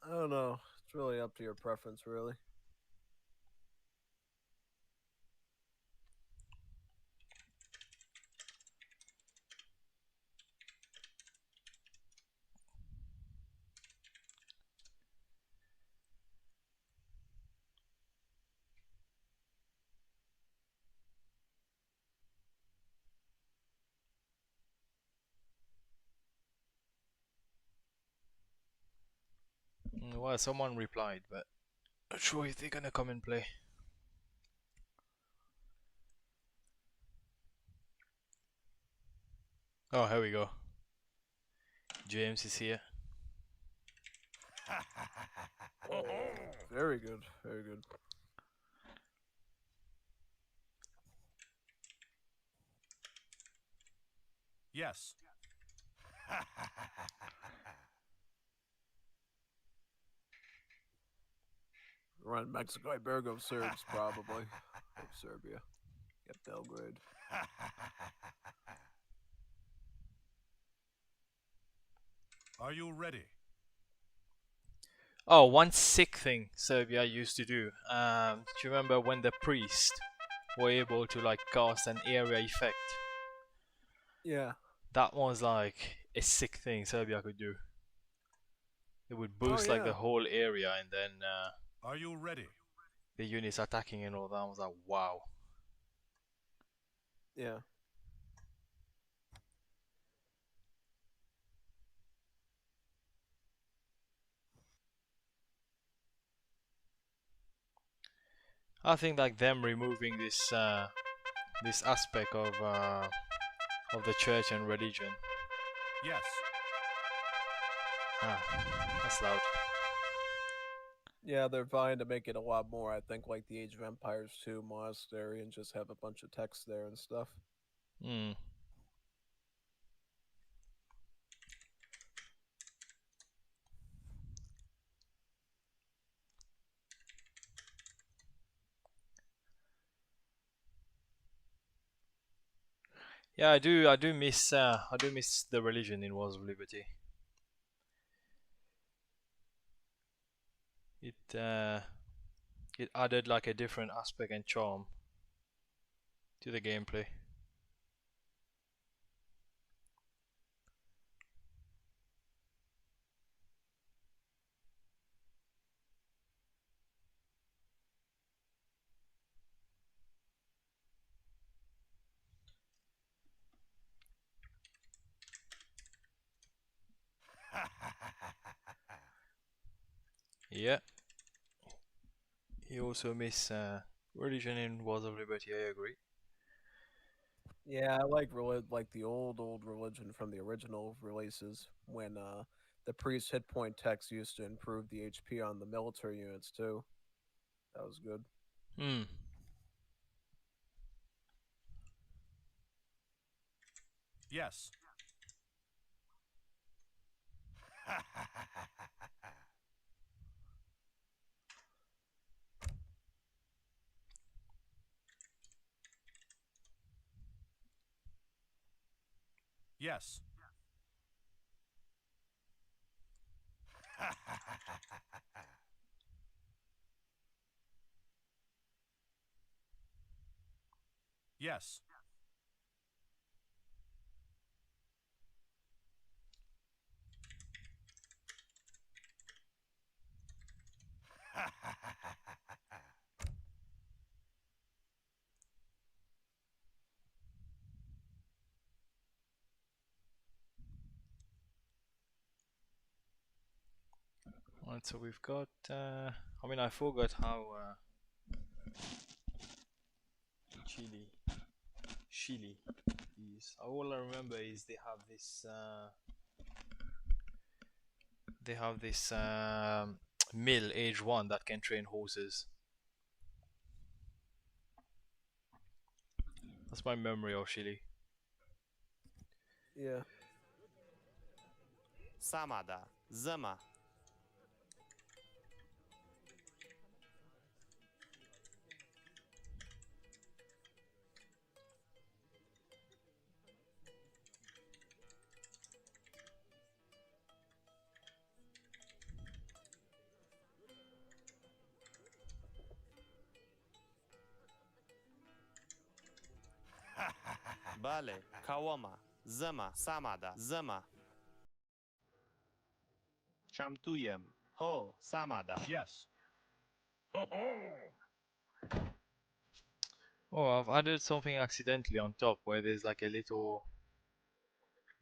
I don't know. It's really up to your preference, really. Well, someone replied, but not sure if they're gonna come and play. Oh, here we go. James is here. Very good. Very good. Yes. Run Mexico, Ibergo, Serbs, probably. Or Serbia. Yep, Belgrade. Are you ready? Oh, one sick thing Serbia used to do. Do you remember when the priest were able to like cast an area effect? Yeah. That one's like a sick thing Serbia could do. It would boost like yeah. the whole area, and then Are you ready? the units attacking and all that. I was like, wow. Yeah. I think like them removing this this aspect of the church and religion. Yes. That's loud. Yeah, they're vying to make it a lot more, I think, like the Age of Empires 2 monastery and just have a bunch of text there and stuff. Hmm. Yeah, I do miss the religion in Wars of Liberty. It added like a different aspect and charm to the gameplay. Yeah. You also miss religion in Wars of Liberty. I agree. Yeah, I like the old religion from the original releases when the priest hit point text used to improve the HP on the military units too. That was good. Hmm. Yes. Yes. Yes. Alright, so we've got. I mean, I forgot how Chile is. All I remember is they have this. They have this mill age 1 that can train horses. That's my memory of Chile. Yeah. Samada, Zama. Bale, Kawama, Zama, Samada, Zama. Shamtuyem, Ho, Samada. Yes. Oh, I've added something accidentally on top where there's like a little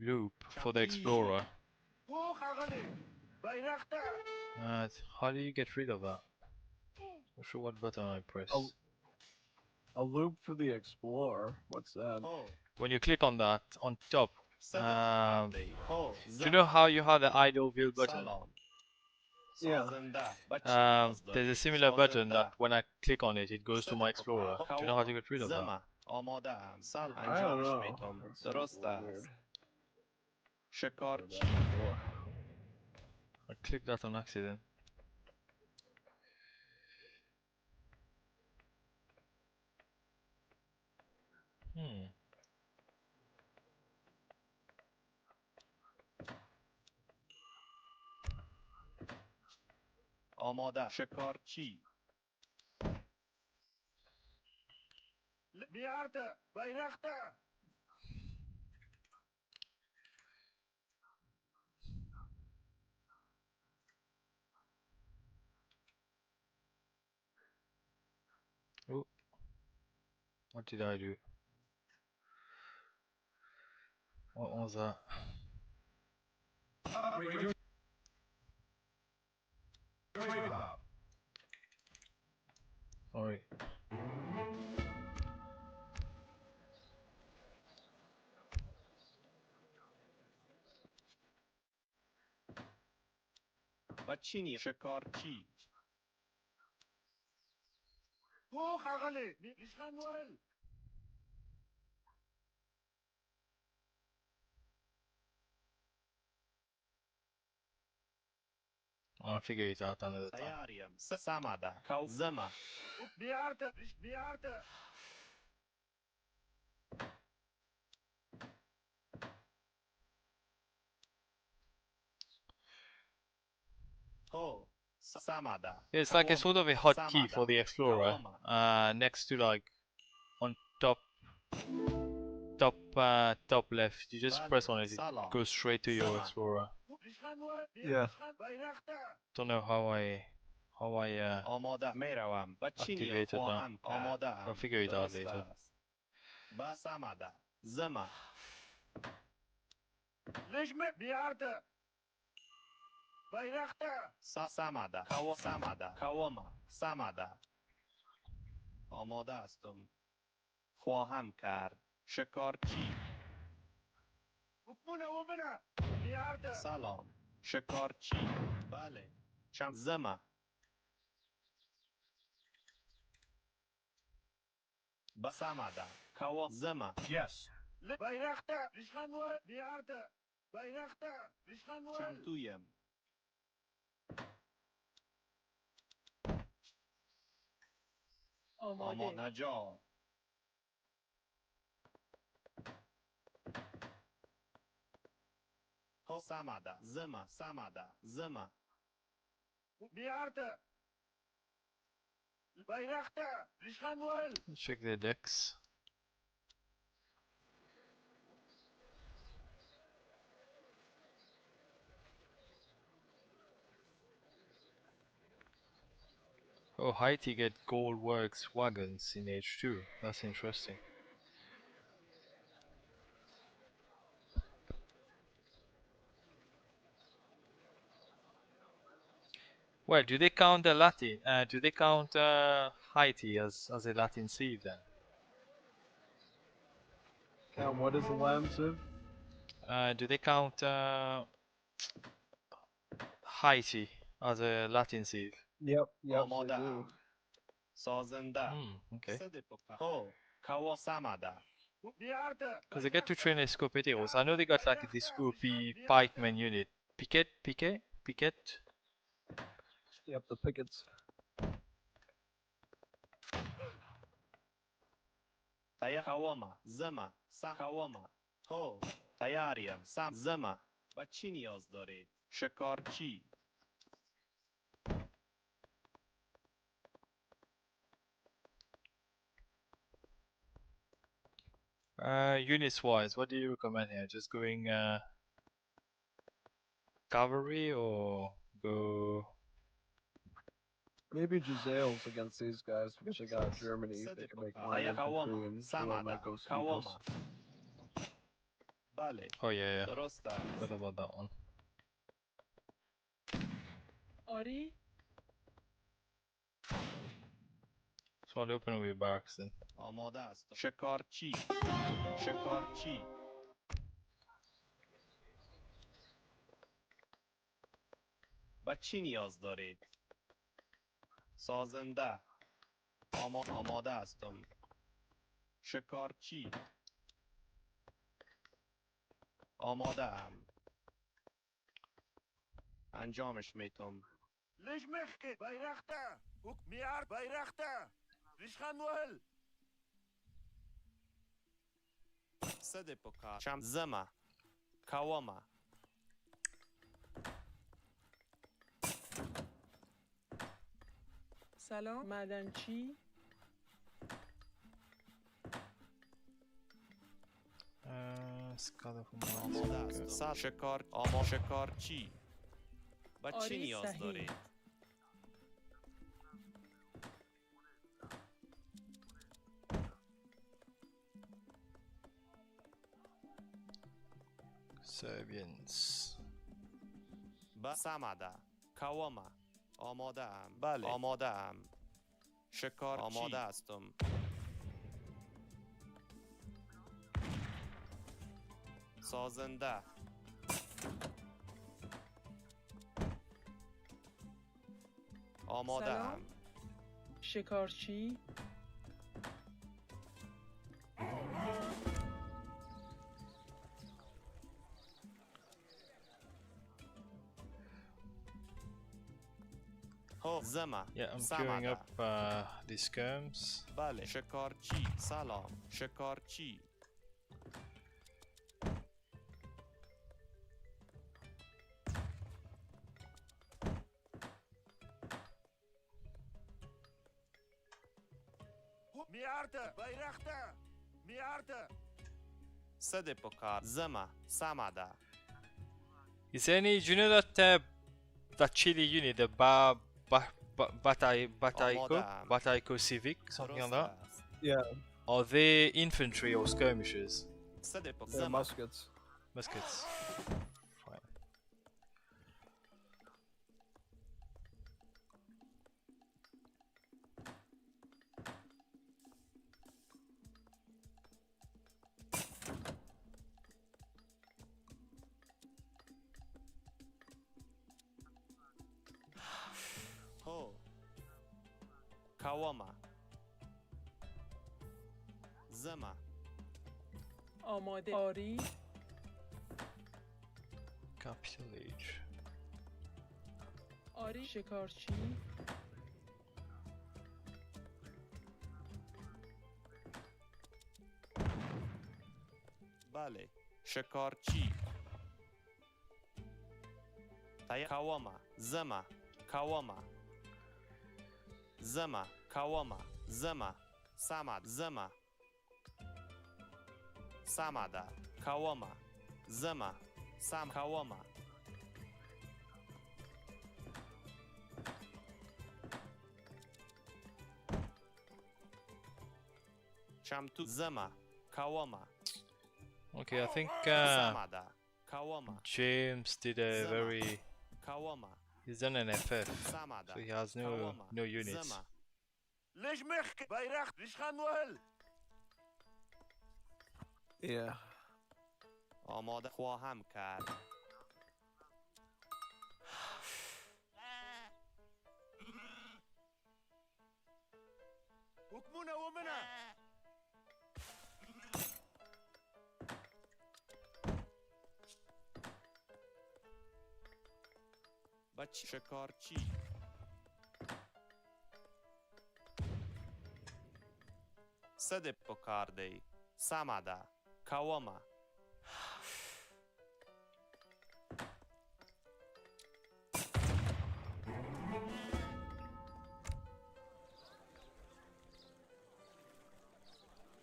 loop for the explorer. How do you get rid of that? Not sure what button I press. A loop for the explorer. What's that? When you click on that on top, Ho, do you know how you have the idle wheel button? Yeah. There's a similar button that when I click on it, it goes to my explorer. Do you know how to get rid of that? Zama, آماده‌ام. سال I don't انجامش know. میدم. That's درست weird. است. شکارچی. I clicked that on accident. Hmm. آماده. شکارچی. بیارته بیرخته Oh. What did I do? What was that? Sorry. بچینی شکارچی فوق عقلي نشان ول I'll figure it out another time. سیاریم سمده کو زما بيارته مش بيارته هو سمده Yeah, it's like a sort of a hotkey for the explorer. Next to like on top left, you just press on it. It goes straight to your explorer. نشان ول Yeah. بيرخته Don't know how I آماده میروم بچینی activated that. خواهم آماده I'll figure it out درست later. است با سمده زما ليش ما بيارته بيرخته سمده کو سمده کوما سمده آماده استم خواهم کرد شکارچی ومنا بيارته سلام شکارچی بله چم زما بسمده کو زما Yes. بيرخته نشان ول بيارته بيرخته نشان ول چمتویم آماده نجار خو سمده زما سمده زما بيارته بيرخته نشان ول Let's check the decks. Oh, Haiti get gold works wagons in H2. That's interesting. Well, do they count the Latin? Do they count Haiti as a Latin sieve then? Count what is the Latin civ? Do they count Haiti as a Latin sieve? Yep, they آماده do. ام سازنده Okay. هو کو سمده بيارته Because they get to train Escopeteros. I know they got like this OP pikeman unit. Piquet. Yep, the pickets. کوما زما کوما هو تیاریم زما و چی نیاز دارید شکارچی Units wise, what do you recommend here? Just going cavalry or go? Maybe Giselles against these guys because they got Germany. They can make line infantry and Jalil might go steeples. کوما بله Oh yeah, درست است What about that one? آری So I'll open with barracks then. آماده است شکارچی شکارچی و چی نیاز دارید سازنده آماده هستم شکارچی آماده ام انجامش میتم ليش مخكي بيرخته بيار بيرخته نشان ول سده پکار چم زما کوما سلام معدنچی Scholar from آماده است شکار شکارچی و چی آری نیاز صحیح. دارید Amphibians. سمده کوامه آماده ام بله آماده ام شکارچی آماده هستم سازنده آماده سلام. ام شکارچی زمه Yeah, I'm سمده. queuing up these skirms. بله شکارچی سلام شکارچی میارته bayrakta میارته سده پکار زمه سمده Is there any? Do you know that Chile unit, the Bataiko Civic, something like that? Yeah, Are they infantry or skirmishers? سده پک they're زمه muskets. Muskets. Fine. هو کوامه زمه آماده آری Capital Age. آری شکارچی بله شکارچی کوامه زمه کوامه زمه کوامه زمه سمد زمه سمده کوامه زمه سم کوامه شمتو زمه کوامه Okay, I think سمده کوامه James did a very. کوامه He's done an FF, سمده so he has no units. زمه ليش مخك bayrak ليش خانوهل Yeah. آماده خواهم کرد حكمونا ومنا بچه شکارچی سده پکارده سمده کوامه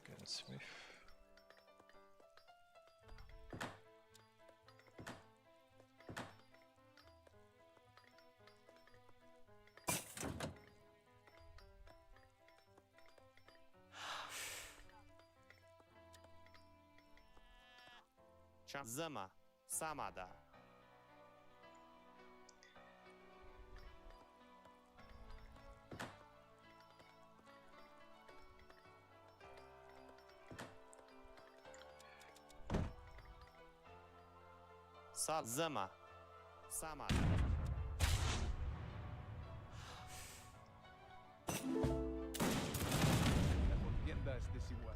Gunsmith. زمه سمده سال زمه سمده contienda es desigual.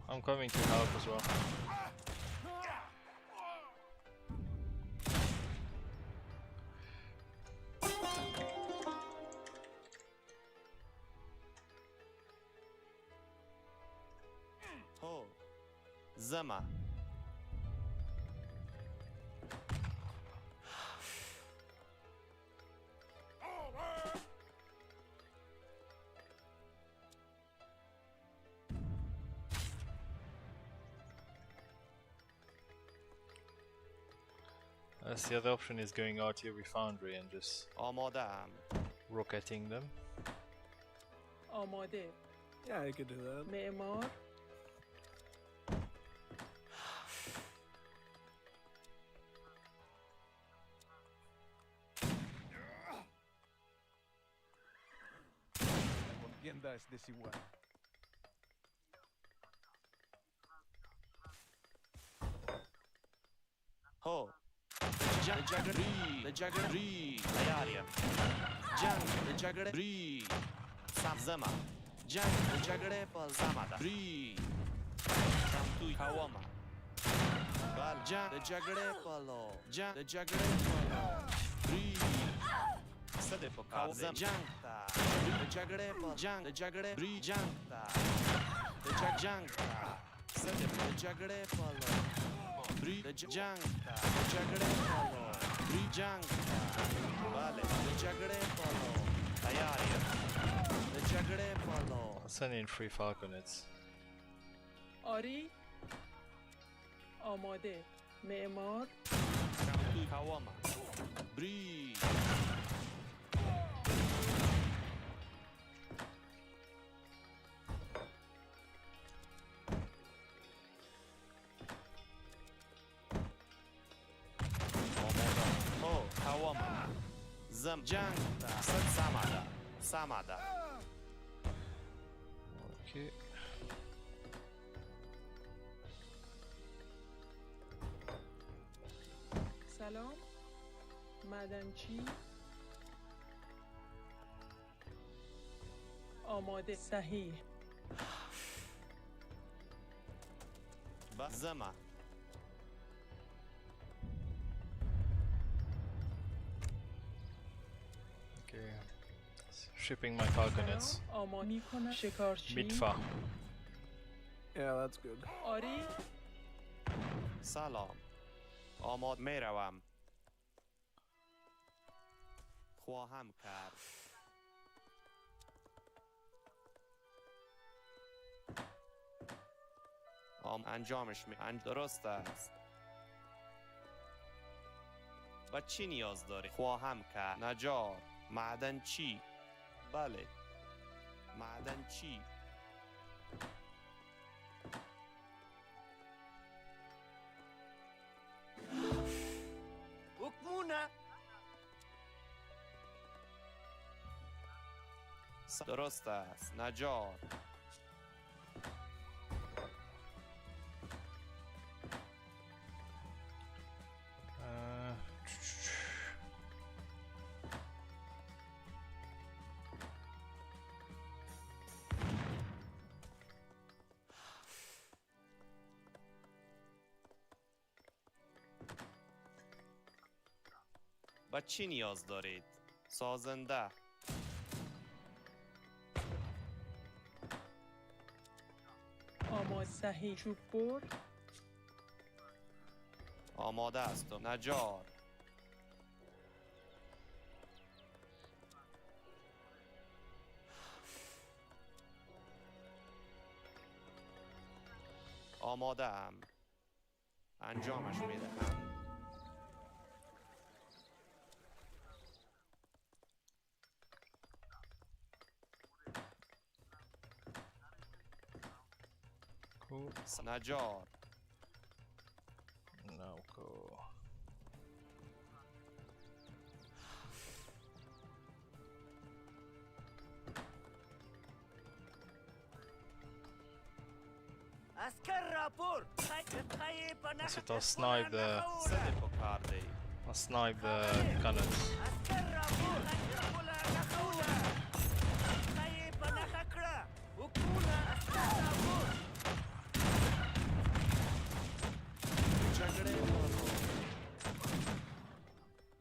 I'm coming to help as well. هو زمه The other option is going artillery foundry and just آماده‌ام. rocketing them. آماده. Yeah, you could do that. معمار. Contienda es desigual. هو جگری تیاریم جنگ جگری زما جنگ جگری پل زماده ری توی کواما بل جنگ جگری پلو جنگ جگری پلو ری صده پکار جنگ تا جگری پل جنگ جگری ری جنگ تا جنگ تا صده جگری پلو ری جنگ جگره پالو ری جنگ بله جگره پالو تیاریم جگره پالو I'll send in 3 falconets. آری. آماده. معمار. توی کواما بری زم جنگ صد سماده Okay. سلام. معدنچی. آماده. صحیح. زما Okay. Shipping my falconets. سلام. آماده میکنم. شکارچی. Midfa. Yeah, that's good. آری. سلام آماد میروم خواهم کرد انجامش درست است و چی نیاز داری؟ خواهم کرد نجار معدن چی؟ بله معدن چی؟ حکمونا درست است نجار و چی نیاز دارید؟ سازنده آماده. صحیح. چوب بر. آماده است نجار آماده ام انجامش میدهم Cool. نجار Now go. اسکر راپور That's it, I'll snipe the صده پکارده I'll snipe the gunners. اسکر راپور حکمونا اسکر راپور جگره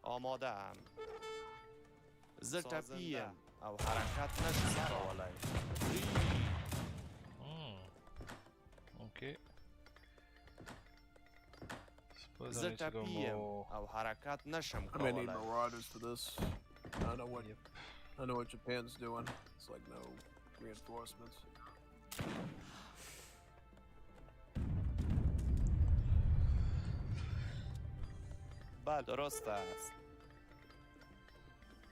آماده ام زر تپیم او حرکت نشد کولای Okay. Suppose I زر need to go تپیم more. او حرکت نشم I may need کولای Marauders for this. I know what Yep. I know what Japan's doing. It's like no reinforcements. بله درست است.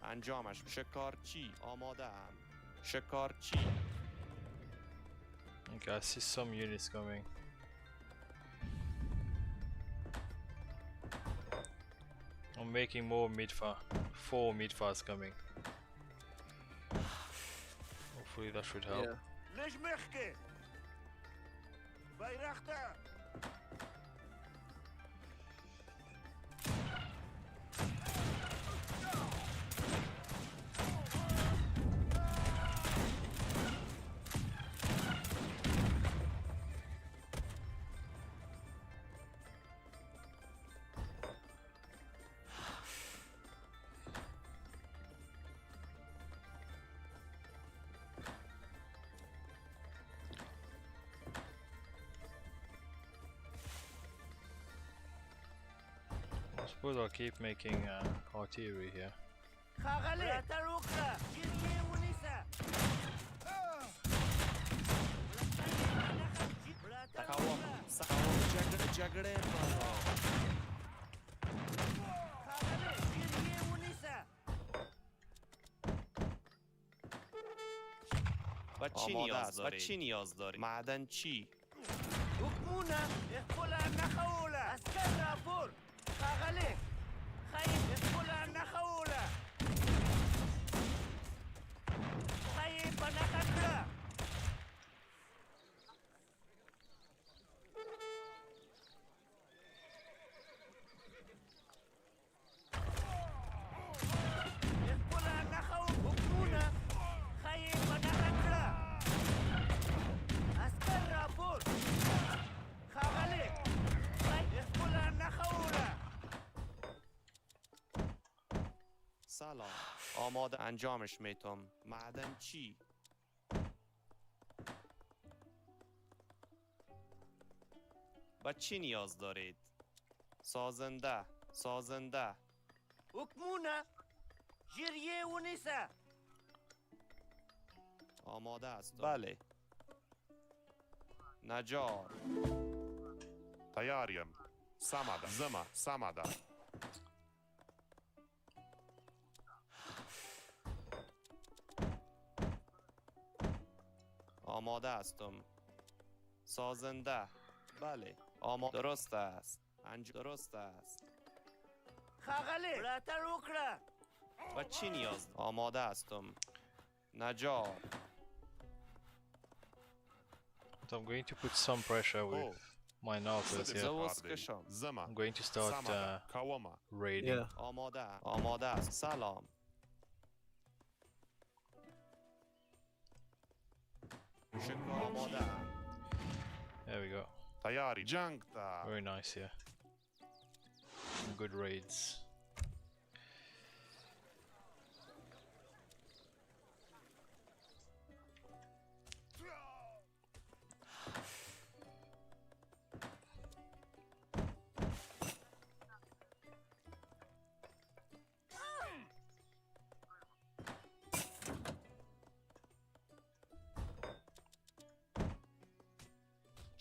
انجامش شکارچی آماده ام. شکارچی. Okay, I see some units coming. I'm making more midfar. 4 midfars coming. Hopefully that should help. Yeah. ليش مخكي بايرختا I suppose I'll keep making artillery here. خاغلي تروكلا جيركي ونسا تقاوم سقاوم جگره بالا. خاغلي جيركي ونسا و چی نیاز داری؟ و چی نیاز داری؟ معدن چی؟ وكمونا اخفولا نخولا اسكر رابور خاغلي خايب اخفولا نخولا خايب نخدرا اخفولا نخو وكمونا خايب نخدرا اسكر رابور خاغلي خايب اخفولا نخولا سلام. آماده انجامش میتم. معدن چی؟ و چی نیاز دارید؟ سازنده. سازنده. وكمونا جيريه ونسا آماده است. بله. نجار. تياريم سمدا زما سمدا آماده هستم. سازنده. بله. آماده. درست است. درست است. خاغلي لا تروكلا و چی نیاز؟ آماده هستم. نجار. But I'm going to put some pressure with my Narcos here. زوست کشم. زما I'm going to start سمدا كاوما raiding. Yeah. آماده. آماده است. سلام. شکار آماده. There we go. تياري جانكتا Very nice here. Some good raids.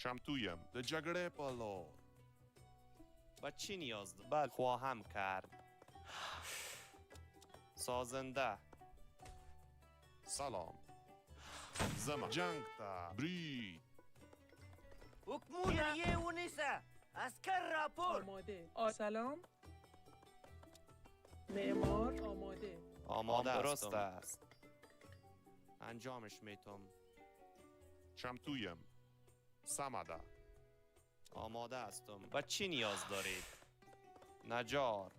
شمتویم د جګړې په لور و چی نیاز دارید؟ بله. خواهم کرد. سازنده. سلام زما جانكتا بري وكمونا جيريه ونسا اسكر رابور آماده. سلام. معمار آماده. آماده درست است. انجامش میتم. شمتویم سمدا آماده هستم. و چی نیاز دارید؟ نجار.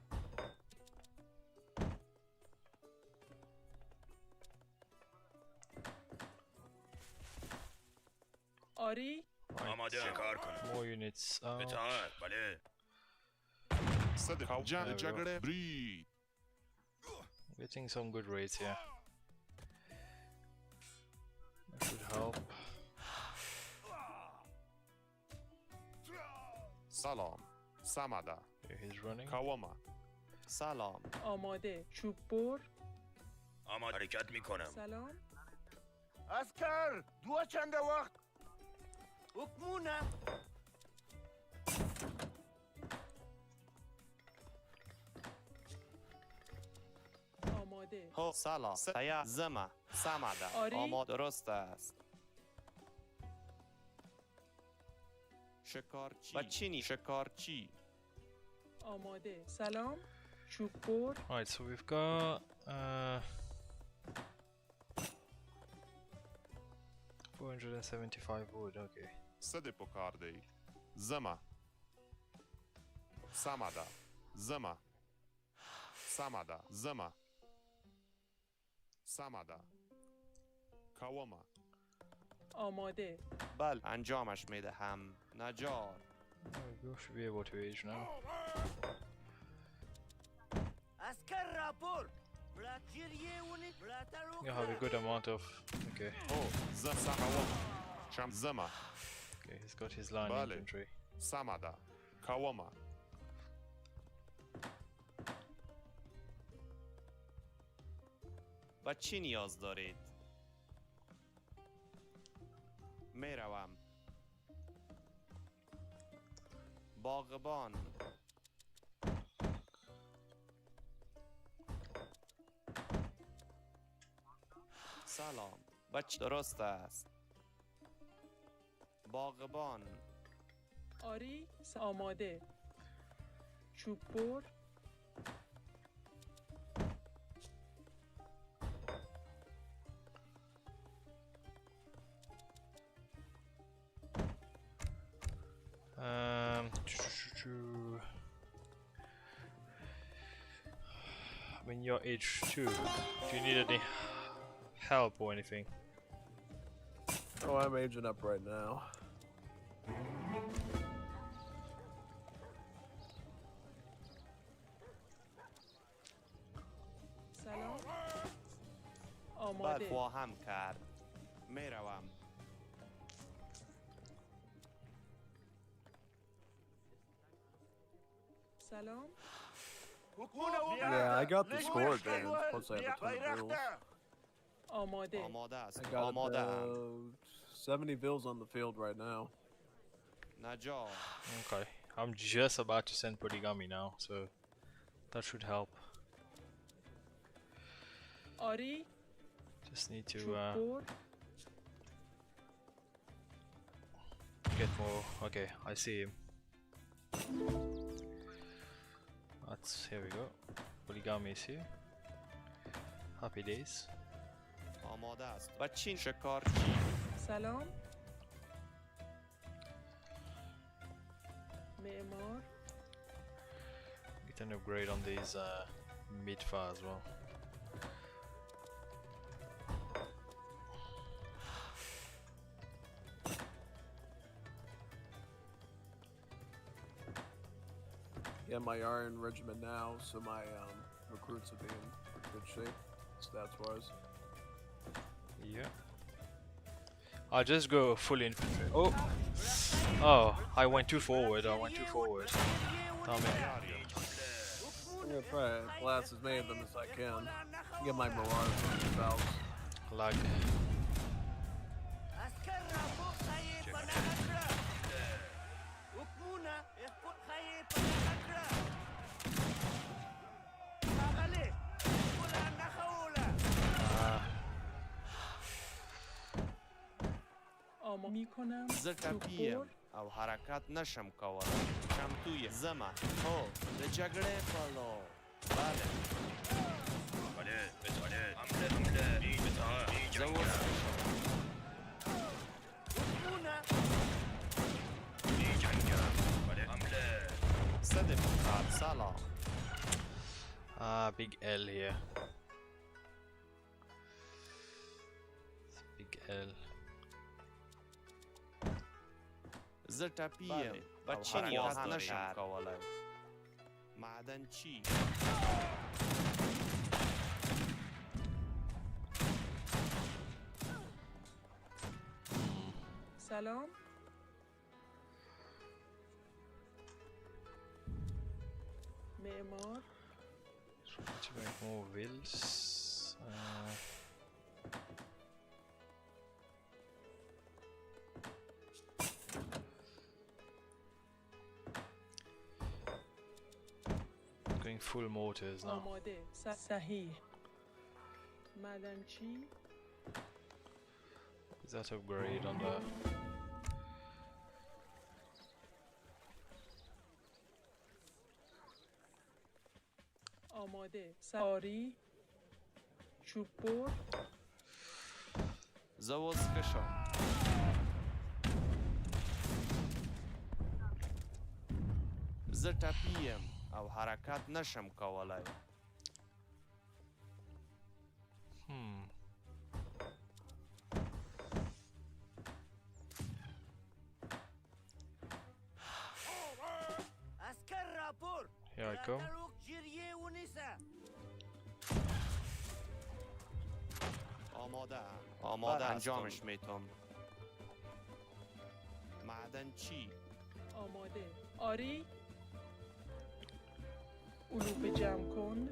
آری آماده کار کنم. More units out. اطاعت بله. صدق جان There we go. جګړې بري Getting some good raids here. That should help. سلام سمدا Okay, he's running. كاوما سلام. آماده. چوب بر. آماده حرکت میکنم. سلام. اسكر دوا چند وقت وكمونا آماده. هو سلام سیا زما سمده آری. آماده درست است شکارچی بچینی شکارچی آماده. سلام. چوب بر. Right, so we've got 475 wood, okay. Sede pokardej. Zama. Samada. Zama. Samada. Zama. Samada. Kawama. آماده. بل انجامش میدهم نجار There we go, should be able to age now. اسکر راپور بلاتیریه ونی بلاتارو You have a good amount of... Okay, Oh, Kawama. Sham Zama. okay, he's got his line Vale. infantry. Samada. Kawama. و چی نیاز دارید؟ میروم باغبان سلام بچه درست است باغبان آری. آماده. چوب بر. When you're age 2, do you need any help or anything? Oh, I'm aging up right now. سلام. بل آماده. خواهم کرد میروم سلام. Yeah, I got the score advantage. Plus, I have a ton of vills. آماده. آماده است I got آماده ام. about 70 vills on the field right now. نجار Okay, I'm just about to send polygamy now, so that should help. آری. Just need to چوب بر. get more. Okay, I see him. That's here we go. Polygamy is here. Happy days. آماده است و چین شکارچی سلام. معمار. Get an upgrade on these mid-far as well. Get my Iron Regiment now, so my recruits will be in good shape, stats-wise. Yeah. I'll just go full infantry. Oh! Oh, I went too forward. I went too forward. Damn it. I'm gonna try to blast as many of them as I can. Get my Mortars on the valves. Lag. اسکر راپور خیه پناه کړه حکمونه خپل خیه پناه کړه ښاغلی ټوله نښه وله آماده میکنم. زه چوب ټپیم بر. او حرکت نشم کولی چمتوی زمه هو د جګړې پلو بله بله بله حمله حمله این بتاعه این زه اوس حکمونه این جنگم بله حمله صد بخار سلام Big L here. It's big L. زه ټپیم و او چی نیاز حرکت داری؟ نشم کولی معدن چی سلام. معمار. Try to make more vills. Going full mortars now. آماده. صحیح. معدنچی Is that upgrade on the... آماده سواری چوب بر زوز کشم زه ټپي یم او حرکت نشم کولی عسكر رابور Here I come. جریه ونیسه آماده انجامش میتم معدن چی؟ آماده آری علوف جمع کن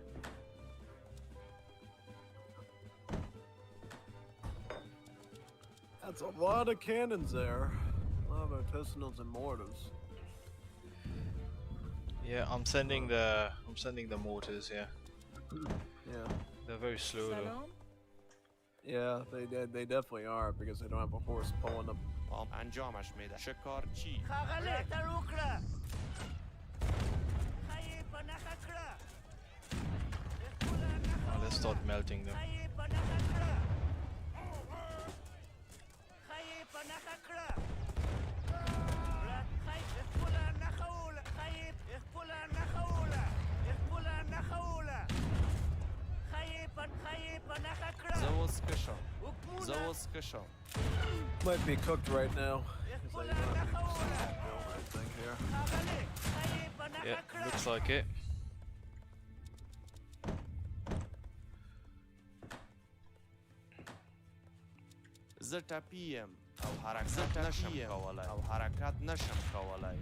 That's a lot of cannons there. A lot of artisanals and mortars. Yeah, I'm sending the mortars here. Yeah. They're very slow though. سلام Yeah, they definitely are because they don't have a horse pulling them. انجامش میده شکارچی خغله تروکره خیه پنخه کره Let's start melting them. خیه پنخه کره خیه پنخه کره خیه اخبولا نخوله خیه اخبولا نخوله اخبولا نخوله خیه پنخه کره زوز کشم زوز کشم Might be cooked right now. 'Cause they don't have any sand build or anything here. Yeah, looks like it. زه ټپي یم او حرکت نشم کولی او حرکت نشم کولی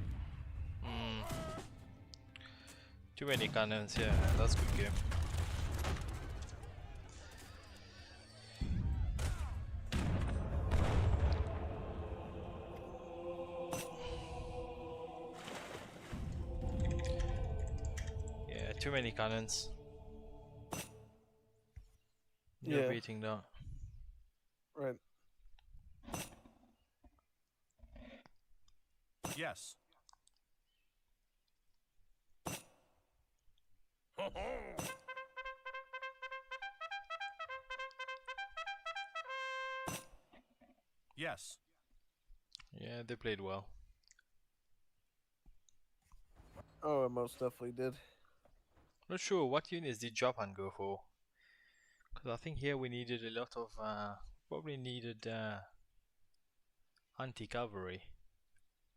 Too many cannons, yeah, that's good game. Yeah, too many cannons. You're Yeah. beating that. Right. Yes. Yes. Yeah, they played well. Oh, it most definitely did. Not sure what units did Japan go for, because I think here we needed a lot of probably needed anti-cavalry,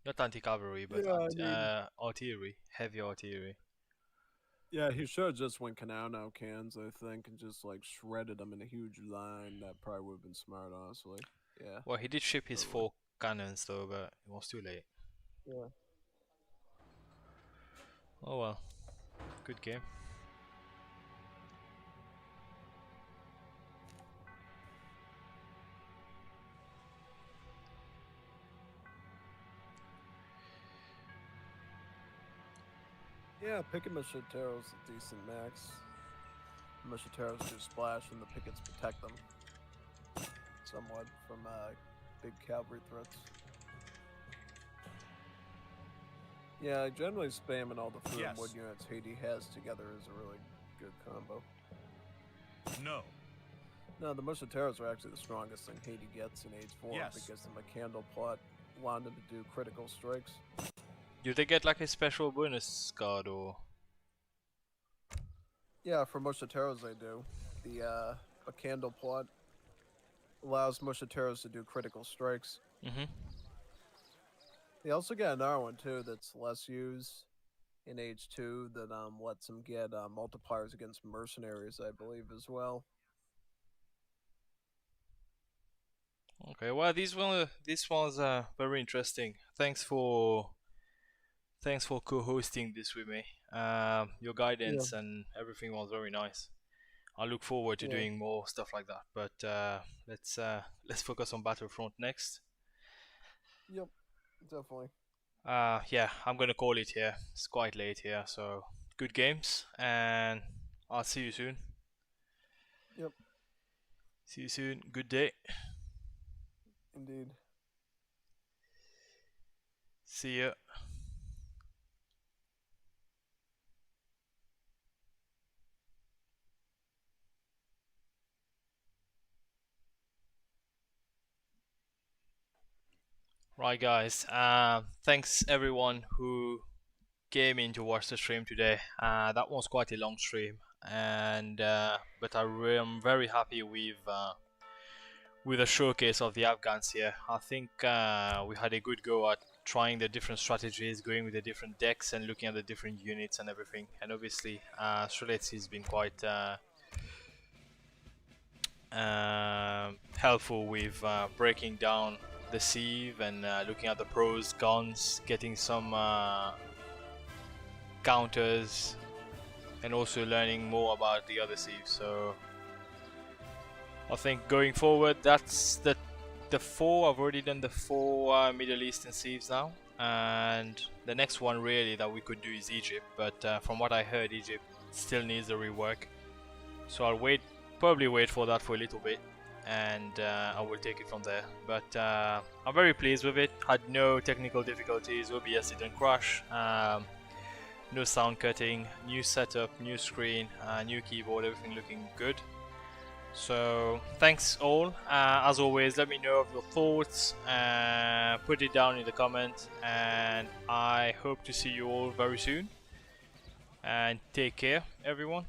not anti-cavalry but Yeah, artillery, heavy artillery. Yeah, he should have just went Canal cans, I think, and just like shredded them in a huge line. That probably would have been smart, honestly. Yeah. Well, he did ship his 4 cannons though, but it was too late. Yeah. Oh well, good game. Yeah, picking Mushateros is a decent max. Mushateros do splash and the pickets protect them somewhat from big cavalry threats. Yeah, generally spamming all the food Yes. and wood units Haiti has together is a really good combo. No. No, the Mushateros are actually the strongest thing Haiti gets in Age 4 Yes. because the McCandle plot allowed them to do critical strikes. Do they get like a special bonus card or? Yeah, for Mushateros they do. The McCandle plot allows Mushateros to do critical strikes. Mm-hmm. They also got another one too that's less used in Age 2 that lets them get multipliers against mercenaries, I believe, as well. Okay, well this was very interesting. Thanks for co-hosting this with me. Your guidance and everything was very nice. I look forward to doing more stuff like that. But let's focus on Battlefront next. Yep, definitely. Yeah, I'm gonna call it here. It's quite late here, so good games, and I'll see you soon. Yep. See you soon. Good day. Indeed. See ya. Right, guys. Thanks everyone who came in to watch the stream today. That was quite a long stream, and but I'm very happy with the showcase of the Afghans here. I think we had a good go at trying the different strategies, going with the different decks, and looking at the different units and everything. And obviously, Streletsy has been quite helpful with breaking down the sieve and looking at the pros, cons, getting some counters, and also learning more about the other sieves. So I think going forward, that's the four. I've already done the four Middle Eastern sieves now, and the next one really that we could do is Egypt. But from what I heard, Egypt still needs a rework. So I'll probably wait for that for a little bit, and I will take it from there. But I'm very pleased with it. Had no technical difficulties. OBS didn't crash. No sound cutting. New setup, new screen, new keyboard. Everything looking good. So thanks all. As always, let me know of your thoughts. Put it down in the comments, and I hope to see you all very soon. And take care, everyone.